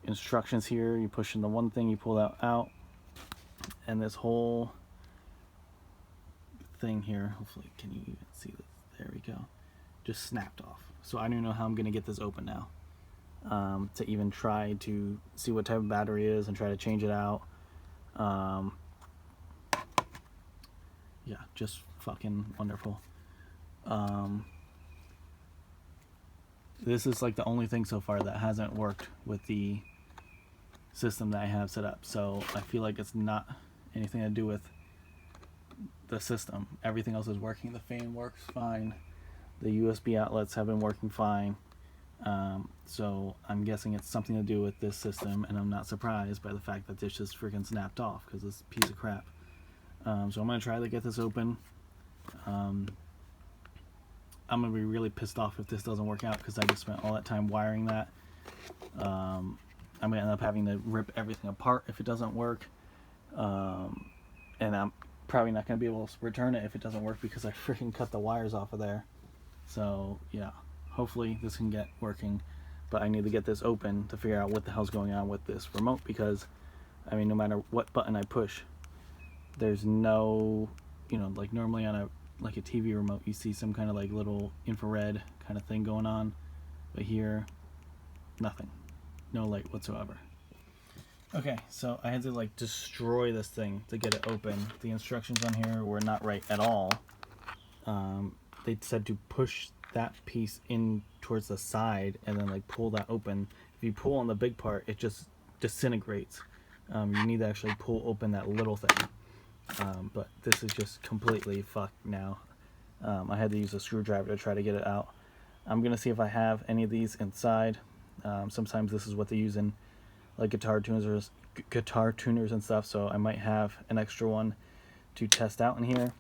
instructions here, you push in the one thing, you pull that out, and this whole thing here, hopefully can you even see this, there we go, just snapped off. So I don't even know how I'm going to get this open now, to even try to see what type of battery it is and try to change it out. Yeah, just fucking wonderful. This is like the only thing so far that hasn't worked with the system that I have set up, so I feel like it's not anything to do with the system. Everything else is working. The fan works fine, the USB outlets have been working fine, so I'm guessing it's something to do with this system, and I'm not surprised by the fact that this just freaking snapped off because it's a piece of crap. So I'm going to try to get this open. I'm going to be really pissed off if this doesn't work out because I just spent all that time wiring that. I'm going to end up having to rip everything apart if it doesn't work. And I'm probably not going to be able to return it if it doesn't work because I freaking cut the wires off of there. So yeah, hopefully this can get working, but I need to get this open to figure out what the hell's going on with this remote, because I mean, no matter what button I push, there's no, you know, like normally on a TV remote you see some kind of like little infrared kind of thing going on, but here nothing, no light whatsoever. Okay, so I had to like destroy this thing to get it open. The instructions on here were not right at all. They said to push that piece in towards the side and then like pull that open. If you pull on the big part, it just disintegrates. You need to actually pull open that little thing. But this is just completely fucked now. I had to use a screwdriver to try to get it out. I'm gonna see if I have any of these inside. Sometimes this is what they use in like guitar tuners and stuff, so I might have an extra one to test out in here.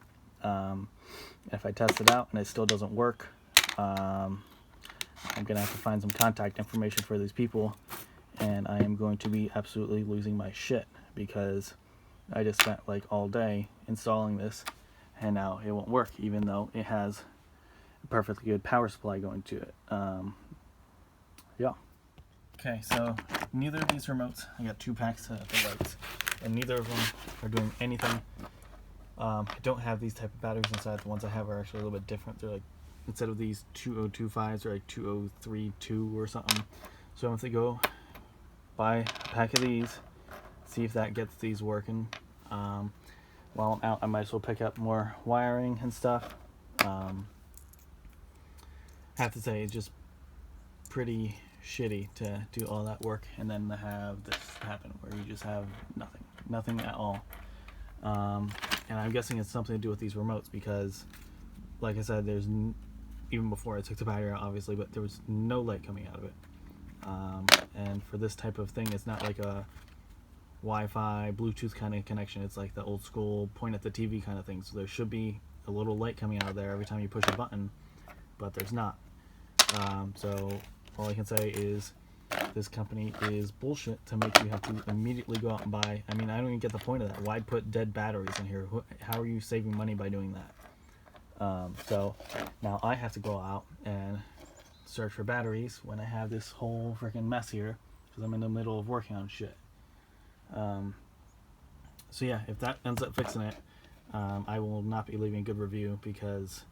If I test it out and it still doesn't work, I'm gonna have to find some contact information for these people, and I am going to be absolutely losing my shit because I just spent like all day installing this and now it won't work, even though it has a perfectly good power supply going to it. Yeah. Okay, so neither of these remotes, I got 2 packs of the lights, and neither of them are doing anything. I don't have these type of batteries inside. The ones I have are actually a little bit different. They're like, instead of these 2025s, they're like 2032 or something. So I'm going to go buy a pack of these, see if that gets these working. While I'm out, I might as well pick up more wiring and stuff. I have to say, it's just pretty shitty to do all that work and then to have this happen where you just have nothing at all. And I'm guessing it's something to do with these remotes because, like I said, there's even before I took the battery out, obviously, but there was no light coming out of it. And for this type of thing, it's not like a Wi-Fi, Bluetooth kind of connection. It's like the old school point at the TV kind of thing. So there should be a little light coming out of there every time you push a button, but there's not. So all I can say is this company is bullshit to make you have to immediately go out and buy. I mean, I don't even get the point of that. Why put dead batteries in here? How are you saving money by doing that? So now I have to go out and search for batteries when I have this whole freaking mess here because I'm in the middle of working on shit. So yeah, if that ends up fixing it, I will not be leaving a good review because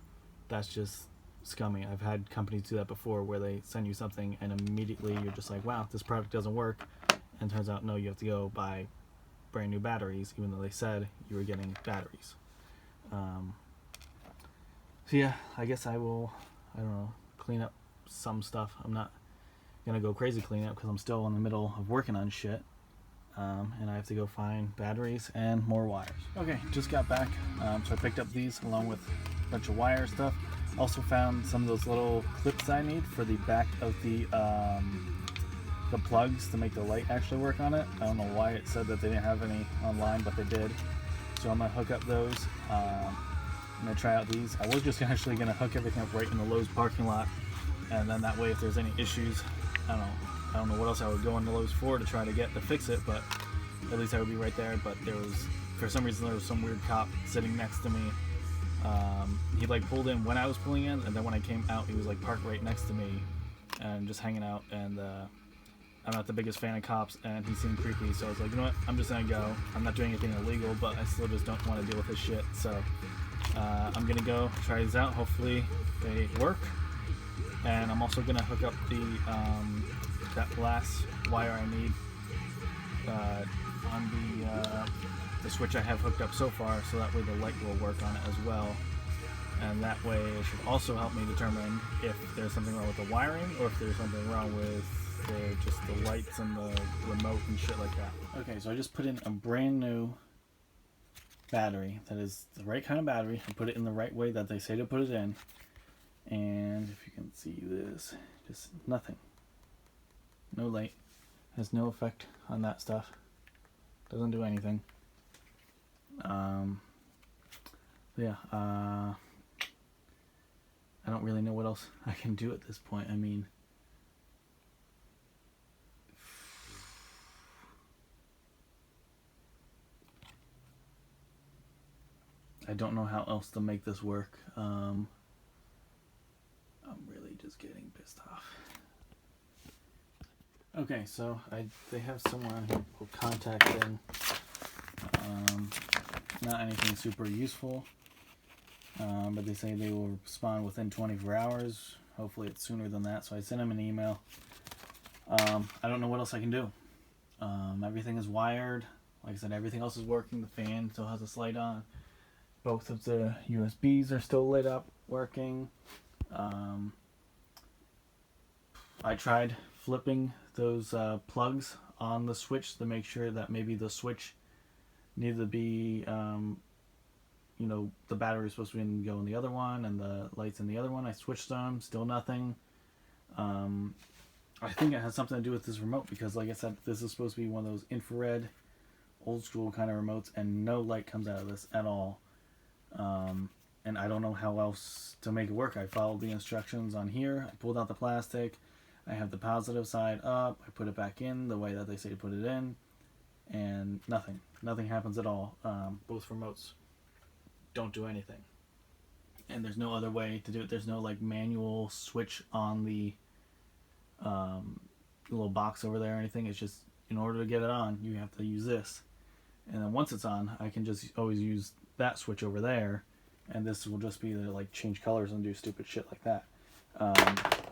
that's just scummy. I've had companies do that before where they send you something and immediately you're just like, wow, this product doesn't work, and turns out no, you have to go buy brand new batteries even though they said you were getting batteries. So yeah, I guess I will, I don't know, clean up some stuff. I'm not gonna go crazy clean up because I'm still in the middle of working on shit. And I have to go find batteries and more wires. Okay, just got back, so I picked up these along with a bunch of wire stuff. Also found some of those little clips I need for the back of the plugs to make the light actually work on it. I don't know why it said that they didn't have any online, but they did. So I'm gonna hook up those. I'm gonna try out these. I was just actually gonna hook everything up right in the Lowe's parking lot, and then that way if there's any issues, I don't know what else I would go into Lowe's for to try to get to fix it, but at least I would be right there. But there was, for some reason, there was some weird cop sitting next to me. He like pulled in when I was pulling in, and then when I came out, he was like parked right next to me and just hanging out. And I'm not the biggest fan of cops, and he seemed creepy, so I was like, you know what, I'm just gonna go. I'm not doing anything illegal, but I still just don't want to deal with this shit. So I'm gonna go try these out. Hopefully they work. And I'm also gonna hook up the that last wire I need on the switch I have hooked up so far, so that way the light will work on it as well. And that way it should also help me determine if there's something wrong with the wiring or if there's something wrong with just the lights and the remote and shit like that. Okay, so I just put in a brand new battery that is the right kind of battery. I put it in the right way that they say to put it in. And if you can see this, just nothing. No light. Has no effect on that stuff. Doesn't do anything. Yeah, I don't really know what else I can do at this point. I mean, I don't know how else to make this work. I'm really just getting pissed off. Okay, so they have someone who will contact them. Not anything super useful, but they say they will respond within 24 hours. Hopefully it's sooner than that, so I sent them an email. I don't know what else I can do. Everything is wired. Like I said, everything else is working. The fan still has a light on. Both of the USBs are still lit up, working. I tried flipping those plugs on the switch to make sure that maybe the switch needed to be, you know, the battery was supposed to go in the other one and the lights in the other one. I switched them, still nothing. I think it has something to do with this remote because, like I said, this is supposed to be one of those infrared, old school kind of remotes, and no light comes out of this at all. And I don't know how else to make it work. I followed the instructions on here. I pulled out the plastic. I have the positive side up. I put it back in the way that they say to put it in. And nothing. Nothing happens at all. Both remotes don't do anything. And there's no other way to do it. There's no like manual switch on the little box over there or anything. It's just, in order to get it on, you have to use this. And then once it's on, I can just always use that switch over there. And this will just be to like change colors and do stupid shit like that.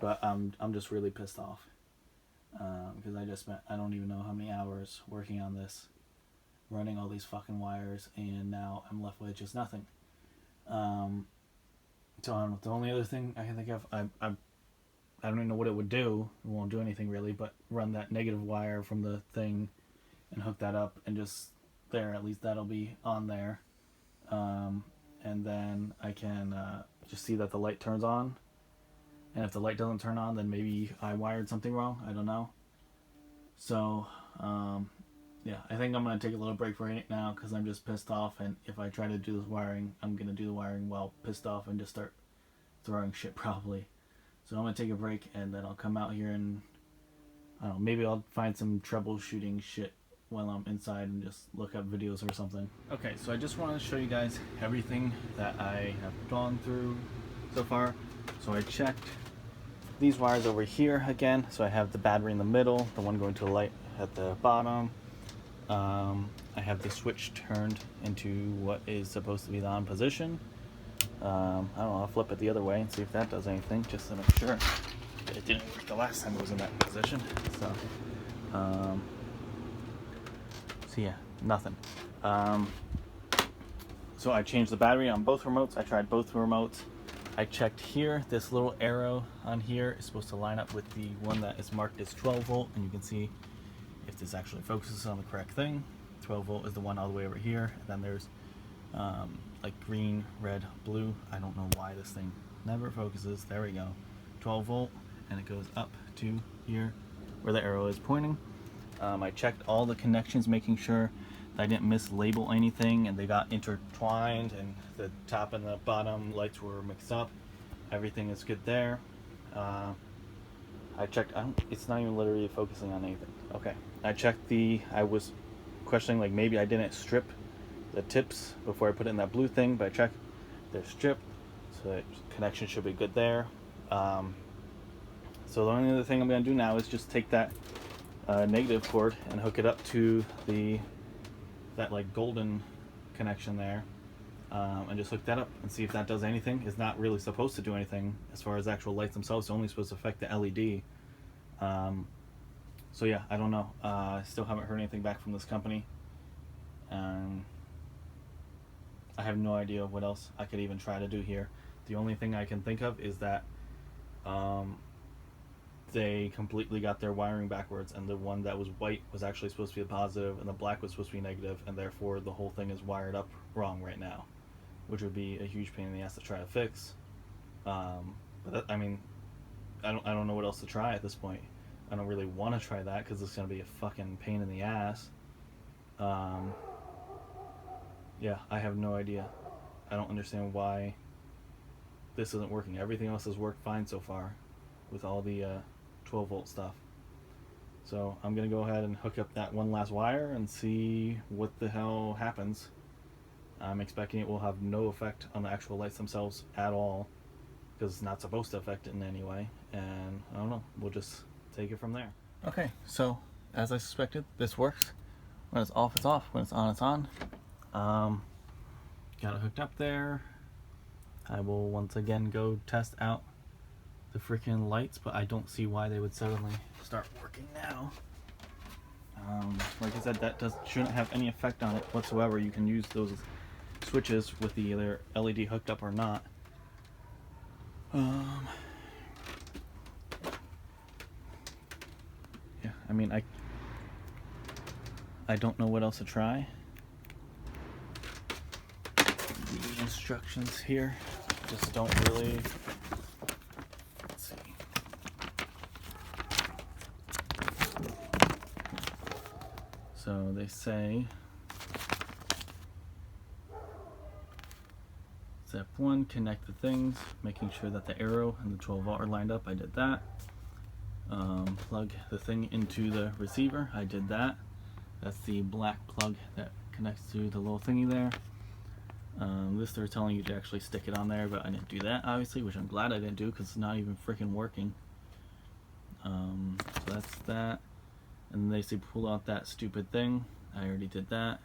But I'm just really pissed off. Because I just spent, I don't even know how many hours working on this, running all these fucking wires, and now I'm left with just nothing. So the only other thing I can think of, I don't even know what it would do. It won't do anything really, but run that negative wire from the thing and hook that up, and just there, at least that'll be on there. And then I can just see that the light turns on. And if the light doesn't turn on, then maybe I wired something wrong. I don't know. So, yeah, I think I'm going to take a little break right now because I'm just pissed off. And if I try to do this wiring, I'm going to do the wiring while pissed off and just start throwing shit probably. So I'm going to take a break and then I'll come out here and, I don't know, maybe I'll find some troubleshooting shit while I'm inside and just look up videos or something. Okay, so I just wanted to show you guys everything that I have gone through so far. So I checked these wires over here again. So I have the battery in the middle, the one going to the light at the bottom. I have the switch turned into what is supposed to be the on position. I don't know, I'll flip it the other way and see if that does anything, just to make sure. It didn't work the last time it was in that position. So yeah, nothing. So I changed the battery on both remotes. I tried both remotes. I checked here. This little arrow on here is supposed to line up with the one that is marked as 12 volt, and you can see if this actually focuses on the correct thing. 12 volt is the one all the way over here, and then there's like green, red, blue. I don't know why this thing never focuses. There we go. 12 volt, and it goes up to here where the arrow is pointing. I checked all the connections, making sure that I didn't mislabel anything, and they got intertwined, and the top and the bottom lights were mixed up. Everything is good there. I checked, it's not even literally focusing on anything. Okay, I checked I was questioning like maybe I didn't strip the tips before I put it in that blue thing, but I checked, they're stripped, so the connection should be good there. So the only other thing I'm going to do now is just take that negative cord and hook it up to that like golden connection there, and just hook that up and see if that does anything. It's not really supposed to do anything as far as actual lights themselves. It's only supposed to affect the LED. So yeah, I don't know. I still haven't heard anything back from this company. I have no idea what else I could even try to do here. The only thing I can think of is that they completely got their wiring backwards, and the one that was white was actually supposed to be a positive, and the black was supposed to be negative, and therefore the whole thing is wired up wrong right now, which would be a huge pain in the ass to try to fix. But I mean, I don't know what else to try at this point. I don't really want to try that because it's going to be a fucking pain in the ass. Yeah, I have no idea. I don't understand why this isn't working. Everything else has worked fine so far with all the 12 volt stuff. So I'm going to go ahead and hook up that one last wire and see what the hell happens. I'm expecting it will have no effect on the actual lights themselves at all, because it's not supposed to affect it in any way. And I don't know, we'll just take it from there. Okay, so as I suspected, this works. When it's off, it's off. When it's on, it's on. Got it hooked up there. I will once again go test out the freaking lights, but I don't see why they would suddenly start working now. Like I said, that shouldn't have any effect on it whatsoever. You can use those switches with the either LED hooked up or not. Yeah, I mean, I don't know what else to try. The instructions here just don't really. Let's see. So they say step 1, connect the things, making sure that the arrow and the 12 volt are lined up. I did that. Plug the thing into the receiver. I did that. That's the black plug that connects to the little thingy there. This they're telling you to actually stick it on there, but I didn't do that, obviously, which I'm glad I didn't do because it's not even freaking working. So that's that. And they say pull out that stupid thing. I already did that.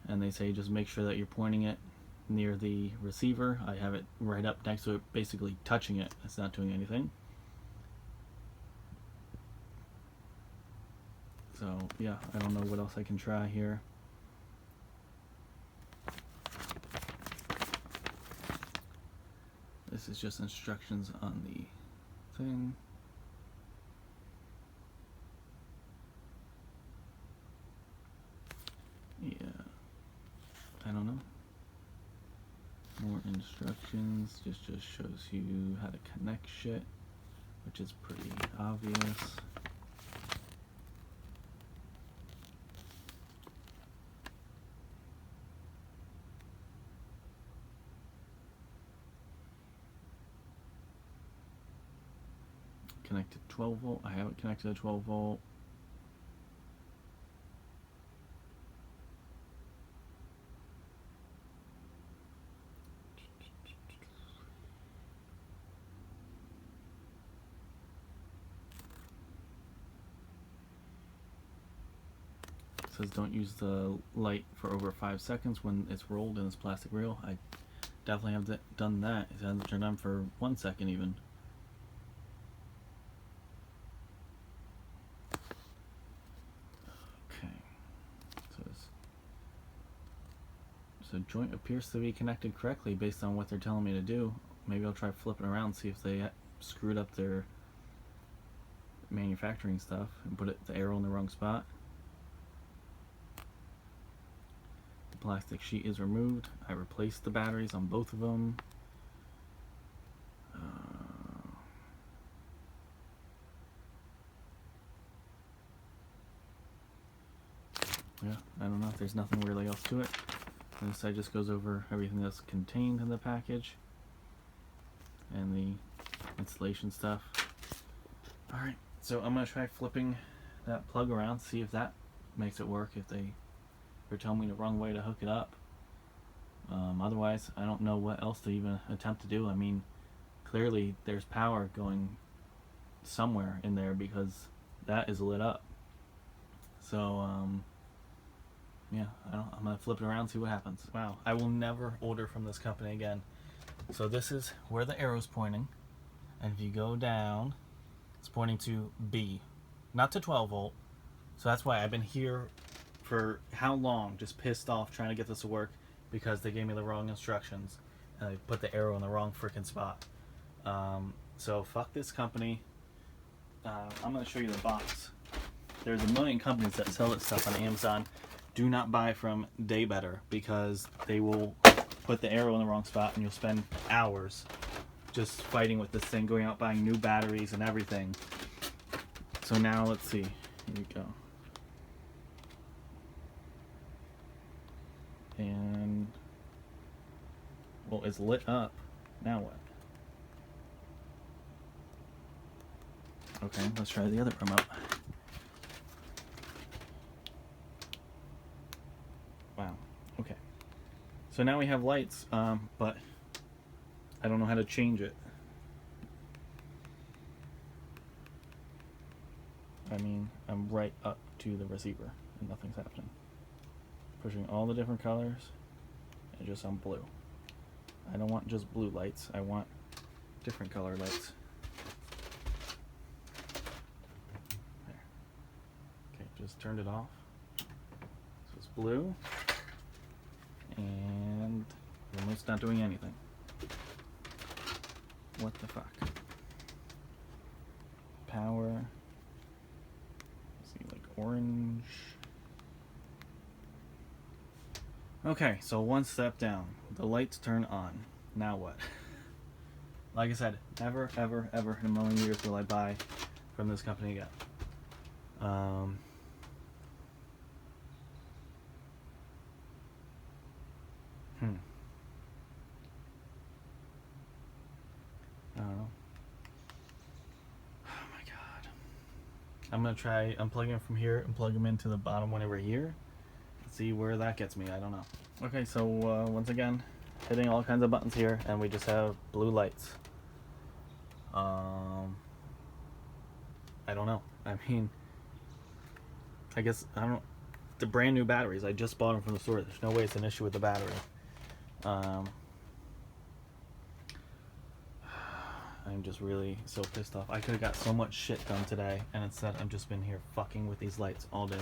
And they say just make sure that you're pointing it near the receiver. I have it right up next to it, basically touching it. It's not doing anything. So yeah, I don't know what else I can try here. This is just instructions on the thing. Yeah, I don't know. More instructions, just shows you how to connect shit, which is pretty obvious. Connected 12 volt. I haven't connected a 12 volt. says don't use the light for over 5 seconds when it's rolled in this plastic reel. I definitely have done that. It hasn't turned on for 1 second even. Okay. So joint appears to be connected correctly based on what they're telling me to do. Maybe I'll try flipping around and see if they screwed up their manufacturing stuff and put the arrow in the wrong spot. The plastic sheet is removed. I replaced the batteries on both of them. Yeah, I don't know. There's nothing really else to it. And this side just goes over everything that's contained in the package and the installation stuff. Alright, so I'm going to try flipping that plug around, see if that makes it work, if they're telling me the wrong way to hook it up. Otherwise, I don't know what else to even attempt to do. I mean, clearly there's power going somewhere in there because that is lit up. So, yeah, I'm going to flip it around and see what happens. Wow, I will never order from this company again. So this is where the arrow's pointing. And if you go down, it's pointing to B, not to 12 volt. So that's why I've been here for how long, just pissed off trying to get this to work because they gave me the wrong instructions and I put the arrow in the wrong freaking spot. So fuck this company. I'm going to show you the box. There's a million companies that sell this stuff on Amazon. Do not buy from Daybetter because they will put the arrow in the wrong spot and you'll spend hours just fighting with this thing, going out buying new batteries and everything. So now let's see. Here we go. And well, it's lit up. Now what? Okay, let's try the other remote. Wow. Okay. So now we have lights, but I don't know how to change it. I mean, I'm right up to the receiver and nothing's happening. Pushing all the different colors and just on blue. I don't want just blue lights, I want different color lights. There. Okay, just turned it off. So it's blue. And the remote's not doing anything. What the fuck? Power. Let's see, like orange. Okay, so one step down. The lights turn on. Now what? Like I said, never, ever, ever in a million years will I buy from this company again. I don't know. Oh my god. I'm gonna try unplugging them from here and plug them into the bottom one over here. See where that gets me. I don't know. Okay, so once again, hitting all kinds of buttons here, and we just have blue lights. I don't know. I mean, I guess I don't. The brand new batteries. I just bought them from the store. There's no way it's an issue with the battery. I'm just really so pissed off. I could have got so much shit done today, and instead I've just been here fucking with these lights all day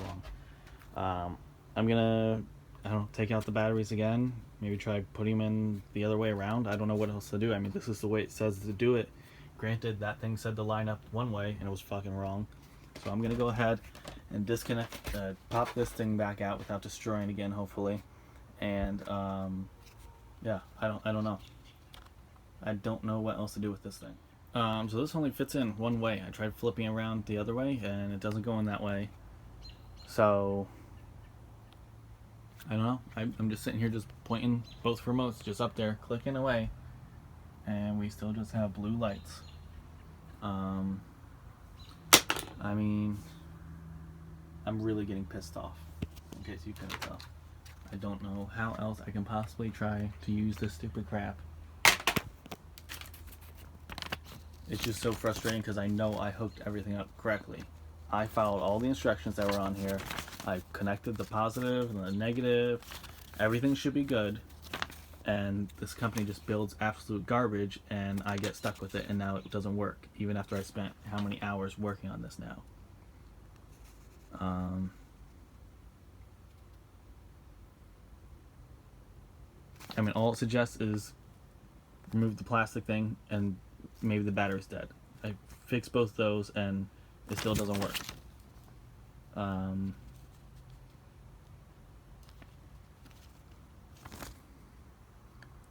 long. I'm gonna, I don't know, take out the batteries again. Maybe try putting them in the other way around. I don't know what else to do. I mean, this is the way it says to do it. Granted, that thing said to line up one way, and it was fucking wrong. So I'm gonna go ahead and disconnect, pop this thing back out without destroying it again, hopefully. And yeah, I don't know. I don't know what else to do with this thing. So this only fits in one way. I tried flipping around the other way, and it doesn't go in that way. So I don't know. I'm just sitting here just pointing both remotes just up there, clicking away, and we still just have blue lights. I mean, I'm really getting pissed off, in case you couldn't tell. I don't know how else I can possibly try to use this stupid crap. It's just so frustrating because I know I hooked everything up correctly. I followed all the instructions that were on here. I connected the positive and the negative. Everything should be good. And this company just builds absolute garbage, and I get stuck with it, and now it doesn't work, even after I spent how many hours working on this now. I mean, all it suggests is remove the plastic thing, and maybe the battery's dead. I fixed both those, and it still doesn't work.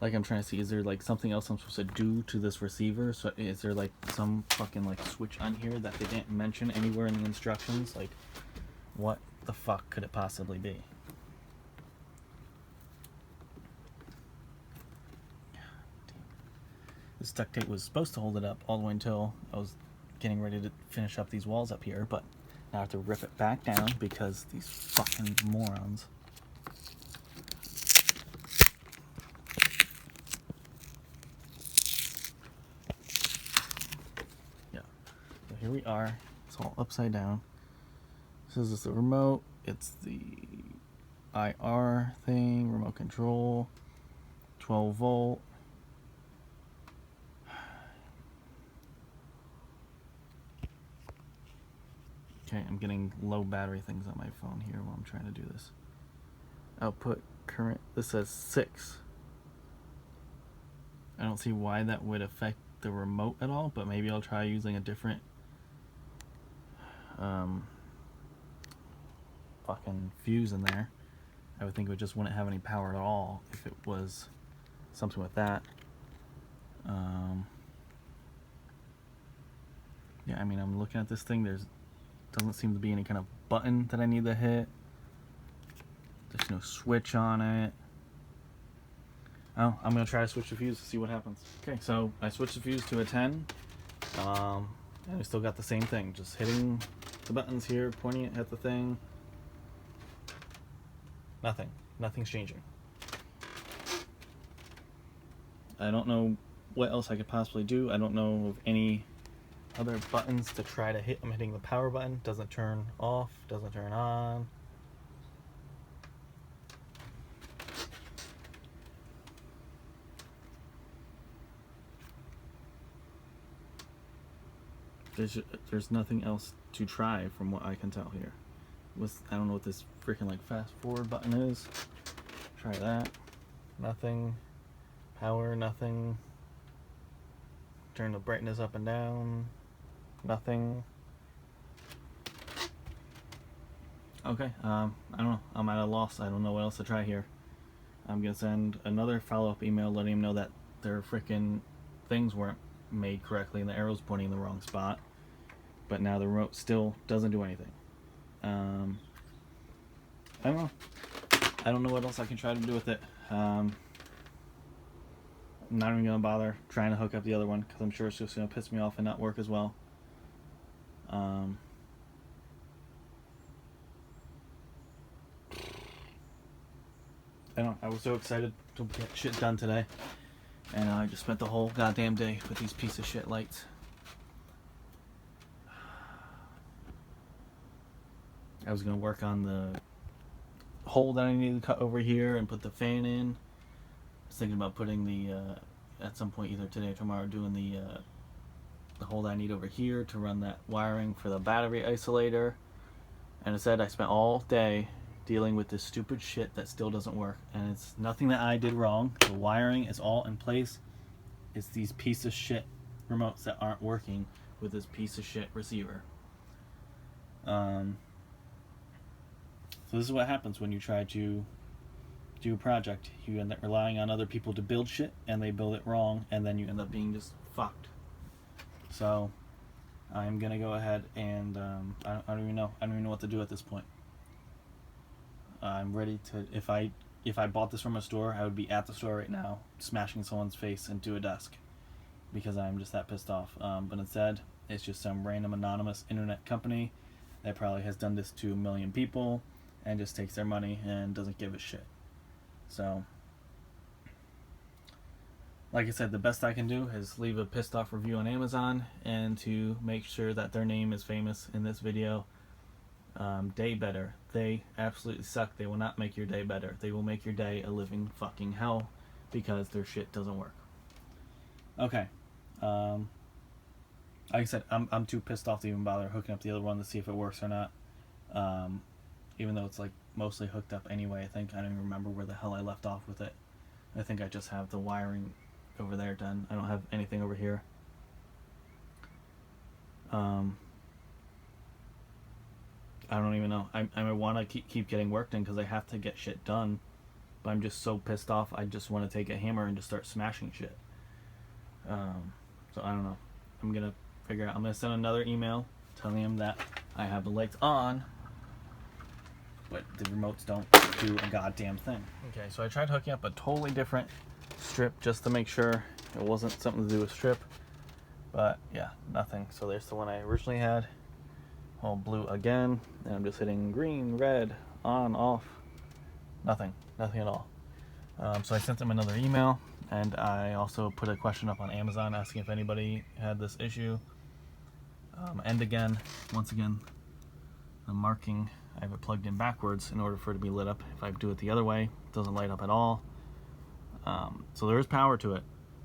Like, I'm trying to see, is there like something else I'm supposed to do to this receiver? So is there like some fucking like switch on here that they didn't mention anywhere in the instructions? Like, what the fuck could it possibly be? This duct tape was supposed to hold it up all the way until I was getting ready to finish up these walls up here, but now I have to rip it back down because these fucking morons. Yeah. So here we are. It's all upside down. This is the remote. It's the IR thing, remote control, 12 volt. Okay, I'm getting low battery things on my phone here while I'm trying to do this. Output current, this says 6. I don't see why that would affect the remote at all, but maybe I'll try using a different fucking fuse in there. I would think it just wouldn't have any power at all if it was something with that. Yeah, I mean, I'm looking at this thing, doesn't seem to be any kind of button that I need to hit. There's no switch on it. Oh, I'm gonna try to switch the fuse to see what happens. Okay, so I switched the fuse to a 10. And we still got the same thing, just hitting the buttons here, pointing it at the thing. Nothing's changing. I don't know what else I could possibly do. I don't know of any other buttons to try to hit. I'm hitting the power button, doesn't turn off, doesn't turn on. There's nothing else to try from what I can tell here. I don't know what this freaking like fast forward button is. Try that. Nothing. Power, nothing. Turn the brightness up and down. Nothing. Okay, I don't know. I'm at a loss. I don't know what else to try here. I'm gonna send another follow-up email letting him know that their freaking things weren't made correctly and the arrow's pointing in the wrong spot. But now the remote still doesn't do anything. I don't know. I don't know what else I can try to do with it. I'm not even gonna bother trying to hook up the other one because I'm sure it's just gonna piss me off and not work as well. I don't know. I was so excited to get shit done today, and I just spent the whole goddamn day with these piece of shit lights. I was gonna work on the hole that I needed to cut over here and put the fan in. I was thinking about putting the at some point either today or tomorrow doing the hole that I need over here to run that wiring for the battery isolator. And instead I spent all day dealing with this stupid shit that still doesn't work, and it's nothing that I did wrong. The wiring is all in place. It's these piece of shit remotes that aren't working with this piece of shit receiver. So this is what happens when you try to do a project. You end up relying on other people to build shit, and they build it wrong, and then you end up being just fucked. So I'm gonna go ahead and I don't even know what to do at this point. I'm ready to. If I bought this from a store, I would be at the store right now, smashing someone's face into a desk, because I'm just that pissed off. But instead, it's just some random anonymous internet company that probably has done this to a million people and just takes their money and doesn't give a shit. So, like I said, the best I can do is leave a pissed off review on Amazon, and to make sure that their name is famous in this video, Day Better. they absolutely suck. They will not make your day better. They will make your day a living fucking hell because their shit doesn't work. Okay. Like I said, I'm too pissed off to even bother hooking up the other one to see if it works or not. Even though it's like mostly hooked up anyway, I think. I don't even remember where the hell I left off with it. I think I just have the wiring over there done. I don't have anything over here. I don't even know. I want to keep getting work done because I have to get shit done. But I'm just so pissed off. I just want to take a hammer and just start smashing shit. So I don't know. I'm going to figure out. I'm going to send another email telling him that I have the lights on, but the remotes don't do a goddamn thing. Okay, so I tried hooking up a totally different strip just to make sure it wasn't something to do with strip. But yeah, nothing. So there's the one I originally had. All blue again. And I'm just hitting green, red, on, off. Nothing at all. So I sent them another email, and I also put a question up on Amazon asking if anybody had this issue. And again, once again, the marking, I have it plugged in backwards in order for it to be lit up. If I do it the other way, it doesn't light up at all. So there is power to it.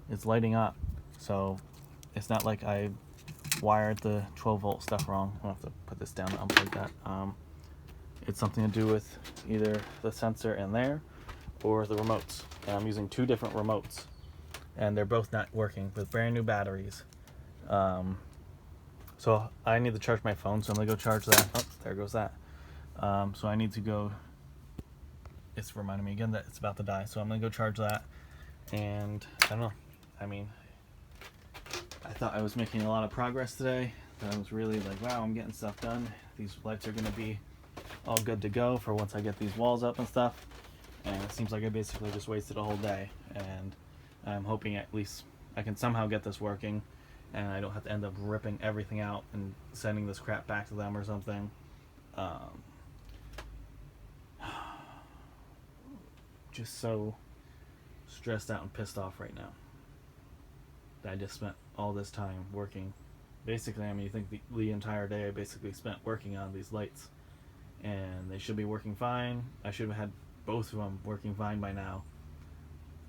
It's lighting up. So it's not like I wired the 12 volt stuff wrong. I'll have to put this down and unplug that. It's something to do with either the sensor in there or the remotes. And I'm using two different remotes, and they're both not working with brand new batteries. So I need to charge my phone, so I'm gonna go charge that. Oh, there goes that. So I need to go. It's reminding me again that it's about to die, so I'm gonna go charge that. And I don't know. I mean, I thought I was making a lot of progress today. That I was really like, wow, I'm getting stuff done. These lights are gonna be all good to go for once I get these walls up and stuff. And it seems like I basically just wasted a whole day. And I'm hoping at least I can somehow get this working, and I don't have to end up ripping everything out and sending this crap back to them or something. Just so stressed out and pissed off right now that I just spent all this time working. Basically, I mean, you think the entire day I basically spent working on these lights, and they should be working fine. I should have had both of them working fine by now,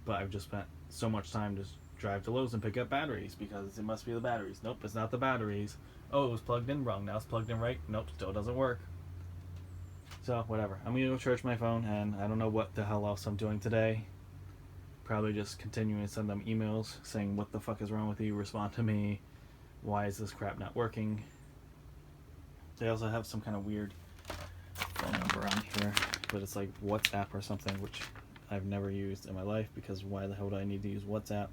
but I've just spent so much time to drive to Lowe's and pick up batteries because it must be the batteries. Nope, it's not the batteries. Oh, it was plugged in wrong. Now it's plugged in right. Nope, still doesn't work. So whatever, I'm gonna go charge my phone, and I don't know what the hell else I'm doing today. Probably just continuing to send them emails saying what the fuck is wrong with you, respond to me, why is this crap not working. They also have some kind of weird phone number on here, but it's like WhatsApp or something, which I've never used in my life, because why the hell would I need to use WhatsApp?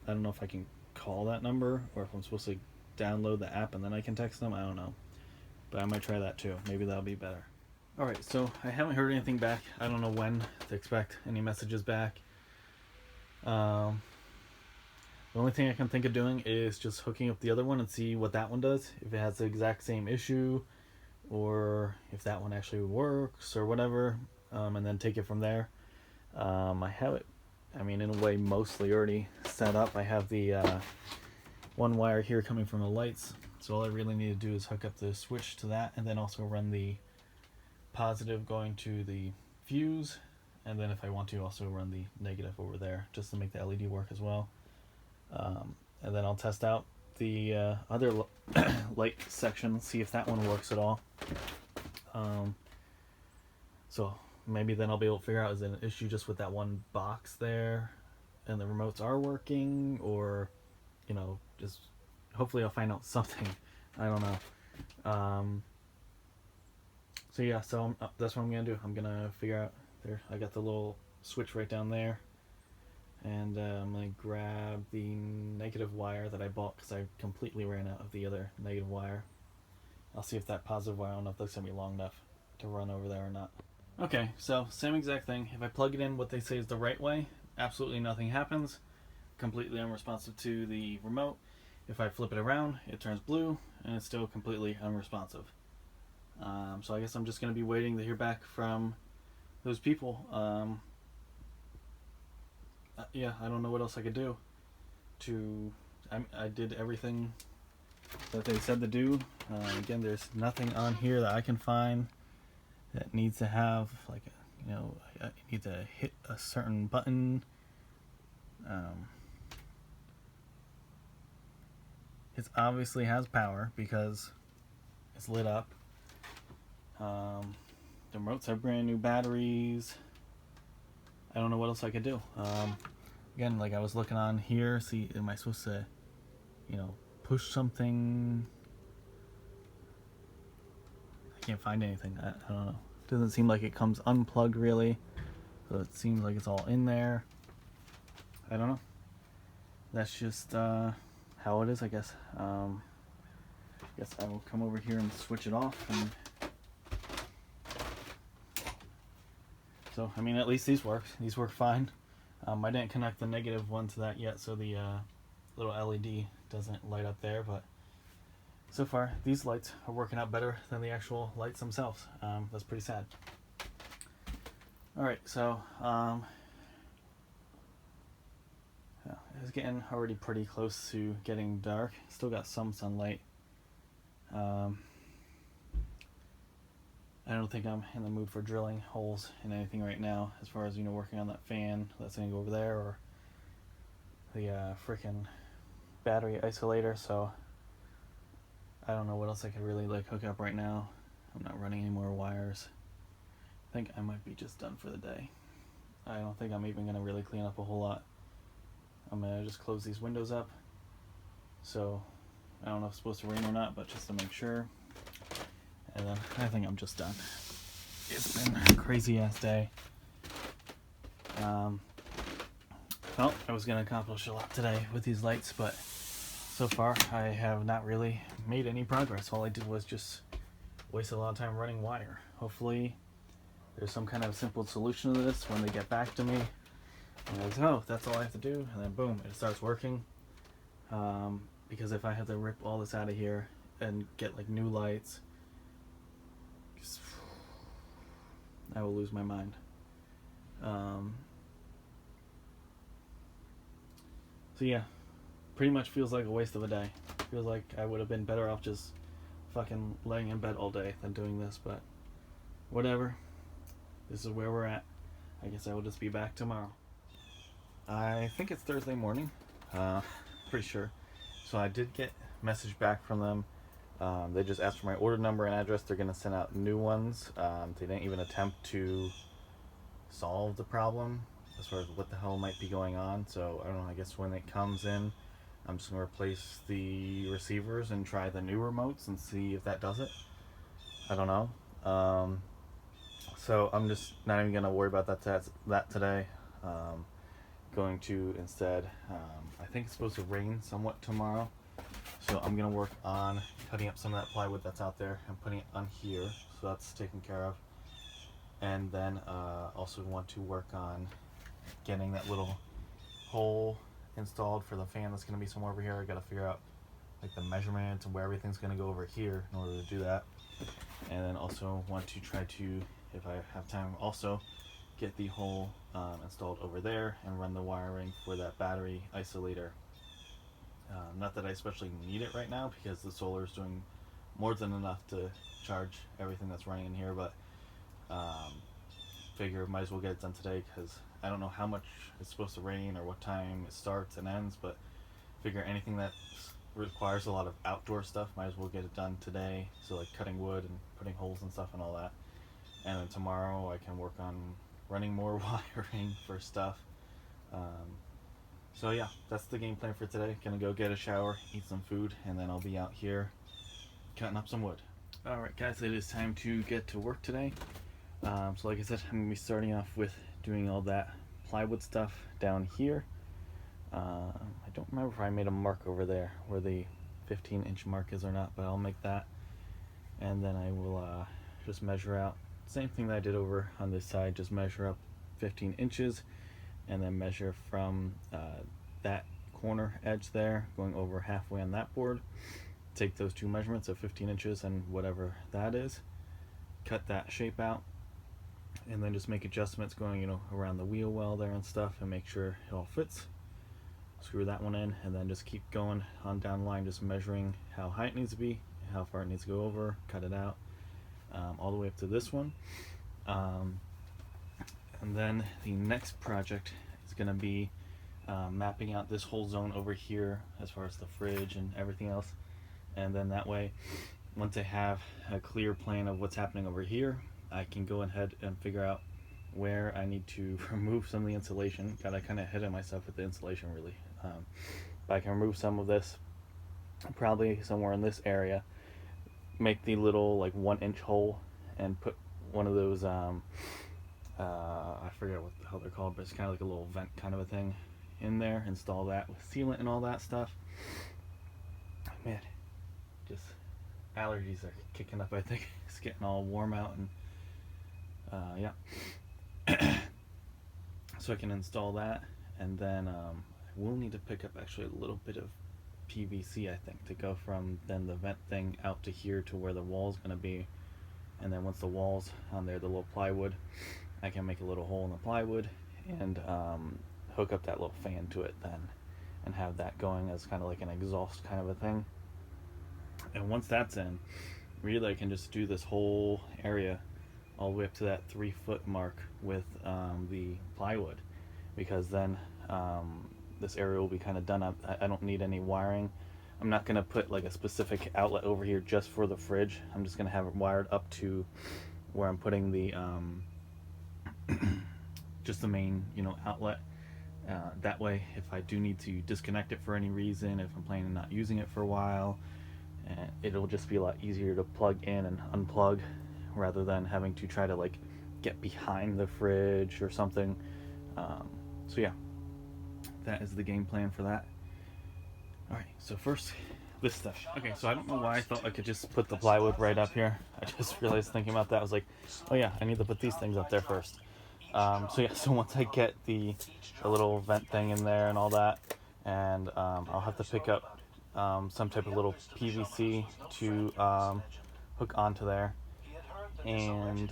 I don't know if I can call that number or if I'm supposed to download the app and then I can text them. I don't know, but I might try that too. Maybe that'll be better. Alright, so I haven't heard anything back. I don't know when to expect any messages back. The only thing I can think of doing is just hooking up the other one and see what that one does, if it has the exact same issue, or if that one actually works or whatever, and then take it from there. I have it, I mean, in a way, mostly already set up. I have the one wire here coming from the lights, so all I really need to do is hook up the switch to that, and then also run the positive going to the fuse, and then if I want to also run the negative over there just to make the LED work as well. And then I'll test out the other light section, see if that one works at all. So maybe then I'll be able to figure out, is it an issue just with that one box there and the remotes are working, or, you know, just hopefully I'll find out something. I don't know. So yeah, so that's what I'm gonna do. I'm gonna figure out there. I got the little switch right down there, and I'm gonna grab the negative wire that I bought because I completely ran out of the other negative wire. I'll see if that positive wire, I don't know if that's gonna be long enough to run over there or not. Okay, so same exact thing. If I plug it in what they say is the right way, absolutely nothing happens. Completely unresponsive to the remote. If I flip it around, it turns blue, and it's still completely unresponsive. So I guess I'm just going to be waiting to hear back from those people. Yeah, I don't know what else I could do. I did everything that they said to do. Again, there's nothing on here that I can find that needs to have like I need to hit a certain button. It obviously has power because it's lit up. The remotes have brand new batteries. I don't know what else I could do. Again, like I was looking on here, see, am I supposed to, push something? I can't find anything. I don't know. Doesn't seem like it comes unplugged really. So it seems like it's all in there. I don't know. That's just how it is, I guess. I guess I will come over here and switch it off. And so, I mean, at least these work. These work fine. I didn't connect the negative one to that yet, so the little LED doesn't light up there, but so far these lights are working out better than the actual lights themselves. That's pretty sad. Alright, so it's getting already pretty close to getting dark. Still got some sunlight. I don't think I'm in the mood for drilling holes in anything right now, as far as working on that fan that's going to go over there, or the freaking battery isolator. So I don't know what else I could really hook up right now. I'm not running any more wires. I think I might be just done for the day. I don't think I'm even going to really clean up a whole lot. I'm going to just close these windows up. So I don't know if it's supposed to rain or not, but just to make sure. And then I think I'm just done. It's been a crazy ass day. Well, I was going to accomplish a lot today with these lights, but so far I have not really made any progress. All I did was just waste a lot of time running wire. Hopefully there's some kind of simple solution to this when they get back to me. And I was, oh, that's all I have to do, and then boom, it starts working. Because if I have to rip all this out of here and get new lights, I will lose my mind. So yeah, pretty much feels like a waste of a day. Feels like I would have been better off just fucking laying in bed all day than doing this, but whatever. This is where we're at. I guess I will just be back tomorrow. I think it's Thursday morning. Pretty sure. So I did get a message back from them. They just asked for my order number and address. They're going to send out new ones. They didn't even attempt to solve the problem as far as what the hell might be going on. So I don't know, I guess when it comes in, I'm just going to replace the receivers and try the new remotes and see if that does it. I don't know. So I'm just not even going to worry about that today. Going to instead, I think it's supposed to rain somewhat tomorrow. So I'm going to work on cutting up some of that plywood that's out there and putting it on here. So that's taken care of. And then also want to work on getting that little hole installed for the fan that's going to be somewhere over here. I got to figure out the measurements and where everything's going to go over here in order to do that. And then also want to try to, if I have time, also get the hole installed over there and run the wiring for that battery isolator. Not that I especially need it right now because the solar is doing more than enough to charge everything that's running in here, but figure might as well get it done today because I don't know how much it's supposed to rain or what time it starts and ends, but figure anything that requires a lot of outdoor stuff might as well get it done today. So cutting wood and putting holes and stuff and all that. And then tomorrow I can work on running more wiring for stuff. So yeah, that's the game plan for today. Gonna go get a shower, eat some food, and then I'll be out here cutting up some wood. Alright guys, it is time to get to work today. So like I said, I'm going to be starting off with doing all that plywood stuff down here. I don't remember if I made a mark over there where the 15-inch mark is or not, but I'll make that. And then I will just measure out, same thing that I did over on this side, just measure up 15 inches and then measure from that corner edge there, going over halfway on that board. Take those two measurements of 15 inches and whatever that is, cut that shape out, and then just make adjustments going around the wheel well there and stuff, and make sure it all fits. Screw that one in, and then just keep going on down the line, just measuring how high it needs to be, how far it needs to go over, cut it out, all the way up to this one. And then the next project is going to be mapping out this whole zone over here as far as the fridge and everything else. And then that way, once I have a clear plan of what's happening over here, I can go ahead and figure out where I need to remove some of the insulation. God, I kind of hit myself with the insulation really. But I can remove some of this, probably somewhere in this area, make the little like 1-inch hole and put one of those I forget what the hell they're called, but it's kind of like a little vent kind of a thing in there, install that with sealant and all that stuff. Man, just allergies are kicking up, I think. It's getting all warm out, and yeah. So I can install that, and then I will need to pick up actually a little bit of PVC, I think, to go from then the vent thing out to here to where the wall's going to be. And then once the wall's on there, the little plywood, I can make a little hole in the plywood and hook up that little fan to it then, and have that going as kind of like an exhaust kind of a thing. And once that's in, really I can just do this whole area all the way up to that 3-foot mark with the plywood, because then this area will be kind of done up. I don't need any wiring. I'm not going to put like a specific outlet over here just for the fridge. I'm just going to have it wired up to where I'm putting the just the main, outlet. That way, if I do need to disconnect it for any reason, if I'm planning on not using it for a while, it'll just be a lot easier to plug in and unplug rather than having to try to like get behind the fridge or something. So yeah, that is the game plan for that. Alright, so first, this stuff. Okay, so I don't know why I thought I could just put the plywood right up here. I just realized thinking about that, I was like, oh yeah, I need to put these things up there first. So yeah, so once I get the little vent thing in there and all that, and I'll have to pick up some type of little PVC to hook onto there. And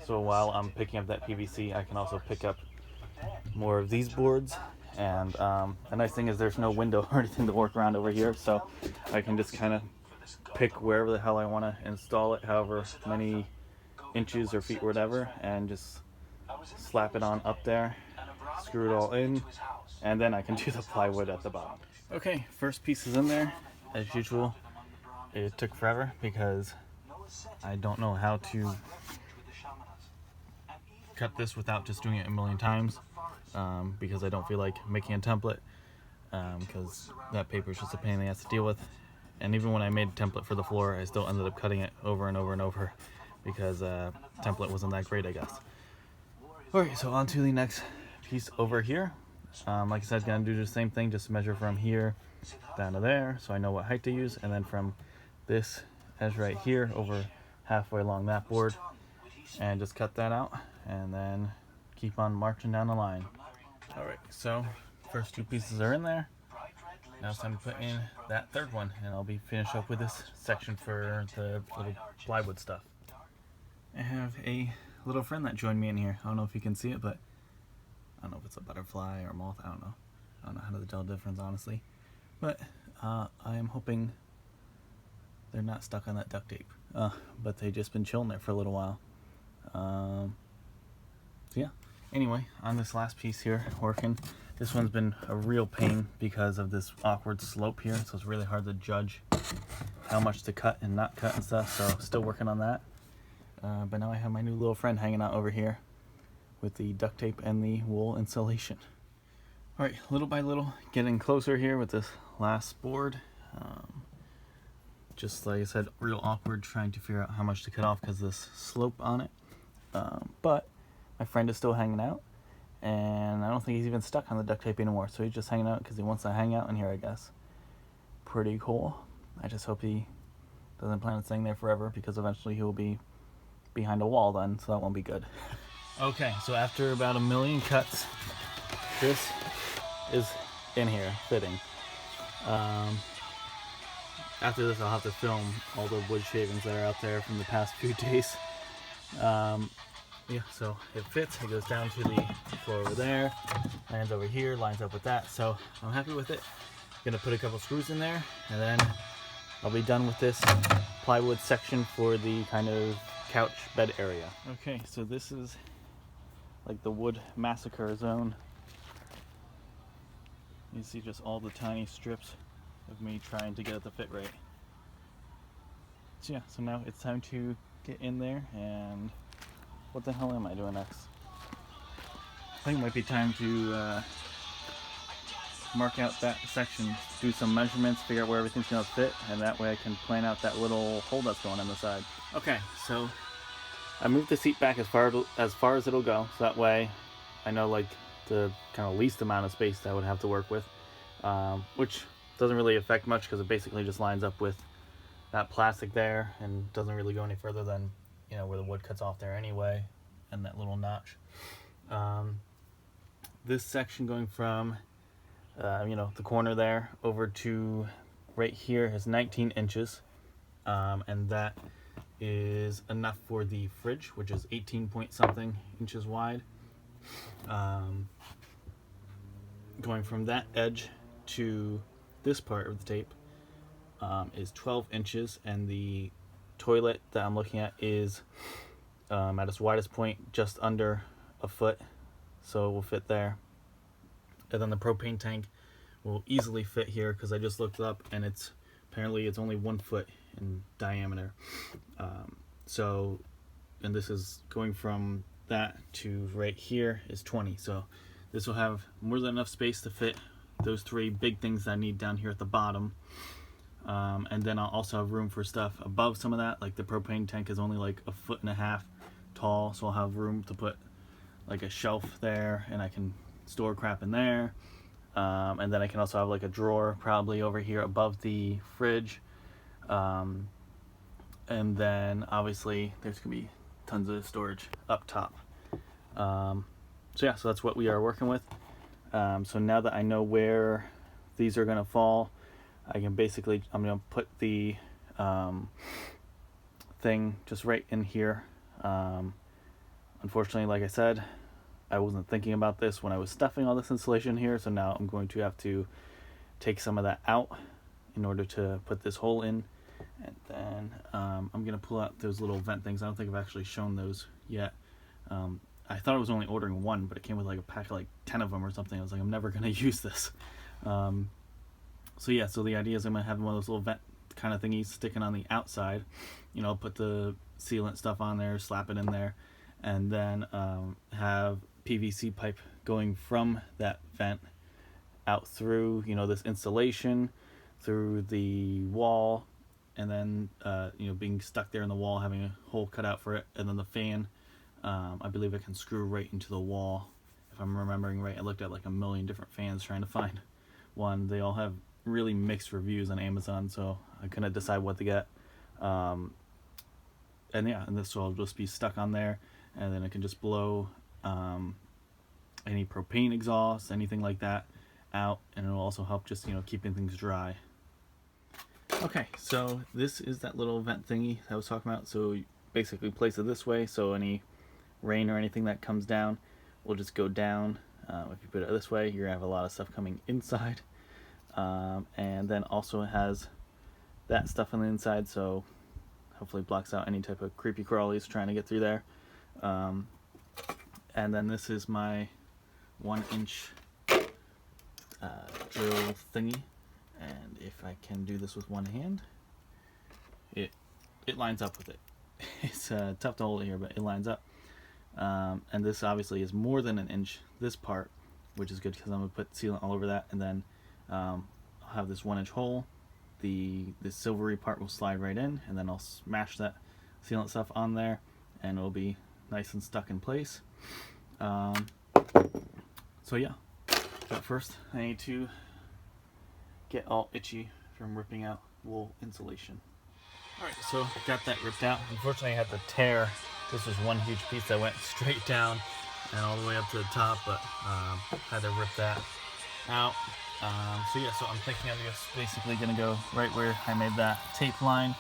so while I'm picking up that PVC, I can also pick up more of these boards. And the nice thing is there's no window or anything to work around over here, so I can just kind of pick wherever the hell I want to install it, however many inches or feet or whatever, and just slap it on up there, screw it all in, and then I can do the plywood at the bottom. Okay, first piece is in there. As usual, it took forever because I don't know how to cut this without just doing it a million times. Because I don't feel like making a template, because that paper is just a pain in the ass to deal with. And even when I made a template for the floor, I still ended up cutting it over and over and over because template wasn't that great, I guess. Alright, so on to the next piece over here. Like I said, I'm going to do the same thing, just measure from here down to there so I know what height to use, and then from this edge right here over halfway along that board, and just cut that out, and then keep on marching down the line. Alright, so first 2 pieces are in there. Now it's time to put in that third one, and I'll be finished up with this section for the little plywood stuff. I have a little friend that joined me in here. I don't know if you can see it, but I don't know if it's a butterfly or a moth. I don't know. I don't know how to tell the difference, honestly. But I am hoping they're not stuck on that duct tape. But they've just been chilling there for a little while. So yeah. Anyway, on this last piece here, working, this one's been a real pain because of this awkward slope here, so it's really hard to judge how much to cut and not cut and stuff, so still working on that. But now I have my new little friend hanging out over here with the duct tape and the wool insulation. Alright, little by little, getting closer here with this last board. Just like I said, real awkward trying to figure out how much to cut off because of this slope on it. But my friend is still hanging out, and I don't think he's even stuck on the duct tape anymore, so he's just hanging out because he wants to hang out in here, I guess. Pretty cool. I just hope he doesn't plan on staying there forever, because eventually he will be behind a wall then, so that won't be good. Okay, so after about 1 million cuts, this is in here, fitting. After this I'll have to film all the wood shavings that are out there from the past few days. Yeah, so it fits, it goes down to the floor over there, lands over here, lines up with that, so I'm happy with it. Gonna put a couple screws in there, and then I'll be done with this plywood section for the kind of couch bed area. Okay, so this is like the wood massacre zone. You see just all the tiny strips of me trying to get it to fit right. So yeah, so now it's time to get in there, and what the hell am I doing next? I think it might be time to mark out that section, do some measurements, figure out where everything's going to fit, and that way I can plan out that little hole that's going on the side. Okay, so I moved the seat back as far as it'll go, so that way I know like the kind of least amount of space that I would have to work with, which doesn't really affect much because it basically just lines up with that plastic there and doesn't really go any further than, you know, where the wood cuts off there anyway, and that little notch. This section going from you know, the corner there over to right here is 19 inches, and that is enough for the fridge, which is 18 point something inches wide. Going from that edge to this part of the tape is 12 inches, and the toilet that I'm looking at is at its widest point just under a foot, so it will fit there. And then the propane tank will easily fit here because I just looked up and it's only 1 foot in diameter. So, and this is going from that to right here is 20, so this will have more than enough space to fit those 3 big things that I need down here at the bottom. And then I'll also have room for stuff above some of that, like the propane tank is only like 1.5 feet tall, so I'll have room to put like a shelf there, and I can store crap in there. And then I can also have like a drawer probably over here above the fridge. And then obviously there's gonna be tons of storage up top. So yeah, so that's what we are working with. So now that I know where these are gonna fall, I can basically, I'm gonna put the thing just right in here. Unfortunately, like I said, I wasn't thinking about this when I was stuffing all this insulation here, so now I'm going to have to take some of that out in order to put this hole in. And then I'm going to pull out those little vent things. I don't think I've actually shown those yet. I thought I was only ordering 1, but it came with like a pack of like 10 of them or something. I was like, I'm never going to use this. So yeah, so the idea is I'm going to have one of those little vent kind of thingies sticking on the outside. You know, put the sealant stuff on there, slap it in there, and then have PVC pipe going from that vent out through, you know, this insulation, through the wall, and then you know, being stuck there in the wall, having a hole cut out for it, and then the fan, I believe it can screw right into the wall. If I'm remembering right, I looked at like a million different fans trying to find one. They all have really mixed reviews on Amazon, so I couldn't decide what to get. And yeah, and this will just be stuck on there, and then it can just blow any propane exhaust, anything like that out, and it'll also help just, you know, keeping things dry. Okay, so this is that little vent thingy I was talking about. So you basically place it this way, so any rain or anything that comes down will just go down. If you put it this way, you're gonna have a lot of stuff coming inside. And then also it has that stuff on the inside, so hopefully blocks out any type of creepy crawlies trying to get through there. And then this is my 1-inch drill thingy, and if I can do this with one hand, it lines up with it. It's tough to hold it here, but it lines up. And this obviously is more than 1 inch, this part, which is good because I'm going to put sealant all over that, and then I'll have this 1-inch hole. The silvery part will slide right in, and then I'll smash that sealant stuff on there, and it'll be nice and stuck in place. So yeah, but first I need to get all itchy from ripping out wool insulation. Alright, so got that ripped out. Unfortunately I had to tear, this was one huge piece that went straight down and all the way up to the top, but had to rip that out. So yeah, so I'm thinking I'm just basically going to go right where I made that tape line,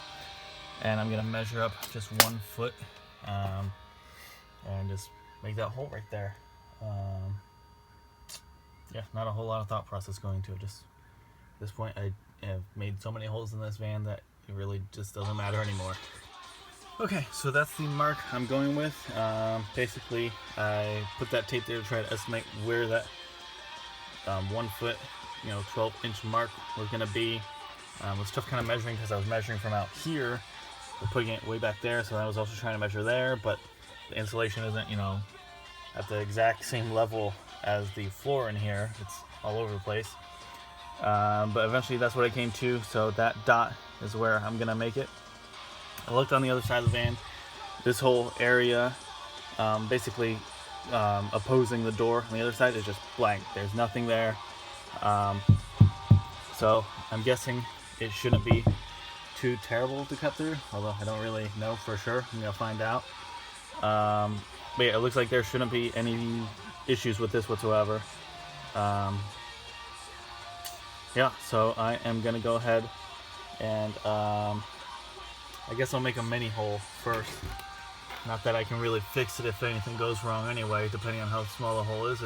and I'm going to measure up just 1 foot and just make that hole right there. Yeah, not a whole lot of thought process going into it. Just at this point, I have made so many holes in this van that it really just doesn't matter anymore. Okay, so that's the mark I'm going with. Basically, I put that tape there to try to estimate where that 1 foot, 12-inch mark was going to be. It was tough kind of measuring because I was measuring from out here, but putting it way back there, so I was also trying to measure there, but the insulation isn't, at the exact same level as the floor in here. It's all over the place. But eventually that's what I came to, so that dot is where I'm going to make it. I looked on the other side of the van. This whole area, basically opposing the door on the other side, is just blank. There's nothing there. So I'm guessing it shouldn't be too terrible to cut through, although I don't really know for sure. I'm going to find out. But yeah, it looks like there shouldn't be any issues with this whatsoever. Yeah, so I am going to go ahead and I guess I'll make a mini hole first. Not that I can really fix it if anything goes wrong anyway, depending on how small the hole is.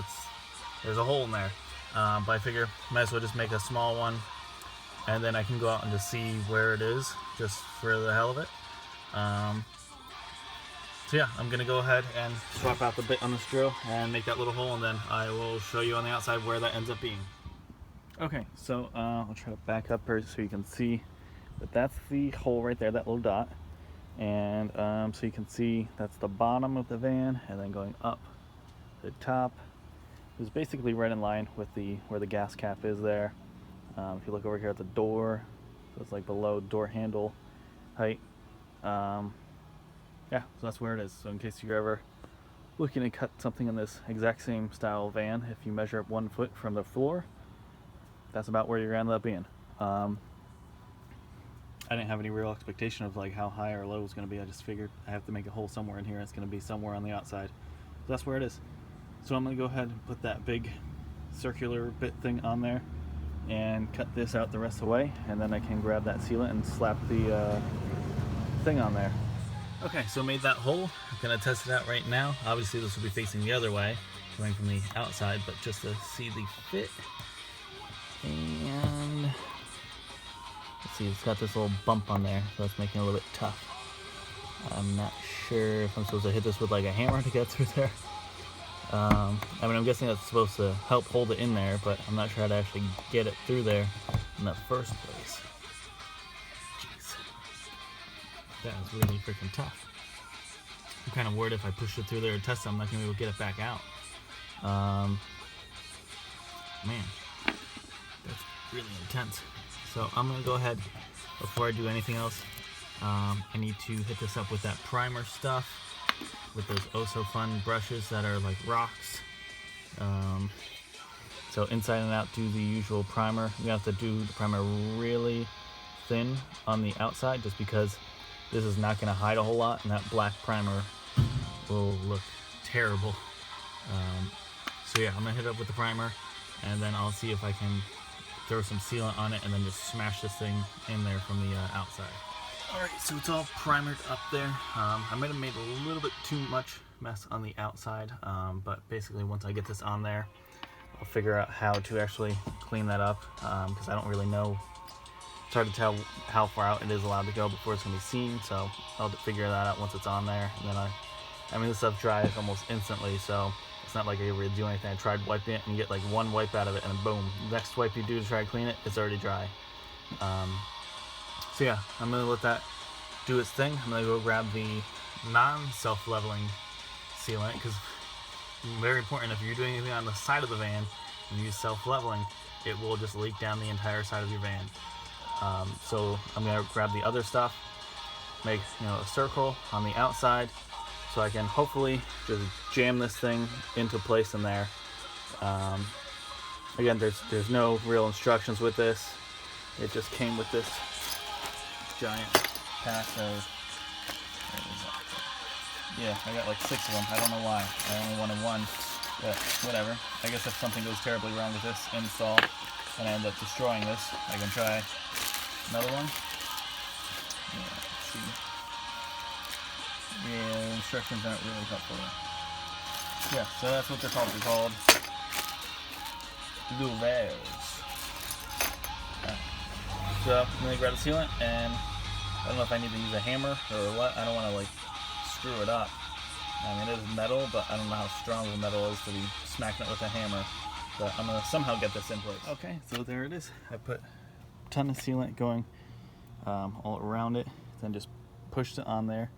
There's a hole in there. But I figure might as well just make a small one, and then I can go out and just see where it is, just for the hell of it. So yeah, I'm going to go ahead and swap out the bit on this drill and make that little hole, and then I will show you on the outside where that ends up being. Okay, so I'll try to back up here so you can see. But that's the hole right there, that little dot. And so you can see that's the bottom of the van, and then going up to the top is basically right in line with where the gas cap is there. If you look over here at the door, so it's like below door handle height. Yeah, so that's where it is. So in case you're ever looking to cut something in this exact same style van, if you measure up 1 foot from the floor, that's about where you're gonna end up being. I didn't have any real expectation of like how high or low it was going to be. I just figured I have to make a hole somewhere in here. It's going to be somewhere on the outside. So that's where it is. So I'm going to go ahead and put that big circular bit thing on there and cut this out the rest of the way, and then I can grab that sealant and slap the thing on there. Okay, so made that hole. I'm going to test it out right now. Obviously this will be facing the other way, coming from the outside, but just to see the fit. And let's see, it's got this little bump on there, so it's making it a little bit tough. I'm not sure if I'm supposed to hit this with like a hammer to get through there. I mean, I'm guessing that's supposed to help hold it in there, but I'm not sure how to actually get it through there in the first place. Jeez. That is really freaking tough. I'm kind of worried if I push it through there and test it, I'm not going to be able to get it back out. Man, that's really intense. So I'm going to go ahead, before I do anything else, I need to hit this up with that primer stuff, with those oh so fun brushes that are like rocks. So inside and out, do the usual primer. You have to do the primer really thin on the outside, just because this is not going to hide a whole lot, and that black primer will look terrible. So yeah, I'm going to hit it up with the primer, and then I'll see if I can throw some sealant on it and then just smash this thing in there from the outside. Alright, so it's all primered up there. I might have made a little bit too much mess on the outside, but basically once I get this on there, I'll figure out how to actually clean that up, because I don't really know. It's hard to tell how far out it is allowed to go before it's going to be seen, so I'll figure that out once it's on there. And then I mean, this stuff dries almost instantly, so it's not like I really do anything. I tried wiping it and you get like one wipe out of it, and then boom, next wipe you do to try to clean it, it's already dry. So yeah, I'm going to let that do its thing. I'm going to go grab the non-self-leveling sealant, because very important, if you're doing anything on the side of the van and use self-leveling, it will just leak down the entire side of your van. So I'm going to grab the other stuff, make a circle on the outside, so I can hopefully just jam this thing into place in there. Again, there's no real instructions with this. It just came with this giant pack of, yeah, I got like 6 of them. I don't know why. I only wanted one, but whatever. I guess if something goes terribly wrong with this install and I end up destroying this, I can try another one. Yeah, let's see. Yeah, the instructions aren't really helpful. Yeah, so that's what they're called. They're called Luvers. So I'm going to grab the sealant and don't know if I need to use a hammer or what. I don't want to like screw it up. I mean, it is metal, but I don't know how strong the metal is to be smacking it with a hammer. But I'm gonna somehow get this in place. Okay, so there it is. I put a ton of sealant going all around it, then just pushed it on there.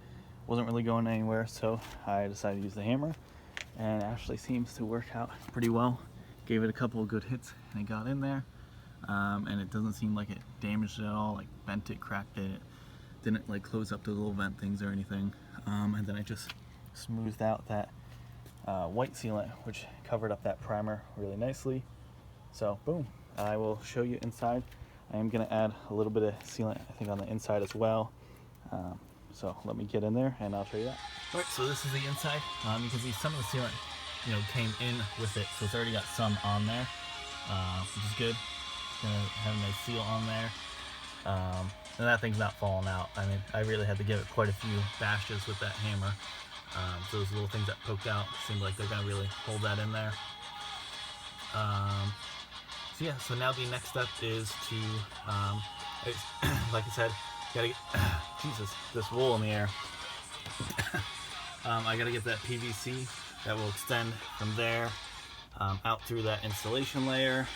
Wasn't really going anywhere, so I decided to use the hammer, and it actually seems to work out pretty well. Gave it a couple of good hits, and it got in there, and it doesn't seem like it damaged it at all, like bent it, cracked it. Didn't like close up the little vent things or anything. And then I just smoothed out that white sealant, which covered up that primer really nicely. So boom, I will show you inside. I am going to add a little bit of sealant, I think, on the inside as well. So let me get in there and I'll show you that. All right, so this is the inside. You can see some of the sealant, came in with it, so it's already got some on there, which is good. It's gonna have a nice seal on there, and that thing's not falling out. I mean, I really had to give it quite a few bashes with that hammer. So those little things that poked out seemed like they're gonna really hold that in there. So yeah, so now the next step is to, like I said, gotta get, Jesus, this wool in the air. I gotta get that PVC that will extend from there out through that insulation layer,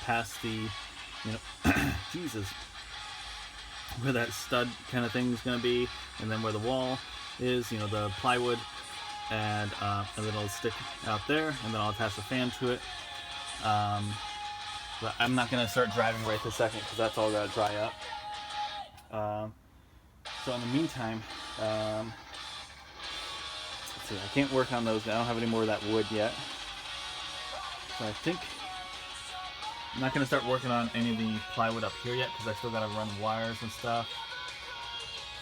past the, Jesus, where that stud kind of thing is gonna be, and then where the wall is, the plywood, and then it'll stick out there, and then I'll attach the fan to it. But I'm not gonna start driving right this second because that's all gotta dry up. So in the meantime, let's see, I can't work on those. I don't have any more of that wood yet. So I think I'm not gonna start working on any of the plywood up here yet because I still gotta run wires and stuff.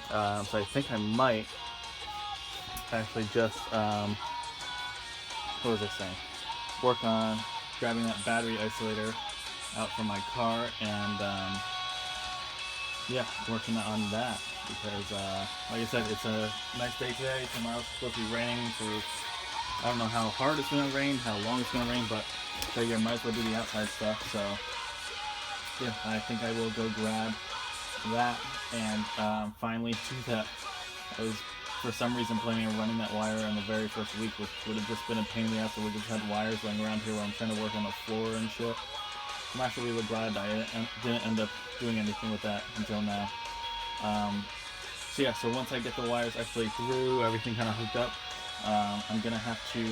So I think I might actually just, what was I saying? Work on grabbing that battery isolator out from my car and yeah, working on that because like I said, it's a nice day today. Tomorrow's supposed to be raining for, I don't know how hard it's going to rain, how long it's going to rain, but I figure I might as well do the outside stuff. So yeah, I think I will go grab that and finally do that. I was for some reason planning on running that wire on the very first week, which would have just been a pain in the ass if we just had wires running around here while I'm trying to work on the floor and shit. I'm actually really glad I didn't end up doing anything with that until now. So yeah, so once I get the wires actually through, everything kind of hooked up, I'm going to have to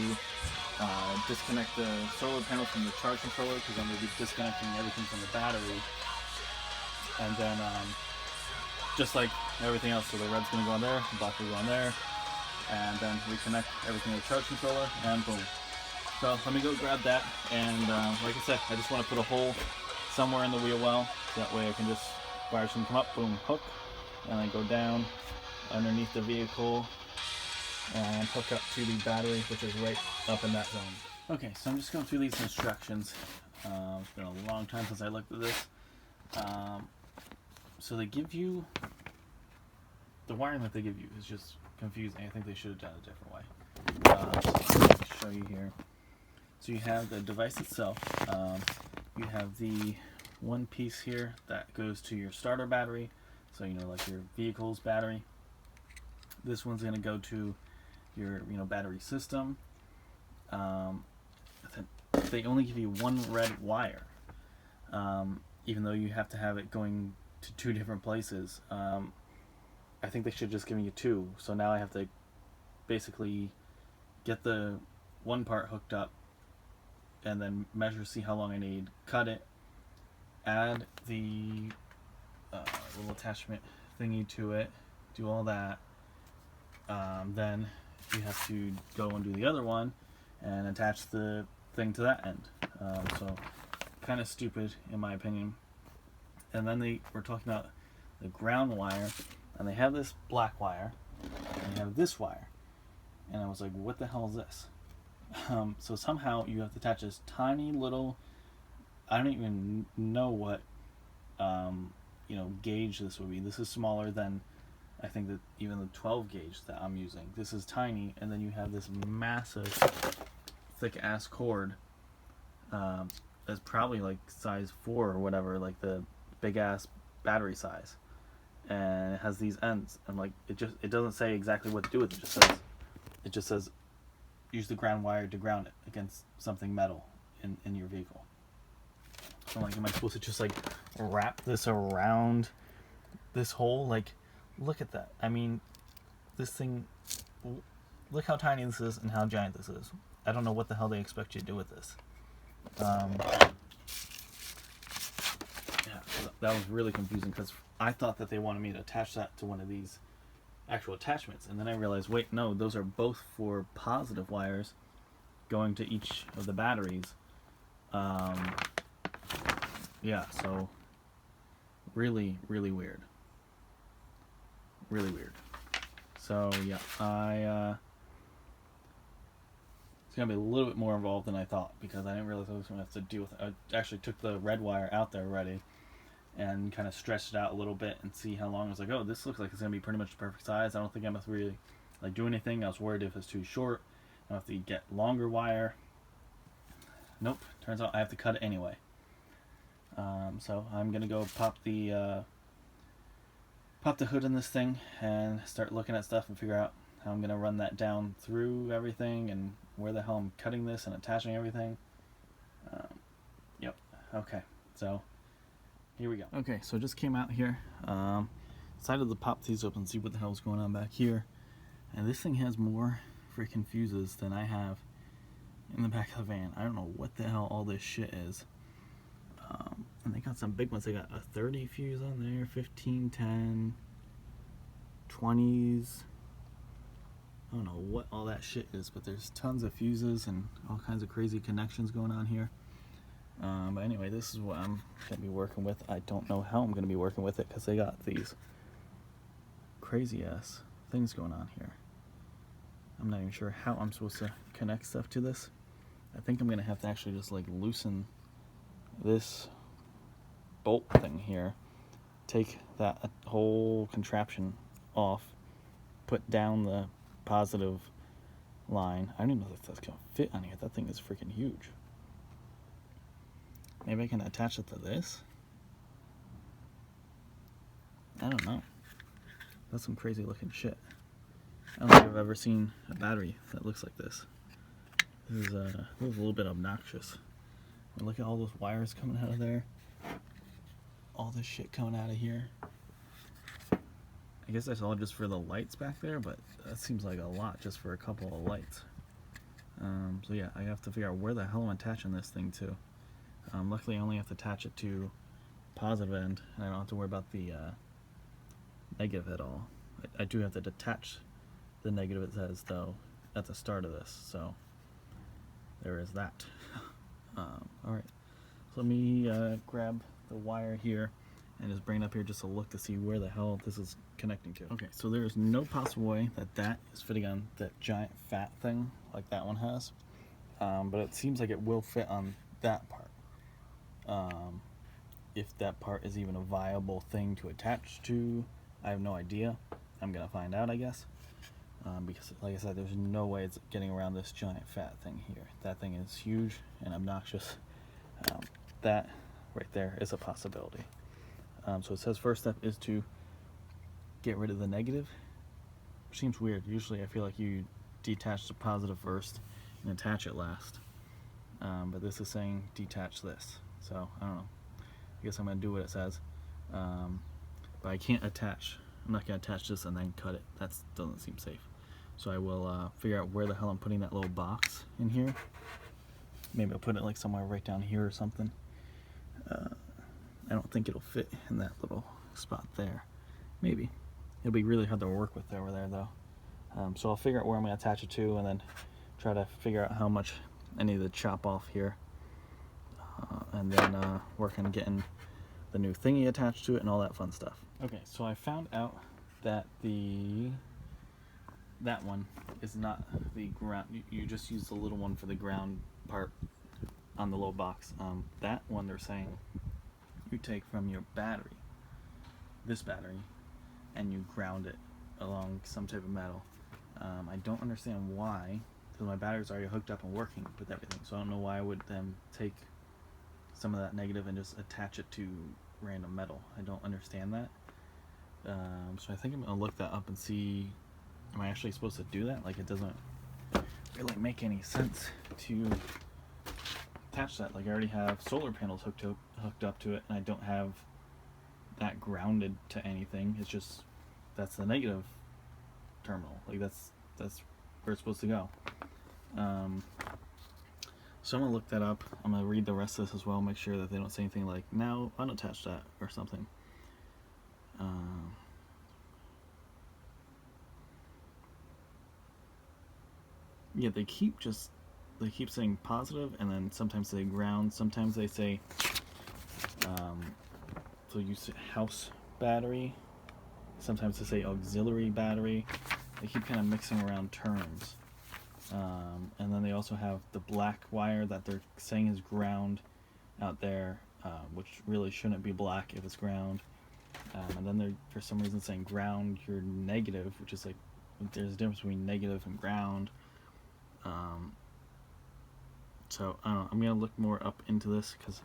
disconnect the solar panel from the charge controller because I'm going to be disconnecting everything from the battery. And then, just like everything else, so the red's going to go on there, the black will go on there, and then reconnect everything to the charge controller, and boom. So let me go grab that, and like I said, I just want to put a hole somewhere in the wheel well, so that way I can just, wires can come up, boom, hook, and then go down underneath the vehicle and hook up to the battery, which is right up in that zone. Okay, so I'm just going through these instructions. It's been a long time since I looked at this. So they give you, the wiring that they give you is just confusing. I think they should have done it a different way. So let me show you here. So you have the device itself. You have the one piece here that goes to your starter battery. So, like your vehicle's battery. This one's going to go to your, battery system. They only give you one red wire. Even though you have to have it going to two different places. I think they should just give you two. So now I have to basically get the one part hooked up and then measure, see how long I need, cut it, add the little attachment thingy to it, do all that. Then you have to go and do the other one and attach the thing to that end. So kind of stupid in my opinion. And then they were talking about the ground wire, and they have this black wire, and they have this wire, and I was like, what the hell is this? So somehow you have to attach this tiny little, I don't even know what gauge this would be. This is smaller than I think that even the 12 gauge that I'm using. This is tiny, and then you have this massive thick ass cord that's probably like size 4 or whatever, like the big ass battery size. and it has these ends, and like it doesn't say exactly what to do with it. It just says use the ground wire to ground it against something metal in your vehicle. So like, am I supposed to just like wrap this around this hole? Like, look at that. I mean, this thing, look how tiny this is and how giant this is. I don't know what the hell they expect you to do with this. Yeah, that was really confusing because I thought that they wanted me to attach that to one of these actual attachments, and then I realized, wait, no, those are both for positive wires going to each of the batteries. Yeah, so really, really weird. Really weird. So yeah, it's gonna be a little bit more involved than I thought, because I didn't realize I was gonna have to deal with it. I actually took the red wire out there already and kind of stretched it out a little bit and see how long. I was like, oh, this looks like it's gonna be pretty much the perfect size. I don't think I'm gonna really like do anything. I was worried if it's too short, I have to get longer wire. Nope, turns out I have to cut it anyway. So I'm gonna go pop the hood in this thing and start looking at stuff and figure out how I'm gonna run that down through everything and where the hell I'm cutting this and attaching everything. Yep. Okay. So here we go. Okay, so I just came out here. Decided to pop these up and see what the hell's going on back here. And this thing has more freaking fuses than I have in the back of the van. I don't know what the hell all this shit is. And they got some big ones. They got a 30 fuse on there, 15, 10, 20s. I don't know what all that shit is, but there's tons of fuses and all kinds of crazy connections going on here. But anyway, this is what I'm going to be working with. I don't know how I'm going to be working with it because they got these crazy ass things going on here. I'm not even sure how I'm supposed to connect stuff to this. I think I'm going to have to actually just like loosen this bolt thing here, take that whole contraption off, put down the positive line. I don't even know if that's going to fit on here. That thing is freaking huge. Maybe I can attach it to this? I don't know. That's some crazy looking shit. I don't think I've ever seen a battery that looks like this. This is a little bit obnoxious. I mean, look at all those wires coming out of there. All this shit coming out of here. I guess that's all just for the lights back there, but that seems like a lot just for a couple of lights. So yeah, I have to figure out where the hell I'm attaching this thing to. Luckily I only have to attach it to positive end, and I don't have to worry about the negative at all. I do have to detach the negative, it says, though, at the start of this, so there is that. Alright, so let me grab the wire here and just bring it up here just to look to see where the hell this is connecting to. Okay, so there's no possible way that that is fitting on that giant fat thing like that one has, but it seems like it will fit on that part. If that part is even a viable thing to attach to, I have no idea. I'm gonna find out, I guess, because like I said, there's no way it's getting around this giant fat thing here. That thing is huge and obnoxious. That right there is a possibility. So it says first step is to get rid of the negative, which seems weird. Usually I feel like you detach the positive first and attach it last, but this is saying detach this, so I don't know. I guess I'm going to do what it says, but I can't attach. I'm not going to attach this and then cut it. That doesn't seem safe. So I will figure out where the hell I'm putting that little box in here. Maybe I'll put it like somewhere right down here or something. I don't think it'll fit in that little spot there. Maybe. It'll be really hard to work with over there though. So I'll figure out where I'm going to attach it to and then try to figure out how much I need to chop off here. And then work on getting the new thingy attached to it and all that fun stuff. Okay, so I found out that that one is not the ground. You just use the little one for the ground part on the little box. That one they're saying you take from your battery, this battery, and you ground it along some type of metal. I don't understand why, because my battery's already hooked up and working with everything, so I don't know why I would then take some of that negative and just attach it to random metal. I don't understand that. So I think I'm gonna look that up and see, am I actually supposed to do that? Like, it doesn't really make any sense to attach that. Like, I already have solar panels hooked up to it, and I don't have that grounded to anything. It's just, that's the negative terminal. Like, that's where it's supposed to go. So I'm gonna look that up. I'm gonna read the rest of this as well, make sure that they don't say anything like, now unattach that or something. Yeah, they keep saying positive, and then sometimes they ground, sometimes they say so use house battery, sometimes they say auxiliary battery. They keep kind of mixing around terms. And then they also have the black wire that they're saying is ground out there, which really shouldn't be black if it's ground. And then they're for some reason saying ground your negative, which is like, there's a difference between negative and ground. So I don't know, I'm gonna look more up into this, because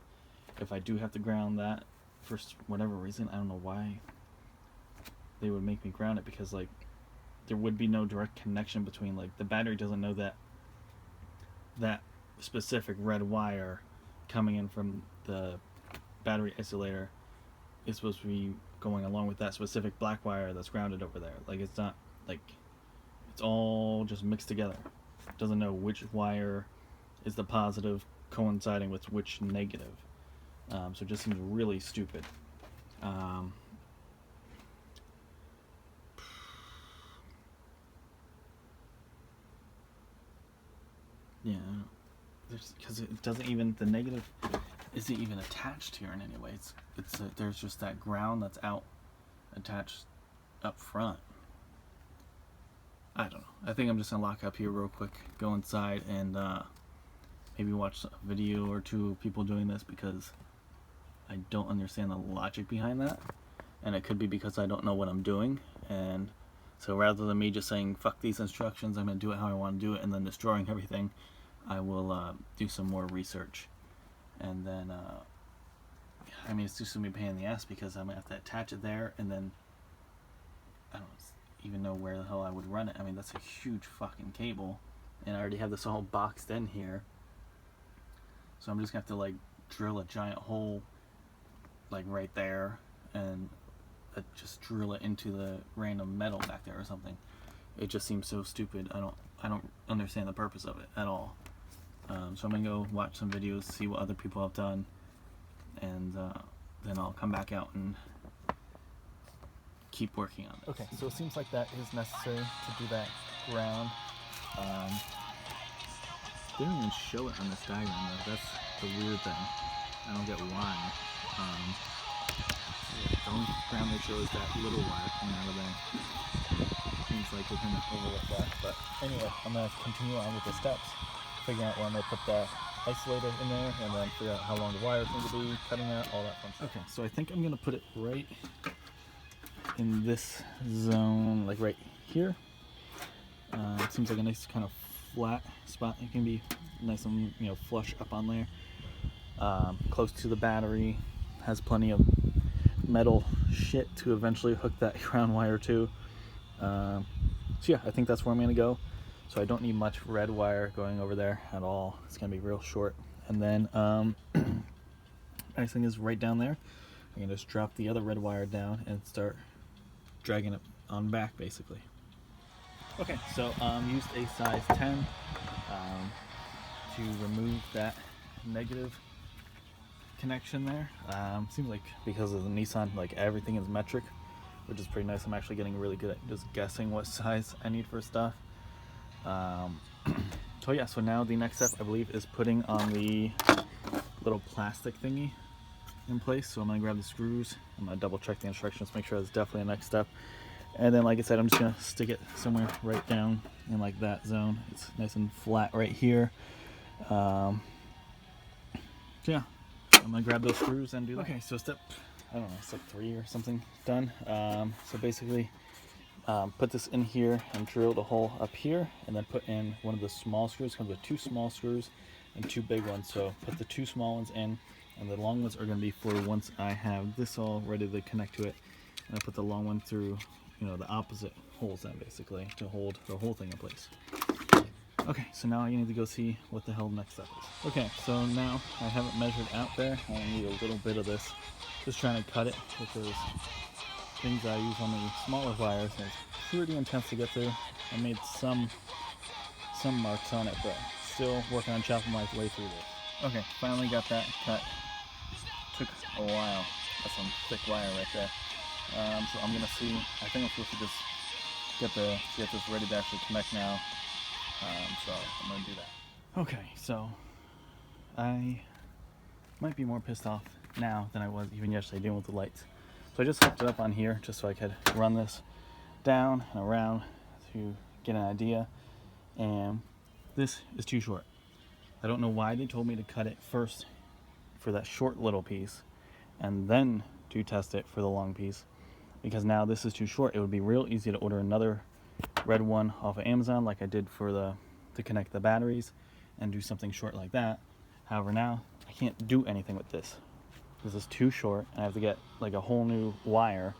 if I do have to ground that for whatever reason, I don't know why they would make me ground it, because like there would be no direct connection between, like, the battery doesn't know that specific red wire coming in from the battery isolator is supposed to be going along with that specific black wire that's grounded over there. Like, it's not, like, it's all just mixed together. It doesn't know which wire is the positive coinciding with which negative. So it just seems really stupid. Yeah, because it doesn't even, the negative isn't even attached here in any way. There's just that ground that's out attached up front. I don't know. I think I'm just gonna lock up here real quick, go inside, and maybe watch a video or two of people doing this, because I don't understand the logic behind that, and it could be because I don't know what I'm doing. And so rather than me just saying fuck these instructions, I'm gonna do it how I want to do it, and then destroying everything, I will do some more research. And then I mean, it's just gonna be a pain in the ass, because I'm gonna have to attach it there, and then I don't even know where the hell I would run it. I mean, that's a huge fucking cable, and I already have this all boxed in here, so I'm just gonna have to like drill a giant hole like right there, and just drill it into the random metal back there or something. It just seems so stupid. I don't understand the purpose of it at all. So I'm gonna go watch some videos, see what other people have done, and then I'll come back out and keep working on it. Okay, so it seems like that is necessary to do that ground. They don't even show it on this diagram though. That's the weird thing. I don't get why. The only ground they show is that little wire coming out of there. Seems like we're gonna overlook that. But anyway, I'm gonna continue on with the steps, figure out where I'm gonna put that isolator in there, and then figure out how long the wires need to be, cutting that, all that fun stuff. Okay, so I think I'm gonna put it right in this zone, like right here. It seems like a nice kind of flat spot. It can be nice and, you know, flush up on there. Close to the battery, has plenty of metal shit to eventually hook that ground wire to. So yeah, I think that's where I'm gonna go. So I don't need much red wire going over there at all. It's gonna be real short. And then nice thing is right down there, I can just drop the other red wire down and start dragging it on back, basically. Okay, so used a size 10 to remove that negative connection there. Seems like because of the Nissan, like everything is metric, which is pretty nice. I'm actually getting really good at just guessing what size I need for stuff. So yeah, so now the next step, I believe, is putting on the little plastic thingy in place. So I'm gonna grab the screws, I'm gonna double check the instructions, make sure that's definitely a next step. And then, like I said, I'm just gonna stick it somewhere right down in like that zone. It's nice and flat right here. So yeah, I'm gonna grab those screws and do that. Okay, so step 3 or something done. So basically, put this in here and drill the hole up here, and then put in one of the small screws. Comes with 2 small screws and 2 big ones. So put the 2 small ones in, and the long ones are gonna be for once I have this all ready to connect to it. and I put the long one through, the opposite holes then, basically, to hold the whole thing in place. Okay, so now I need to go see what the hell next step is. Okay, so now I have it measured out there. I need a little bit of this. Just trying to cut it with those things I use on the smaller wires. And it's pretty intense to get through. I made some marks on it, but still working on chopping my way through this. Okay, finally got that cut. Took a while. That's some thick wire right there. So I'm gonna see. I think I'm supposed to just get this ready to actually connect now. So I'm gonna do that. Okay, so I might be more pissed off now than I was even yesterday dealing with the lights. So I just hooked it up on here just so I could run this down and around to get an idea. And this is too short. I don't know why they told me to cut it first for that short little piece and then to test it for the long piece, because now this is too short. It would be real easy to order another red one off of Amazon like I did for to connect the batteries and do something short like that. However, now I can't do anything with this. This is too short and I have to get like a whole new wire.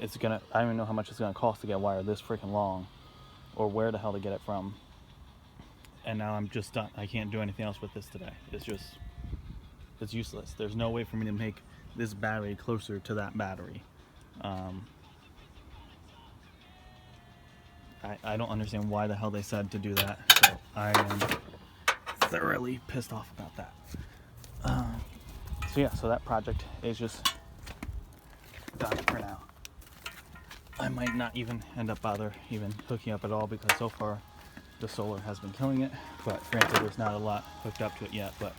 I don't even know how much it's gonna cost to get a wire this freaking long, or where the hell to get it from. And now I'm just done. I can't do anything else with this today. It's useless. There's no way for me to make this battery closer to that battery. I don't understand why the hell they said to do that. So I am thoroughly pissed off about that. So that project is just done for now. I might not even end up even hooking up at all, because so far the solar has been killing it. But granted, there's not a lot hooked up to it yet, but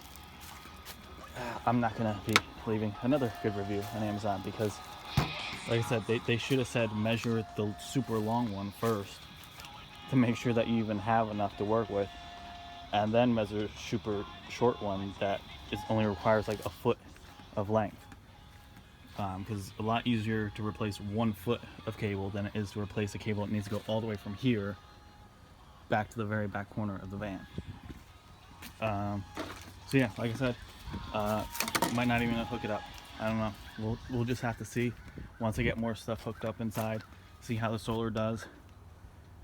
I'm not gonna be leaving another good review on Amazon, because like I said, they should have said measure the super long one first to make sure that you even have enough to work with, and then measure super short one that only requires like a foot of length, because it's a lot easier to replace 1 foot of cable than it is to replace a cable that needs to go all the way from here back to the very back corner of the van. So yeah, like I said, might not even hook it up. I don't know. We'll just have to see once I get more stuff hooked up inside, see how the solar does,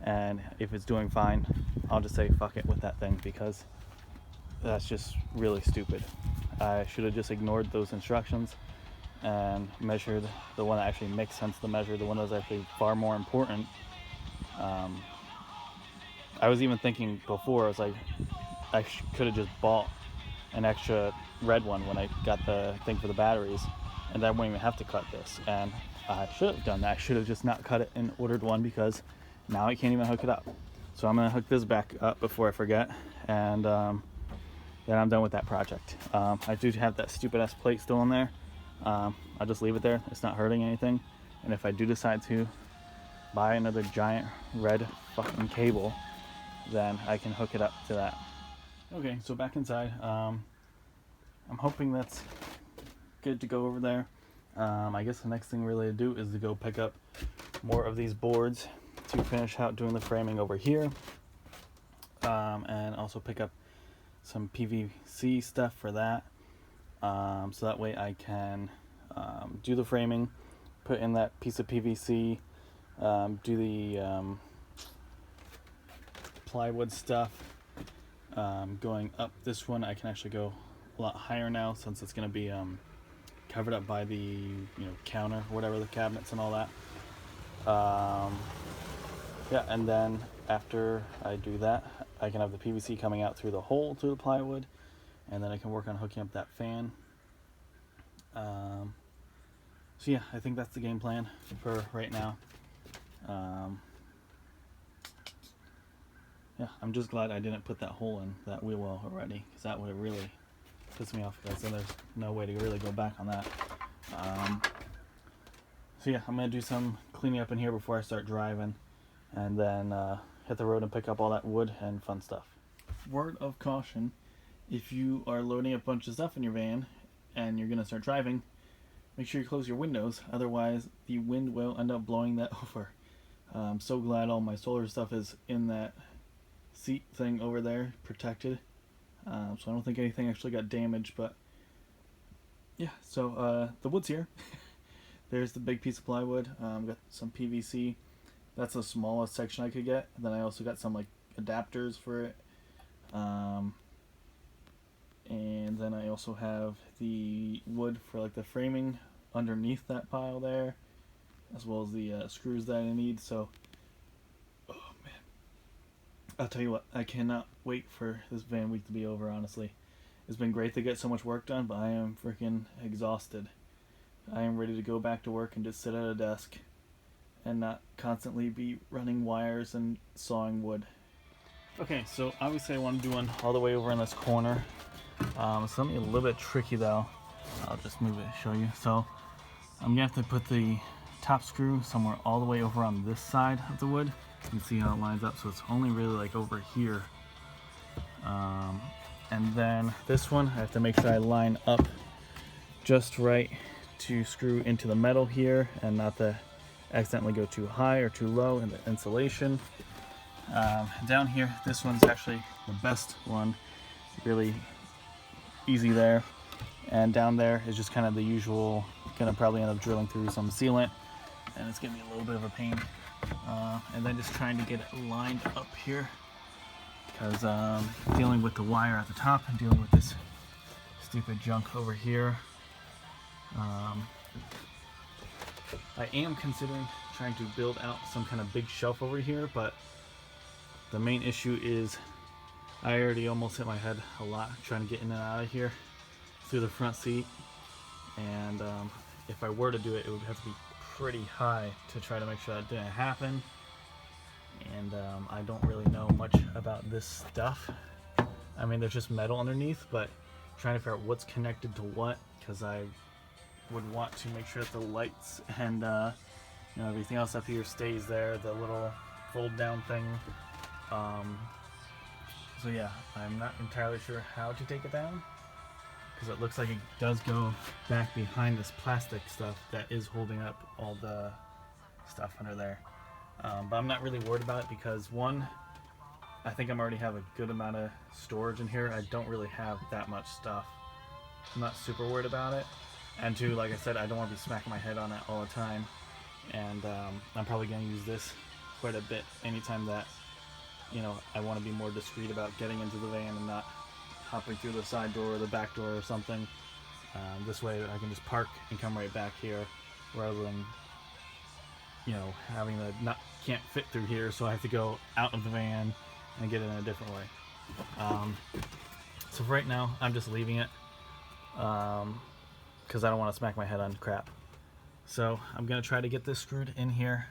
and if it's doing fine, I'll just say fuck it with that thing, because that's just really stupid. I should have just ignored those instructions and measured the one that actually makes sense to measure, the one that's actually far more important. I was even thinking before, I was like, I could have just bought an extra red one when I got the thing for the batteries, and then I wouldn't even have to cut this. And I should have done that. I should have just not cut it and ordered one, because now I can't even hook it up. So I'm gonna hook this back up before I forget, and then I'm done with that project. I do have that stupid ass plate still in there. I'll just leave it there. It's not hurting anything. And if I do decide to buy another giant red fucking cable, then I can hook it up to that. Okay, so back inside. I'm hoping that's good to go over there. I guess the next thing really to do is to go pick up more of these boards to finish out doing the framing over here, and also pick up some PVC stuff for that, so that way I can do the framing, put in that piece of PVC, do the plywood stuff. Going up this one, I can actually go a lot higher now, since it's going to be covered up by the counter, whatever, the cabinets and all that. Yeah, and then after I do that, I can have the PVC coming out through the hole through the plywood, and then I can work on hooking up that fan. So yeah, I think that's the game plan for right now. Yeah, I'm just glad I didn't put that hole in that wheel well already, because that would have really pissed me off, guys. So there's no way to really go back on that. So yeah, I'm gonna do some cleaning up in here before I start driving, and then hit the road and pick up all that wood and fun stuff. Word of caution: if you are loading a bunch of stuff in your van and you're gonna start driving, make sure you close your windows, otherwise the wind will end up blowing that over. I'm so glad all my solar stuff is in that seat thing over there, protected, so I don't think anything actually got damaged. But yeah, so the wood's here. there's the big piece of plywood. Got some PVC. That's the smallest section I could get. And then I also got some like adapters for it. And then I also have the wood for like the framing underneath that pile there, as well as the screws that I need. So, oh man, I'll tell you what, I cannot wait for this van week to be over, honestly. It's been great to get so much work done, but I am freaking exhausted. I am ready to go back to work and just sit at a desk and not constantly be running wires and sawing wood. Okay, so obviously I want to do one all the way over in this corner. It's something a little bit tricky though. I'll just move it and show you. So I'm gonna have to put the top screw somewhere all the way over on this side of the wood. You can see how it lines up, so it's only really like over here. And then this one, I have to make sure I line up just right to screw into the metal here and not to accidentally go too high or too low in the insulation. Down here, this one's actually the best one, really easy there. And down there is just kind of the usual, gonna probably end up drilling through some sealant, and it's gonna be a little bit of a pain. And then just trying to get it lined up here, because dealing with the wire at the top and dealing with this stupid junk over here. I am considering trying to build out some kind of big shelf over here, but the main issue is I already almost hit my head a lot trying to get in and out of here through the front seat, and if I were to do it, it would have to be pretty high to try to make sure that didn't happen. And I don't really know much about this stuff. I mean, there's just metal underneath, but trying to figure out what's connected to what, because I would want to make sure that the lights and you know, everything else up here stays there, the little fold down thing. So yeah, I'm not entirely sure how to take it down, because it looks like it does go back behind this plastic stuff that is holding up all the stuff under there. But I'm not really worried about it because, one, I think I'm already have a good amount of storage in here. I don't really have that much stuff. I'm not super worried about it. And two, like I said, I don't want to be smacking my head on it all the time. And I'm probably going to use this quite a bit anytime that, you know, I want to be more discreet about getting into the van and not hopping through the side door or the back door or something. This way I can just park and come right back here, rather than, you know, having the can't fit through here, so I have to go out of the van and get in a different way. So for right now, I'm just leaving it because I don't want to smack my head on crap. So I'm gonna try to get this screwed in here.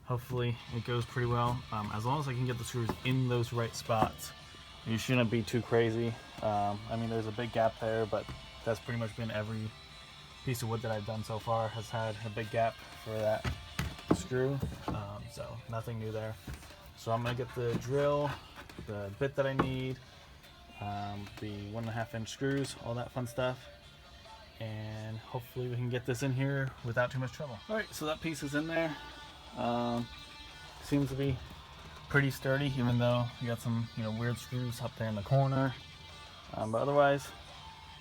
Hopefully it goes pretty well. As long as I can get the screws in those right spots, you shouldn't be too crazy. I mean, there's a big gap there, but that's pretty much been every piece of wood that I've done so far has had a big gap for that screw. So nothing new there. So I'm gonna get the drill, the bit that I need, the 1.5 inch screws, all that fun stuff, and hopefully we can get this in here without too much trouble. All right, so that piece is in there. Seems to be pretty sturdy, even though you got some, you know, weird screws up there in the corner. But otherwise,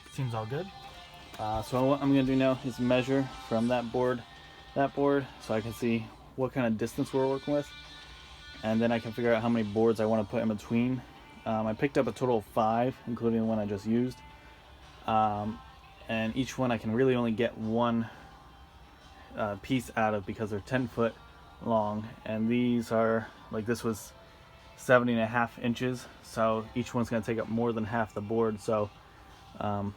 it seems all good. So what I'm gonna do now is measure from that board, so I can see what kind of distance we're working with, and then I can figure out how many boards I want to put in between. I picked up a total of 5, including the one I just used, and each one I can really only get one piece out of because they're 10 foot long, and these are, like, this was 70.5 inches, so each one's going to take up more than half the board. So I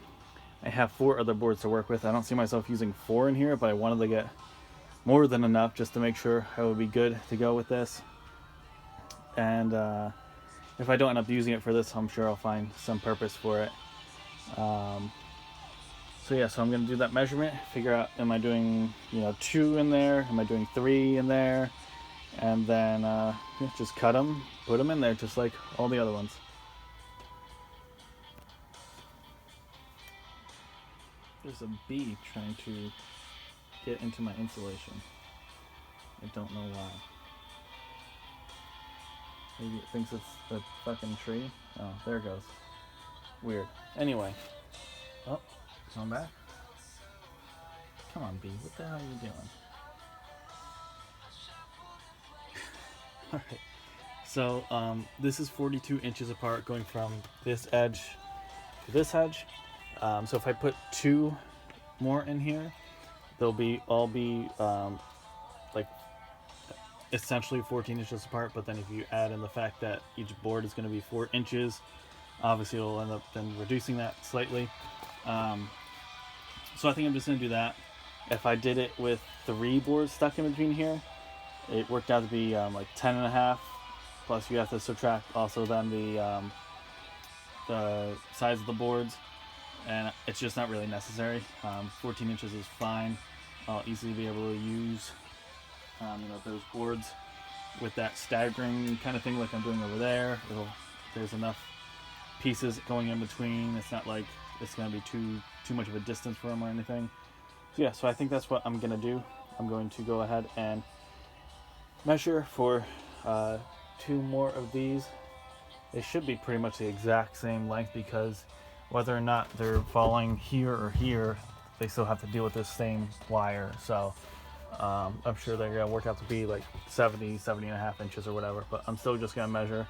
have 4 other boards to work with. I don't see myself using 4 in here, but I wanted to get more than enough just to make sure I would be good to go with this. And if I don't end up using it for this, I'm sure I'll find some purpose for it. So yeah, so I'm going to do that measurement, figure out, am I doing, you know, 2 in there, am I doing 3 in there, and then just cut them, put them in there just like all the other ones. There's a bee trying to get into my insulation. I don't know why. Maybe it thinks it's the fucking tree. Oh, there it goes. Weird. Anyway. Oh, come back. Come on, B. What the hell are you doing? Alright. So, this is 42 inches apart going from this edge to this edge. So if I put 2 more in here, they'll all be like essentially 14 inches apart. But then if you add in the fact that each board is going to be 4 inches, obviously it'll end up then reducing that slightly. So I think I'm just going to do that. If I did it with 3 boards stuck in between here, it worked out to be like 10 and a half. Plus you have to subtract also then the size of the boards, and it's just not really necessary. 14 inches is fine. I'll easily be able to use those boards with that staggering kind of thing like I'm doing over there. There's enough pieces going in between. It's not like it's going to be too much of a distance for them or anything. So yeah, so I think that's what I'm going to do. I'm going to go ahead and measure for 2 more of these. They should be pretty much the exact same length, because whether or not they're falling here or here, they still have to deal with this same wire. So I'm sure they're going to work out to be like 70 and a half inches or whatever, but I'm still just going to measure.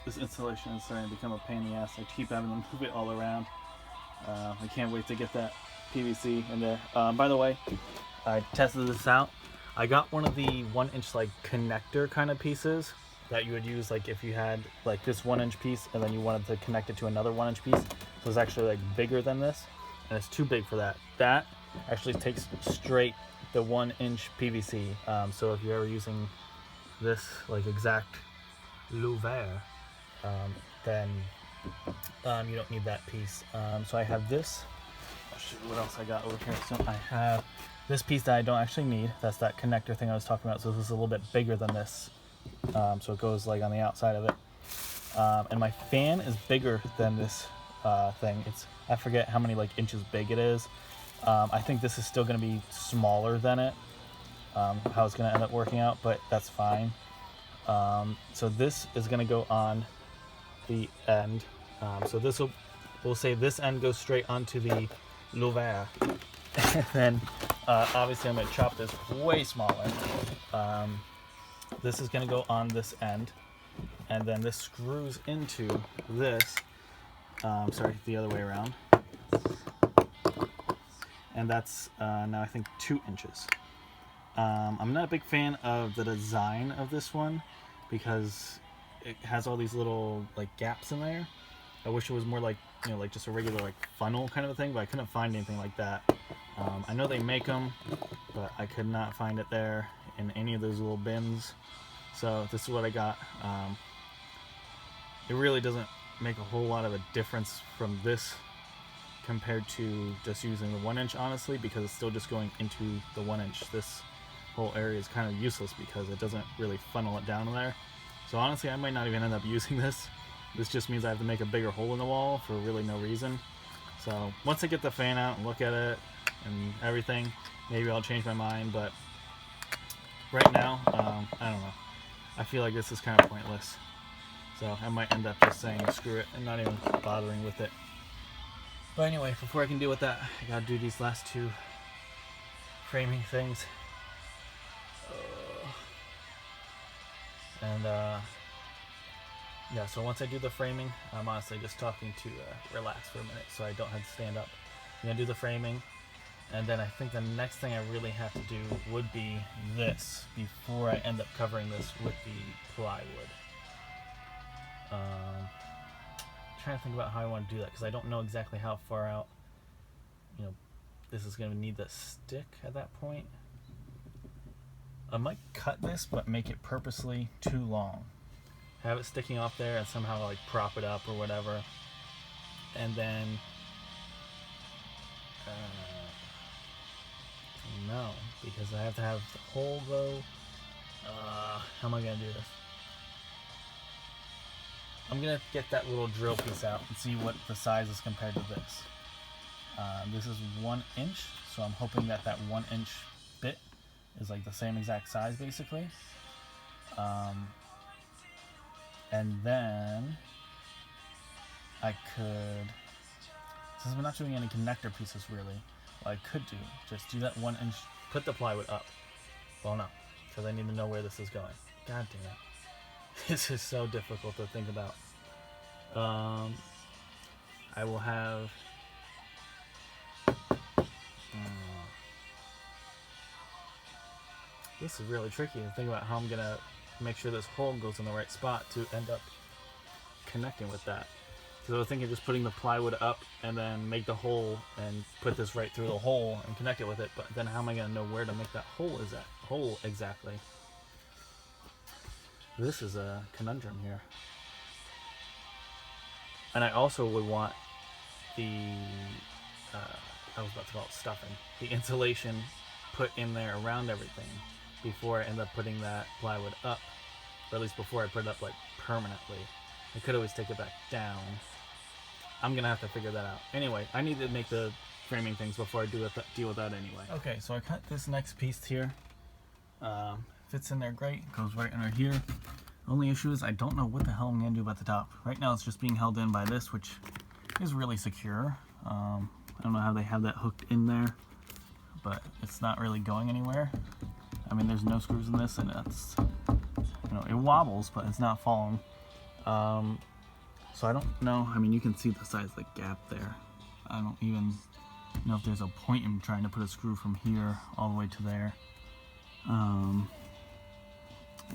This installation is starting to become a pain in the ass. I keep having to move it all around. I can't wait to get that PVC in there. By the way, I tested this out. I got one of the 1-inch like connector kind of pieces that you would use like if you had like this 1-inch piece and then you wanted to connect it to another 1-inch piece. So it's actually like bigger than this, and it's too big for that. That actually takes straight the 1-inch PVC. So if you're ever using this like exact louver, then you don't need that piece. So I have this. I'll show you what else I got over here. So I have this piece that I don't actually need. That's that connector thing I was talking about. So this is a little bit bigger than this. So it goes like on the outside of it. And my fan is bigger than this thing. I forget how many like inches big it is. I think this is still going to be smaller than it. How it's going to end up working out, but that's fine. So this is going to go on the end. So we'll say this end goes straight onto the louver. And then obviously I'm going to chop this way smaller. This is going to go on this end, and then this screws into this. Sorry, the other way around. And that's now I think 2 inches. I'm not a big fan of the design of this one because it has all these little like gaps in there. I wish it was more like like just a regular like funnel kind of a thing, but I couldn't find anything like that. I know they make them, but I could not find it there in any of those little bins. So this is what I got. It really doesn't make a whole lot of a difference from this compared to just using the 1-inch, honestly, because it's still just going into the 1-inch. This whole area is kind of useless because it doesn't really funnel it down there. So honestly, I might not even end up using this. This just means I have to make a bigger hole in the wall for really no reason. So once I get the fan out and look at it and everything, maybe I'll change my mind, but right now, I don't know. I feel like this is kind of pointless. So I might end up just saying screw it and not even bothering with it. But anyway, before I can deal with that, I gotta do these last 2 framing things. Yeah, so once I do the framing, I'm honestly just talking to relax for a minute so I don't have to stand up. I'm gonna do the framing, and then I think the next thing I really have to do would be this before I end up covering this with the plywood. Trying to think about how I want to do that because I don't know exactly how far out this is going to need the stick at that point. I might cut this but make it purposely too long. Have it sticking off there and somehow like prop it up or whatever. And then no, because I have to have the hole go. How am I going to do this? I'm going to get that little drill piece out and see what the size is compared to this. This is 1 inch, so I'm hoping that 1-inch bit is like the same exact size basically. And then I could, since we're not doing any connector pieces really, I could do, just do that 1 inch, put the plywood up. Well, no, because I need to know where this is going. God damn it. This is so difficult to think about. I will have... This is really tricky to think about how I'm going to make sure this hole goes in the right spot to end up connecting with that. Because I was thinking just putting the plywood up and then make the hole and put this right through the hole and connect it with it. But then how am I going to know where to make that hole exactly? This is a conundrum here. And I also would want the, I was about to call it stuffing, the insulation put in there around everything before I end up putting that plywood up. Or at least before I put it up like permanently. I could always take it back down. I'm gonna have to figure that out. Anyway, I need to make the framing things before I deal with that anyway. Okay, so I cut this next piece here. Fits in there great, goes right under here. Only issue is I don't know what the hell I'm gonna do about the top. Right now it's just being held in by this, which is really secure. I don't know how they have that hooked in there, but it's not really going anywhere. I mean, there's no screws in this, and it's, you know, it wobbles, but it's not falling. So I don't know. I mean, you can see the size of the gap there. I don't even know if there's a point in trying to put a screw from here all the way to there.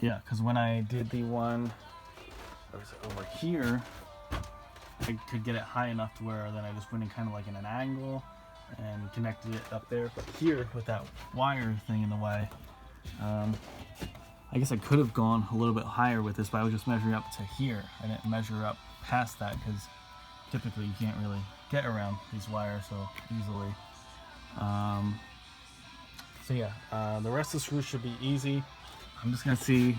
Yeah, because when I did the one over here, I could get it high enough to where then I just went in kind of like in an angle and connected it up there. But here, with that wire thing in the way, I guess I could have gone a little bit higher with this, but I was just measuring up to here. I didn't measure up past that because typically you can't really get around these wires so easily. So yeah, the rest of the screws should be easy. I'm just gonna see,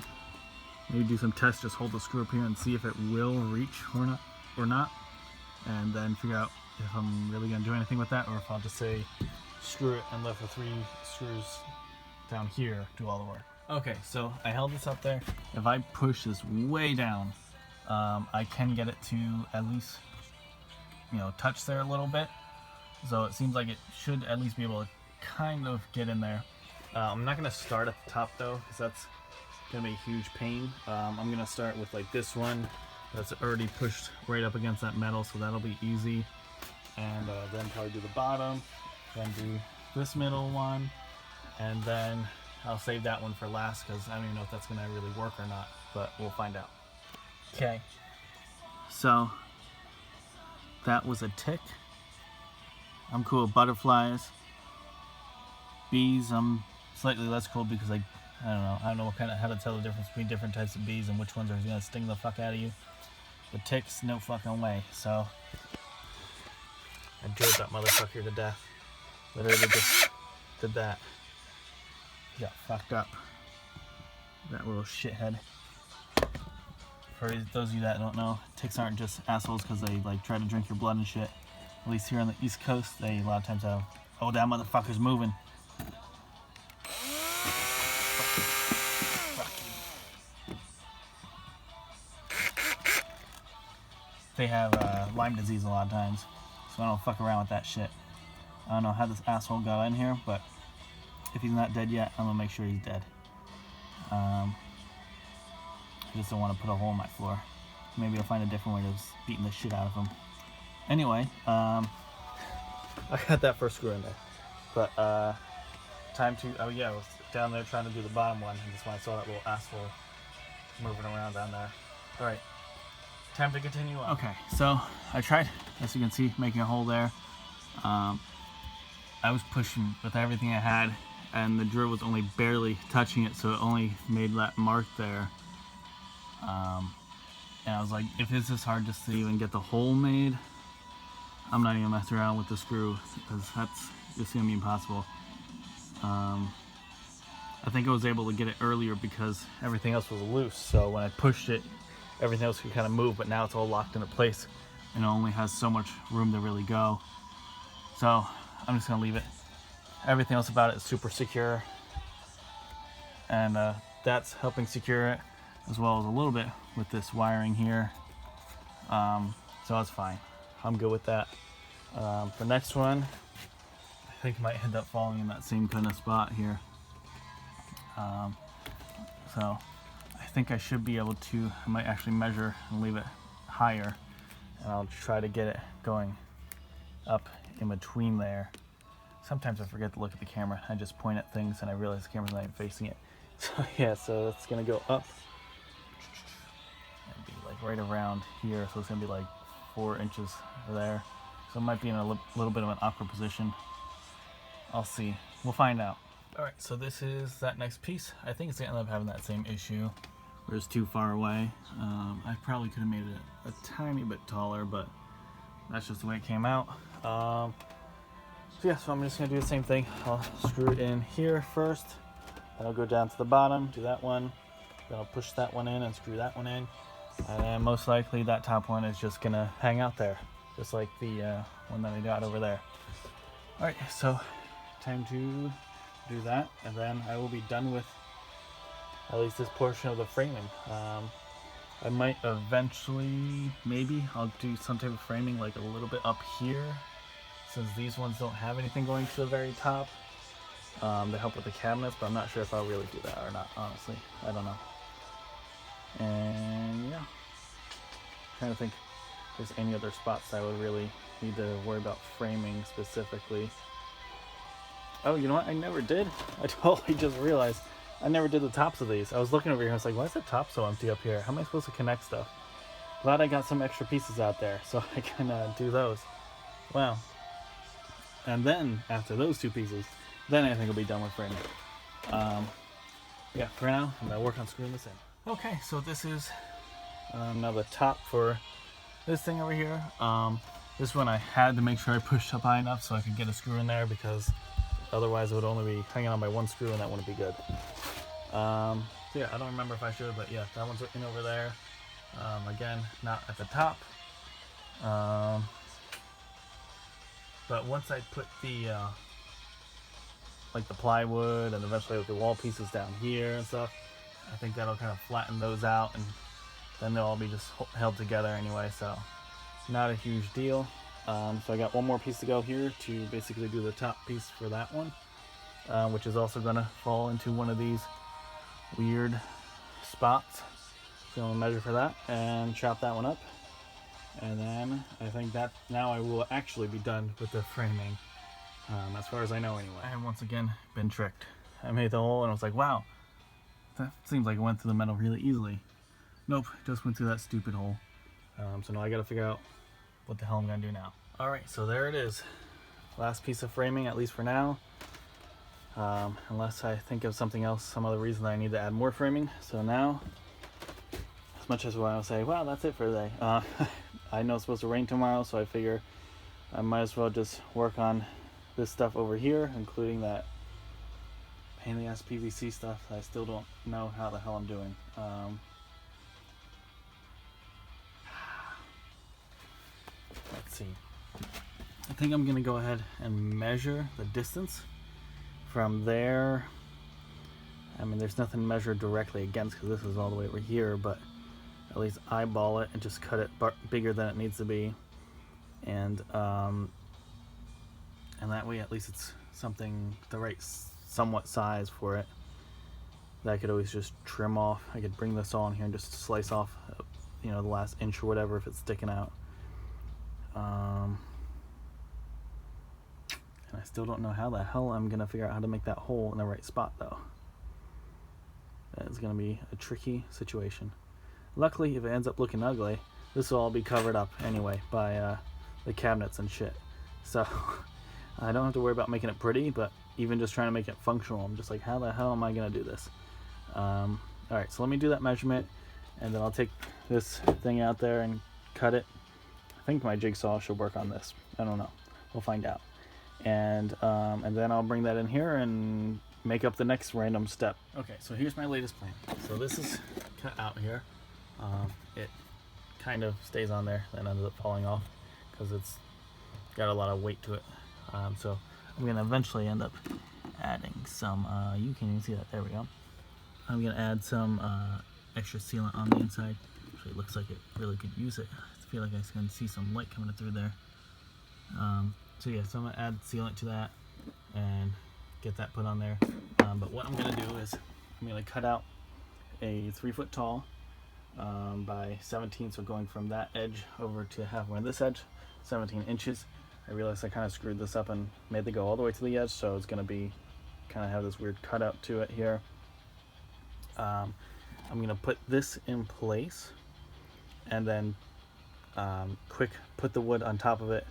maybe do some tests, just hold the screw up here and see if it will reach or not, and then figure out if I'm really gonna do anything with that, or if I'll just say screw it and let the 3 screws down here do all the work. Okay, so I held this up there. If I push this way down, I can get it to at least, you know, touch there a little bit. So it seems like it should at least be able to kind of get in there. I'm not gonna start at the top though, because that's gonna be a huge pain. I'm gonna start with like this one that's already pushed right up against that metal, so that'll be easy. And then probably do the bottom, then do this middle one, and then I'll save that one for last because I don't even know if that's gonna really work or not, but we'll find out. Okay, so that was a tick. I'm cool with butterflies. Bees, I'm slightly less cool because I don't know how to tell the difference between different types of bees and which ones are gonna sting the fuck out of you. But ticks, no fucking way. So I drilled that motherfucker to death. Literally just did that. He got fucked up. That little shithead. For those of you that don't know, ticks aren't just assholes because they like try to drink your blood and shit. At least here on the East Coast, they a lot of times have, oh, that motherfucker's moving. They have Lyme disease a lot of times, so I don't fuck around with that shit. I don't know how this asshole got in here, but if he's not dead yet, I'm gonna make sure he's dead. I just don't want to put a hole in my floor. Maybe I'll find a different way of beating the shit out of him. Anyway, I got that first screw in there. But time to, oh yeah, I was down there trying to do the bottom one, and that's when I saw that little asshole moving around down there. Alright, time to continue on. Okay, so I tried, as you can see, making a hole there. I was pushing with everything I had, and the drill was only barely touching it, so it only made that mark there. And I was like, if it's this hard just to even get the hole made, I'm not even messing around with the screw, because that's just gonna be impossible. I think I was able to get it earlier because everything else was loose, so when I pushed it, everything else could kind of move, but now it's all locked into place and it only has so much room to really go. So I'm just gonna leave it. Everything else about it is super secure, and that's helping secure it, as well as a little bit with this wiring here. So that's fine. I'm good with that. The next one, think it might end up falling in that same kind of spot here. So I think I should be able to, I might actually measure and leave it higher, and I'll try to get it going up in between there. Sometimes I forget to look at the camera. I just point at things and I realize the camera's not even facing it. So yeah, so it's gonna go up and be like right around here. So it's gonna be like 4 inches there. So it might be in a little bit of an awkward position. I'll see. We'll find out. All right, so this is that next piece. I think it's gonna end up having that same issue where it's too far away. I probably could have made it a tiny bit taller, but that's just the way it came out. So yeah, so I'm just gonna do the same thing. I'll screw it in here first, then I'll go down to the bottom, do that one, then I'll push that one in and screw that one in, and then most likely that top one is just gonna hang out there, just like the one that I got over there. All right, so time to do that, and then I will be done with at least this portion of the framing. I might eventually, maybe I'll do some type of framing like a little bit up here, since these ones don't have anything going to the very top. They help with the cabinets, but I'm not sure if I'll really do that or not, honestly. I don't know. And yeah, trying to think if there's any other spots I would really need to worry about framing specifically. Oh, you know what? I never did. I totally just realized I never did the tops of these. I was looking over here, I was like, why is the top so empty up here? How am I supposed to connect stuff? Glad I got some extra pieces out there so I can do those. Wow. And then, after those 2 pieces, then I think I'll be done with framing. Yeah, for now, I'm going to work on screwing this in. Okay, so this is now the top for this thing over here. This one I had to make sure I pushed up high enough so I could get a screw in there, because otherwise it would only be hanging on by 1 screw and that wouldn't be good. So yeah, I don't remember if I should, but yeah, that one's in over there. Again, not at the top. But once I put the like the plywood and eventually with the wall pieces down here and stuff, I think that'll kind of flatten those out, and then they'll all be just held together anyway, so not a huge deal. So I got one more piece to go here to basically do the top piece for that one, which is also going to fall into one of these weird spots. So I'm going to measure for that and chop that one up. And then I think that now I will actually be done with the framing, as far as I know anyway. I have once again been tricked. I made the hole and I was like, wow, that seems like it went through the metal really easily. Nope, just went through that stupid hole. So now I got to figure out what the hell I'm going to do now. Alright, so there it is. Last piece of framing, at least for now. Unless I think of something else, some other reason that I need to add more framing. So now, as much as I'll say, wow, that's it for today. I know it's supposed to rain tomorrow, so I figure I might as well just work on this stuff over here, including that pain in the ass PVC stuff that I still don't know how the hell I'm doing. Let's see. I think I'm going to go ahead and measure the distance from there. I mean, there's nothing measured directly against because this is all the way over here, but at least eyeball it and just cut it bigger than it needs to be, and that way at least it's something the right somewhat size for it that I could always just trim off. I could bring this all in here and just slice off, you know, the last inch or whatever if it's sticking out. And I still don't know how the hell I'm gonna figure out how to make that hole in the right spot though. That is gonna be a tricky situation. Luckily, if it ends up looking ugly, this will all be covered up anyway by the cabinets and shit. So I don't have to worry about making it pretty, but even just trying to make it functional, I'm just like, how the hell am I gonna do this? Alright, so let me do that measurement, and then I'll take this thing out there and cut it. I think my jigsaw should work on this. I don't know. We'll find out. And then I'll bring that in here and make up the next random step. Okay, so here's my latest plan. So this is cut out here. It kind of stays on there, then ends up falling off because it's got a lot of weight to it. So I'm gonna eventually end up adding some, you can even see that, there we go. I'm gonna add some extra sealant on the inside. Actually, it looks like it really could use it. I feel like I can see some light coming through there. So yeah, so I'm gonna add sealant to that, and get that put on there. But what I'm gonna do is I'm gonna cut out a 3 foot tall by 17, so going from that edge over to halfway on this edge, 17 inches. I realized I kind of screwed this up and made it go all the way to the edge, so it's gonna be kind of have this weird cutout to it here. I'm gonna put this in place and then quick put the wood on top of it,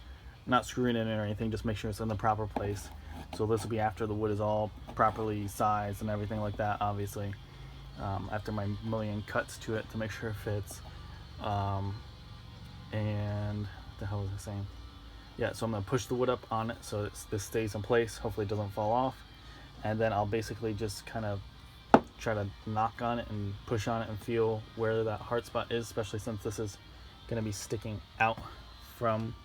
not screwing it in or anything, just make sure it's in the proper place. So this will be after the wood is all properly sized and everything like that, obviously. After my million cuts to it to make sure it fits. And what the hell was I saying? Yeah, so I'm gonna push the wood up on it so this stays in place, hopefully it doesn't fall off. And then I'll basically just kind of try to knock on it and push on it and feel where that hard spot is, especially since this is gonna be sticking out from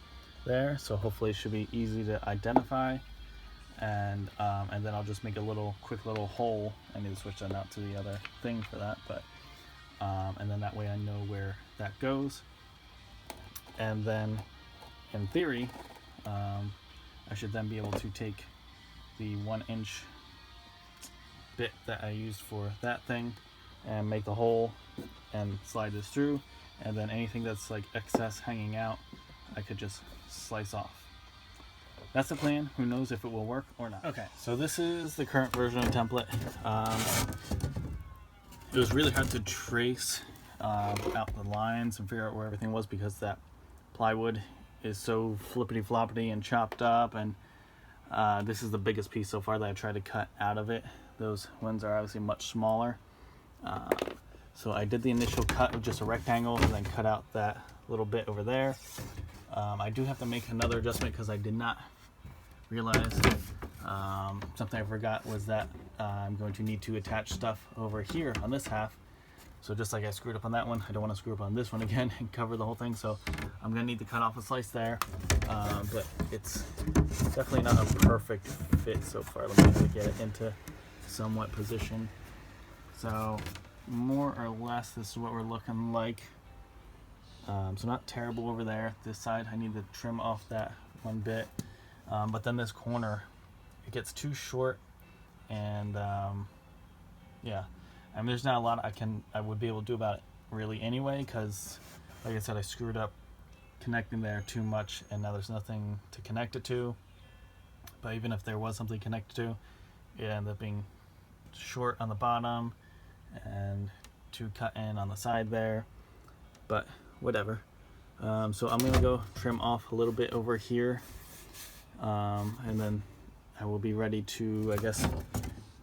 there. So hopefully it should be easy to identify. And then I'll just make a quick little hole. I need to switch that out to the other thing for that, but and then that way I know where that goes. And then in theory, I should then be able to take the 1 inch bit that I used for that thing and make the hole and slide this through, and then anything that's like excess hanging out I could just slice off. That's the plan. Who knows if it will work or not. Okay, so this is the current version of the template. It was really hard to trace out the lines and figure out where everything was because that plywood is so flippity floppity and chopped up, and this is the biggest piece so far that I tried to cut out of it. Those ones are obviously much smaller. So I did the initial cut of just a rectangle and then cut out that little bit over there. I do have to make another adjustment because I did not realize something I forgot was that I'm going to need to attach stuff over here on this half. So just like I screwed up on that one, I don't want to screw up on this one again and cover the whole thing. So I'm going to need to cut off a slice there, but it's definitely not a perfect fit so far. Let me try to get it into somewhat position. So more or less this is what we're looking like. So not terrible over there. This side I need to trim off that one bit, but then this corner it gets too short, and yeah, I mean there's not a lot I would be able to do about it really anyway, because like I said I screwed up connecting there too much and now there's nothing to connect it to. But even if there was something connected to, it ended up being short on the bottom and too cut in on the side there, but whatever. So I'm gonna go trim off a little bit over here, and then I will be ready to, I guess,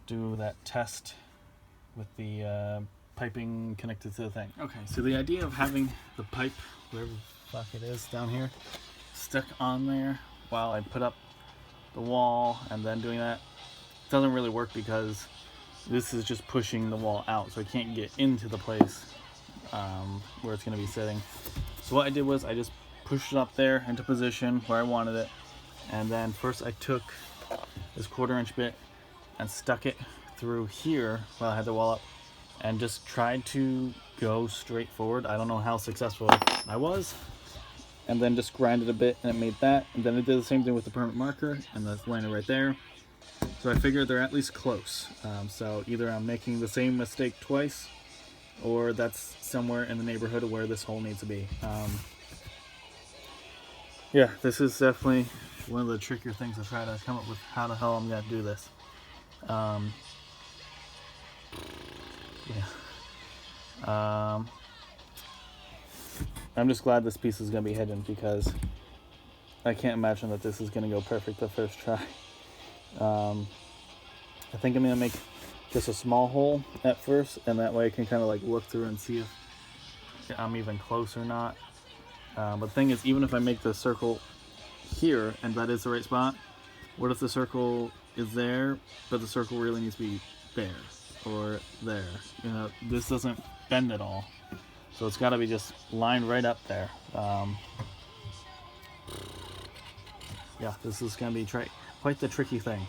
do that test with the piping connected to the thing. Okay, so the idea of having the pipe, wherever the fuck it is down here, stuck on there while I put up the wall and then doing that doesn't really work because this is just pushing the wall out, so I can't get into the place where it's going to be sitting. So what I did was I just pushed it up there into position where I wanted it, and then first I took this 1/4 inch bit and stuck it through here while I had the wall up and just tried to go straight forward. I don't know how successful I was, and then just grinded a bit and it made that, and then I did the same thing with the permanent marker and that's landed right there. So I figured they're at least close. So either I'm making the same mistake twice, or that's somewhere in the neighborhood of where this hole needs to be. Yeah, this is definitely one of the trickier things to try to come up with how the hell I'm going to do this. I'm just glad this piece is going to be hidden because I can't imagine that this is going to go perfect the first try. I think I'm going to make just a small hole at first, and that way I can kind of like look through and see if I'm even close or not. But the thing is, even if I make the circle here and that is the right spot, what if the circle is there but the circle really needs to be there or there? You know, this doesn't bend at all, so it's got to be just lined right up there. Yeah, this is going to be quite the tricky thing.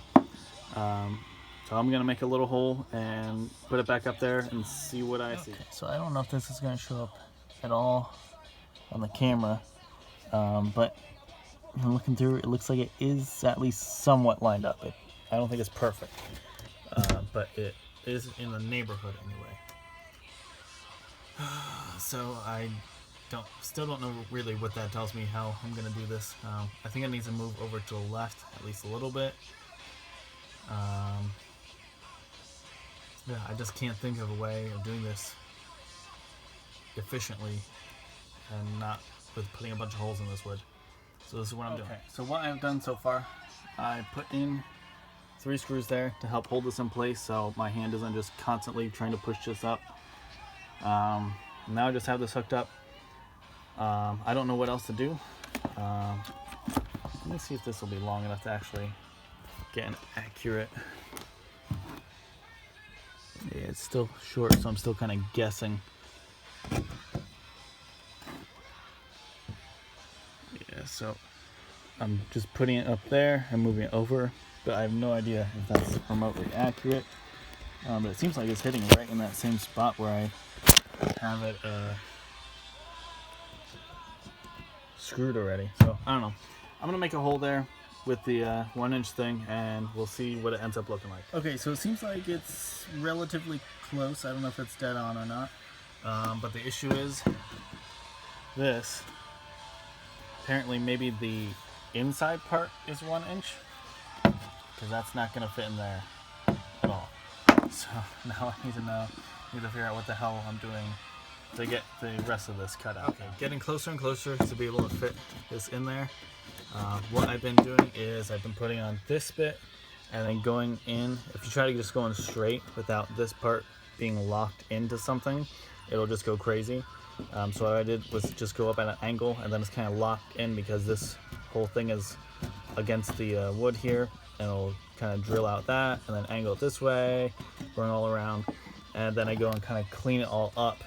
So I'm going to make a little hole and put it back up there and see what I see. So I don't know if this is going to show up at all on the camera, but I'm looking through, it looks like it is at least somewhat lined up. I don't think it's perfect, but it is in the neighborhood anyway. So I still don't know really what that tells me how I'm gonna do this. I think I need to move over to the left at least a little bit. Yeah, I just can't think of a way of doing this efficiently and not with putting a bunch of holes in this wood. So this is what I'm doing. So what I've done so far, I put in 3 screws there to help hold this in place so my hand isn't just constantly trying to push this up. Now I just have this hooked up. I don't know what else to do. Let me see if this will be long enough to actually get an accurate. Yeah, it's still short, so I'm still kind of guessing. Yeah, so I'm just putting it up there and moving it over, but I have no idea if that's remotely accurate. But it seems like it's hitting right in that same spot where I have it screwed already. So I don't know. I'm gonna make a hole there with the 1-inch thing, and we'll see what it ends up looking like. Okay, so it seems like it's relatively close. I don't know if it's dead on or not, but the issue is this. Apparently, maybe the inside part is 1 inch, because that's not gonna fit in there at all. So now I need to figure out what the hell I'm doing to get the rest of this cut out. Okay, getting closer and closer to be able to fit this in there. What I've been doing is I've been putting on this bit and then going in. If you try to just go in straight without this part being locked into something, it'll just go crazy. So what I did was just go up at an angle, and then it's kind of locked in because this whole thing is against the wood here, and it'll kind of drill out that and then angle it this way, going all around, and then I go and kind of clean it all up.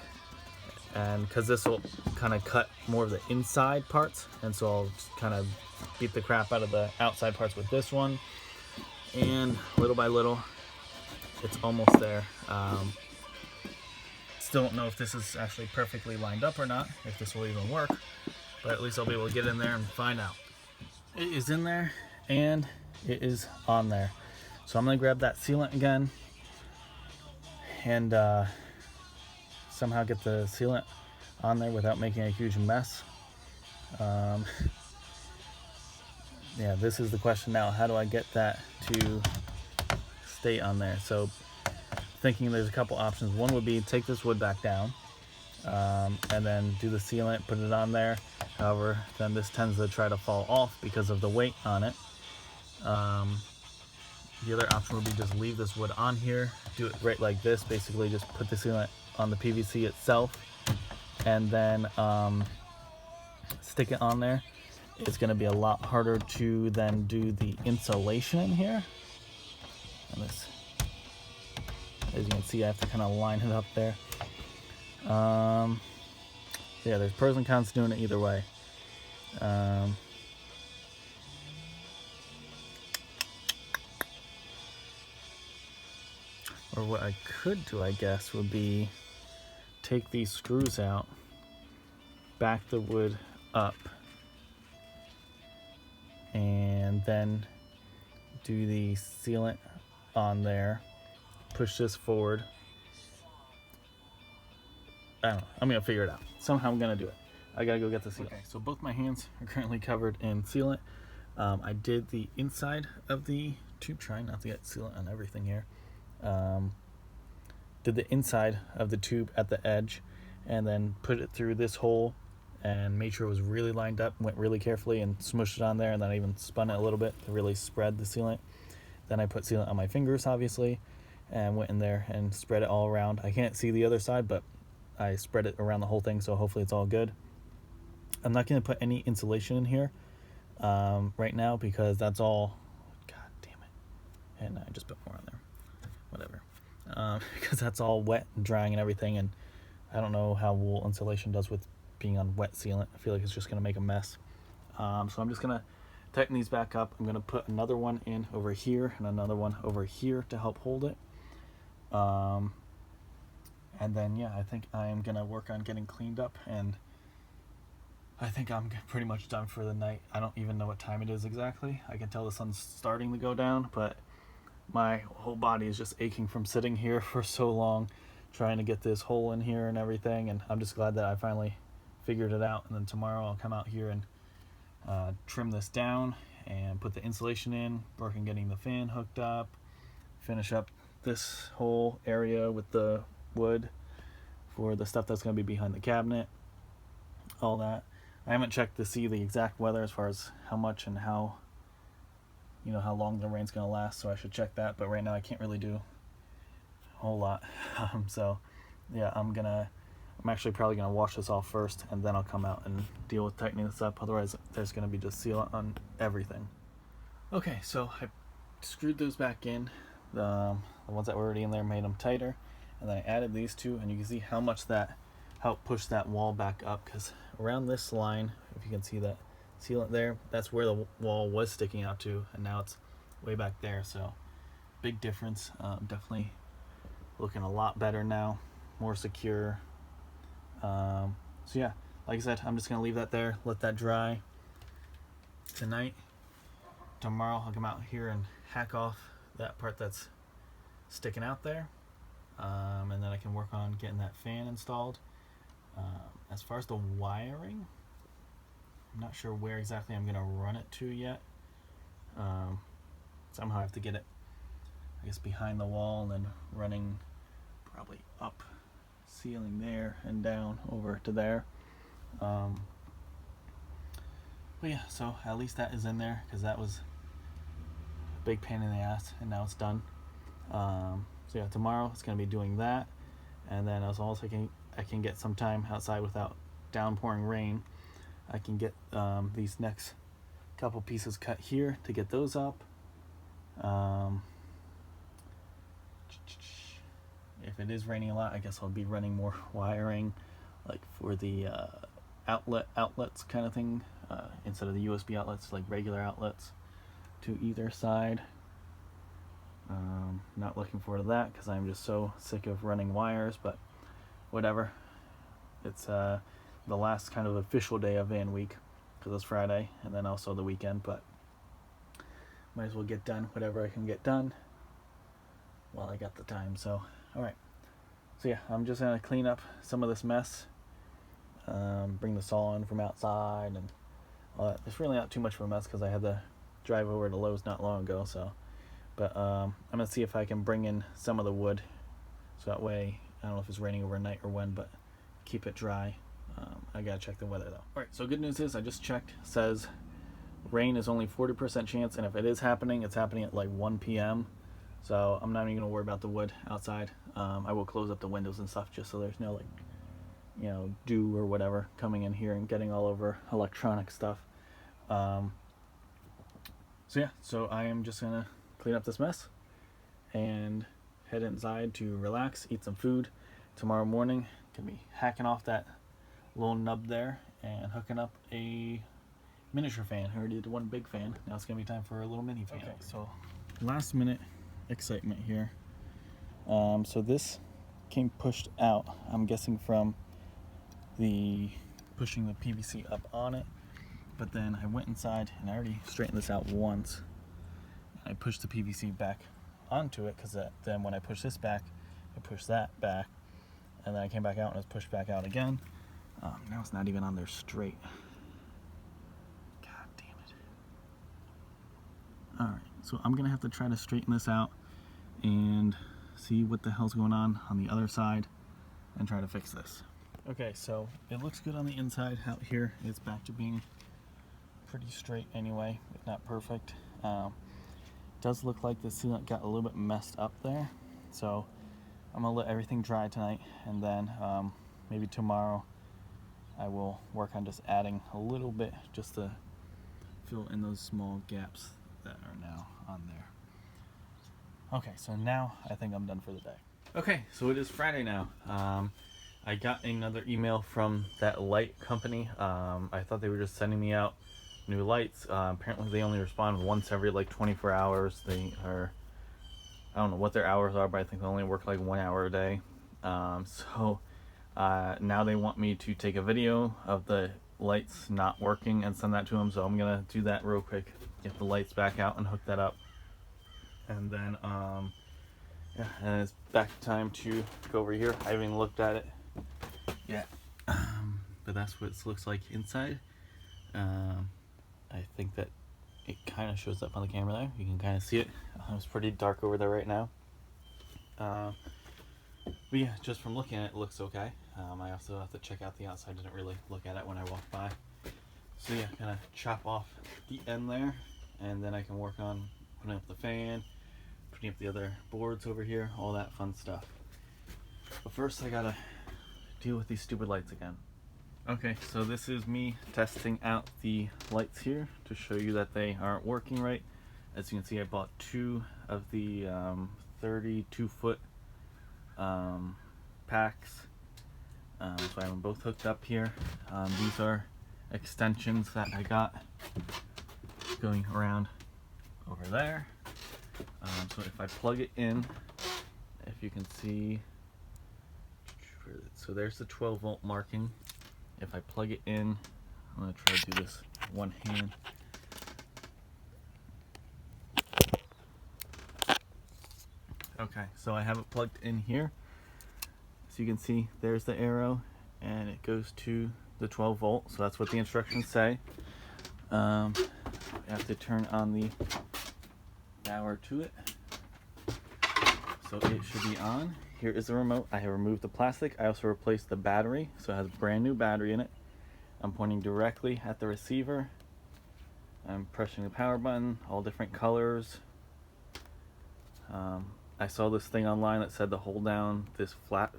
And because this will kind of cut more of the inside parts, and so I'll just kind of beat the crap out of the outside parts with this one, and little by little it's almost there. Still don't know if this is actually perfectly lined up or not, if this will even work, but at least I'll be able to get in there and find out. It is in there and it is on there, so I'm gonna grab that sealant again and somehow get the sealant on there without making a huge mess. Yeah, this is the question now. How do I get that to stay on there? So thinking there's a couple options. One would be take this wood back down and then do the sealant, put it on there. However, then this tends to try to fall off because of the weight on it. The other option would be just leave this wood on here, do it right like this, basically just put the sealant on the PVC itself and then stick it on there. It's going to be a lot harder to then do the insulation in here. And this, as you can see, I have to kind of line it up there. So yeah, there's pros and cons to doing it either way. Or what I could do, I guess, would be take these screws out, back the wood up, and then do the sealant on there, push this forward. I don't know, I'm gonna figure it out. Somehow I'm gonna do it. I gotta go get the sealant. Okay, so both my hands are currently covered in sealant. I did the inside of the tube, trying not to get sealant on everything here. Did the inside of the tube at the edge and then put it through this hole and made sure it was really lined up, went really carefully and smushed it on there, and then I even spun it a little bit to really spread the sealant. Then I put sealant on my fingers, obviously, and went in there and spread it all around. I can't see the other side, but I spread it around the whole thing, so hopefully it's all good. I'm not going to put any insulation in here right now because that's all, god damn it, and I just put more on there, whatever, because that's all wet and drying and everything, and I don't know how wool insulation does with being on wet sealant. I feel like it's just going to make a mess. So I'm just going to tighten these back up. I'm going to put another one in over here and another one over here to help hold it. And then, yeah, I think I am going to work on getting cleaned up and I think I'm pretty much done for the night. I don't even know what time it is exactly. I can tell the sun's starting to go down, but my whole body is just aching from sitting here for so long trying to get this hole in here and everything, and I'm just glad that I finally figured it out. And then tomorrow I'll come out here and trim this down and put the insulation in, work on getting the fan hooked up, finish up this whole area with the wood for the stuff that's going to be behind the cabinet, all that. I haven't checked to see the exact weather as far as how much and how long the rain's going to last, so I should check that, but right now I can't really do a whole lot. So yeah, I'm actually probably going to wash this off first, and then I'll come out and deal with tightening this up. Otherwise there's going to be just sealant on everything. Okay, so I screwed those back in. The ones that were already in there, made them tighter, and then I added these two, and you can see how much that helped push that wall back up, because around this line, if you can see that sealant there, that's where the wall was sticking out to, and now it's way back there. So big difference. Definitely looking a lot better now, more secure. So yeah, like I said, I'm just gonna leave that there, let that dry tonight. Tomorrow I'll come out here and hack off that part that's sticking out there, and then I can work on getting that fan installed. As far as the wiring, I'm not sure where exactly I'm gonna run it to yet. Somehow I have to get it, I guess, behind the wall and then running probably up ceiling there and down over to there. But yeah, so at least that is in there, because that was a big pain in the ass, and now it's done. So yeah, tomorrow it's gonna be doing that, and then as long as I can get some time outside without downpouring rain, I can get these next couple pieces cut here to get those up. If it is raining a lot, I guess I'll be running more wiring, like for the outlets kind of thing, instead of the USB outlets, like regular outlets to either side. Not looking forward to that, because I'm just so sick of running wires, but whatever. It's the last kind of official day of Van Week, because it's Friday, and then also the weekend, but might as well get done whatever I can get done while I got the time. So alright, so yeah, I'm just gonna clean up some of this mess, bring the saw in from outside and all that. It's really not too much of a mess, because I had to drive over to Lowe's not long ago, so, but I'm gonna see if I can bring in some of the wood, so that way, I don't know if it's raining overnight or when, but keep it dry. I gotta check the weather though. Alright, so good news is I just checked. It says rain is only 40% chance, and if it is happening, it's happening at like 1 p.m. So I'm not even gonna worry about the wood outside. I will close up the windows and stuff, just so there's no dew or whatever coming in here and getting all over electronic stuff. So yeah, so I am just gonna clean up this mess and head inside to relax, eat some food. Tomorrow morning, gonna be hacking off that little nub there and hooking up a miniature fan. I already did one big fan. Now it's gonna be time for a little mini fan. Okay, so last minute excitement here. So this came pushed out, I'm guessing from the pushing the PVC up on it, but then I went inside and I already straightened this out once. I pushed the PVC back onto it, because then when I push this back, I push that back, and then I came back out and it's pushed back out again. Now it's not even on there straight. God damn it. Alright, so I'm gonna have to try to straighten this out and see what the hell's going on the other side and try to fix this. Okay, so it looks good on the inside. Out here it's back to being pretty straight anyway, if not perfect. Does look like the sealant got a little bit messed up there, so I'm gonna let everything dry tonight, and then maybe tomorrow I will work on just adding a little bit just to fill in those small gaps that are now on there. Okay, so now I think I'm done for the day. Okay, so it is Friday now. I got another email from that light company. I thought they were just sending me out new lights. Apparently they only respond once every like 24 hours. They are, I don't know what their hours are, but I think they only work like 1 hour a day. So now they want me to take a video of the lights not working and send that to him. So I'm gonna do that real quick, get the lights back out and hook that up, and then yeah, and it's back time to go over here. I haven't even looked at it yet, but that's what it looks like inside. I think that it kind of shows up on the camera there. You can kind of see it. It's pretty dark over there right now. But yeah, just from looking at it, it looks okay. I also have to check out the outside. Didn't really look at it when I walked by. So yeah, kind of chop off the end there, and then I can work on putting up the fan, putting up the other boards over here, all that fun stuff. But first I gotta deal with these stupid lights again. Okay, so this is me testing out the lights here to show you that they aren't working right. As you can see, I bought 2 of the 32-foot packs. So I have them both hooked up here. These are extensions that I got going around over there. So if I plug it in, if you can see, so there's the 12-volt marking. If I plug it in, I'm going to try to do this one hand. Okay, so I have it plugged in here. So you can see there's the arrow, and it goes to the 12 volt. So that's what the instructions say. I have to turn on the power to it. So it should be on. Here is the remote. I have removed the plastic. I also replaced the battery, so it has a brand new battery in it. I'm pointing directly at the receiver. I'm pressing the power button, all different colors. I saw this thing online that said to hold down this flat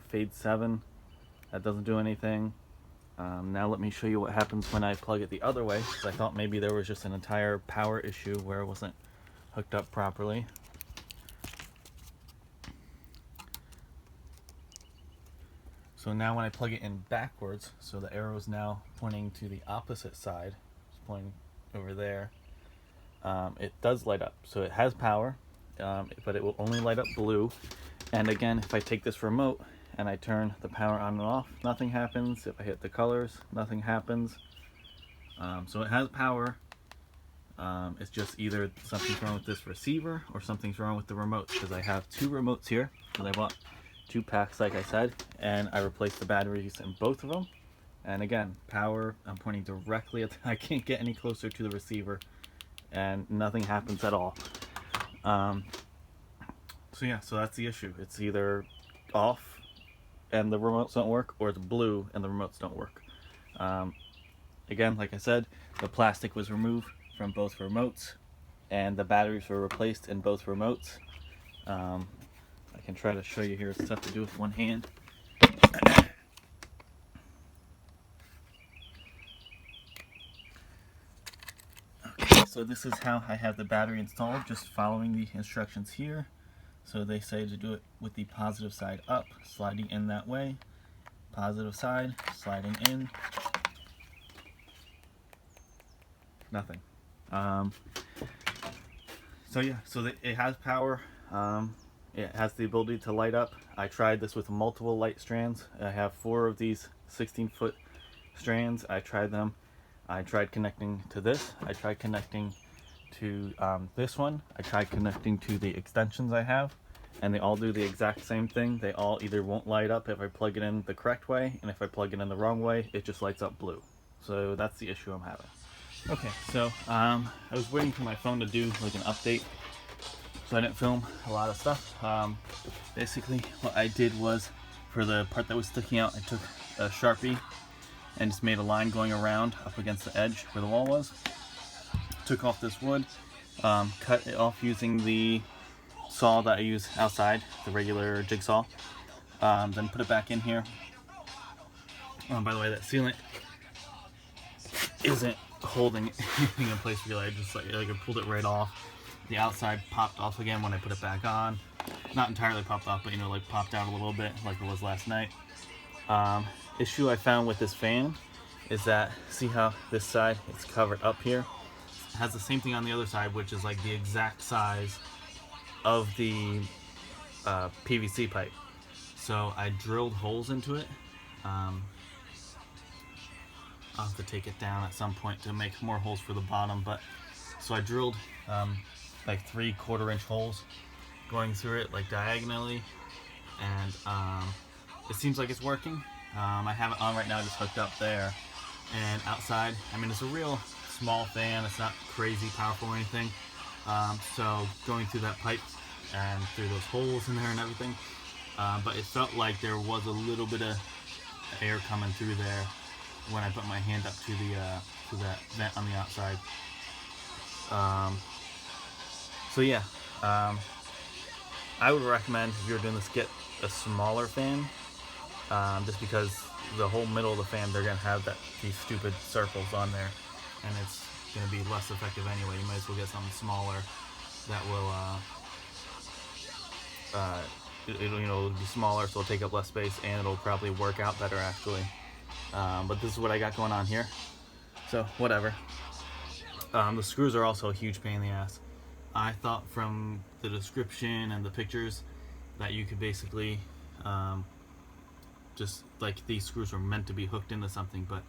fade 7. That doesn't do anything. Now let me show you what happens when I plug it the other way, because I thought maybe there was just an entire power issue where it wasn't hooked up properly. So now when I plug it in backwards, so the arrow is now pointing to the opposite side, it's pointing over there, it does light up. So it has power, but it will only light up blue. And again, if I take this remote and I turn the power on and off, nothing happens. If I hit the colors, nothing happens. So it has power. It's just either something's wrong with this receiver or something's wrong with the remote, because I have 2 remotes here because I bought 2 packs, like I said, and I replaced the batteries in both of them. And again, power, I'm pointing directly at I can't get any closer to the receiver, and nothing happens at all. So yeah, so that's the issue. It's either off and the remotes don't work, or it's blue and the remotes don't work. Again, like I said, the plastic was removed from both remotes, and the batteries were replaced in both remotes. I can try to show you here. It's tough to do with one hand. Okay, so this is how I have the battery installed, just following the instructions here. So they say to do it with the positive side up, sliding in that way. Positive side, sliding in. Nothing. So yeah, so it has power. It has the ability to light up. I tried this with multiple light strands. I have 4 of these 16-foot strands. I tried them. I tried connecting to this. I tried connecting to this one. I tried connecting to the extensions I have, and they all do the exact same thing. They all either won't light up if I plug it in the correct way, and if I plug it in the wrong way, it just lights up blue. So that's the issue I'm having. Okay, so I was waiting for my phone to do like an update, so I didn't film a lot of stuff. Basically what I did was, for the part that was sticking out, I took a Sharpie and just made a line going around up against the edge where the wall was. Took off this wood, cut it off using the saw that I use outside, the regular jigsaw, then put it back in here. By the way, that sealant isn't holding anything in place really. I just like I pulled it right off. The outside popped off again when I put it back on. Not entirely popped off, but you know, like popped out a little bit like it was last night. Issue I found with this fan is that, see how this side it's covered up here? It has the same thing on the other side, which is like the exact size of the PVC pipe. So I drilled holes into it. I'll have to take it down at some point to make more holes for the bottom. But so I drilled like 3 1/4-inch holes going through it like diagonally, and it seems like it's working. I have it on right now, just hooked up there, and outside, I mean, it's a real small fan. It's not crazy powerful or anything. So going through that pipe and through those holes in there and everything, but it felt like there was a little bit of air coming through there when I put my hand up to that vent on the outside. So yeah, I would recommend, if you're doing this, get a smaller fan, just because the whole middle of the fan, they're gonna have these stupid circles on there, and it's gonna be less effective anyway. You might as well get something smaller that will it'll be smaller, so it'll take up less space, and it'll probably work out better actually. But this is what I got going on here, so whatever. The screws are also a huge pain in the ass. I thought from the description and the pictures that you could basically just like these screws are meant to be hooked into something, but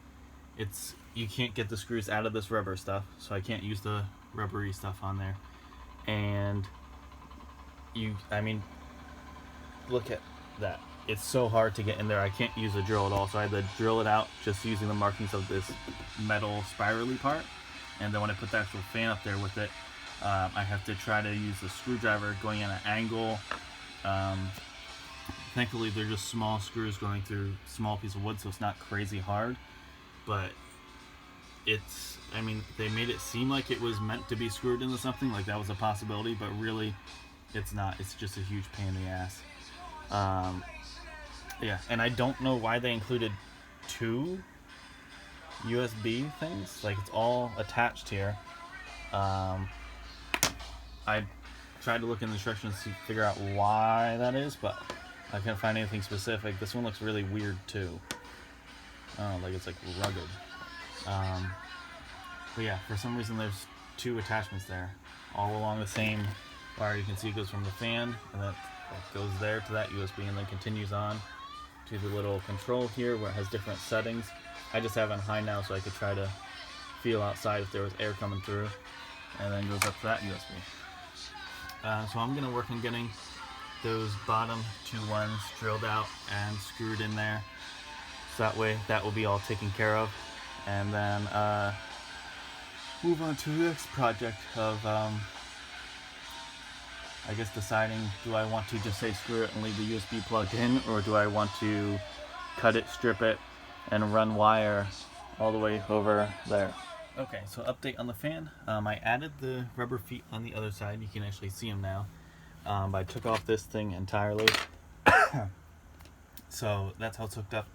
you can't get the screws out of this rubber stuff, so I can't use the rubbery stuff on there. And I mean, look at that. It's so hard to get in there. I can't use a drill at all, so I had to drill it out just using the markings of this metal spirally part. And then when I put the actual fan up there with it, I have to try to use the screwdriver going at an angle. Thankfully, they're just small screws going through a small piece of wood, so it's not crazy hard. But I mean, they made it seem like it was meant to be screwed into something, like that was a possibility, but really, it's not. It's just a huge pain in the ass. Yeah, and I don't know why they included 2 USB things. Like, it's all attached here. I tried to look in the instructions to figure out why that is, but I can't find anything specific. This one looks really weird too. Like it's like rugged. But yeah, for some reason there's 2 attachments there, all along the same wire. You can see it goes from the fan, and then it goes there to that USB, and then continues on to the little control here where it has different settings. I just have it on high now so I could try to feel outside if there was air coming through, and then goes up to that USB. So I'm gonna work on getting those bottom 2 ones drilled out and screwed in there, so that way that will be all taken care of, and then move on to the next project of I guess deciding, do I want to just say screw it and leave the USB plugged in, or do I want to cut it, strip it, and run wire all the way over there. Okay, so update on the fan. I added the rubber feet on the other side. You can actually see them now. But I took off this thing entirely. So that's how it's hooked up.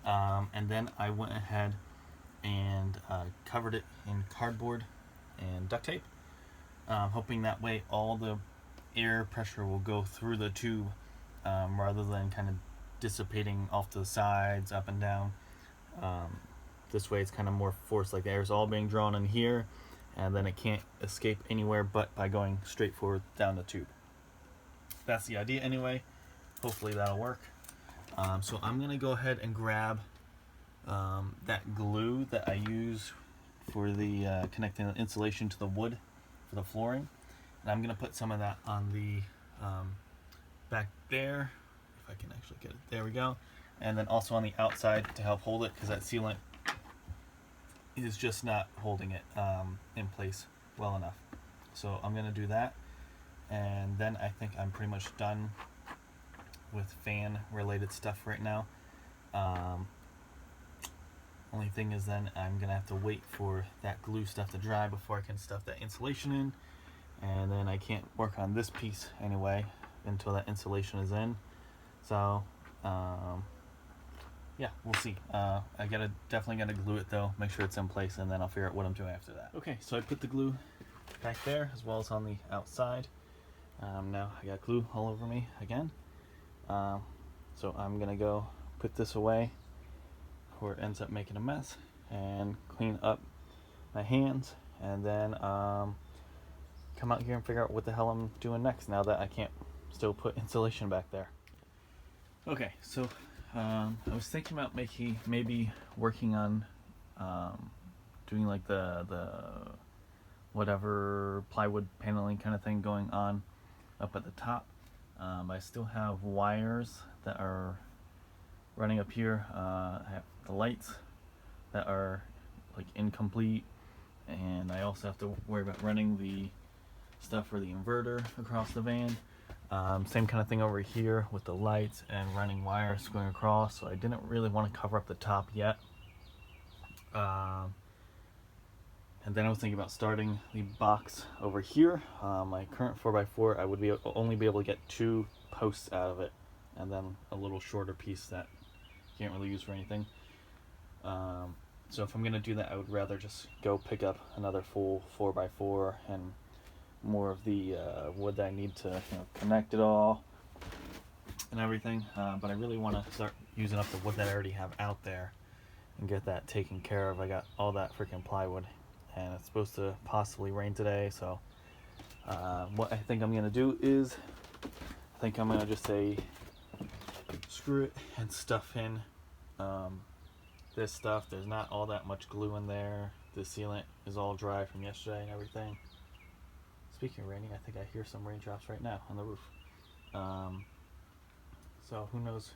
And then I went ahead and covered it in cardboard and duct tape, hoping that way all the air pressure will go through the tube, rather than kind of dissipating off to the sides, up and down. This way it's kind of more forced, like the air is all being drawn in here, and then it can't escape anywhere but by going straight forward down the tube. That's the idea anyway. Hopefully that'll work. So I'm gonna go ahead and grab that glue that I use for the connecting the insulation to the wood for the flooring, and I'm gonna put some of that on the back there, if I can actually get it. There we go. And then also on the outside to help hold it, because that sealant is just not holding it in place well enough. So I'm gonna do that, and then I think I'm pretty much done with fan related stuff right now. Only thing is then I'm gonna have to wait for that glue stuff to dry before I can stuff that insulation in, and then I can't work on this piece anyway until that insulation is in. So yeah, we'll see. I definitely gotta glue it though, make sure it's in place, and then I'll figure out what I'm doing after that. Okay, so I put the glue back there as well as on the outside. Now I got glue all over me again. So I'm gonna go put this away before it ends up making a mess, and clean up my hands, and then come out here and figure out what the hell I'm doing next now that I can't still put insulation back there. Okay, so I was thinking about maybe working on doing like the whatever plywood paneling kind of thing going on up at the top. I still have wires that are running up here. I have the lights that are like incomplete, and I also have to worry about running the stuff for the inverter across the van. Same kind of thing over here with the lights and running wires going across, so I didn't really want to cover up the top yet. And then I was thinking about starting the box over here. My current 4x4, I would only be able to get 2 posts out of it, and then a little shorter piece that you can't really use for anything. So if I'm gonna do that, I would rather just go pick up another full 4x4 and more of the wood that I need to connect it all and everything. But I really want to start using up the wood that I already have out there and get that taken care of. I got all that freaking plywood, and it's supposed to possibly rain today, so what I think I'm gonna do is I think I'm gonna just say screw it and stuff in this stuff. There's not all that much glue in there. The sealant is all dry from yesterday and everything. Speaking of raining, I think I hear some raindrops right now on the roof. So who knows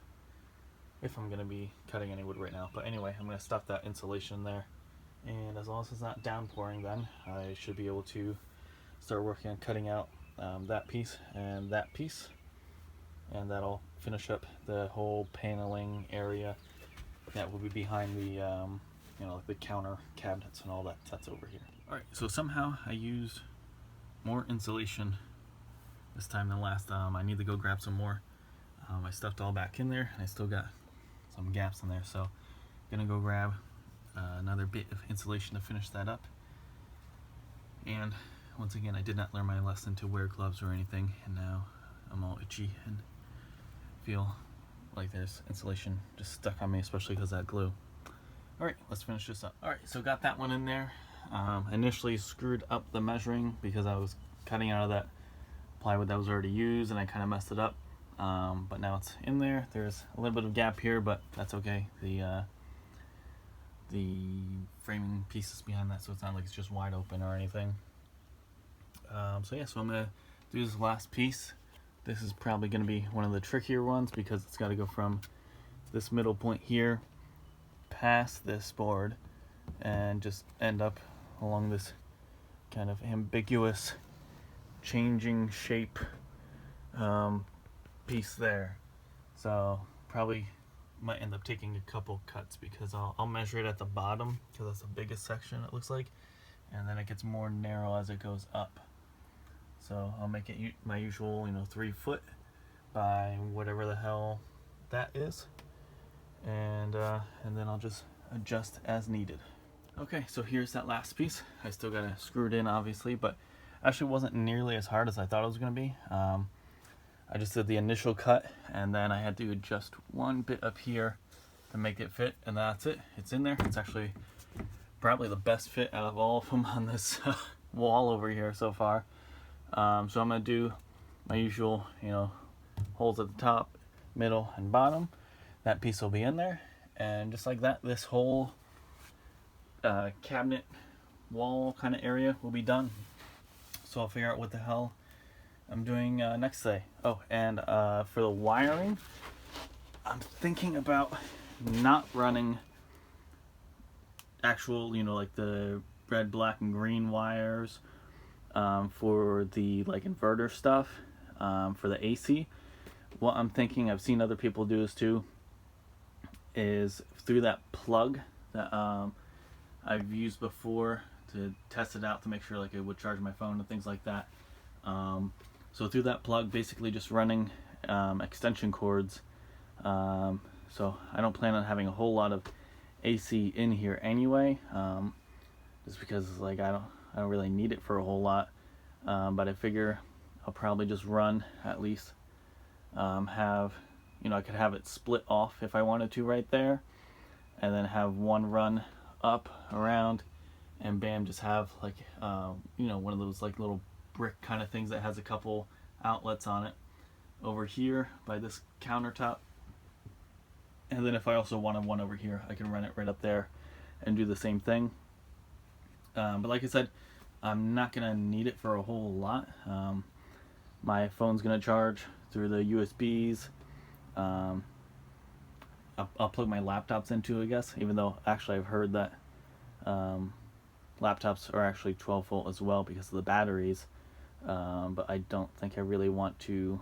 if I'm gonna be cutting any wood right now, but anyway, I'm gonna stuff that insulation there. And as long as it's not downpouring, then I should be able to start working on cutting out that piece, and that'll finish up the whole paneling area that will be behind the like the counter cabinets and all that. That's over here. All right, so somehow I used more insulation this time than last. I need to go grab some more. I stuffed all back in there, and I still got some gaps in there, so I'm gonna go grab another bit of insulation to finish that up. And once again, I did not learn my lesson to wear gloves or anything, and now I'm all itchy and feel like there's insulation just stuck on me, especially because of that glue. Alright, let's finish this up. Alright, so got that one in there. Initially screwed up the measuring because I was cutting out of that plywood that was already used, and I kind of messed it up. But now it's in there. There's a little bit of gap here, but that's okay. The framing pieces behind that, so it's not like it's just wide open or anything. So yeah, so I'm gonna do this last piece. This is probably gonna be one of the trickier ones because it's got to go from this middle point here past this board and just end up along this kind of ambiguous changing shape piece there. So probably might end up taking a couple cuts because I'll measure it at the bottom because that's the biggest section, it looks like, and then it gets more narrow as it goes up. So I'll make it my usual 3 foot by whatever the hell that is, and then I'll just adjust as needed. Okay, so here's that last piece. I still gotta screw it in, obviously, but actually wasn't nearly as hard as I thought it was gonna be. I just did the initial cut, and then I had to adjust one bit up here to make it fit, and that's it. It's in there. It's actually probably the best fit out of all of them on this wall over here so far. So I'm gonna do my usual, holes at the top, middle, and bottom. That piece will be in there, and just like that, this whole cabinet wall kind of area will be done. So I'll figure out what the hell I'm doing next day. Oh, and for the wiring, I'm thinking about not running actual, like the red, black, and green wires for the inverter stuff for the AC. What I'm thinking, I've seen other people do this too, is through that plug that I've used before to test it out to make sure it would charge my phone and things like that. So through that plug, basically just running extension cords. So I don't plan on having a whole lot of AC in here anyway, just because I don't really need it for a whole lot. But I figure I'll probably just run at least have, I could have it split off if I wanted to right there, and then have one run up around, and bam, just have one of those little brick kind of things that has a couple outlets on it over here by this countertop. And then if I also wanted one over here, I can run it right up there and do the same thing. But like I said, I'm not gonna need it for a whole lot. My phone's gonna charge through the USBs. I'll plug my laptops into it, I guess, even though actually I've heard that laptops are actually 12 volt as well because of the batteries. But I don't think I really want to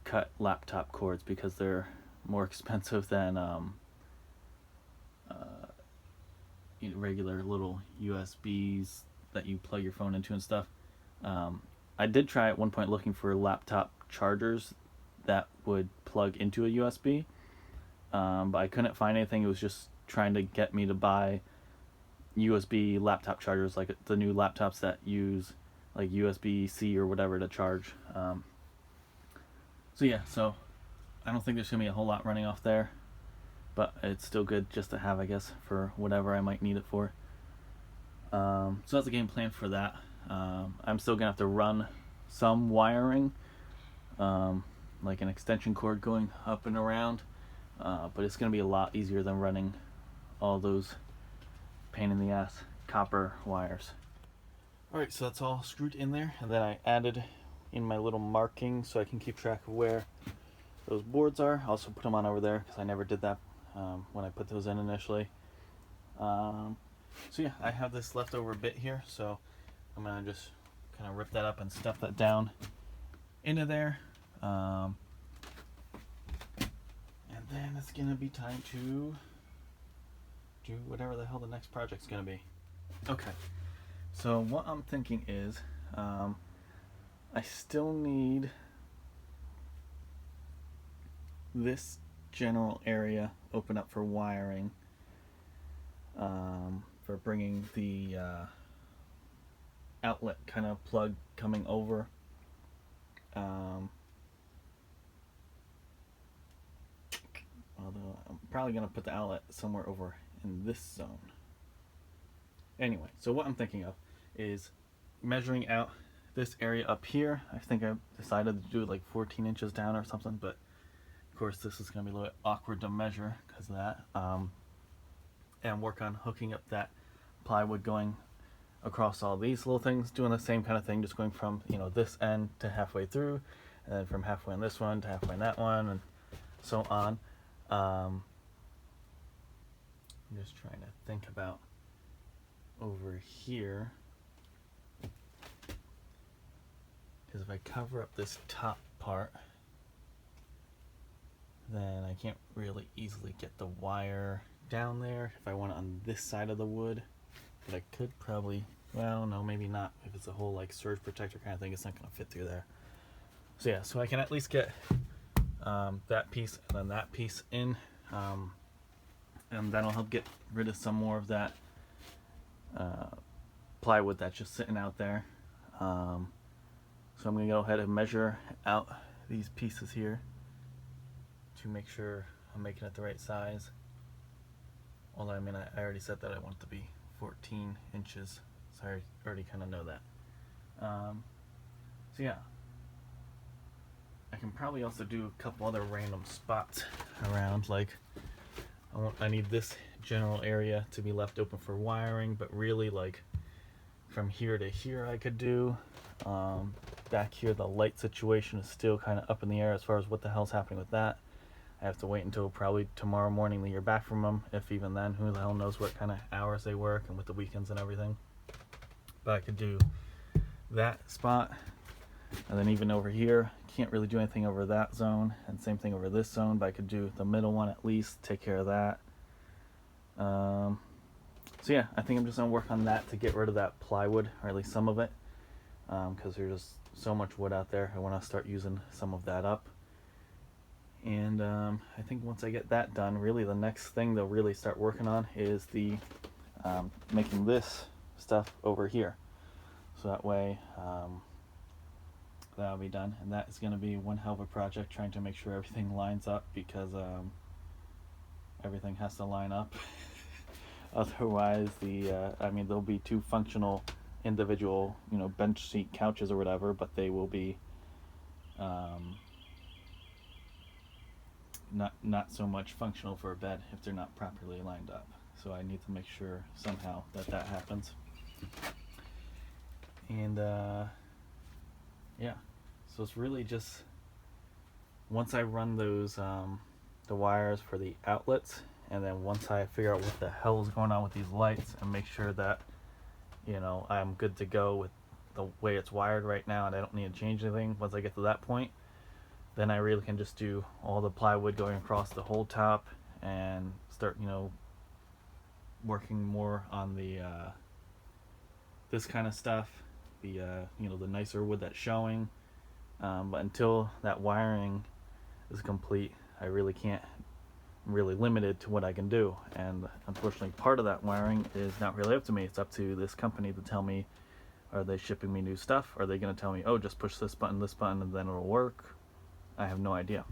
cut laptop cords because they're more expensive than regular little USBs that you plug your phone into and stuff. I did try at one point looking for laptop chargers that would plug into a USB, but I couldn't find anything. It was just trying to get me to buy USB laptop chargers, like the new laptops that use like USB-C or whatever to charge. So I don't think there's gonna be a whole lot running off there, but it's still good just to have, I guess, for whatever I might need it for. So that's the game plan for that. I'm still gonna have to run some wiring, like an extension cord going up and around, but it's gonna be a lot easier than running all those pain in the ass copper wires. Alright, so that's all screwed in there, and then I added in my little marking so I can keep track of where those boards are. I also put them on over there because I never did that when I put those in initially. So yeah, I have this leftover bit here, so I'm gonna just kind of rip that up and stuff that down into there. And then it's gonna be time to do whatever the hell the next project's gonna be. Okay, so what I'm thinking is I still need this general area open up for wiring, for bringing the outlet kind of plug coming over. Although I'm probably going to put the outlet somewhere over in this zone. Anyway, so what I'm thinking of is measuring out this area up here. I think I decided to do it like 14 inches down or something, but of course this is going to be a little bit awkward to measure because of that. And work on hooking up that plywood going across all these little things, doing the same kind of thing, just going from, you know, this end to halfway through, and then from halfway on this one to halfway on that one, and so on. I'm just trying to think about over here, because if I cover up this top part, then I can't really easily get the wire down there if I want it on this side of the wood. But I could probably, well, no, maybe not. If it's a whole like surge protector kind of thing, it's not going to fit through there. So yeah, so I can at least get that piece and then that piece in, and that'll help get rid of some more of that plywood that's just sitting out there. So I'm going to go ahead and measure out these pieces here to make sure I'm making it the right size. Although, I mean, I already said that I want it to be 14 inches, so I already kind of know that. So yeah, I can probably also do a couple other random spots around, like I need this general area to be left open for wiring, but really like from here to here I could do. Back here the light situation is still kind of up in the air as far as what the hell's happening with that. I have to wait until probably tomorrow morning to hear back from them, if even then. Who the hell knows what kind of hours they work and with the weekends and everything. But I could do that spot, and then even over here, can't really do anything over that zone, and same thing over this zone, but I could do the middle one at least, take care of that. So yeah, I think I'm just going to work on that to get rid of that plywood, or at least some of it, because there's just so much wood out there. I want to start using some of that up. And I think once I get that done, really the next thing they'll really start working on is the making this stuff over here. So that way that'll be done. And that is going to be one hell of a project, trying to make sure everything lines up, because everything has to line up. Otherwise, I mean, there'll be two functional individual, you know, bench seat couches or whatever, but they will be not so much functional for a bed if they're not properly lined up. so I need to make sure somehow that happens. And yeah, so it's really just once I run those the wires for the outlets, and then once I figure out what the hell is going on with these lights and make sure that, you know, I'm good to go with the way it's wired right now and I don't need to change anything, once I get to that point, then I really can just do all the plywood going across the whole top and start, you know, working more on the this kind of stuff, the you know, the nicer wood that's showing. But until that wiring is complete, I really can't. I'm really limited to what I can do, and unfortunately part of that wiring is not really up to me. It's up to this company to tell me, are they shipping me new stuff? Are they going to tell me, oh, just push this button, and then it'll work? I have no idea.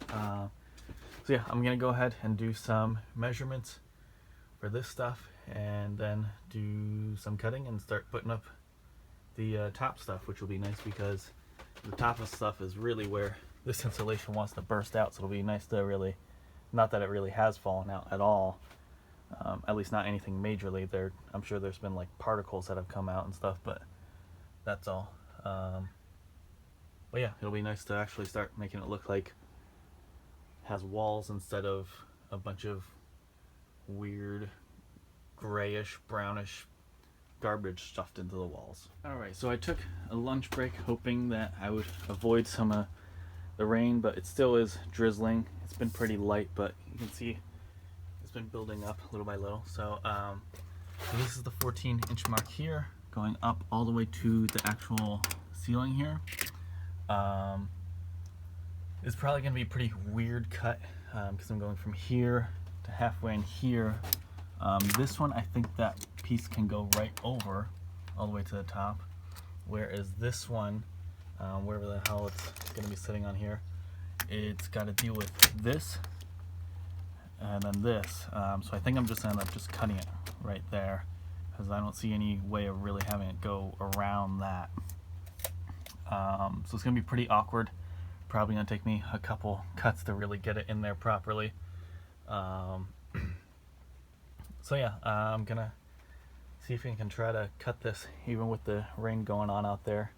So yeah, I'm going to go ahead and do some measurements for this stuff, and then do some cutting and start putting up the top stuff, which will be nice because the top of stuff is really where this insulation wants to burst out. So it'll be nice to really, not that it really has fallen out at all, at least not anything majorly. I'm sure there's been like particles that have come out and stuff, but that's all. But yeah, it'll be nice to actually start making it look like it has walls instead of a bunch of weird grayish, brownish garbage stuffed into the walls. Alright, so I took a lunch break hoping that I would avoid some of the rain, but it still is drizzling. It's been pretty light, but you can see it's been building up little by little. So, so this is the 14-inch mark here, going up all the way to the actual ceiling here. It's probably going to be a pretty weird cut because I'm going from here to halfway in here. This one, I think that piece can go right over all the way to the top, whereas this one, wherever the hell it's going to be sitting on here, it's got to deal with this and then this. So I think I'm just going to end up just cutting it right there because I don't see any way of really having it go around that. So it's going to be pretty awkward. Probably going to take me a couple cuts to really get it in there properly. So yeah, I'm gonna see if we can try to cut this even with the rain going on out there,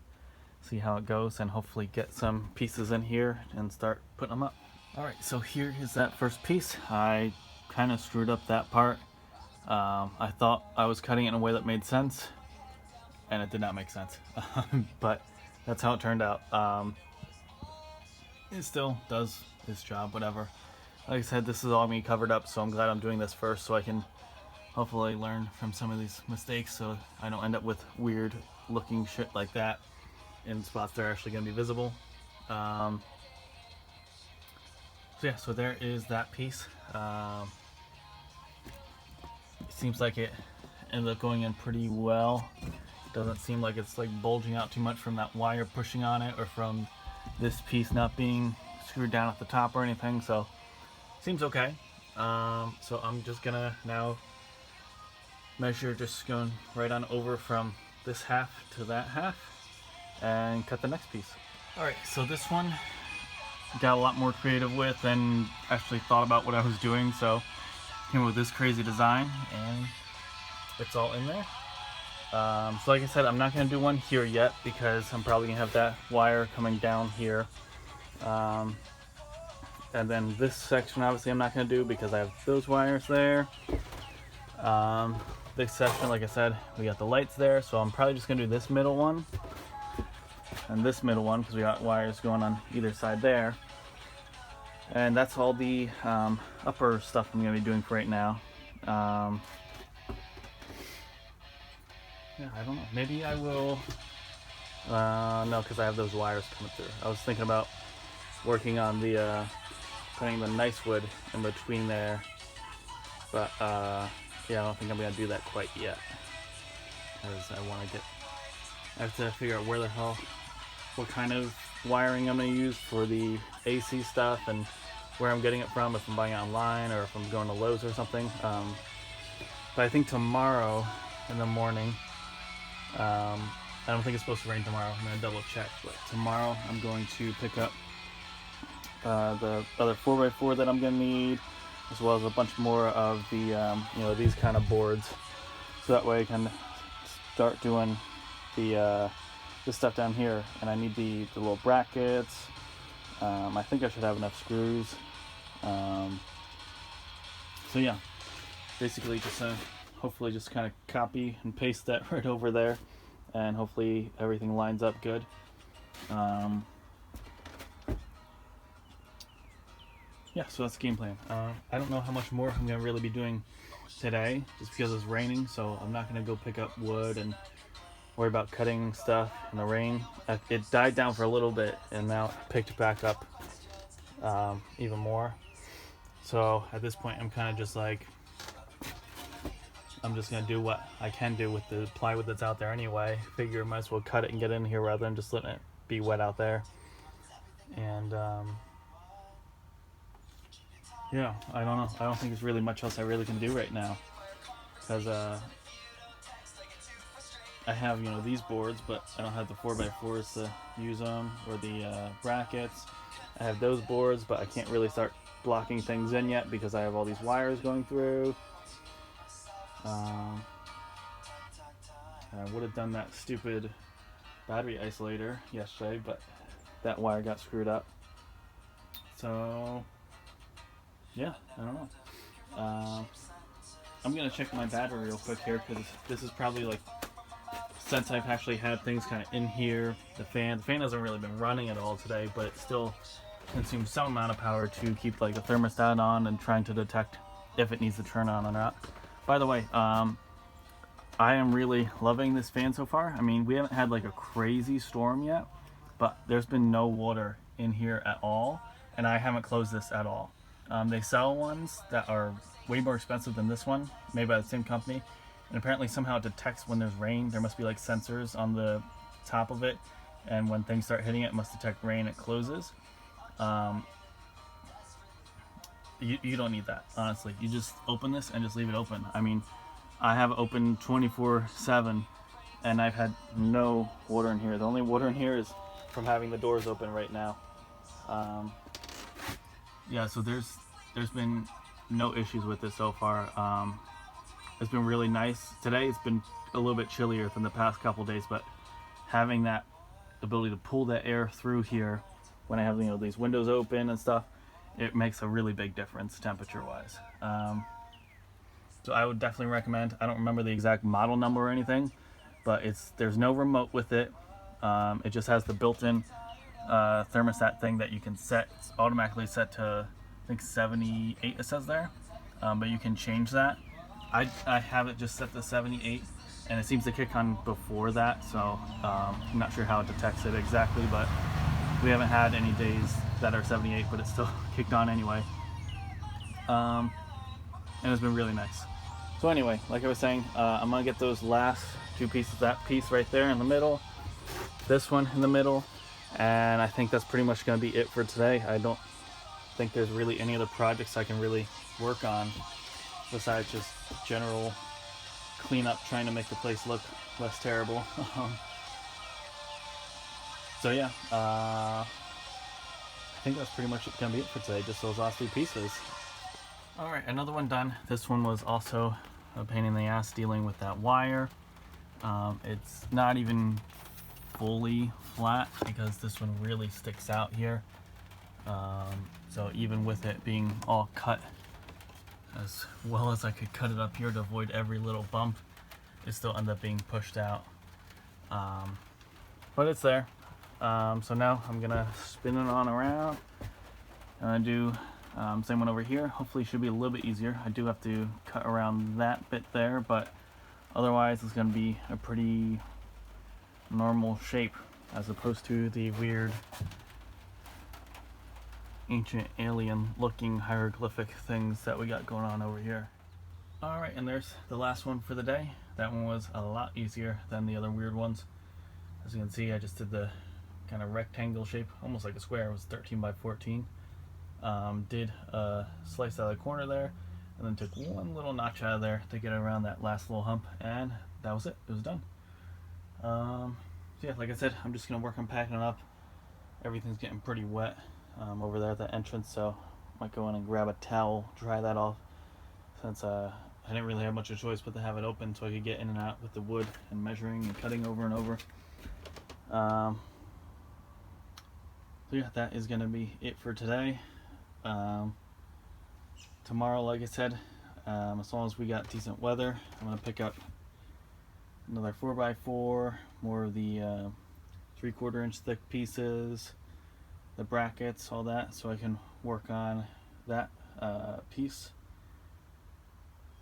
see how it goes, and hopefully get some pieces in here and start putting them up. Alright, so here is that first piece. I kind of screwed up that part. I thought I was cutting it in a way that made sense, and it did not make sense. But that's how it turned out. It still does its job, whatever. Like I said, this is all me covered up, so I'm glad I'm doing this first so I can hopefully learn from some of these mistakes so I don't end up with weird looking shit like that in spots that are actually going to be visible. So yeah, so there is that piece. It seems like it ended up going in pretty well. Doesn't seem like it's like bulging out too much from that wire pushing on it or from this piece not being screwed down at the top or anything, so seems okay. So I'm just gonna now measure, just going right on over from this half to that half and cut the next piece. Alright, so this one got a lot more creative with and actually thought about what I was doing, so came up with this crazy design and it's all in there. So like I said, I'm not going to do one here yet because I'm probably going to have that wire coming down here. And then this section obviously I'm not going to do because I have those wires there. This section, like I said, we got the lights there, so I'm probably just going to do this middle one and this middle one because we got wires going on either side there. And that's all the upper stuff I'm going to be doing for right now. Yeah, I don't know. Maybe I will. No, because I have those wires coming through. I was thinking about working on the putting the nice wood in between there, but yeah, I don't think I'm gonna do that quite yet. Because I have to figure out where the hell, what kind of wiring I'm gonna use for the AC stuff and where I'm getting it from. If I'm buying it online or if I'm going to Lowe's or something. But I think tomorrow in the morning. I don't think it's supposed to rain tomorrow. I'm gonna double check, but tomorrow I'm going to pick up the other 4x4 that I'm gonna need, as well as a bunch more of the these kind of boards, so that way I can start doing the this stuff down here. And I need the little brackets. I think I should have enough screws. So yeah, basically just hopefully just kind of copy and paste that right over there, and hopefully everything lines up good. Yeah, so that's the game plan. I don't know how much more I'm gonna really be doing today, just because it's raining. So I'm not gonna go pick up wood and worry about cutting stuff in the rain. It died down for a little bit, and now it picked back up even more. So at this point, I'm kind of just like, I'm just gonna do what I can do with the plywood that's out there anyway. Figure I might as well cut it and get in here rather than just letting it be wet out there. And yeah, I don't know. I don't think there's really much else I really can do right now, because I have these boards, but I don't have the 4x4s to use them, or the brackets. I have those boards, but I can't really start blocking things in yet because I have all these wires going through. I would have done that stupid battery isolator yesterday, but that wire got screwed up. So yeah, I don't know. I'm gonna check my battery real quick here, because this is probably like, since I've actually had things kind of in here. The fan hasn't really been running at all today, but it still consumes some amount of power to keep like the thermostat on and trying to detect if it needs to turn on or not. By the way, I am really loving this fan so far. I mean, we haven't had like a crazy storm yet, but there's been no water in here at all, and I haven't closed this at all. They sell ones that are way more expensive than this one, made by the same company, and apparently somehow it detects when there's rain. There must be like sensors on the top of it, and when things start hitting it, it must detect rain. It closes. You don't need that, honestly. You just open this and just leave it open. I mean, I have it open 24/7, and I've had no water in here. The only water in here is from having the doors open right now. Yeah, so there's been no issues with this so far. It's been really nice. Today it's been a little bit chillier than the past couple days, but having that ability to pull that air through here when I have these windows open and stuff, it makes a really big difference temperature wise. So I would definitely recommend. I don't remember the exact model number or anything, but there's no remote with it. It just has the built-in thermostat thing that you can set. It's automatically set to, I think, 78 it says there, but you can change that. I have it just set to 78, and it seems to kick on before that, so I'm not sure how it detects it exactly, but we haven't had any days that are 78, but it's still kicked on anyway. And it's been really nice. So anyway, like I was saying, I'm gonna get those last two pieces, that piece right there in the middle, this one in the middle, and I think that's pretty much gonna be it for today. I don't think there's really any other projects I can really work on besides just general cleanup, trying to make the place look less terrible. So yeah, I think that's pretty much gonna be it for today, just those last two pieces. Alright, another one done. This one was also a pain in the ass dealing with that wire. It's not even fully flat because this one really sticks out here. So even with it being all cut as well as I could cut it up here to avoid every little bump, it still ended up being pushed out. But it's there. So now I'm gonna spin it on around. I'm gonna do same one over here. Hopefully it should be a little bit easier. I do have to cut around that bit there, but otherwise it's gonna be a pretty normal shape as opposed to the weird ancient alien looking hieroglyphic things that we got going on over here. Alright, and there's the last one for the day. That one was a lot easier than the other weird ones. As you can see, I just did the kind of rectangle shape, almost like a square. It was 13 by 14. Did a slice out of the corner there, and then took one little notch out of there to get around that last little hump, and that was it. It was done. So yeah, like I said, I'm just gonna work on packing it up. Everything's getting pretty wet over there at the entrance, so Might go in and grab a towel, dry that off, since I didn't really have much of a choice but to have it open so I could get in and out with the wood and measuring and cutting over and over. So yeah, that is going to be it for today. Tomorrow, like I said, as long as we got decent weather, I'm going to pick up another 4x4, more of the 3/4 inch thick pieces, the brackets, all that, so I can work on that piece.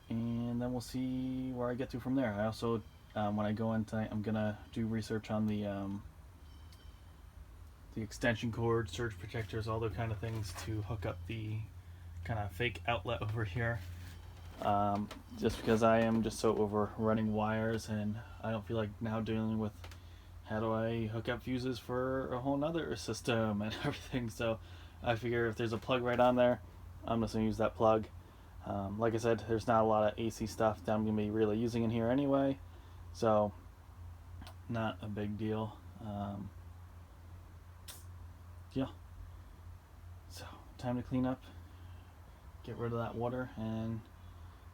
And then we'll see where I get to from there. I also, when I go in tonight, I'm going to do research on the extension cord, surge protectors, all those kind of things to hook up the kind of fake outlet over here. Just because I am just so over running wires, and I don't feel like now dealing with how do I hook up fuses for a whole nother system and everything. So I figure if there's a plug right on there, I'm just going to use that plug. Like I said, there's not a lot of AC stuff that I'm going to be really using in here anyway, so not a big deal. Yeah, so time to clean up, get rid of that water, and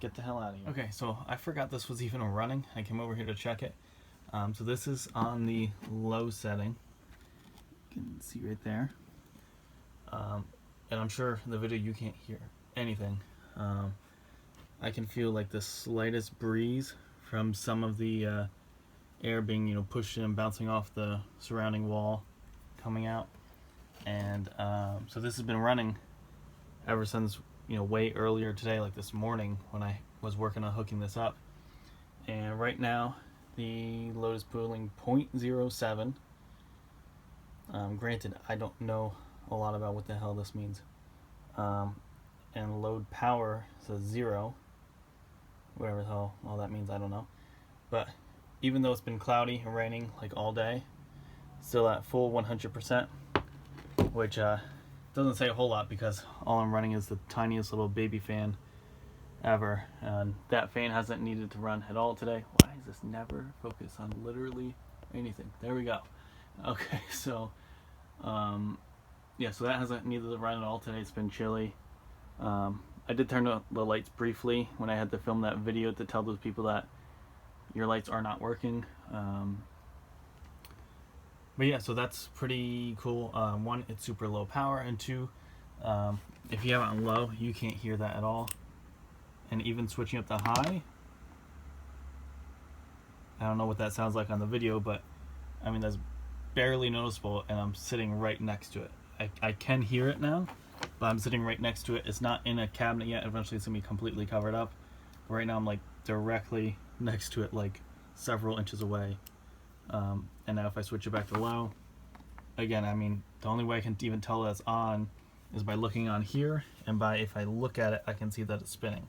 get the hell out of here. Okay, so I forgot this was even running. I came over here to check it. So this is on the low setting. You can see right there. And I'm sure in the video you can't hear anything. I can feel like the slightest breeze from some of the air being, pushed in and bouncing off the surrounding wall coming out. And so this has been running ever since, way earlier today, like this morning when I was working on hooking this up. And right now the load is pulling 0.07. Granted, I don't know a lot about what the hell this means. And load power says 0. Whatever the hell all that means, I don't know. But even though it's been cloudy and raining like all day, still at full 100%, which doesn't say a whole lot because all I'm running is the tiniest little baby fan ever, and that fan hasn't needed to run at all today. Why does this never focus on literally anything? There we go. Okay, so yeah, so that hasn't needed to run at all today. It's been chilly. I did turn on the lights briefly when I had to film that video to tell those people that your lights are not working. But yeah, so that's pretty cool. One, it's super low power, and two, if you have it on low, you can't hear that at all. And even switching up to high, I don't know what that sounds like on the video, but I mean, that's barely noticeable, and I'm sitting right next to it. I can hear it now, but I'm sitting right next to it. It's not in a cabinet yet. Eventually it's gonna be completely covered up. But right now I'm like directly next to it, like several inches away. And now if I switch it back to low, again, I mean, the only way I can even tell that it's on is by looking on here, and by if I look at it, I can see that it's spinning.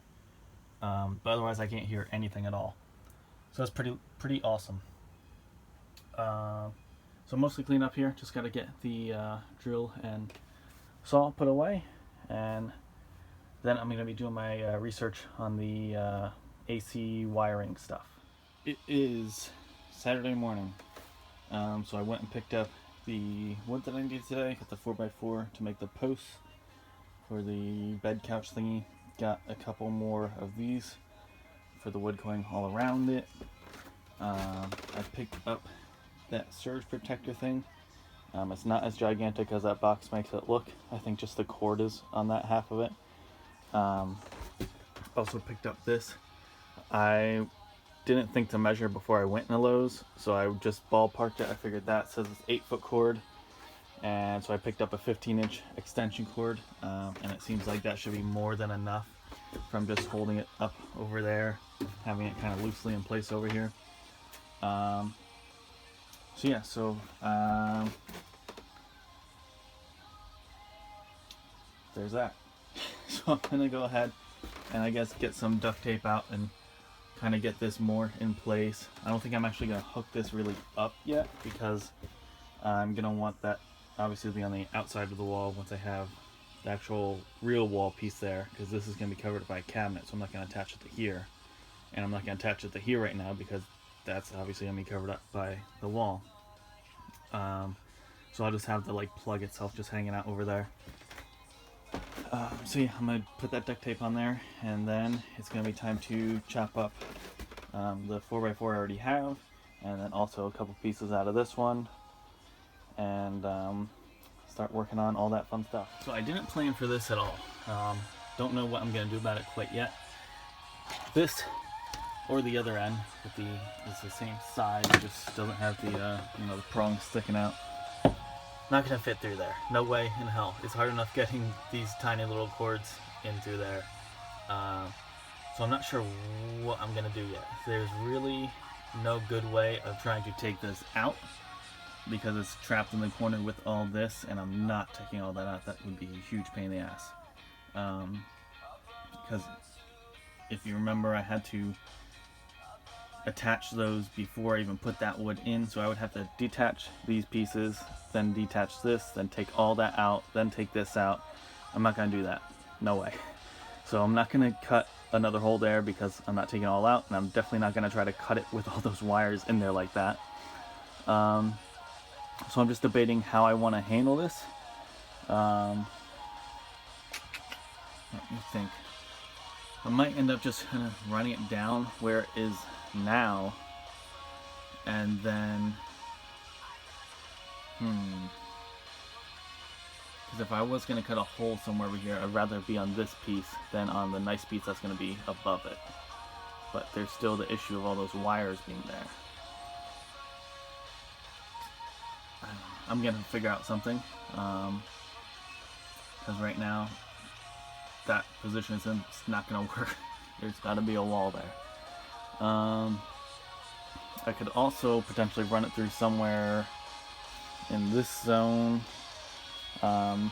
But otherwise I can't hear anything at all. So that's pretty awesome. So mostly clean up here. Just got to get the drill and saw put away, and then I'm going to be doing my research on the AC wiring stuff. It is Saturday morning, so I went and picked up the wood that I needed today. Got the 4x4 to make the posts for the bed couch thingy. Got a couple more of these for the wood going all around it. I picked up that surge protector thing. It's not as gigantic as that box makes it look. I think just the cord is on that half of it. Also picked up this. I didn't think to measure before I went in the Lowe's, so I just ballparked it. I figured that says it's 8-foot cord, and so I picked up a 15-inch extension cord, and it seems like that should be more than enough from just holding it up over there, having it kind of loosely in place over here. So yeah, there's that. So I'm gonna go ahead and I guess get some duct tape out and kind of get this more in place. I don't think I'm actually gonna hook this really up yet, because I'm gonna want that obviously to be on the outside of the wall once I have the actual real wall piece there, because this is gonna be covered by a cabinet, so I'm not gonna attach it to here, and I'm not gonna attach it to here right now because that's obviously gonna be covered up by the wall. So I'll just have the plug itself just hanging out over there. So yeah, I'm gonna put that duct tape on there, and then it's gonna be time to chop up the 4x4 I already have, and then also a couple pieces out of this one, and start working on all that fun stuff. So I didn't plan for this at all. Don't know what I'm gonna do about it quite yet. This or the other end with is the same size, just doesn't have the the prongs sticking out. Not gonna fit through there. No way in hell. It's hard enough getting these tiny little cords in through there. So I'm not sure what I'm gonna do yet. There's really no good way of trying to take this out because it's trapped in the corner with all this, and I'm not taking all that out. That would be a huge pain in the ass. Because if you remember, I had to attach those before I even put that wood in, so I would have to detach these pieces, then detach this, then take all that out, then take this out. I'm not gonna do that. No way. So I'm not gonna cut another hole there because I'm not taking it all out, and I'm definitely not gonna try to cut it with all those wires in there like that. So I'm just debating how I want to handle this. Let me think. I might end up just kind of running it down where it is now, and then because if I was going to cut a hole somewhere over here, I'd rather be on this piece than on the nice piece that's going to be above it. But there's still the issue of all those wires being there. I'm going to figure out something, because right now that position is it's not going to work. There's got to be a wall there. I could also potentially run it through somewhere in this zone. I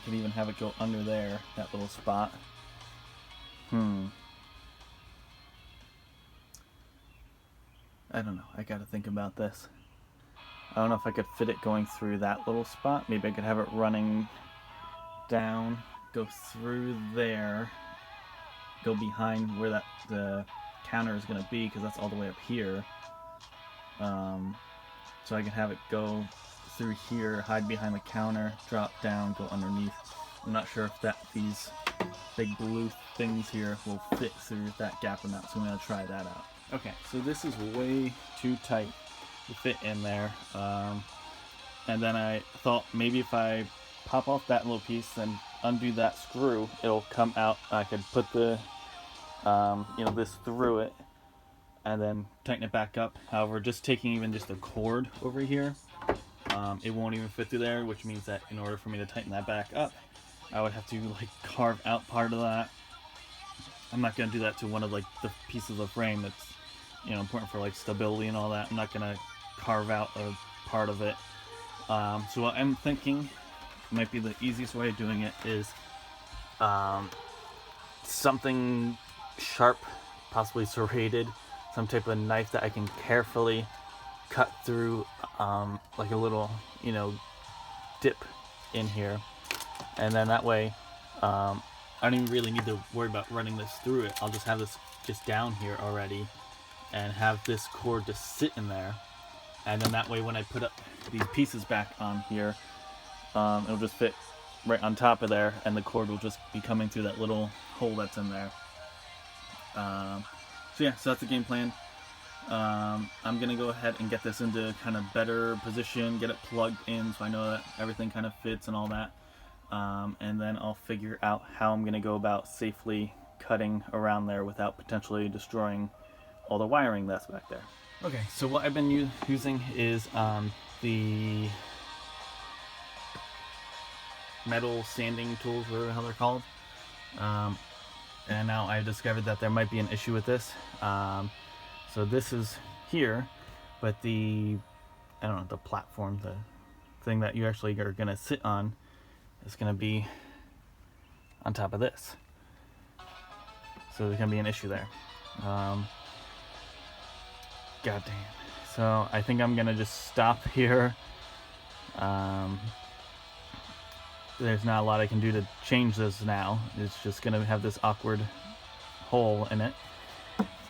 could even have it go under there, that little spot. I don't know. I gotta think about this. I don't know if I could fit it going through that little spot. Maybe I could have it running down, go through there, go behind where the counter is going to be, because that's all the way up here. So I can have it go through here, hide behind the counter, drop down, go underneath. I'm not sure if these big blue things here will fit through that gap or not, so I'm going to try that out. Okay, so this is way too tight to fit in there. And then I thought maybe if I pop off that little piece and undo that screw, it'll come out. I could put the this through it and then tighten it back up. However, just taking even just a cord over here, it won't even fit through there, which means that in order for me to tighten that back up, I would have to like carve out part of that. I'm not gonna do that to one of like the pieces of frame that's important for like stability and all that. I'm not gonna carve out a part of it. So what I'm thinking might be the easiest way of doing it is something sharp, possibly serrated, some type of knife that I can carefully cut through, like a little dip in here, and then that way I don't even really need to worry about running this through it. I'll just have this just down here already and have this cord just sit in there, and then that way when I put up these pieces back on here, it'll just fit right on top of there, and the cord will just be coming through that little hole that's in there. So that's the game plan. I'm gonna go ahead and get this into kind of better position, get it plugged in so I know that everything kind of fits and all that, and then I'll figure out how I'm gonna go about safely cutting around there without potentially destroying all the wiring that's back there. Okay, so what I've been using is the metal sanding tools, whatever the hell they're called. And now I discovered that there might be an issue with this. So this is here, but the platform, the thing that you actually are gonna sit on is gonna be on top of this. So there's gonna be an issue there. God damn. So I think I'm gonna just stop here. There's not a lot I can do to change this now. It's just gonna have this awkward hole in it,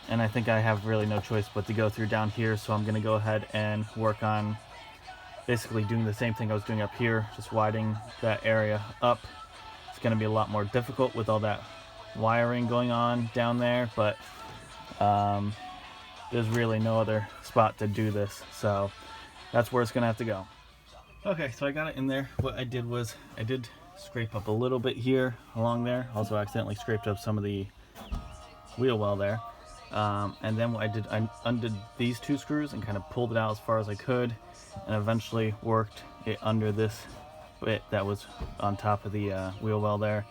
and I think I have really no choice but to go through down here. So I'm gonna go ahead and work on basically doing the same thing I was doing up here, just widening that area up. It's going to be a lot more difficult with all that wiring going on down there, but there's really no other spot to do this, so that's where it's going to have to go. Okay, so I got it in there. What I did was I did scrape up a little bit here along there. Also accidentally scraped up some of the wheel well there. And then what I did, I undid these two screws and kind of pulled it out as far as I could, and eventually worked it under this bit that was on top of the wheel well there,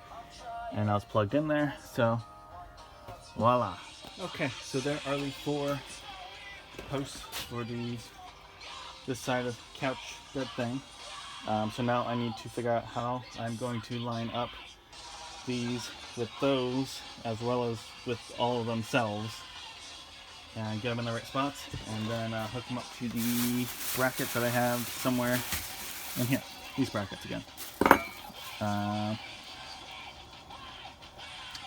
and I was plugged in there, so voila. Okay, so there are the 4 posts for this side of couch bed thing. So now I need to figure out how I'm going to line up these with those, as well as with all of themselves, and get them in the right spots, and then hook them up to the brackets that I have somewhere in here. These brackets again.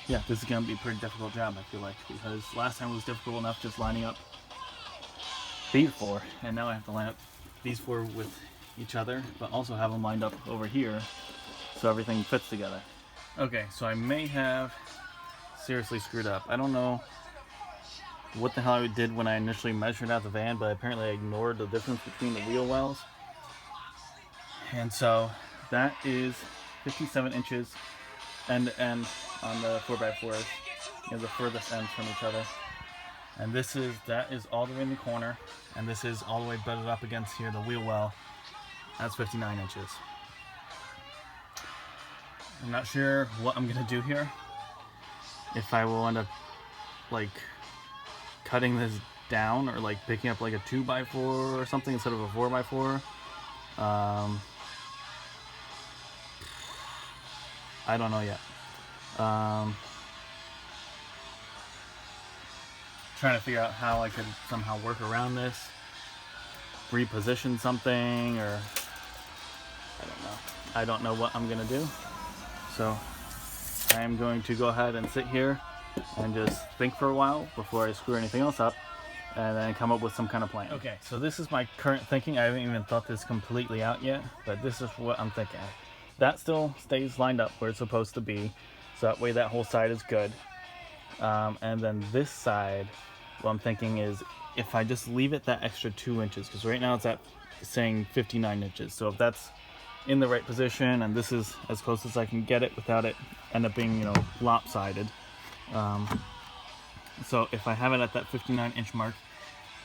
Yeah, this is going to be a pretty difficult job, I feel like, because last time it was difficult enough just lining up these 4, and now I have to line up these 4 with each other, but also have them lined up over here so everything fits together. Okay, so I may have seriously screwed up. I don't know what the hell I did when I initially measured out the van, but apparently I ignored the difference between the wheel wells. And so that is 57 inches end to end on the 4x4s, the furthest ends from each other. And that is all the way in the corner, and this is all the way butted up against here, the wheel well. That's 59 inches. I'm not sure what I'm gonna do here. If I will end up like cutting this down, or like picking up like a 2x4 or something instead of a 4x4. I don't know yet. Trying to figure out how I could somehow work around this, reposition something, or I don't know. I don't know what I'm gonna do. So I am going to go ahead and sit here and just think for a while before I screw anything else up, and then come up with some kind of plan. Okay, so this is my current thinking. I haven't even thought this completely out yet, but this is what I'm thinking. That still stays lined up where it's supposed to be, so that way that whole side is good. And then this side, what I'm thinking is if I just leave it that extra 2 inches, because right now it's at saying 59 inches. So if that's in the right position, and this is as close as I can get it without it end up being, lopsided. So if I have it at that 59 inch mark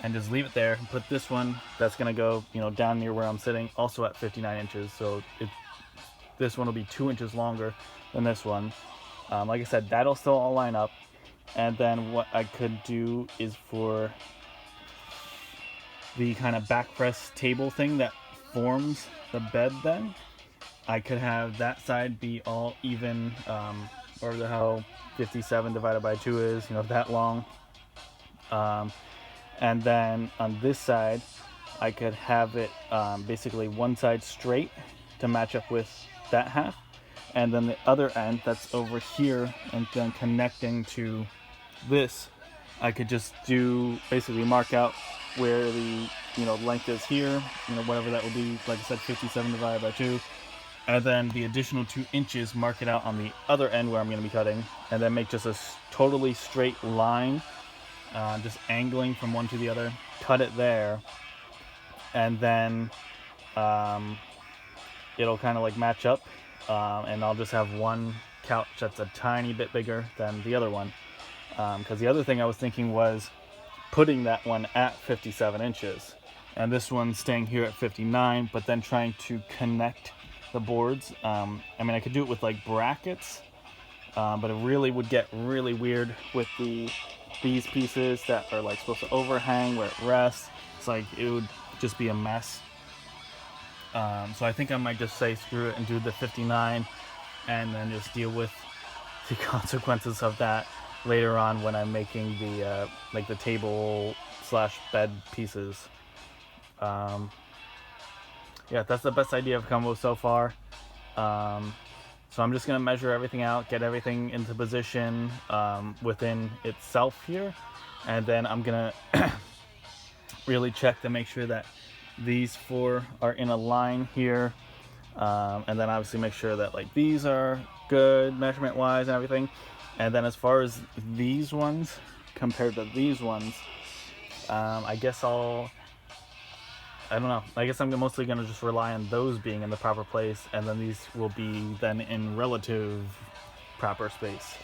and just leave it there and put this one that's gonna go, down near where I'm sitting, also at 59 inches. So this one will be 2 inches longer than this one. Like I said, that'll still all line up. And then what I could do is for the kind of back press table thing that forms the bed, then I could have that side be all even, or the how 57 divided by 2 is, that long. And then on this side, I could have it basically one side straight to match up with that half, and then the other end that's over here and then connecting to this, I could just do basically mark out where the length is here, whatever that would be, like I said, 57 divided by 2, and then the additional 2 inches mark it out on the other end where I'm going to be cutting, and then make just a totally straight line, just angling from one to the other, cut it there, and then it'll kind of like match up, and I'll just have one couch that's a tiny bit bigger than the other one, because the other thing I was thinking was putting that one at 57 inches and this one staying here at 59, but then trying to connect the boards. I mean, I could do it with like brackets, but it really would get really weird with these pieces that are like supposed to overhang where it rests. It's like it would just be a mess. So I think I might just say screw it and do the 59, and then just deal with the consequences of that later on when I'm making the like the table / bed pieces. Yeah, that's the best idea I've come with so far. So I'm just gonna measure everything out, get everything into position within itself here, and then I'm gonna really check to make sure that these four are in a line here, and then obviously make sure that like these are good measurement wise and everything. And then as far as these ones compared to these ones, I guess I don't know. I guess I'm mostly going to just rely on those being in the proper place, and then these will be then in relative proper space.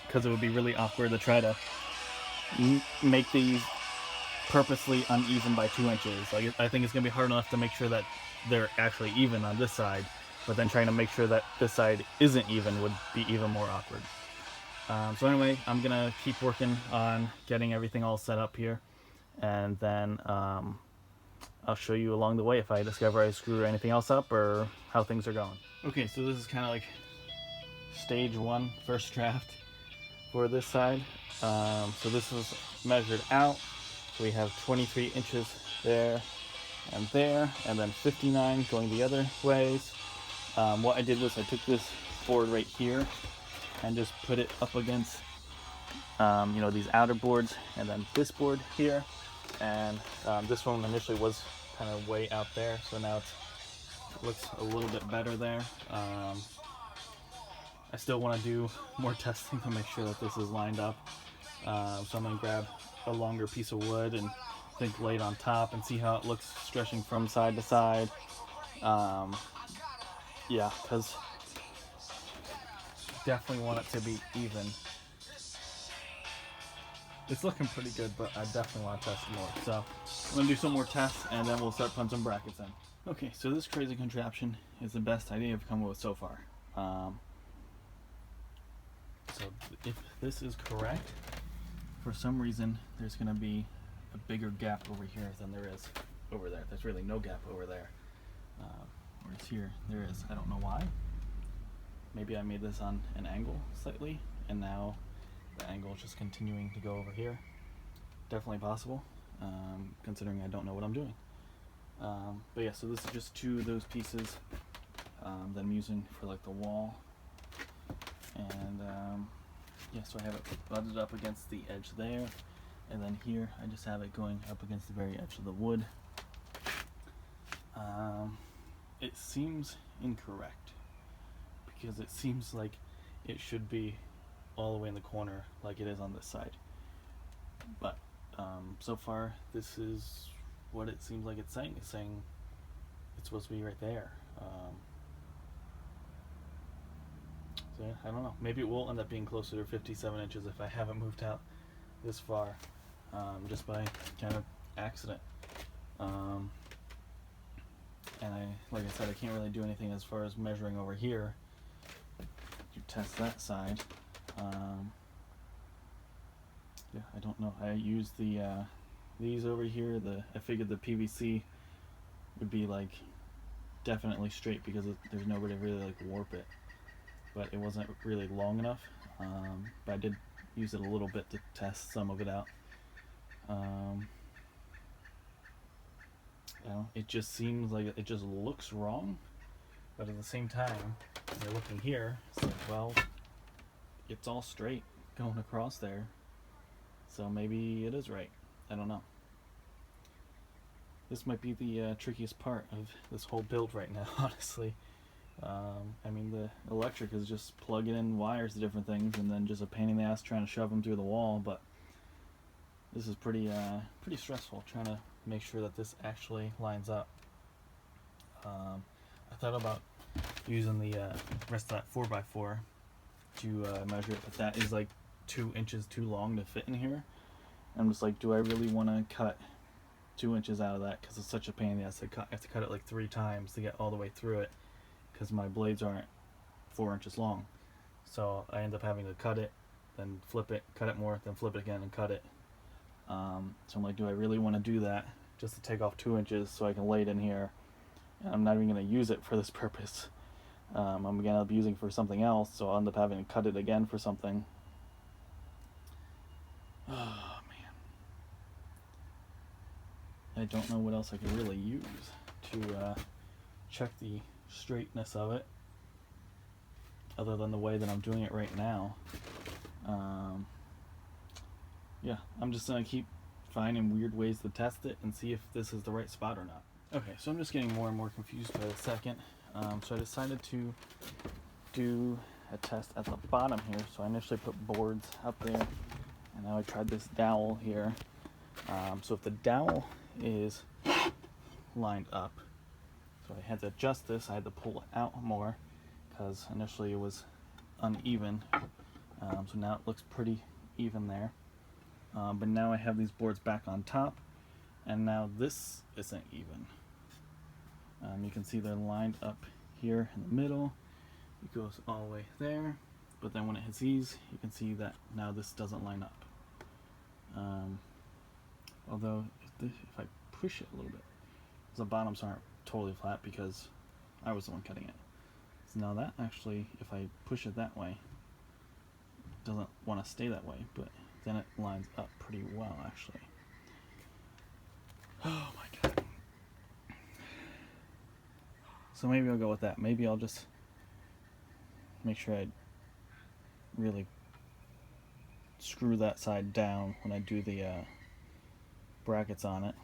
Because it would be really awkward to try to make these purposely uneven by 2 inches. Like, I think it's going to be hard enough to make sure that they're actually even on this side, but then trying to make sure that this side isn't even would be even more awkward. So anyway, I'm going to keep working on getting everything all set up here, and then I'll show you along the way if I discover I screw anything else up or how things are going. Okay, so this is kind of like stage one, first draft for this side. So this is measured out. So we have 23 inches there, and then 59 going the other ways. What I did was I took this board right here and just put it up against these outer boards, and then this board here, and this one initially was kind of way out there, so now it looks a little bit better there. I still want to do more testing to make sure that this is lined up, so I'm going to grab a longer piece of wood and lay it on top and see how it looks stretching from side to side. Yeah, because definitely want it to be even. It's looking pretty good, but I definitely want to test more. So I'm going to do some more tests, and then we'll start putting some brackets in. Okay, so this crazy contraption is the best idea I've come up with so far. So if this is correct, for some reason there's going to be a bigger gap over here than there is over there. There's really no gap over there. Whereas here, there is. I don't know why. Maybe I made this on an angle slightly, and now the angle is just continuing to go over here. Definitely possible, considering I don't know what I'm doing. But yeah, so this is just two of those pieces that I'm using for like the wall. And yeah, so I have it butted up against the edge there, and then here I just have it going up against the very edge of the wood. It seems incorrect because it seems like it should be all the way in the corner like it is on this side, but so far this is what it seems like it's saying. It's saying it's supposed to be right there. So yeah, I don't know, maybe it will end up being closer to 57 inches if I haven't moved out this far, just by kind of accident. And like I said, I can't really do anything as far as measuring over here to test that side. Yeah, I don't know. I used these over here. I figured the PVC would be like definitely straight because there's no way to really like warp it, but it wasn't really long enough. But I did use it a little bit to test some of it out. It just seems like it just looks wrong, but at the same time, when you're looking here, it's like, well, it's all straight going across there, so maybe it is right. I don't know. This might be the trickiest part of this whole build right now, honestly. I mean, the electric is just plugging in wires to different things, and then just a pain in the ass trying to shove them through the wall. But this is pretty stressful trying to make sure that this actually lines up. I thought about using the rest of that 4x4 to measure it, but that is like 2 inches too long to fit in here. I'm just like, do I really want to cut 2 inches out of that? Because it's such a pain in the ass. I have to cut it like 3 times to get all the way through it, because my blades aren't 4 inches long. So I end up having to cut it, then flip it, cut it more, then flip it again and cut it. So I'm like, do I really want to do that just to take off 2 inches so I can lay it in here? And I'm not even going to use it for this purpose. I'm going to end up using it for something else, so I'll end up having to cut it again for something. Oh man, I don't know what else I could really use to check the straightness of it, other than the way that I'm doing it right now. Yeah, I'm just gonna keep finding weird ways to test it and see if this is the right spot or not. Okay, so I'm just getting more and more confused by the second. So I decided to do a test at the bottom here. So I initially put boards up there, and now I tried this dowel here. So if the dowel is lined up, so I had to adjust this, I had to pull it out more because initially it was uneven. So now it looks pretty even there. But now I have these boards back on top, and now this isn't even. You can see they're lined up here in the middle. It goes all the way there, but then when it hits these, you can see that now this doesn't line up. Although if I push it a little bit, the bottoms aren't totally flat because I was the one cutting it. So now that actually, if I push it that way, it doesn't want to stay that way, but then it lines up pretty well actually. Oh my god. So maybe I'll go with that. Maybe I'll just make sure I really screw that side down when I do the brackets on it,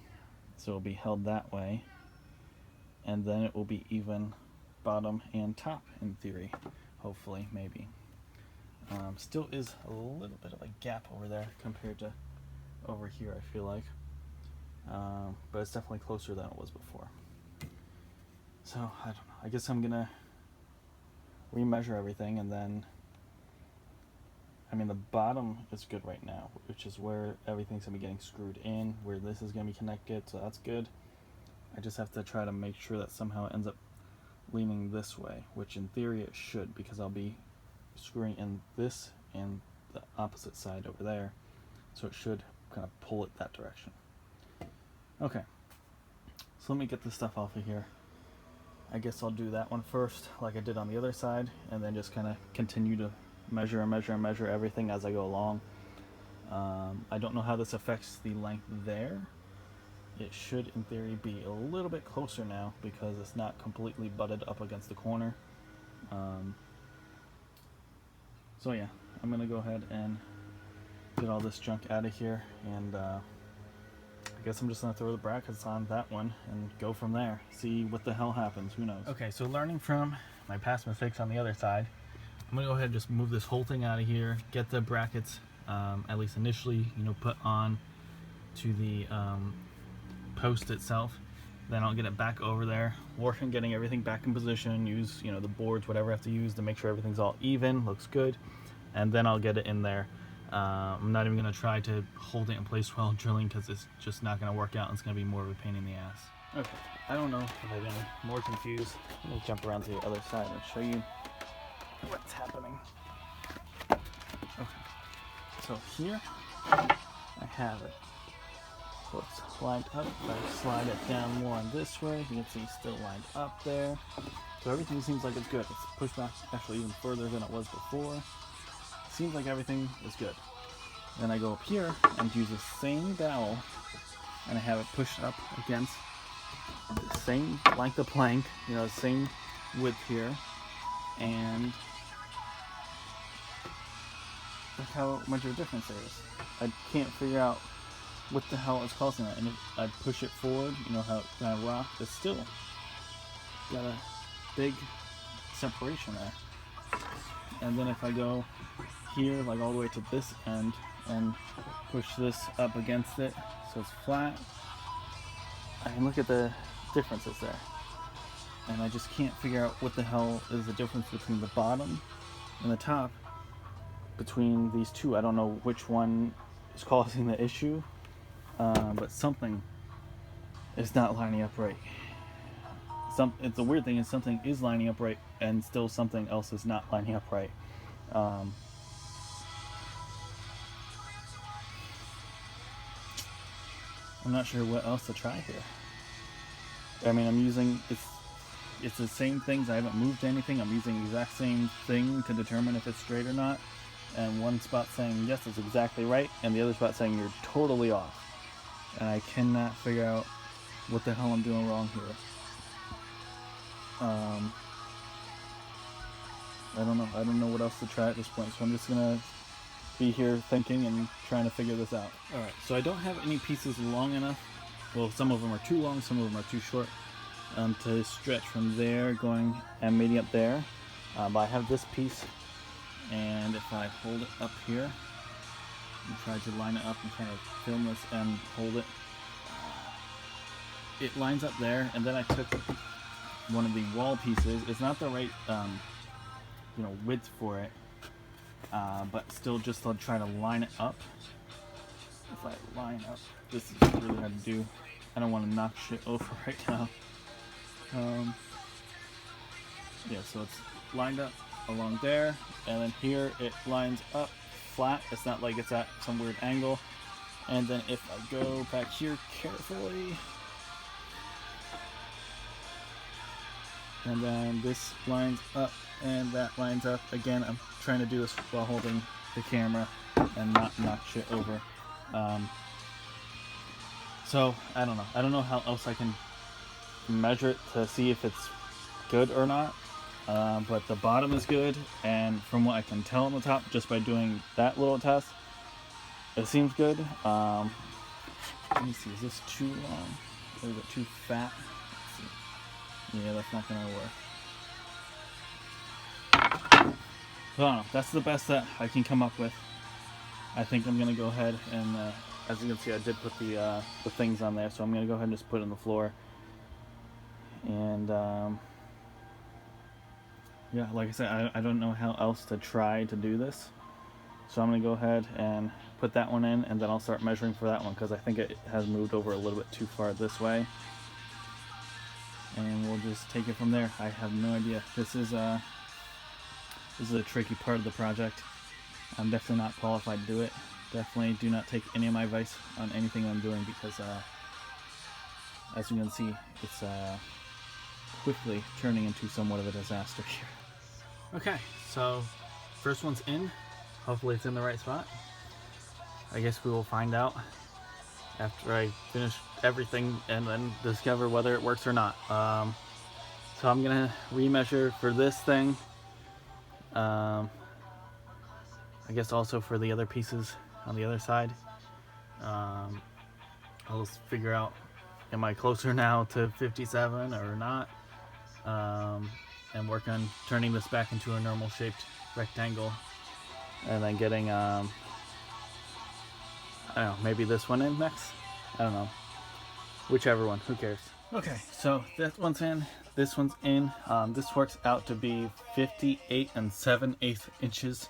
so it'll be held that way, and then it will be even bottom and top in theory, hopefully, maybe. Still is a little bit of a gap over there compared to over here, I feel like, but it's definitely closer than it was before. So I don't know, I guess I'm gonna remeasure everything, and then I mean the bottom is good right now, which is where everything's gonna be getting screwed in, where this is gonna be connected, so that's good. I just have to try to make sure that somehow it ends up leaning this way, which in theory it should, because I'll be screwing in this and the opposite side over there, so it should kind of pull it that direction. Okay, so let me get this stuff off of here. I guess I'll do that one first, like I did on the other side, and then just kind of continue to measure and measure and measure everything as I go along. I don't know how this affects the length there. It should, in theory, be a little bit closer now because it's not completely butted up against the corner. So yeah, I'm gonna go ahead and get all this junk out of here, and I guess I'm just gonna throw the brackets on that one and go from there. See what the hell happens, who knows. Okay, so learning from my past mistakes on the other side, I'm gonna go ahead and just move this whole thing out of here, get the brackets, at least initially, put on to the post itself. Then I'll get it back over there, work on getting everything back in position, use the boards, whatever I have to use to make sure everything's all even, looks good, and then I'll get it in there. I'm not even going to try to hold it in place while drilling because it's just not going to work out, and it's going to be more of a pain in the ass. Okay, I don't know if I'm getting more confused. Let me jump around to the other side and show you what's happening. Okay, so here I have it. So it's lined up. If I slide it down more on this way, you can see it's still lined up there. So everything seems like it's good. It's pushed back actually even further than it was before. Seems like everything is good. Then I go up here and use the same dowel, and I have it pushed up against the same length of plank, the same width here, and look how much of a difference there is. I can't figure out what the hell is causing that, and if I push it forward, how it kind of rocked, it's still got a big separation there. And then if I go here, like all the way to this end, and push this up against it so it's flat, I can look at the differences there, and I just can't figure out what the hell is the difference between the bottom and the top between these two. I don't know which one is causing the issue, but something is not lining up right. It's a weird thing is something is lining up right and still something else is not lining up right. I'm not sure what else to try here. I mean, I'm using, it's the same things. I haven't moved anything. I'm using the exact same thing to determine if it's straight or not. And one spot saying, yes, it's exactly right. And the other spot saying, you're totally off. And I cannot figure out what the hell I'm doing wrong here. I don't know what else to try at this point. So I'm just going to be here thinking and trying to figure this out. Alright, so I don't have any pieces long enough. Well, some of them are too long, some of them are too short to stretch from there going and meeting up there. But I have this piece, and if I hold it up here and try to line it up and kind of film this and hold it, it lines up there. And then I took one of the wall pieces. It's not the right width for it, but still just I'll try to line it up. If I line up, this is really hard to do. I don't want to knock shit over right now. Yeah, so it's lined up along there, and then here it lines up flat. It's not like it's at some weird angle. And then if I go back here carefully, and then this lines up and that lines up. Again, I'm trying to do this while holding the camera and not knock shit over. So I don't know. I don't know how else I can measure it to see if it's good or not. But the bottom is good, and from what I can tell on the top, just by doing that little test, it seems good. Let me see. Is this too long? Or is it too fat? Let's see. Yeah, that's not gonna work. So I don't know. That's the best that I can come up with. I think I'm gonna go ahead and, as you can see, I did put the things on there, so I'm gonna go ahead and just put it on the floor. And yeah, like I said, I don't know how else to try to do this, so I'm gonna go ahead and put that one in, and then I'll start measuring for that one, because I think it has moved over a little bit too far this way, and we'll just take it from there. I have no idea. This is a tricky part of the project. I'm definitely not qualified to do it. Definitely do not take any of my advice on anything I'm doing, because as you can see, it's quickly turning into somewhat of a disaster here. Okay, so first one's in. Hopefully it's in the right spot. I guess we will find out after I finish everything and then discover whether it works or not. So I'm gonna remeasure for this thing. I guess also for the other pieces on the other side. I'll figure out, am I closer now to 57 or not? And work on turning this back into a normal shaped rectangle, and then getting I don't know, maybe this one in next. I don't know, whichever one, who cares. Okay, so this one's in, this one's in. This works out to be 58 7/8 inches.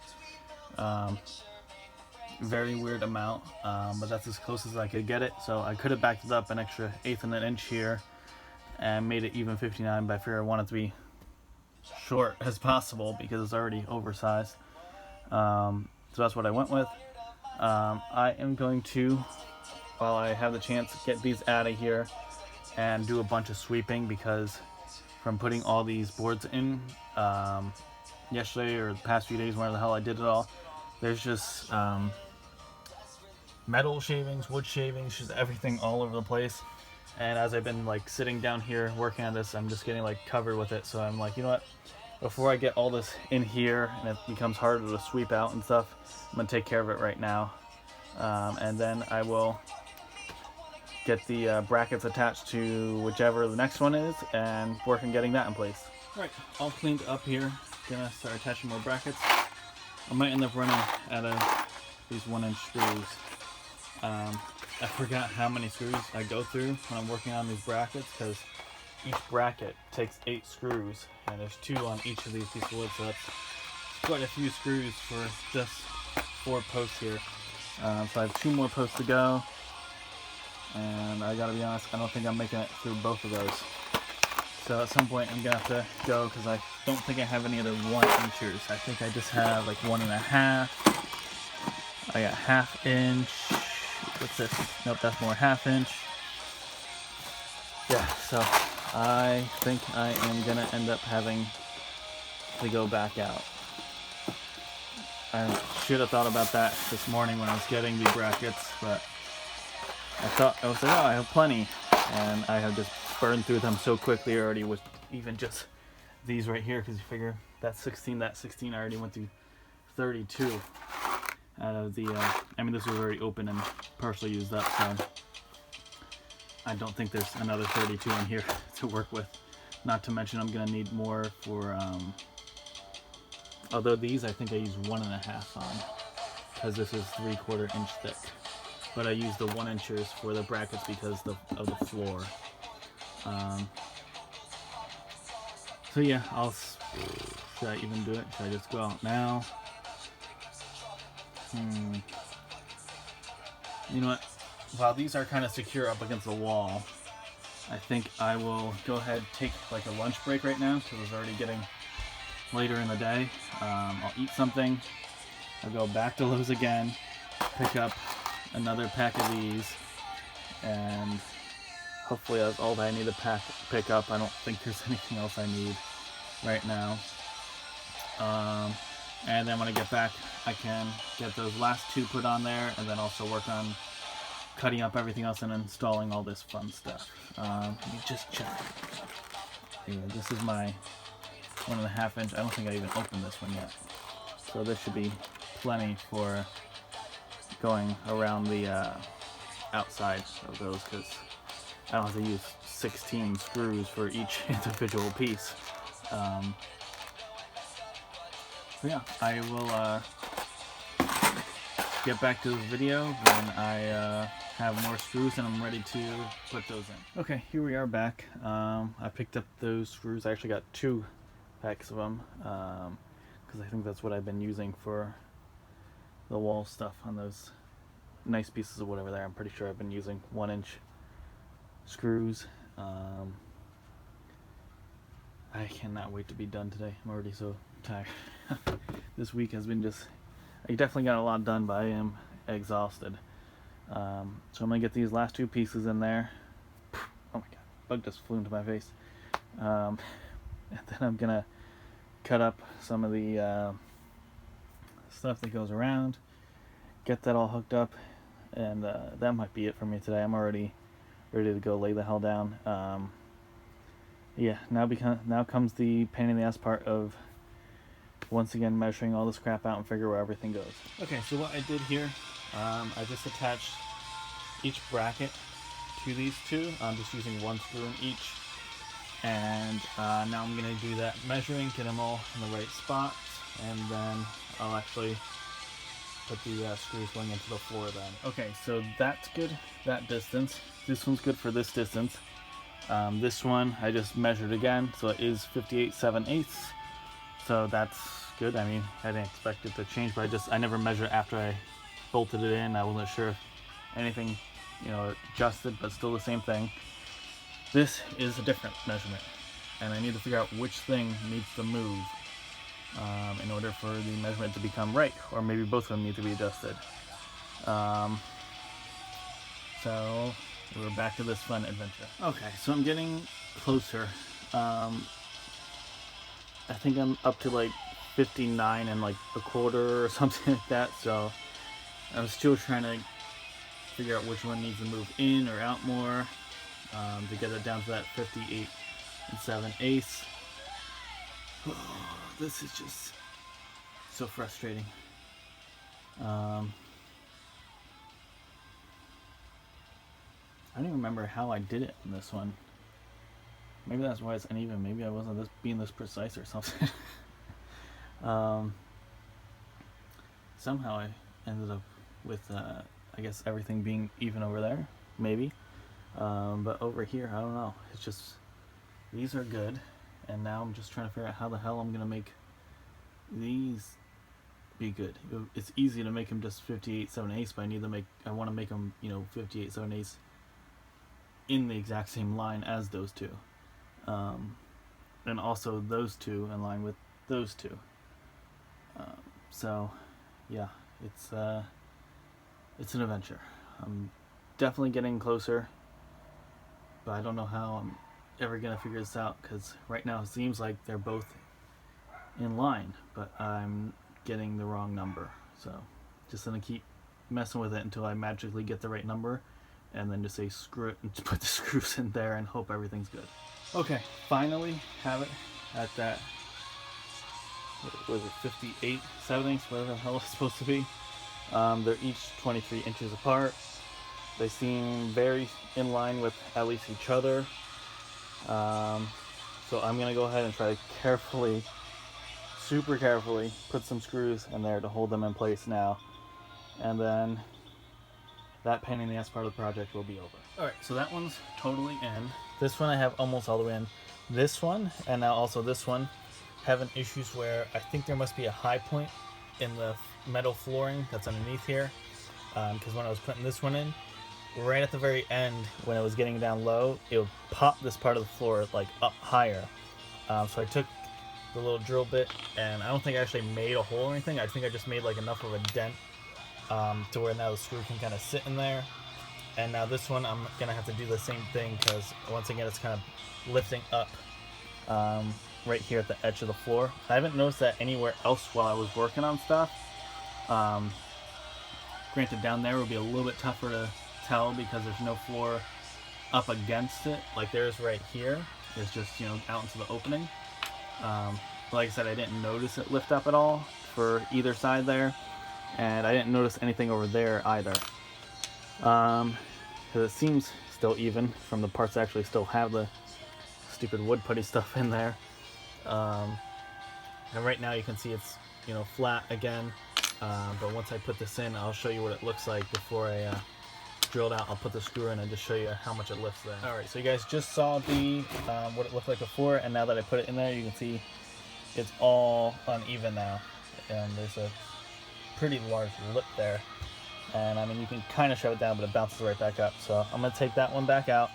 Very weird amount, but that's as close as I could get it. So I could have backed it up an extra 1/8 of an inch here and made it even 59, but I figured I want it to be short as possible because it's already oversized. So that's what I went with. I am going to, while I have the chance, get these out of here and do a bunch of sweeping, because from putting all these boards in yesterday or the past few days, whenever the hell I did it all, there's just metal shavings, wood shavings, just everything all over the place. And as I've been like sitting down here working on this, I'm just getting like covered with it. So I'm like, you know what, before I get all this in here and it becomes harder to sweep out and stuff, I'm gonna take care of it right now. And then I will get the brackets attached to whichever the next one is and work on getting that in place. All right, all cleaned up here. Gonna start attaching more brackets. I might end up running out of these 1-inch screws. I forgot how many screws I go through when I'm working on these brackets, because each bracket takes 8 screws, and there's 2 on each of these pieces of wood, so that's quite a few screws for just 4 posts here. So I have 2 more posts to go, and I gotta be honest, I don't think I'm making it through both of those. So at some point I'm gonna have to go, because I don't think I have any other 1-inchers. I think I just have like 1.5. I got 1/2 inch. What's this? Nope, that's more 1/2 inch. Yeah, so I think I am gonna end up having to go back out. I should have thought about that this morning when I was getting the brackets, but I was like, oh, I have plenty, and I have just burned through them so quickly already with even just these right here, because you figure that 16 I already went through 32. out of the, I mean, this was already open and partially used up, so I don't think there's another 32 in here to work with. Not to mention I'm going to need more for, although these I think I use 1.5 on, because this is 3/4 inch thick. But I use the 1 inchers for the brackets because of the floor. So yeah, should I even do it? Should I just go out now? You know what? While these are kind of secure up against the wall, I think I will go ahead take like a lunch break right now because it's already getting later in the day. I'll eat something. I'll go back to Lowe's again, pick up another pack of these, and hopefully that's all that I need to pick up. I don't think there's anything else I need right now. And then when I get back, I can get those last 2 put on there, and then also work on cutting up everything else and installing all this fun stuff. Let me just check. Here, this is my 1.5 inch. I don't think I even opened this one yet. So this should be plenty for going around the outside of those, because I don't have to use 16 screws for each individual piece. Yeah, I will get back to this video when I have more screws and I'm ready to put those in. Okay, here we are back. I picked up those screws. I actually got 2 packs of them because I think that's what I've been using for the wall stuff on those nice pieces of wood over there. I'm pretty sure I've been using 1 inch screws. I cannot wait to be done today. I'm already so tired. This week has been just, I definitely got a lot done, but I am exhausted. So I'm gonna get these last 2 pieces in there. Oh my god, bug just flew into my face. And then I'm gonna cut up some of the stuff that goes around, get that all hooked up, and that might be it for me today. I'm already ready to go lay the hell down. Yeah, now comes the pain in the ass part of once again measuring all this crap out and figure where everything goes. Okay, so what I did here, I just attached each bracket to these 2. I'm just using 1 screw in each, and now I'm going to do that measuring, get them all in the right spots, and then I'll actually put the screws going into the floor then. Okay, so that's good, that distance. This one's good for this distance. This one I just measured again, so it is 58 7/8. So that's good. I mean, I didn't expect it to change, but I never measured after I bolted it in. I wasn't sure if anything, adjusted, but still the same thing. This is a different measurement, and I need to figure out which thing needs to move in order for the measurement to become right, or maybe both of them need to be adjusted. So we're back to this fun adventure. Okay, so I'm getting closer. I think I'm up to like 59 and like 1/4 or something like that, so I'm still trying to figure out which one needs to move in or out more to get it down to that 58 7/8. Oh, this is just so frustrating. I don't even remember how I did it in this one. Maybe that's why it's uneven. Maybe I wasn't being this precise or something. Somehow I ended up with, I guess, everything being even over there. Maybe. But over here, I don't know. It's just, these are good. And now I'm just trying to figure out how the hell I'm going to make these be good. It's easy to make them just 58 7/8, but I want to make them, 58 7/8 in the exact same line as those 2. And also those 2 in line with those 2. So yeah, it's an adventure. I'm definitely getting closer, but I don't know how I'm ever gonna figure this out, because right now it seems like they're both in line, but I'm getting the wrong number. So just gonna keep messing with it until I magically get the right number, and then just say screw it and put the screws in there and hope everything's good. Okay, finally have it at that, what was it, 58 7/8, whatever the hell it's supposed to be. They're each 23 inches apart. They seem very in line with at least each other. So I'm gonna go ahead and try to carefully, super carefully, put some screws in there to hold them in place now. And then that pain in the ass part of the project will be over. Alright, so that one's totally in. This one I have almost all the way in. This one, and now also this one, having issues where I think there must be a high point in the metal flooring that's underneath here. Because when I was putting this one in, right at the very end, when it was getting down low, it would pop this part of the floor like up higher. So I took the little drill bit, and I don't think I actually made a hole or anything. I think I just made like enough of a dent to where now the screw can kind of sit in there. And now this one, I'm gonna have to do the same thing because once again, it's kind of lifting up right here at the edge of the floor. I haven't noticed that anywhere else while I was working on stuff. Granted, down there will be a little bit tougher to tell because there's no floor up against it like there is right here. It's just, you know, out into the opening. Like I said, I didn't notice it lift up at all for either side there, and I didn't notice anything over there either. Because it seems still even from the parts that actually still have the stupid wood putty stuff in there. And right now you can see it's, you know, flat again. But once I put this in, I'll show you what it looks like before I drilled out. I'll put the screw in and just show you how much it lifts there. Alright, so you guys just saw the what it looked like before, and now that I put it in there, you can see it's all uneven now. And there's a pretty large lip there. And I mean, you can kind of shove it down, but it bounces right back up. So I'm going to take that one back out,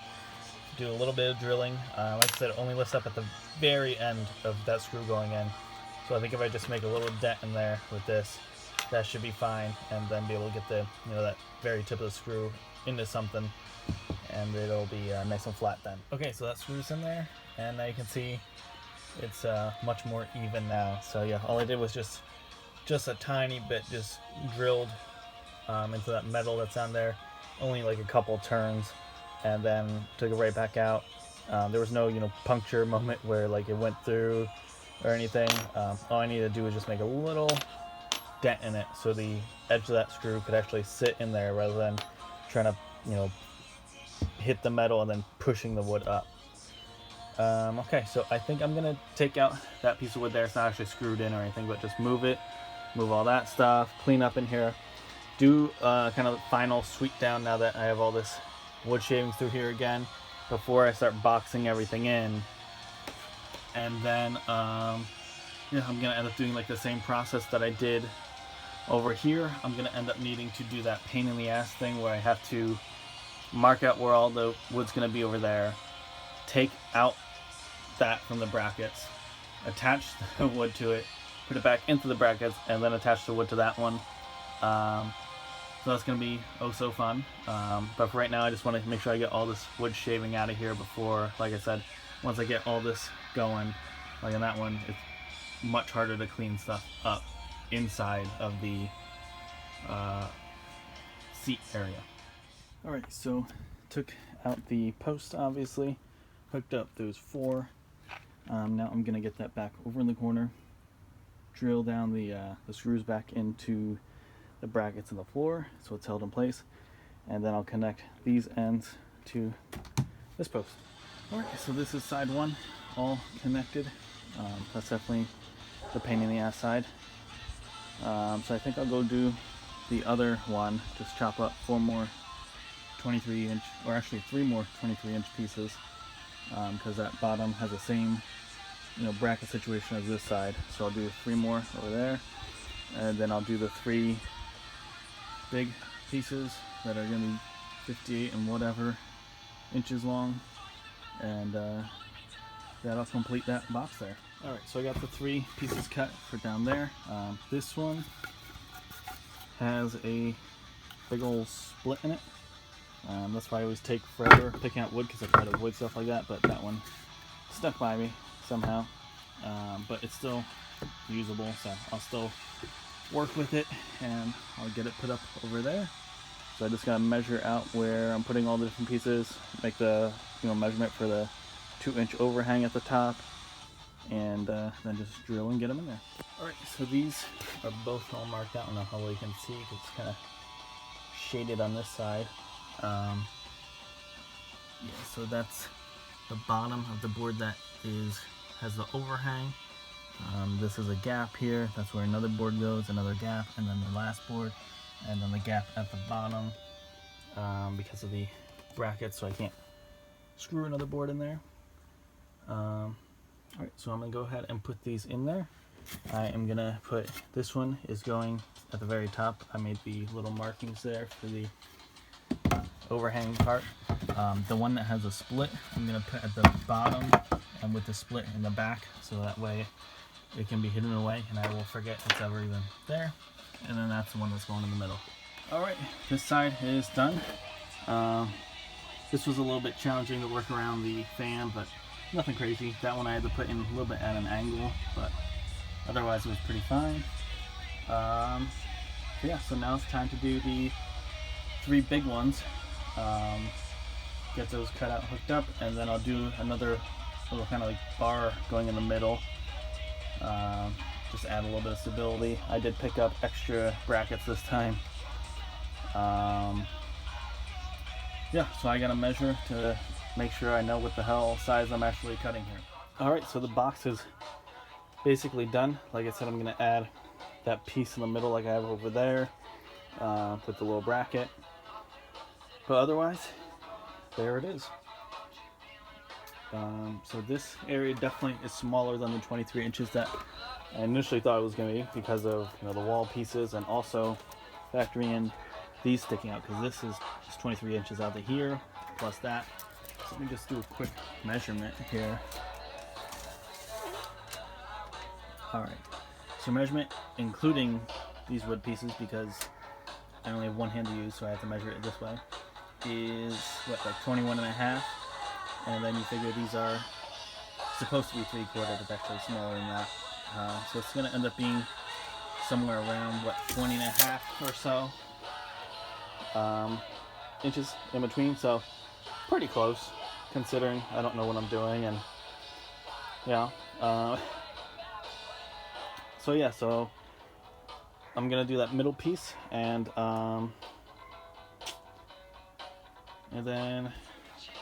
do a little bit of drilling. Like I said, it only lifts up at the very end of that screw going in. So I think if I just make a little dent in there with this, that should be fine, and then be able to get the, you know, that very tip of the screw into something, and it'll be nice and flat then. Okay, so that screw's in there, and now you can see it's much more even now. So yeah, all I did was just a tiny bit just drilled into that metal that's on there, only like a couple turns, and then took it right back out. There was no, you know, puncture moment where like it went through or anything. All I needed to do was just make a little dent in it so the edge of that screw could actually sit in there rather than trying to, you know, hit the metal and then pushing the wood up. Okay, so I think I'm gonna take out that piece of wood there. It's not actually screwed in or anything, but just move it, move all that stuff, clean up in here, do kind of final sweep down now that I have all this wood shavings through here again before I start boxing everything in. And then yeah, I'm gonna end up doing like the same process that I did over here. I'm gonna end up needing to do that pain in the ass thing where I have to mark out where all the wood's gonna be over there, take out that from the brackets, attach the wood to it, put it back into the brackets, and then attach the wood to that one. So that's going to be oh so fun. But for right now, I just want to make sure I get all this wood shaving out of here before, like I said, once I get all this going, like in that one, it's much harder to clean stuff up inside of the seat area. Alright, so took out the post, obviously, hooked up those four. Now I'm going to get that back over in the corner, drill down the screws back into the brackets in the floor so it's held in place, and then I'll connect these ends to this post. Alright, so this is side one, all connected. That's definitely the pain in the ass side. So I think I'll go do the other one, just chop up 4 more 23 inch, or actually 3 more 23 inch pieces, because that bottom has the same, you know, bracket situation as this side. So I'll do 3 more over there, and then I'll do the 3 big pieces that are going to be 58 and whatever inches long, and that'll complete that box there. Alright, so I got the 3 pieces cut for down there. This one has a big old split in it. That's why I always take forever picking out wood, because I try to avoid stuff like that, but that one stuck by me somehow. But it's still usable, so I'll still work with it, and I'll get it put up over there. So I just gotta measure out where I'm putting all the different pieces, make the, you know, measurement for the 2-inch overhang at the top, and then just drill and get them in there. Alright, so these are both all marked out. I don't know how well you can see because it's kind of shaded on this side. Yeah, so that's the bottom of the board that has the overhang. This is a gap here. That's where another board goes, another gap, and then the last board, and then the gap at the bottom because of the brackets, so I can't screw another board in there. Alright, so I'm going to go ahead and put these in there. I am going to put, this one is going at the very top. I made the little markings there for the overhang part. The one that has a split, I'm going to put at the bottom and with the split in the back, so that way it can be hidden away and I will forget it's ever even there. And then that's the one that's going in the middle. Alright, this side is done. This was a little bit challenging to work around the fan, but nothing crazy. That one I had to put in a little bit at an angle, but otherwise it was pretty fine. Yeah, so now it's time to do the 3 big ones. Get those cut out, hooked up, and then I'll do another little kind of like bar going in the middle. Just add a little bit of stability. I did pick up extra brackets this time. Yeah, so I gotta measure to make sure I know what the hell size I'm actually cutting here. Alright, so the box is basically done. Like I said, I'm gonna add that piece in the middle like I have over there with the little bracket. But otherwise, there it is. So this area definitely is smaller than the 23 inches that I initially thought it was going to be because of the wall pieces, and also factoring in these sticking out, because this is 23 inches out to here plus that. So let me just do a quick measurement here. Alright, so measurement including these wood pieces, because I only have one hand to use, so I have to measure it this way, is what, like 21.5, and then you figure these are supposed to be 3/4, it's actually smaller than that. So it's going to end up being somewhere around, what, 20.5 or so inches in between, so pretty close considering I don't know what I'm doing. And yeah, so yeah, so I'm gonna do that middle piece, and then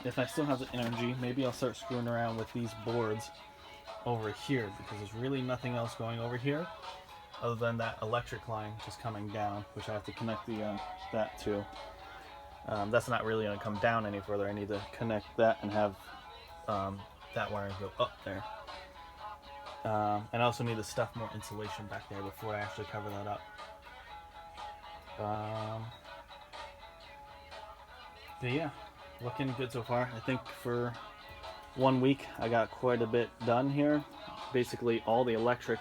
if I still have the energy, maybe I'll start screwing around with these boards over here, because there's really nothing else going over here other than that electric line just coming down, which I have to connect the that to. That's not really going to come down any further. I need to connect that and have that wiring go up there. And I also need to stuff more insulation back there before I actually cover that up. But yeah, looking good so far. I think for 1 week I got quite a bit done here. Basically all the electric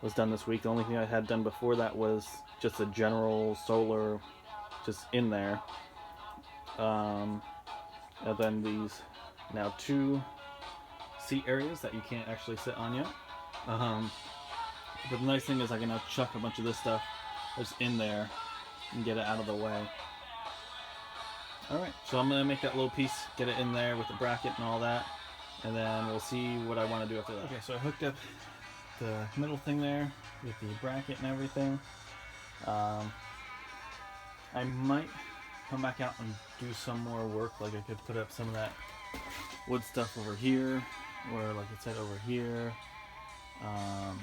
was done this week. The only thing I had done before that was just a general solar just in there. And then these now 2 seat areas that you can't actually sit on yet. But the nice thing is I can now chuck a bunch of this stuff that's in there and get it out of the way. Alright, so I'm going to make that little piece, get it in there with the bracket and all that, and then we'll see what I want to do after that. Okay, so I hooked up the middle thing there with the bracket and everything. I might come back out and do some more work, like I could put up some of that wood stuff over here, or like I said, over here.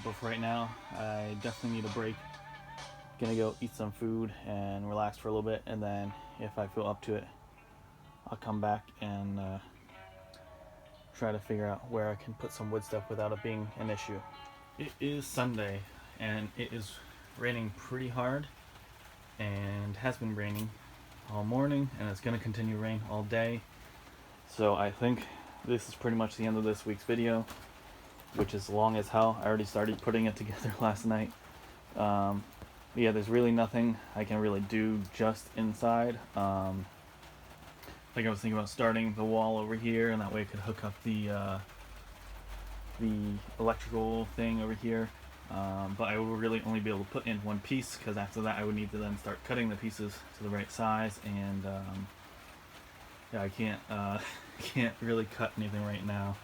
But for right now, I definitely need a break. Gonna go eat some food and relax for a little bit, and then if I feel up to it, I'll come back and try to figure out where I can put some wood stuff without it being an issue. It is Sunday and it is raining pretty hard, and has been raining all morning, and it's going to continue to rain all day. So I think this is pretty much the end of this week's video, which is long as hell. I already started putting it together last night. Yeah, there's really nothing I can really do just inside. Like I was thinking about starting the wall over here, and that way I could hook up the electrical thing over here. But I will really only be able to put in one piece, because after that I would need to then start cutting the pieces to the right size, and yeah, I can't really cut anything right now.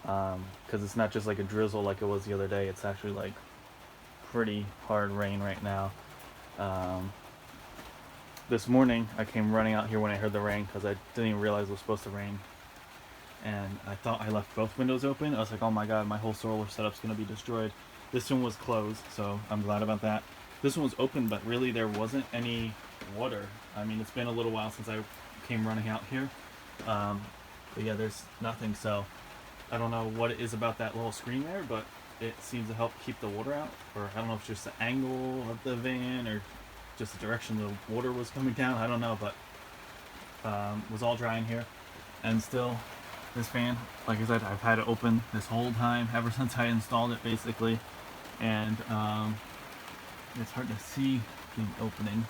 because it's not just like a drizzle like it was the other day. It's actually like pretty hard rain right now. This morning I came running out here when I heard the rain because I didn't even realize it was supposed to rain, and I thought I left both windows open. I was like, oh my god, my whole solar setup's gonna be destroyed. This one was closed, so I'm glad about that. This one was open, but really there wasn't any water. I mean, it's been a little while since I came running out here, but yeah, there's nothing. So I don't know what it is about that little screen there, but it seems to help keep the water out. Or I don't know if it's just the angle of the van or just the direction the water was coming down. I don't know, but was all dry in here. And still, this fan, like I said, I've had it open this whole time ever since I installed it, basically. And it's hard to see the opening,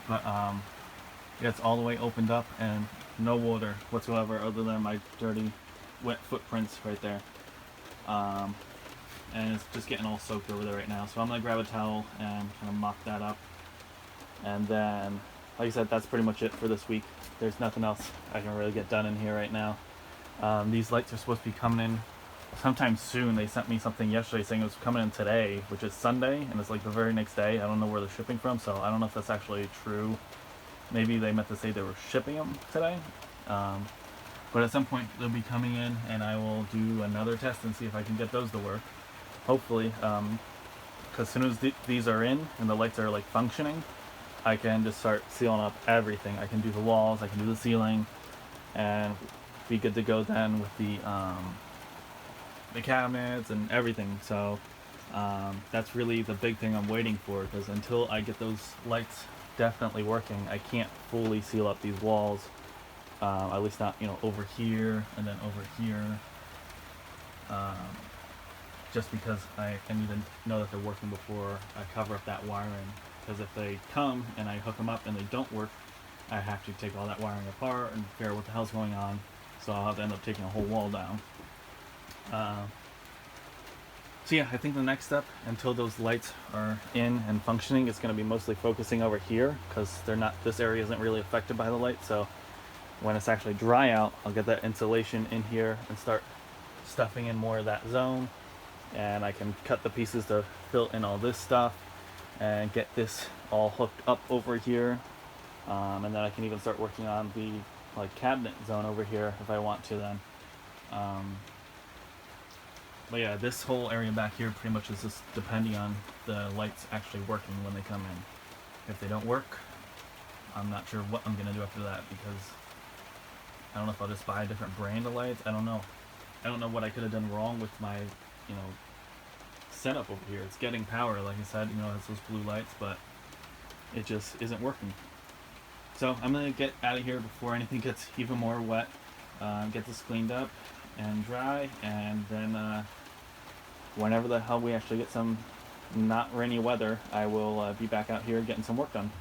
but yeah, it's all the way opened up and no water whatsoever other than my dirty wet footprints right there. And it's just getting all soaked over there right now, so I'm gonna grab a towel and kind of mop that up. And then, like I said, that's pretty much it for this week. There's nothing else I can really get done in here right now. These lights are supposed to be coming in sometime soon. They sent me something yesterday saying it was coming in today, which is Sunday, and it's like the very next day. I don't know where they're shipping from, so I don't know if that's actually true. Maybe they meant to say they were shipping them today. But at some point they'll be coming in, and I will do another test and see if I can get those to work. Hopefully, because as soon as these are in and the lights are like functioning, I can just start sealing up everything. I can do the walls, I can do the ceiling, and be good to go then with the cabinets and everything. So that's really the big thing I'm waiting for, because until I get those lights definitely working, I can't fully seal up these walls. At least not, over here and then over here. Just because I need to know that they're working before I cover up that wiring. Because if they come and I hook them up and they don't work, I have to take all that wiring apart and figure out what the hell's going on. So I'll have to end up taking a whole wall down. So yeah, I think the next step, until those lights are in and functioning, is going to be mostly focusing over here, because this area isn't really affected by the light. So when it's actually dry out, I'll get that insulation in here and start stuffing in more of that zone, and I can cut the pieces to fill in all this stuff and get this all hooked up over here, and then I can even start working on the cabinet zone over here if I want to then. But yeah, this whole area back here pretty much is just depending on the lights actually working when they come in. If they don't work, I'm not sure what I'm gonna do after that, because I don't know if I'll just buy a different brand of lights. I don't know. I don't know what I could have done wrong with my, setup over here. It's getting power, like I said, it's those blue lights, but it just isn't working. So I'm gonna get out of here before anything gets even more wet. Get this cleaned up and dry, and then whenever the hell we actually get some not rainy weather, I will be back out here getting some work done.